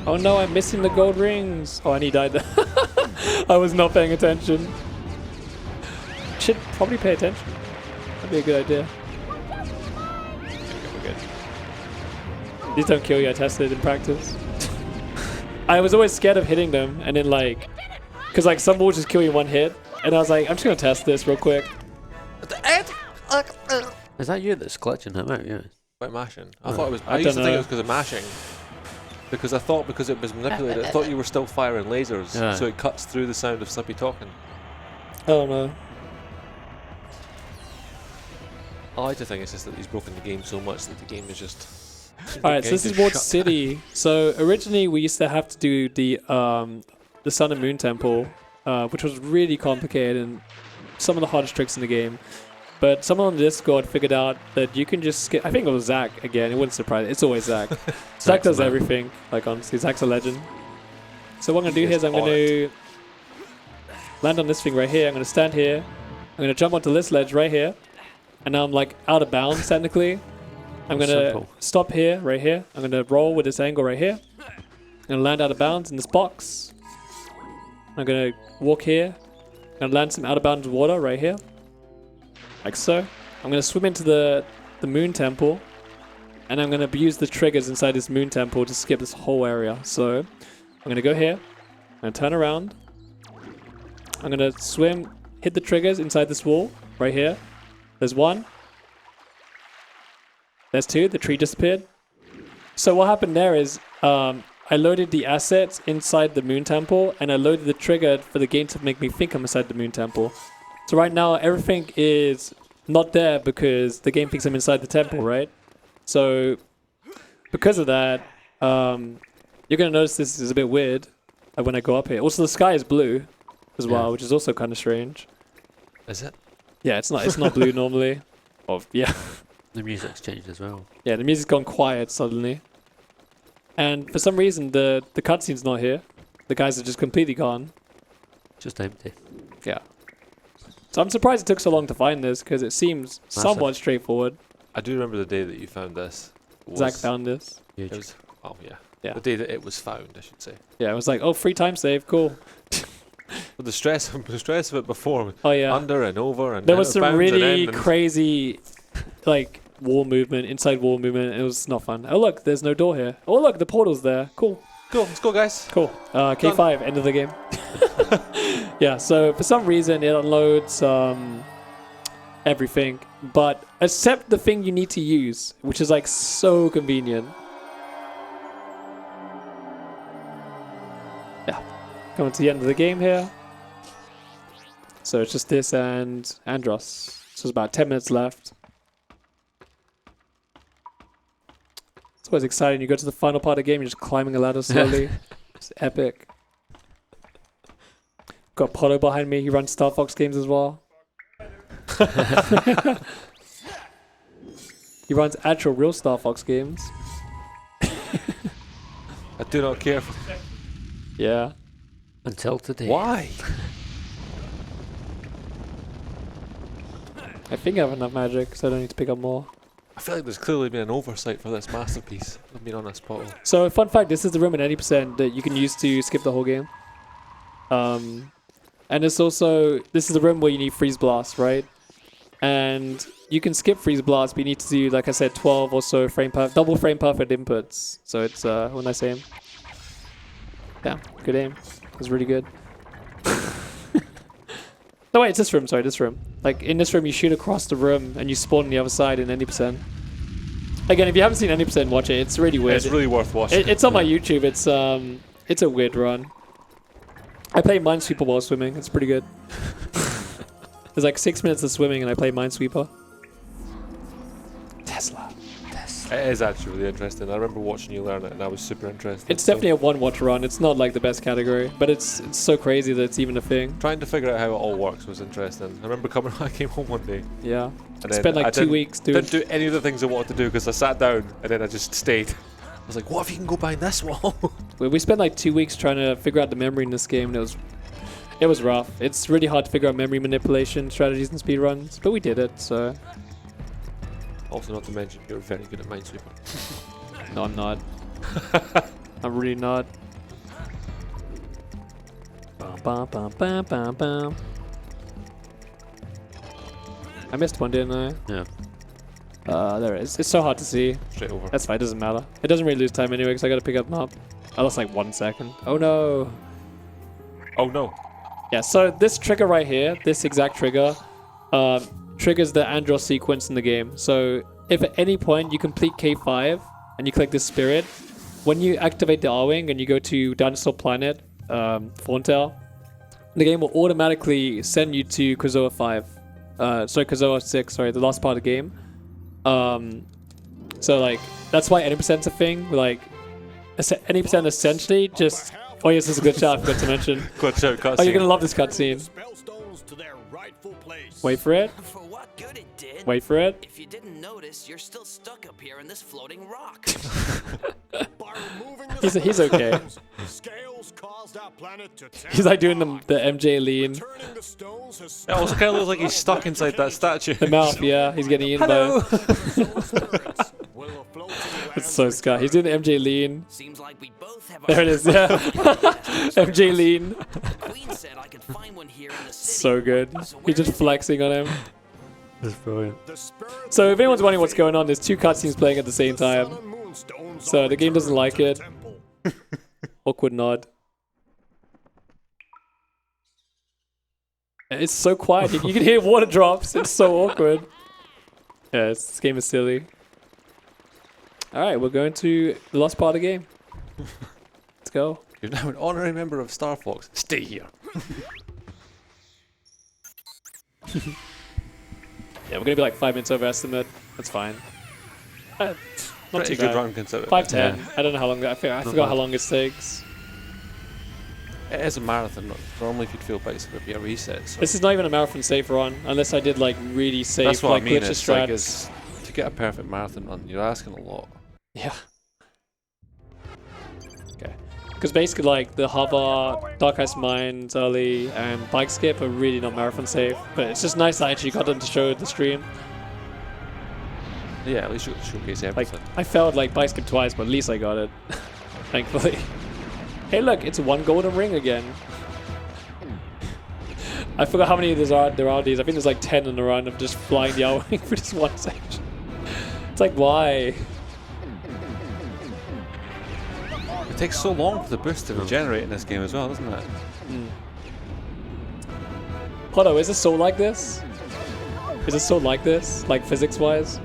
Oh no, I'm missing the gold rings. Oh, and he died there. I was not paying attention. Should probably pay attention. That'd be a good idea. We're good. These don't kill you, I tested in practice. I was always scared of hitting them, and then like, because like some walls just kill you in one hit, and I was like, I'm just gonna test this real quick. Is that you that's clutching him out? Yeah. By mashing. I thought it was. I used to think it was because of mashing. Because I thought because it was manipulated, I thought you were still firing lasers, so it cuts through the sound of Slippy talking. Oh no. I like to think it's just that he's broken the game so much that the game is just. Alright, so this is World City. So originally we used to have to do the Sun and Moon Temple, which was really complicated and some of the hardest tricks in the game. But someone on the Discord figured out that you can just skip. I think it was Zach again. It wouldn't surprise. It's always Zach. Zach does everything. Like honestly, Zach's a legend. So what I'm gonna do here is I'm gonna land on this thing right here. I'm gonna stand here. I'm gonna jump onto this ledge right here, and now I'm like out of bounds technically. I'm gonna stop here, right here. I'm gonna roll with this angle right here. I'm gonna land out of bounds in this box. I'm gonna walk here. I'm gonna land some out of bounds water right here. Like so. I'm going to swim into the Moon Temple. And I'm going to use the triggers inside this Moon Temple to skip this whole area. So, I'm going to go here. I'm going to turn around. I'm going to swim, hit the triggers inside this wall. Right here. There's 1. There's 2. The tree disappeared. So what happened there is, I loaded the assets inside the Moon Temple. And I loaded the trigger for the game to make me think I'm inside the Moon Temple. So right now, everything is not there because the game thinks I'm inside the temple, right? So because of that, you're going to notice this is a bit weird when I go up here. Also, the sky is blue as well, which is also kind of strange. Is it? Yeah, it's not blue normally. Oh, yeah. The music's changed as well. Yeah, the music's gone quiet suddenly. And for some reason, the cutscene's not here. The guys are just completely gone. Just empty. Yeah. So I'm surprised it took so long to find this because it seems somewhat straightforward. I do remember the day that you found this. Zach found this. It was, oh yeah. Yeah. The day that it was found, I should say. Yeah, it was like, oh, free time save, cool. But the stress of it before. Oh yeah. Under and over and there was some really crazy, like wall movement, inside wall movement. It was not fun. Oh look, there's no door here. Oh look, the portal's there. Cool. Cool. Let's go, guys. Cool. K5, end of the game. Yeah. So for some reason it unloads everything, but except the thing you need to use, which is like so convenient. Yeah. Coming to the end of the game here. So it's just this and Andros. So there's about 10 minutes left. It's always exciting. You go to the final part of the game, you're just climbing a ladder slowly. It's epic. Got Poto behind me. He runs Star Fox games as well. He runs actual real Star Fox games. I do not care. Yeah. Until today. Why? I think I have enough magic, so I don't need to pick up more. I feel like there's clearly been an oversight for this masterpiece. I've been on this bottle. So, fun fact, this is the room at 80% that you can use to skip the whole game. And it's also, this is the room where you need Freeze Blast, right? And you can skip Freeze Blast, but you need to do, like I said, 12 or so double frame perfect inputs. So it's, when I say aim. Yeah, good aim. It was really good. No, wait, it's this room. Sorry, this room. Like, in this room, you shoot across the room and you spawn on the other side in any percent. Again, if you haven't seen any percent, watch it. It's really weird. It's really worth watching. It's on my YouTube. It's a weird run. I play Minesweeper while swimming. It's pretty good. There's like 6 minutes of swimming and I play Minesweeper. Tesla. It is actually really interesting. I remember watching you learn it and I was super interested. It's definitely a one-watch run. It's not like the best category, but it's so crazy that it's even a thing. Trying to figure out how it all works was interesting. I remember I came home one day. Yeah. And Spent like 2 weeks doing... Didn't do any of the things I wanted to do because I sat down and then I just stayed. I was like, what if you can go behind this wall? We spent like 2 weeks trying to figure out the memory in this game, and it was rough. It's really hard to figure out memory manipulation strategies in speedruns, but we did it, so... Also, not to mention, you're very good at Minesweeper. No, I'm not. I'm really not. Bum, bum, bum, bum, bum. I missed one, didn't I? Yeah. There it is. It's so hard to see. Straight over. That's fine, it doesn't matter. It doesn't really lose time anyway, because I gotta pick up them up. I lost like 1 second. Oh no! Oh no. Yeah, so this trigger right here, this exact trigger, triggers the Andros sequence in the game. So if at any point you complete K5 and you collect this spirit, when you activate the R-Wing and you go to Dinosaur Planet, Thorntail, the game will automatically send you to Krazoa 5. Krazoa 6, sorry, the last part of the game. So like, that's why any percent's a thing. Like, any percent essentially just... Oh yes, this is a good shot, I forgot to mention. Glitch out cutscene. Oh, you're gonna love this cutscene. Wait for it. For what good it did. Wait for it. If you didn't notice, you're still stuck up here in this floating rock. He's okay. He's like doing the MJ lean. It also kind of looks like he's stuck inside that statue. The mouth, yeah. He's getting eaten by it. It's so Scott. He's doing the MJ lean. Seems like we both have there it is, yeah. MJ lean. Queen said I could find one here in the city. So good. He's just flexing on him. That's brilliant. So if anyone's wondering what's going on, there's 2 cutscenes playing at the same time. So the game doesn't like it. Awkward nod. It's so quiet. You can hear water drops. It's so awkward. Yeah, this game is silly. Alright, we're going to the last part of the game. Let's go. You're now an honorary member of Star Fox. Stay here. Yeah, we're gonna be like 5 minutes over estimate. That's fine. Not Pretty too good bad. run considering. 5:10. Yeah. I don't know how long. I forgot how long it takes. It is a marathon. Normally, if you'd feel base, it would be a reset. So. This is not even a marathon safe run, unless I did like really safe, That's what like I mean. glitches It's like strats. to get a perfect marathon run, you're asking a lot. Yeah. Okay. Because basically, like the hover, Dark Ice Mines early, and bike skip are really not marathon safe. But it's just nice that I actually got them to show the stream. Yeah, at least you showcase everything. Like I failed like bike skip twice, but at least I got it. Thankfully. Hey, look, it's 1 golden ring again. I forgot how many there are these. I think there's like 10 in a run of just flying the R-Wing for just 1 section. It's like, why? It takes so long for the boost to regenerate in this game as well, doesn't it? Hold on, is this so like this? Is it so like this? Like physics-wise?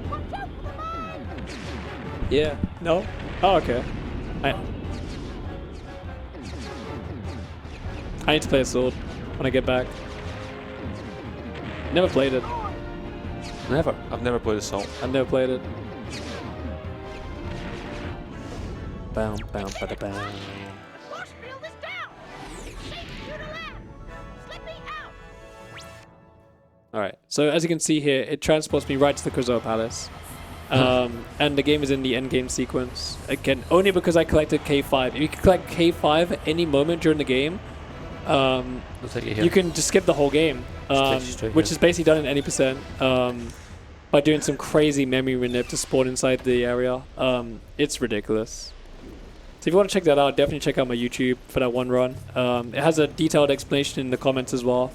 Yeah. No? Oh, okay. I need to play a sword when I get back. Never played it. Never. I've never played Assault. I've never played it. Bow, bow, bada, bow. Alright, so as you can see here, it transports me right to the Krazoa Palace. And the game is in the endgame sequence. Again, only because I collected K5. If you can collect K5 at any moment during the game, you can just skip the whole game, which is basically done in any percent by doing some crazy memory manip to spawn inside the area. It's ridiculous. So if you want to check that out, definitely check out my YouTube for that one run. It has a detailed explanation in the comments as well.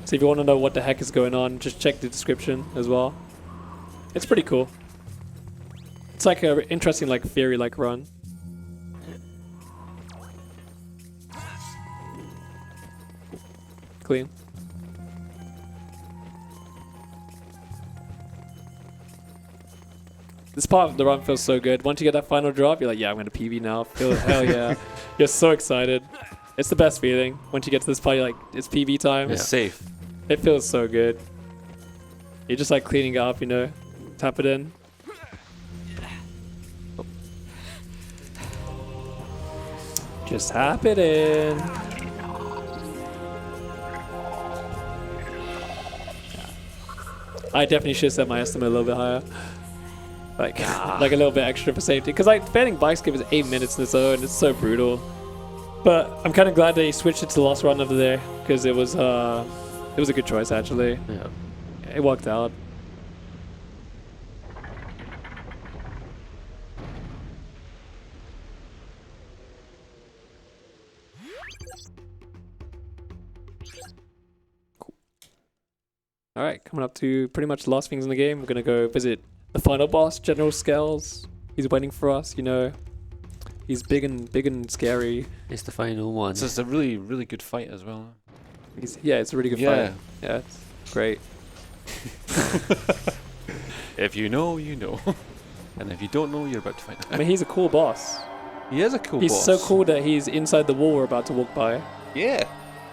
So if you want to know what the heck is going on, just check the description as well. It's pretty cool. It's like an interesting like theory-like run. Clean. This part of the run feels so good. Once you get that final drop, you're like, yeah, I'm going to PB now. Hell yeah. You're so excited. It's the best feeling. Once you get to this part, you're like, it's PB time. It's safe. It feels so good. You're just like cleaning it up, you know. Tap it in. Just tap it in. I definitely should set my estimate a little bit higher. Like a little bit extra for safety. Because like failing bike skip is 8 minutes in its own. It's so brutal. But I'm kind of glad they switched it to the last run over there. Because it was a good choice actually. Yeah. It worked out. Alright, coming up to pretty much the last things in the game. We're going to go visit the final boss, General Scales. He's waiting for us, you know. He's big and scary. It's the final one. So it's a really, really good fight as well. Yeah, it's a really good fight. Yeah, it's great. If you know, you know. And if you don't know, you're about to find out. I mean, he's a cool boss. He is a cool boss. He's so cool that he's inside the wall we're about to walk by. Yeah.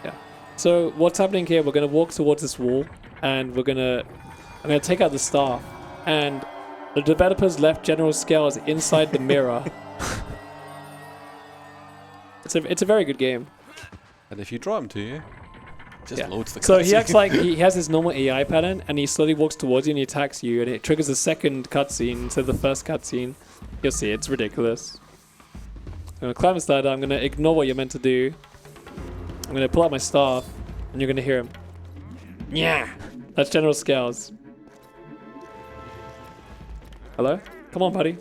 Yeah. So what's happening here, we're going to walk towards this wall. And I'm gonna take out the staff, and the developers left General Scales inside the mirror. It's a very good game. And if you draw him to you, it just loads the cutscene. So he acts like he has this normal AI pattern, and he slowly walks towards you and he attacks you, and it triggers the second cutscene instead of the first cutscene. You'll see, it's ridiculous. I'm gonna climb this ladder. I'm gonna ignore what you're meant to do. I'm gonna pull out my staff, and you're gonna hear him. Yeah. That's General Scales. Hello? Come on, buddy.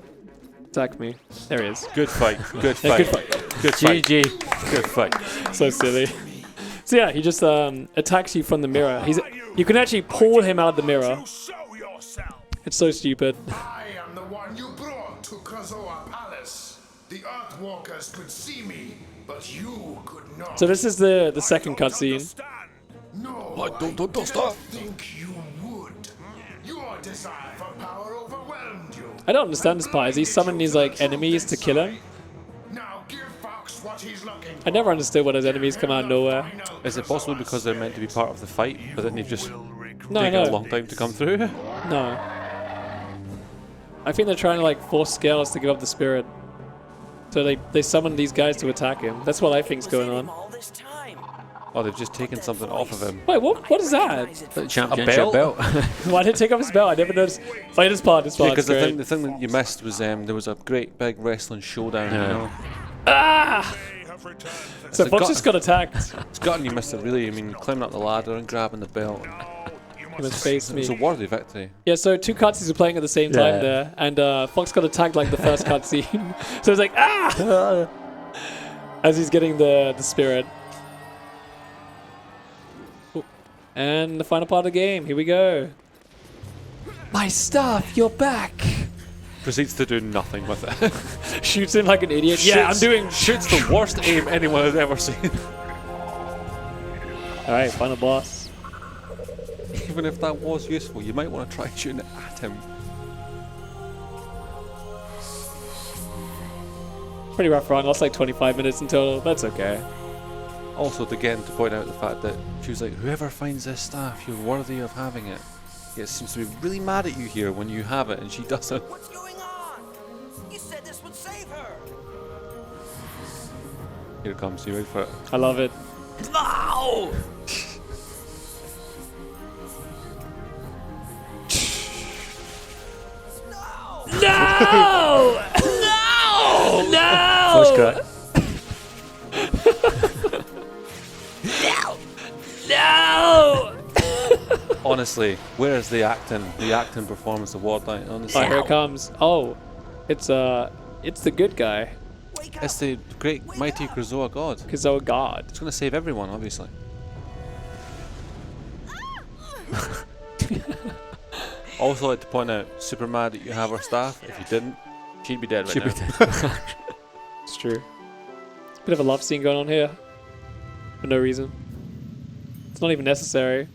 Attack me. There he is. Good fight. Good fight. Yeah, good fight. Good fight. GG. Good fight. So silly. So yeah, he just attacks you from the mirror. You can actually pull him out of the mirror. It's so stupid. I am the one you brought to Krazoa Palace. The Earthwalkers could see me, but you could not. So this is the second cutscene. No, I don't stop. think you would. Your desire for power overwhelmed you. I don't understand this part. Is he summoning these like enemies to kill him? Now give Fox what he's looking for. I never understood why those enemies come out of nowhere. Is it possible because they're meant to be part of the fight, but then they've just taken No. a long time to come through? No. I think they're trying to like force Scales to give up the spirit. So they summon these guys to attack him. That's what I think's going on. Oh, they've just taken something off of him. Wait, what is that? Championship belt. Why did it take off his belt? I never noticed. Wait, this part. Because the thing that you missed was there was a great big wrestling showdown. Yeah. You know? Ah! So Fox just got attacked. It's gotten you missed it really. I mean, climbing up the ladder and grabbing the belt. He must face me. It's a worthy victory. Yeah, so two cutscenes are playing at the same time there, and Fox got attacked like the first cutscene. So it's like, ah! As he's getting the spirit. Ooh. And the final part of the game. Here we go. My stuff, you're back. Proceeds to do nothing with it. Shoots him like an idiot. Shoots the worst aim anyone has ever seen. Alright, final boss. Even if that was useful, you might want to try shooting it at him. Pretty rough run. Lost like 25 minutes in total. That's okay. Also, again, to point out the fact that she was like, whoever finds this staff, you're worthy of having it. It seems to be really mad at you here when you have it and she doesn't. What's going on? You said this would save her. Here it comes, you wait for it. I love it. No! No! No! No! Voice crack. No! Honestly, where is the acting performance of Wardline? Honestly, Oh, here it comes. Oh, it's the good guy. it's the great mighty Krazoa god. Krazoa god. It's going to save everyone, obviously. Also, like to point out, super mad that you have her staff. If you didn't, she'd be dead right now. It's true. Bit of a love scene going on here. For no reason. It's not even necessary.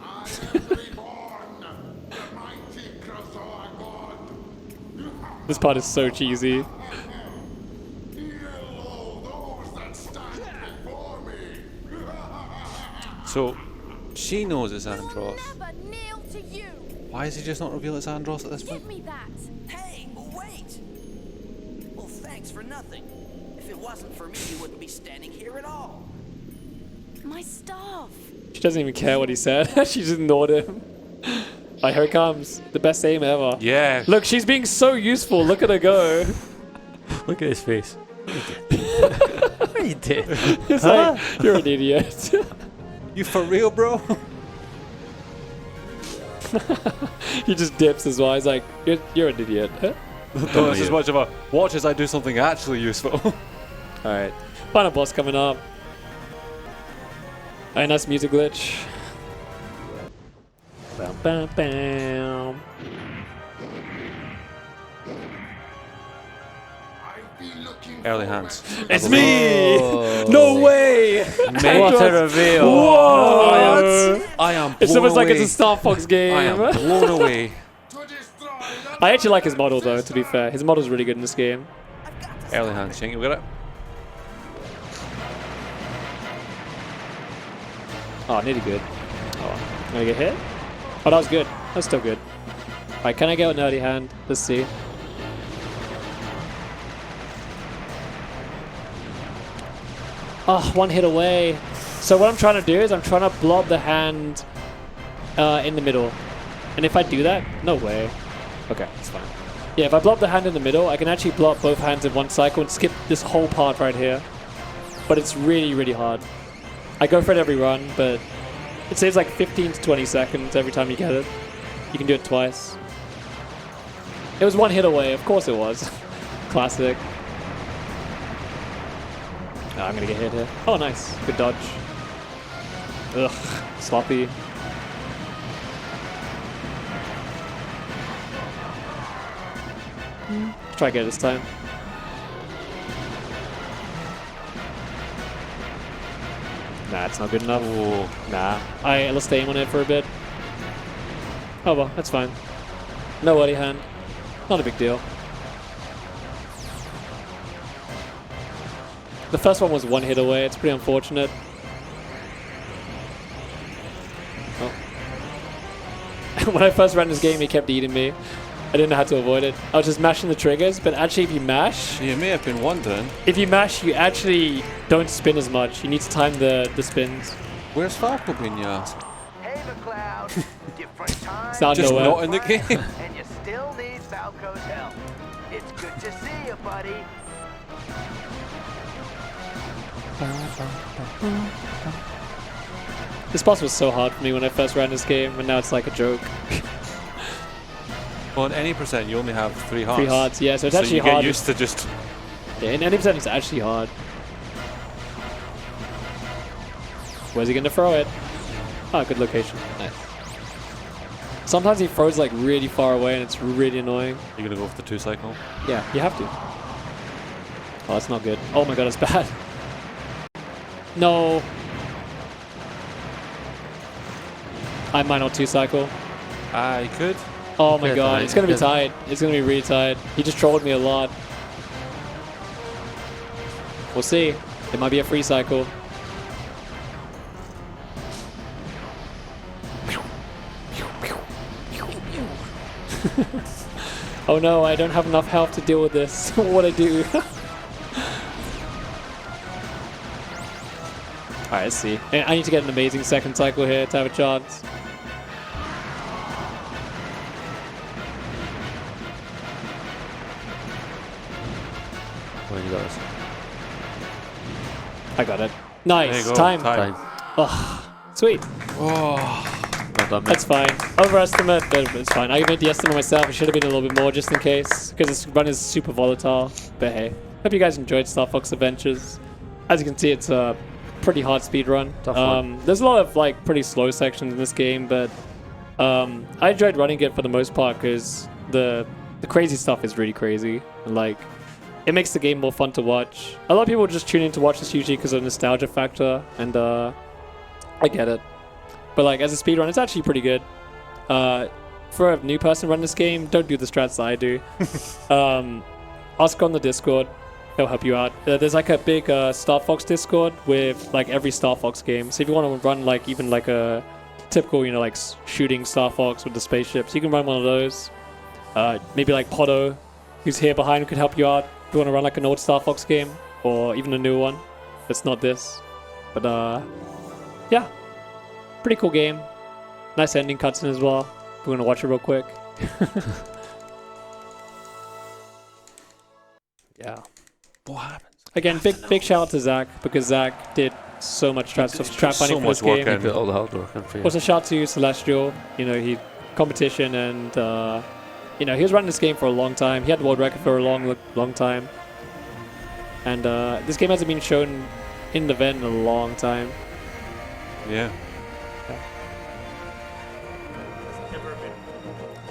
I am reborn, the This part is so cheesy. So, she knows it's Andros. Why is he just not reveal it's Andros at this point? Hey, wait! Well, thanks for nothing. If it wasn't for me, you wouldn't be standing here at all. My staff. She doesn't even care what he said. She just ignored him. Alright, here it comes. The best aim ever. Yeah. Look, she's being so useful. Look at her go. Look at his face. What you did? It's like, you're an idiot. You for real, bro? He just dips as well. He's like, you're an idiot. Don't as much of a watch as I do something actually useful. Alright. Final boss coming up. Alright, nice music glitch. Bam, bam, bam. Early hands. It's me! No way! What a reveal! Whoa! I am blown It's almost away. like it's a Star Fox game. I am blown away. I actually like his model though, to be fair. His model's really good in this game. Early hands, Shink, you got it? Oh, nearly good. Oh, gonna get hit? Oh, that was good. That's still good. Alright, can I get an early hand? Let's see. Oh, one hit away. So what I'm trying to do is I'm trying to blob the hand in the middle. And if I do that, no way. Okay, it's fine. Yeah, if I blob the hand in the middle, I can actually blob both hands in one cycle and skip this whole part right here. But it's really, really hard. I go for it every run, but it saves like 15 to 20 seconds every time you get it. You can do it twice. It was one hit away, of course it was. Classic. Oh, I'm gonna get hit here. Oh, nice. Good dodge. Ugh, sloppy. Try again this time. Nah, it's not good enough. Ooh. Nah. Let's aim on it for a bit. Oh well, that's fine. No early hand. Not a big deal. The first one was one hit away. It's pretty unfortunate. Oh. When I first ran this game, he kept eating me. I didn't know how to avoid it. I was just mashing the triggers, but actually if you mash... You may have been wondering. If you mash, you actually don't spin as much. You need to time the spins. Where's Falco been, you ask? Hey, McCloud. Different time. It's out Just nowhere. not in the game. And you still need Falco's help. It's good to see you, buddy. This boss was so hard for me when I first ran this game, and now it's like a joke. Well, in any percent, you only have 3 hearts. 3 hearts, yeah, so it's actually you get hard. used to just... Yeah, in any percent, it's actually hard. Where's he gonna throw it? Ah, good location. Nice. Sometimes he throws like really far away, and it's really annoying. You're gonna go for the 2 cycle? Yeah, you have to. Oh, that's not good. Oh my god, that's bad. No. I might not 2 cycle. I could. Oh my Yeah, god, fine. it's gonna be Yeah. tight. It's gonna be really tight. He just trolled me a lot. We'll see. It might be a free cycle. Oh no, I don't have enough health to deal with this. What I do? Alright, let's see. I need to get an amazing second cycle here to have a chance. Well, you got this. I got it. There Nice. you go. Time. Fine. Oh, sweet. Oh. Well done, mate. That's fine. Overestimate, but it's fine. I made the estimate myself. It should have been a little bit more just in case, because this run is super volatile. But hey, hope you guys enjoyed Star Fox Adventures. As you can see, it's a pretty hard speed run. Tough one. There's a lot of like pretty slow sections in this game, but I enjoyed running it for the most part because the crazy stuff is really crazy, and like it makes the game more fun to watch. A lot of people just tune in to watch this usually because of the nostalgia factor, and I get it. But like as a speedrun, it's actually pretty good. for a new person running this game, don't do the strats that I do. Ask on the Discord. They'll help you out. There's like a big Star Fox Discord with like every Star Fox game. So if you want to run like even like a typical, you know, like shooting Star Fox with the spaceships, you can run one of those. Maybe like Poto, who's here behind, could help you out. If you want to run like an old Star Fox game or even a new one. It's not this. But yeah. Pretty cool game. Nice ending cutscene as well. We're gonna watch it real quick. Yeah. What happens? Again, big shout out to Zach, because Zach did so much trap finding for this game. He put all the hard work in for you. Also shout out to Celestial. You know, he competition and you know, he was running this game for a long time. He had the world record for a long time. And this game hasn't been shown in the event in a long time. Yeah.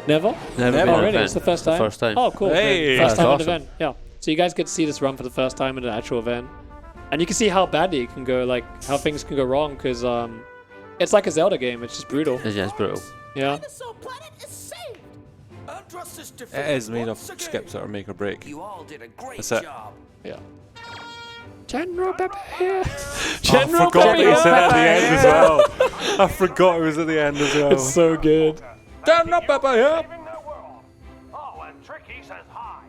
Never? Never. Oh, really? It's the first time? First time. Oh, cool. Hey. First time That's at an event. Yeah. So you guys get to see this run for the first time at an actual event. And you can see how badly it can go, like how things can go wrong, because it's like a Zelda game. It's just brutal. Yeah, it's brutal. Yeah. It is made of skips that are make or break. You all did a great That's it. job. Yeah. General Pepper here. I General forgot Pepper he was at the here. end as well. I forgot he was at the end as well. It's so good. General Pepper here. Oh, and Tricky says hi.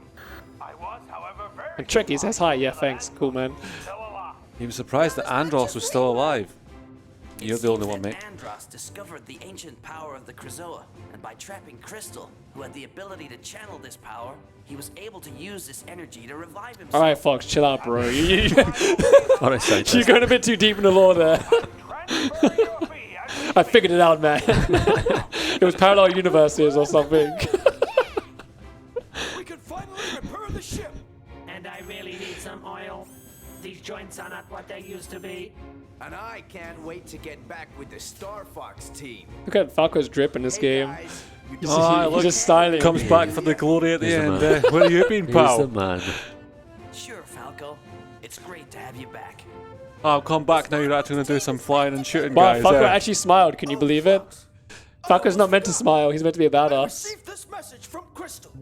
I was, however, very And Tricky says hi. Yeah, thanks. Cool, man. still alive. He was surprised that Andros was still alive. You're the only one, mate. Andros discovered the ancient power of the Krazoa, and by trapping Crystal, who had the ability to channel this power, he was able to use this energy to revive himself. All right, Fox, chill out, bro. You're Honestly, going a bit too deep in the lore there. I figured it out, man. It was parallel universes or something. We can finally repair the ship. And I really need some oil. These joints are not what they used to be. And I can't wait to get back with the Star Fox team. Look at Falco's drip in this game. Guys, you He's don't just, just styling. Comes back for the glory at the He's the end. man. Where have you been, he's the pal? man. Sure, Falco. It's great to have you back. Oh, come back now. You're actually going to do some flying and shooting, Wow, guys. Falco actually smiled. Can you believe it? Falco's not meant to smile. He's meant to be a badass. Received this message from Crystal.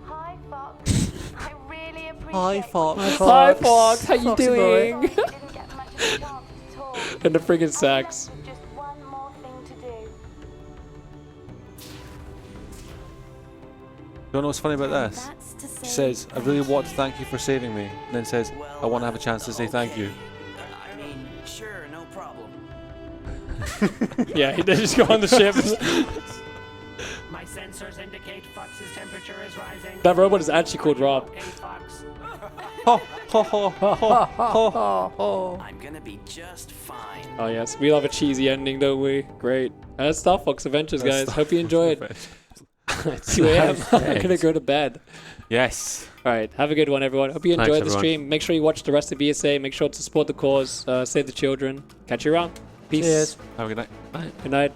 Hi, Fox. I really appreciate Hi, Fox. Hi, Fox. How you Foxy boy. doing? didn't get much of a chance at all. And the friggin' sax. Just one more thing to do. You know what's funny about this? She says, I really want to thank you for saving me. And then says, I want to have a chance to say thank you. I mean, sure, no problem. Yeah, they just go on the ship. My sensors indicate Fox's temperature is rising. That robot is actually called Rob. Okay, Fox. I'm gonna be just fine. Oh yes, we love a cheesy ending, don't we? Great. That's Star Fox Adventures, guys. Hope you enjoyed. It's 2 a.m. I'm gonna go to bed. Yes. All right, have a good one, everyone. Hope you enjoyed Thanks, the everyone. stream. Make sure you watch the rest of VSA. Make sure to support the cause. Save the children. Catch you around. Peace. Cheers. Have a good night. Bye. Good night.